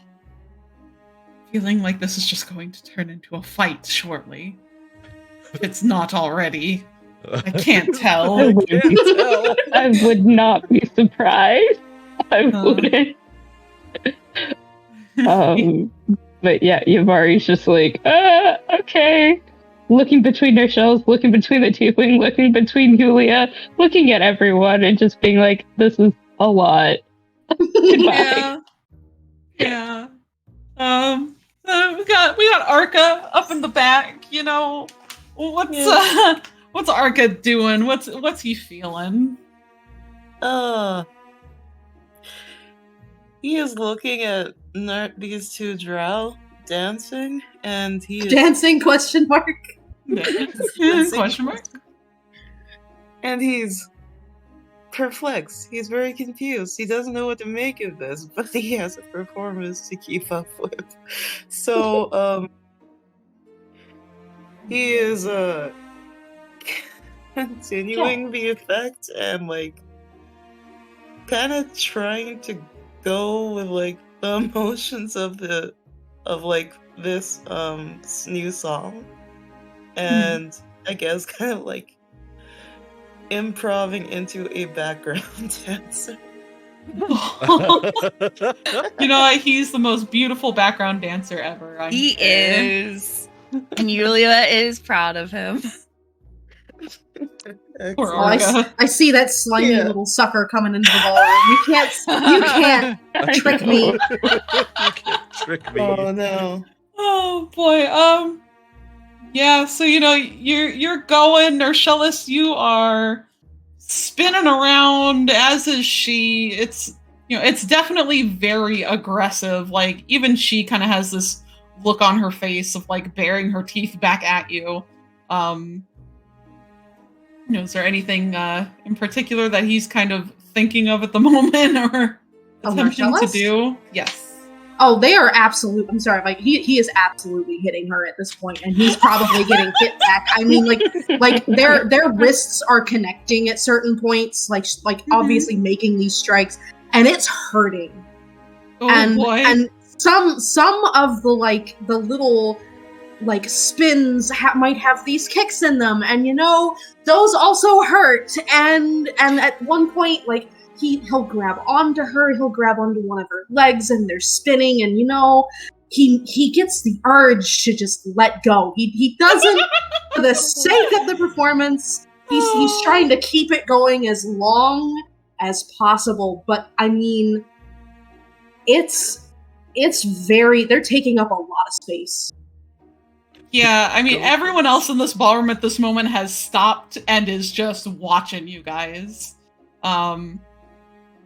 C: feeling like this is just going to turn into a fight shortly. If it's not already. I can't tell.
F: I would not be surprised. I wouldn't. But yeah, Yavari's just like, okay. Looking between their shells, looking between the tiefling, looking between Julia, looking at everyone, and just being like, this is a lot. Goodbye.
C: Yeah. We got Arca up in the back, you know. What's Arca doing? What's he feeling?
D: He is looking at these two drow dancing, and he is
B: Dancing? Question mark.
C: Question mark.
D: And he's perplexed. He's very confused. He doesn't know what to make of this, but he has a performance to keep up with. So, he is continuing the effect and like kind of trying to go with like the emotions of this new song, and I guess kind of like improving into a background dancer.
C: You know, he's the most beautiful background dancer ever.
E: He is. And Yulia is proud of him.
C: Poor
B: Oh, I see that slimy little sucker coming into the ballroom. You can't trick me.
A: You can't trick me.
D: Oh no.
C: Oh boy. Yeah, so you know, you're going, Nershellis, you are spinning around, as is she. It's, you know, it's definitely very aggressive. Like, even she kind of has this look on her face of like baring her teeth back at you. You know, is there anything in particular that he's kind of thinking of at the moment or attempting to do? Yes.
B: Oh, they are absolute. I'm sorry, like he is absolutely hitting her at this point, and he's probably getting hit back. I mean, like their wrists are connecting at certain points, like obviously making these strikes, and it's hurting.
C: Oh boy.
B: And some of the little like spins might have these kicks in them, and you know those also hurt. And at one point, like he'll grab onto her, he'll grab onto one of her legs, and they're spinning, and you know he gets the urge to just let go. He doesn't for the sake of the performance. He's trying to keep it going as long as possible, but I mean it's very, they're taking up a lot of space.
C: Yeah, I mean, everyone else in this ballroom at this moment has stopped and is just watching you guys.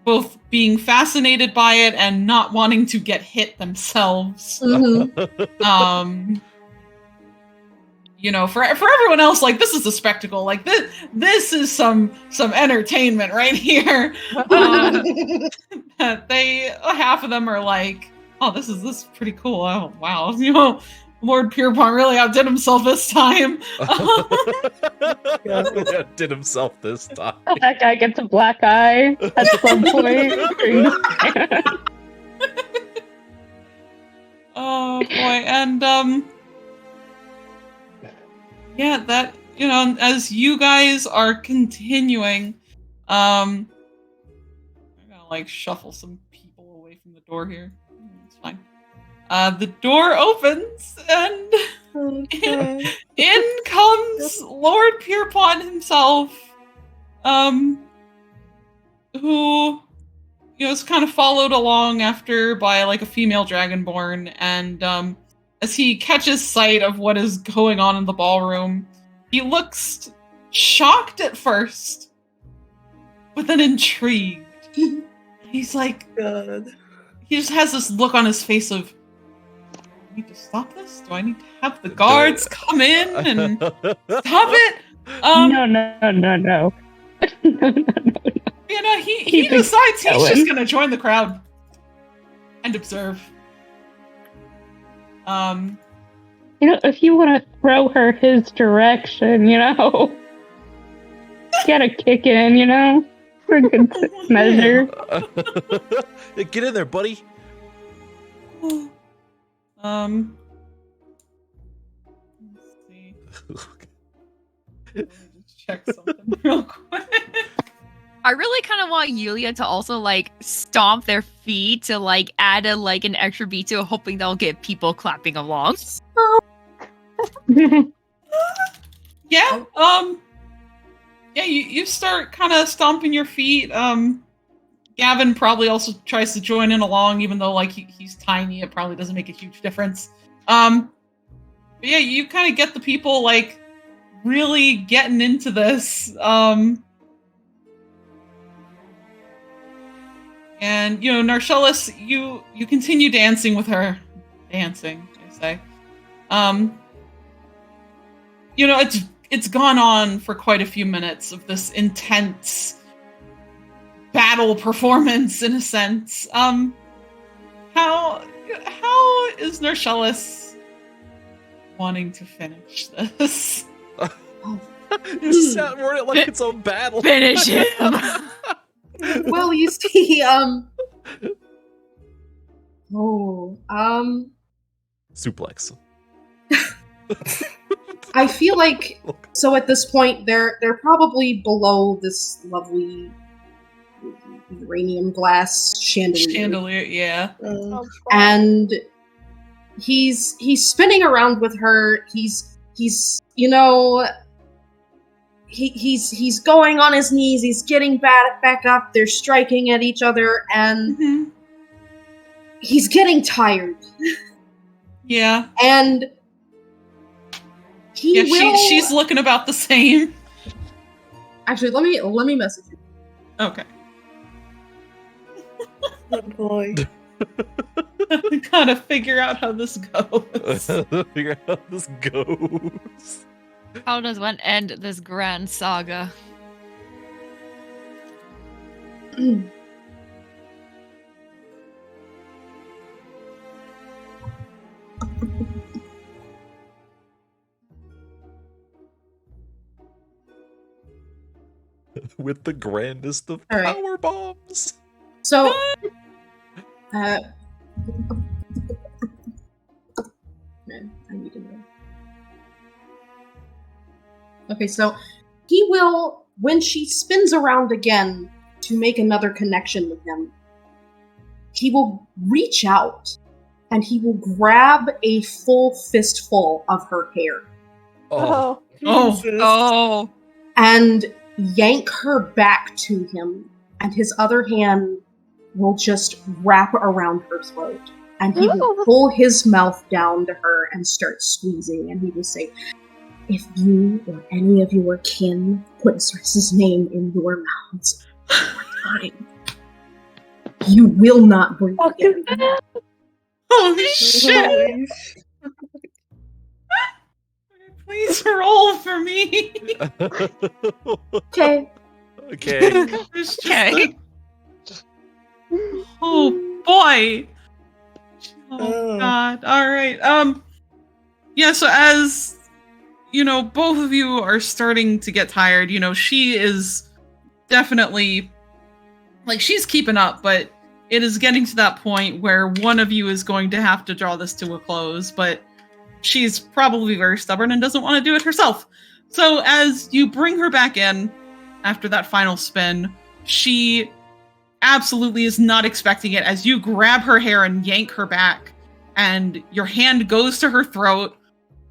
C: Both being fascinated by it and not wanting to get hit themselves.
B: Mm-hmm.
C: You know, for everyone else, like, this is a spectacle. Like, this is some entertainment right here. Half of them are like, oh, this is pretty cool. Oh, wow. You know, Lord Pierpont really outdid himself this time.
A: Did himself this time.
F: That guy gets a black eye at some point.
C: Oh boy, and yeah, that, you know, as you guys are continuing, I'm gonna like shuffle some people away from the door here. It's fine. The door opens, and in comes Lord Pierpont himself, who, you know, is kind of followed along after by like a female dragonborn, and as he catches sight of what is going on in the ballroom, he looks shocked at first, but then intrigued. He's like,
D: God.
C: He just has this look on his face of, do I need to stop this? Do I need to have the guards come in and stop it?
F: No. No.
C: You know, he
F: Keep it
C: decides he's
F: going.
C: just gonna join the crowd and observe.
F: If you want to throw her his direction, get a kick in, for good measure.
A: Get in there, buddy.
C: Let's see. Let me just check something real quick.
E: I really kind of want Yulia to also like stomp their feet to like add an extra beat to it, hoping they'll get people clapping along.
C: Yeah. Yeah, you start kind of stomping your feet. Gavin probably also tries to join in along, even though like he's tiny. It probably doesn't make a huge difference. But yeah, you kind of get the people like really getting into this. And Narcellus, you continue dancing with her. Dancing, I say. It's gone on for quite a few minutes of this intense battle performance, in a sense. How is Narcellus wanting to finish this?
A: You sound worded like it's a battle.
E: Finish him.
B: Well, you see,
A: Suplex.
B: I feel like so at this point they're probably below this lovely uranium glass chandelier.
C: Yeah.
B: And he's spinning around with her. He's going on his knees. He's getting back up. They're striking at each other, and he's getting tired.
C: Yeah.
B: And
C: she's looking about the same.
B: Actually, let me message you.
C: Okay.
D: Oh boy.
C: Gotta figure out how this goes.
A: Figure out how this goes.
E: How does one end this grand saga?
A: With the grandest of
B: All right.
A: power bombs.
B: So, man, I need to know. Okay, so he will, when she spins around again to make another connection with him, he will reach out and he will grab a full fistful of her hair
A: Oh.
C: Oh.
B: and yank her back to him, and his other hand will just wrap around her throat, and he will pull his mouth down to her and start squeezing, and he will say, "If you or any of your kin puts his name in your mouths one time, you will not breathe again."
C: Holy shit! Please roll for me.
B: Okay.
A: Okay.
E: Okay.
C: Oh boy. Oh
D: Oh.
C: god. All right. Yeah, so as both of you are starting to get tired, she is definitely she's keeping up, but it is getting to that point where one of you is going to have to draw this to a close, but she's probably very stubborn and doesn't want to do it herself. So as you bring her back in after that final spin, she absolutely is not expecting it as you grab her hair and yank her back, and your hand goes to her throat,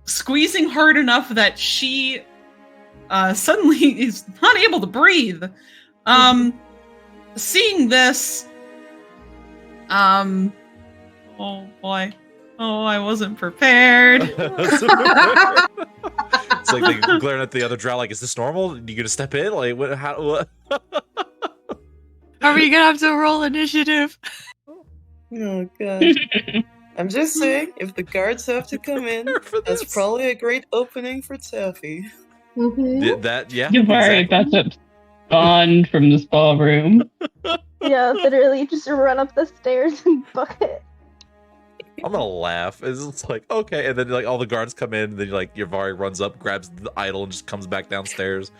C: squeezing hard enough that she suddenly is not able to breathe. Seeing this, oh boy. Oh, I wasn't prepared.
A: It's like they glaring at the other drow like, is this normal? You gonna step in? Like, what? How? What?
E: Are we gonna have to roll initiative?
D: Oh god. I'm just saying, if the guards have to come in,
A: For
D: that's
A: this.
D: probably a great opening for Taffy.
B: Mm-hmm.
A: That, yeah.
F: Yavari
A: exactly.
F: about to spawn from this ballroom.
G: Yeah, literally just run up the stairs and bucket.
A: I'm gonna laugh. It's like, okay, and then like all the guards come in, and then like Yavari runs up, grabs the idol, and just comes back downstairs.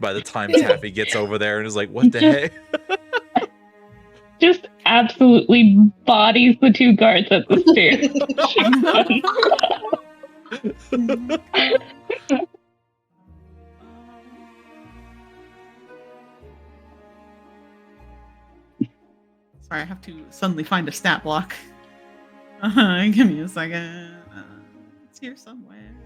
A: By the time Taffy gets over there and is like, what the heck?
F: Just absolutely bodies the two guards at the stairs.
C: Sorry, I have to suddenly find a stat block. Give me a second. It's here somewhere.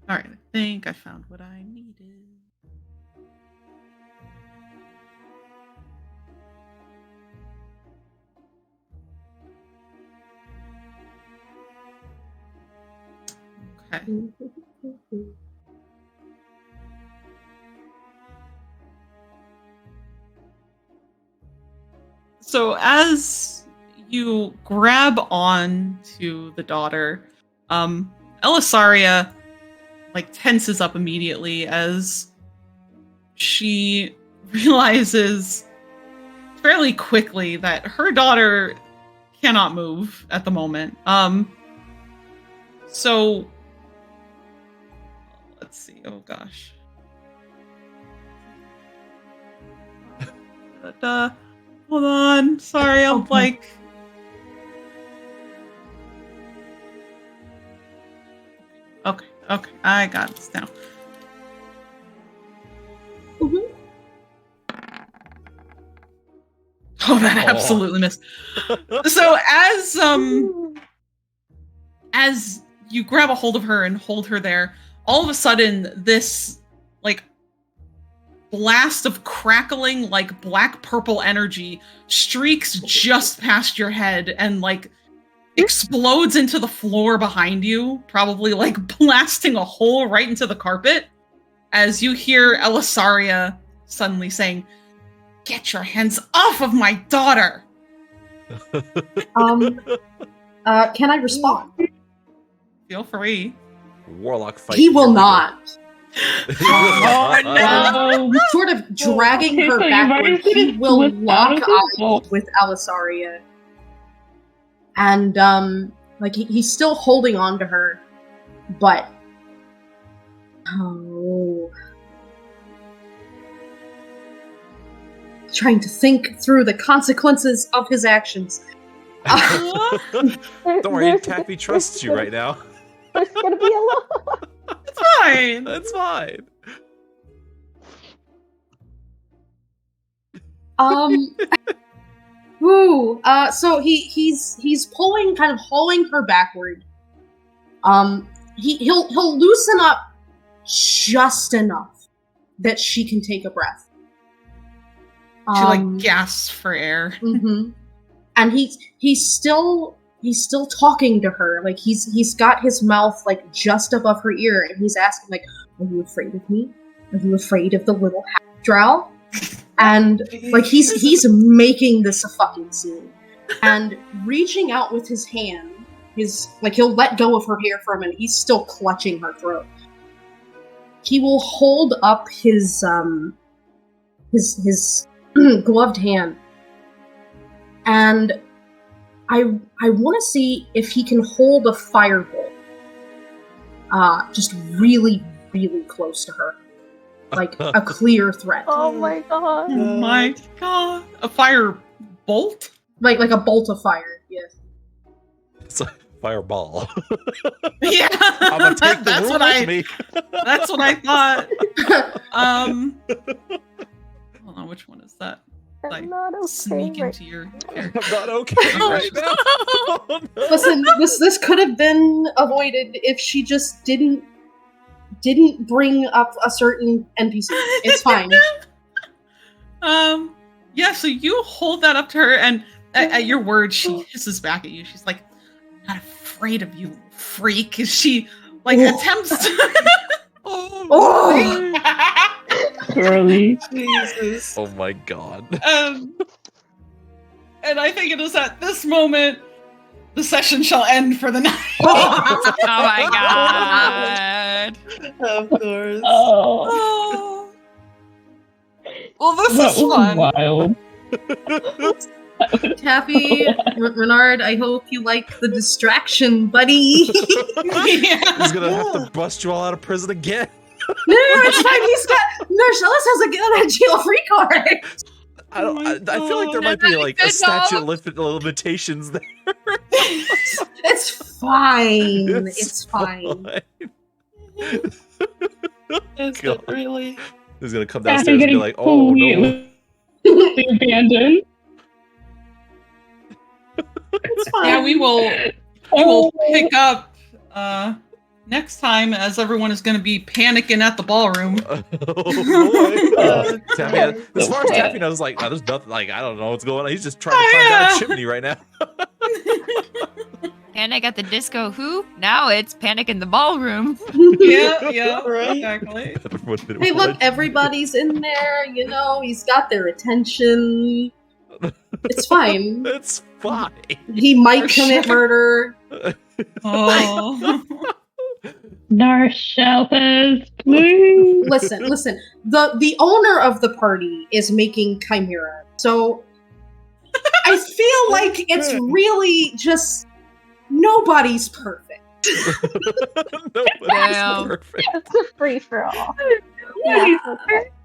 C: All right, I think I found what I needed. Okay. So as you grab on to the daughter, Elisaria like tenses up immediately as she realizes fairly quickly that her daughter cannot move at the moment. So let's see. Oh gosh. Hold on. Sorry, I'm like. Okay, I got this now. Oh, that absolutely missed. So as you grab a hold of her and hold her there, all of a sudden this like blast of crackling like black purple energy streaks just past your head and like explodes into the floor behind you, probably like blasting a hole right into the carpet as you hear Elisaria suddenly saying, "Get your hands off of my daughter!"
B: Can I respond?
C: Feel free.
A: Warlock fight.
B: He will not.
C: Oh no!
B: Sort of dragging her
F: so
B: backward,
F: Yuvari's
B: he
F: gonna
B: will
F: slip
B: lock
F: out of his
B: eyes
F: vault.
B: with Elisaria. And, like, he's still holding on to her, but... Oh... Trying to think through the consequences of his actions.
A: Don't worry, Taffy trusts you right now.
G: There's gonna be a lot.
C: It's fine.
A: That's fine.
B: So he's pulling, kind of hauling her backward. He'll loosen up just enough that she can take a breath.
C: She like gasps for air.
B: Mm-hmm. And he's still talking to her. Like he's got his mouth like just above her ear, and he's asking like, "Are you afraid of me? Are you afraid of the little half drow?" And like he's making this a fucking scene. And reaching out with his hand, he'll let go of her hair for a minute. He's still clutching her throat. He will hold up his gloved hand, and I want to see if he can hold a firebolt, just really, really close to her, like a clear threat.
G: Oh my god.
C: Oh my god! A fire bolt?
B: Like a bolt of fire. Yes.
A: It's a fireball.
C: Yeah,
A: I'm gonna take the
C: that's
A: room
C: what
A: with me.
C: That's what I thought. Hold on, which one is that?
G: I'm not okay
C: Sneak
G: right
C: into your
A: I'm not okay right now. Oh, no.
B: Listen, this could have been avoided if she just didn't bring up a certain NPC. It's fine.
C: Yeah, so you hold that up to her, and at your words, she hisses back at you. She's like, "I'm not afraid of you, freak." She like attempts to
B: Oh!
F: Girly.
D: Jesus.
A: Oh my god.
C: And I think it is at this moment the session shall end for the night.
E: Oh my god.
D: Of course.
F: Oh,
C: Well, this
F: that
C: is
F: was
C: fun.
F: wild.
B: Taffy, Renard, I hope you like the distraction, buddy.
C: Yeah.
A: He's gonna have to bust you all out of prison again.
B: No, it's fine. He's got Narcellus has a good jail-free card.
A: I don't.
C: Oh my
A: I feel like there might
E: God.
A: be like a
E: Good
A: statute
E: dog.
A: of limitations there.
B: It's fine. It's fine.
D: Is
A: God.
D: it really?
A: He's gonna come
F: After
A: downstairs and be
F: getting
A: like, "Oh no."
F: completely abandoned.
B: It's fine.
C: Yeah, we will
F: Oh,
C: pick up next time as everyone is going to be panicking at the ballroom.
A: Oh boy. Taffy,
D: God.
A: as far as Taffy knows, like, there's nothing. Like, I don't know what's going on. He's just trying to climb down a
C: yeah.
A: chimney right now.
E: Panic at the disco. Who? Now it's Panic in the ballroom.
C: Yeah,
D: Right?
C: exactly.
B: Hey, look, everybody's in there. You know, he's got their attention. It's fine.
A: It's fine.
B: He might
C: For
B: commit
C: sure.
B: murder.
C: Oh.
F: Narcellus, please.
B: Listen. The owner of the party is making Chimera, so I feel like it's really just nobody's perfect.
A: Nobody's
E: Damn.
A: perfect.
G: It's a free for all.
B: Yeah,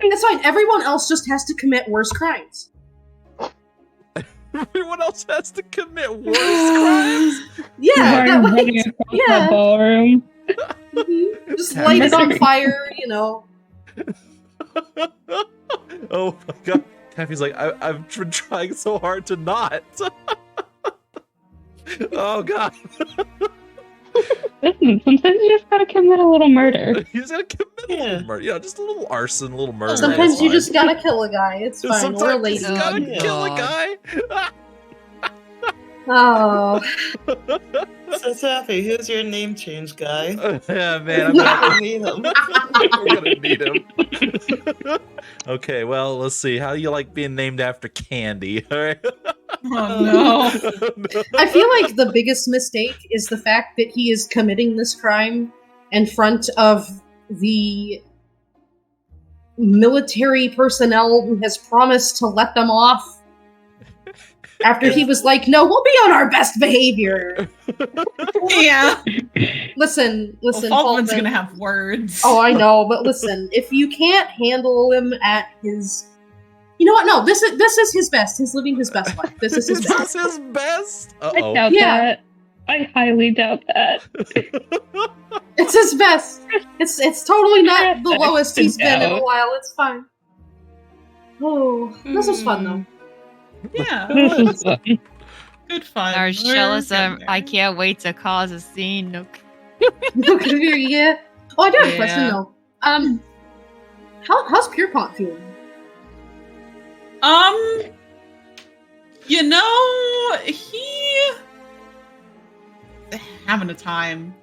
B: it's fine. Everyone else just has to commit worse crimes.
A: Everyone else has to commit worse crimes.
B: Yeah, that way.
F: Running across
B: Yeah.
F: that ballroom.
B: Mhm. Just light it on fire, you know.
A: Oh my god. Taffy's like, I've been trying so hard to not. Oh god.
F: Listen, sometimes you just gotta commit a little murder.
A: He's gonna commit a little murder. Yeah, just a little arson, a little murder.
B: Sometimes
A: it's
B: you
A: fine.
B: just gotta kill a guy. It's fine. Or a
A: Sometimes you
B: lady.
A: just gotta
D: Yeah.
A: kill a guy.
B: Oh.
D: So, Taffy, who's your name change guy?
A: Yeah, man,
D: We're gonna need him.
A: we're gonna need him. Okay, well, let's see. How do you like being named after candy? All right.
C: Oh no.
B: I feel like the biggest mistake is the fact that he is committing this crime in front of the military personnel who has promised to let them off. After he was like, no, we'll be on our best behavior.
C: Yeah.
B: Listen,
C: Well,
B: Falkman's
C: Falkman's going to have words.
B: Oh, I know, but listen, if you can't handle him at his... You know what? No, this is his best. He's living his best life. This is his
A: This
B: best.
A: is his best.
F: I
A: Uh-oh.
F: doubt
B: Yeah.
F: that. I highly doubt that.
B: It's his best. It's totally not the lowest he's been in a
F: No.
B: while. It's fine. Oh, this was fun though.
C: Yeah.
F: This is fun.
C: Good fun.
E: Narcellus,
C: We're getting
E: I
C: there.
E: can't wait to cause a scene. No.
B: Yeah. Oh, I do have a question
C: Yeah.
B: though. How's Pierpont feeling?
C: You know, he having a time.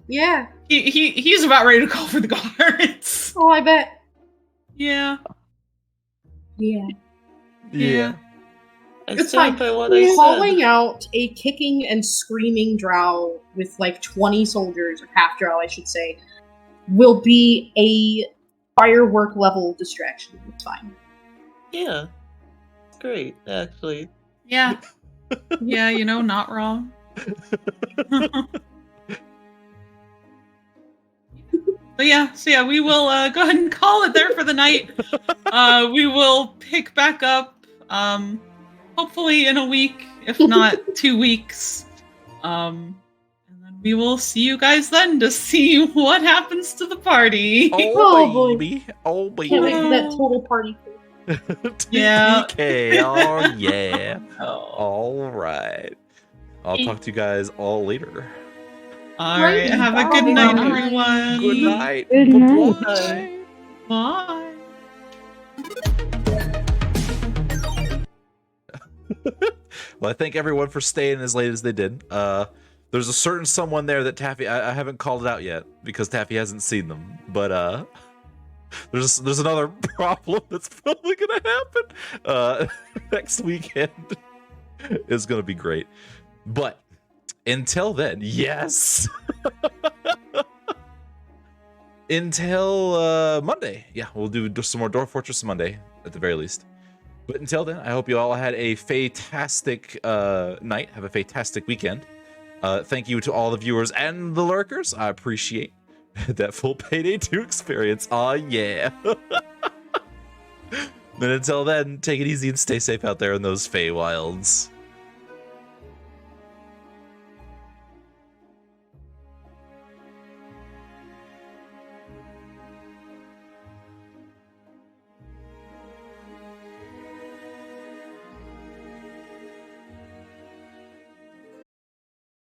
B: Yeah.
C: He's about ready to call for the guards.
B: Oh, I bet.
C: Yeah.
B: Yeah.
A: Yeah.
D: I
B: It's
D: stand
B: fine.
D: by what I
B: Calling
D: said.
B: out a kicking and screaming drow with like 20 soldiers, or half drow, I should say, will be a firework level distraction. It's fine.
D: Yeah. It's great, actually.
C: Yeah. Yeah, you know, not wrong. But yeah, so yeah, we will go ahead and call it there for the night. We will pick back up hopefully in a week, if not 2 weeks. And then we will see you guys then to see what happens to the party.
B: Oh, boy.
A: baby. Oh, baby.
B: Can't wait for that total party.
C: Yeah.
A: TPK. Oh, yeah.
C: Oh.
A: All right. I'll talk to you guys all later.
C: All right, have a good night, everyone.
A: Good night.
F: Good night.
A: Bye-bye.
C: Bye.
A: Well, I thank everyone for staying as late as they did. The There's a certain someone there that Taffy, I haven't called it out yet because Taffy hasn't seen them, but there's another problem that's probably gonna happen next weekend. Is gonna be great, but until then, yes. Until Monday, yeah, we'll do some more Dwarf Fortress Monday at the very least. But until then, I hope you all had a fantastic night. Have a fantastic weekend. Thank you to all the viewers and the lurkers. I appreciate that full Payday 2 experience. Aw, yeah. But until then, take it easy and stay safe out there in those Feywilds.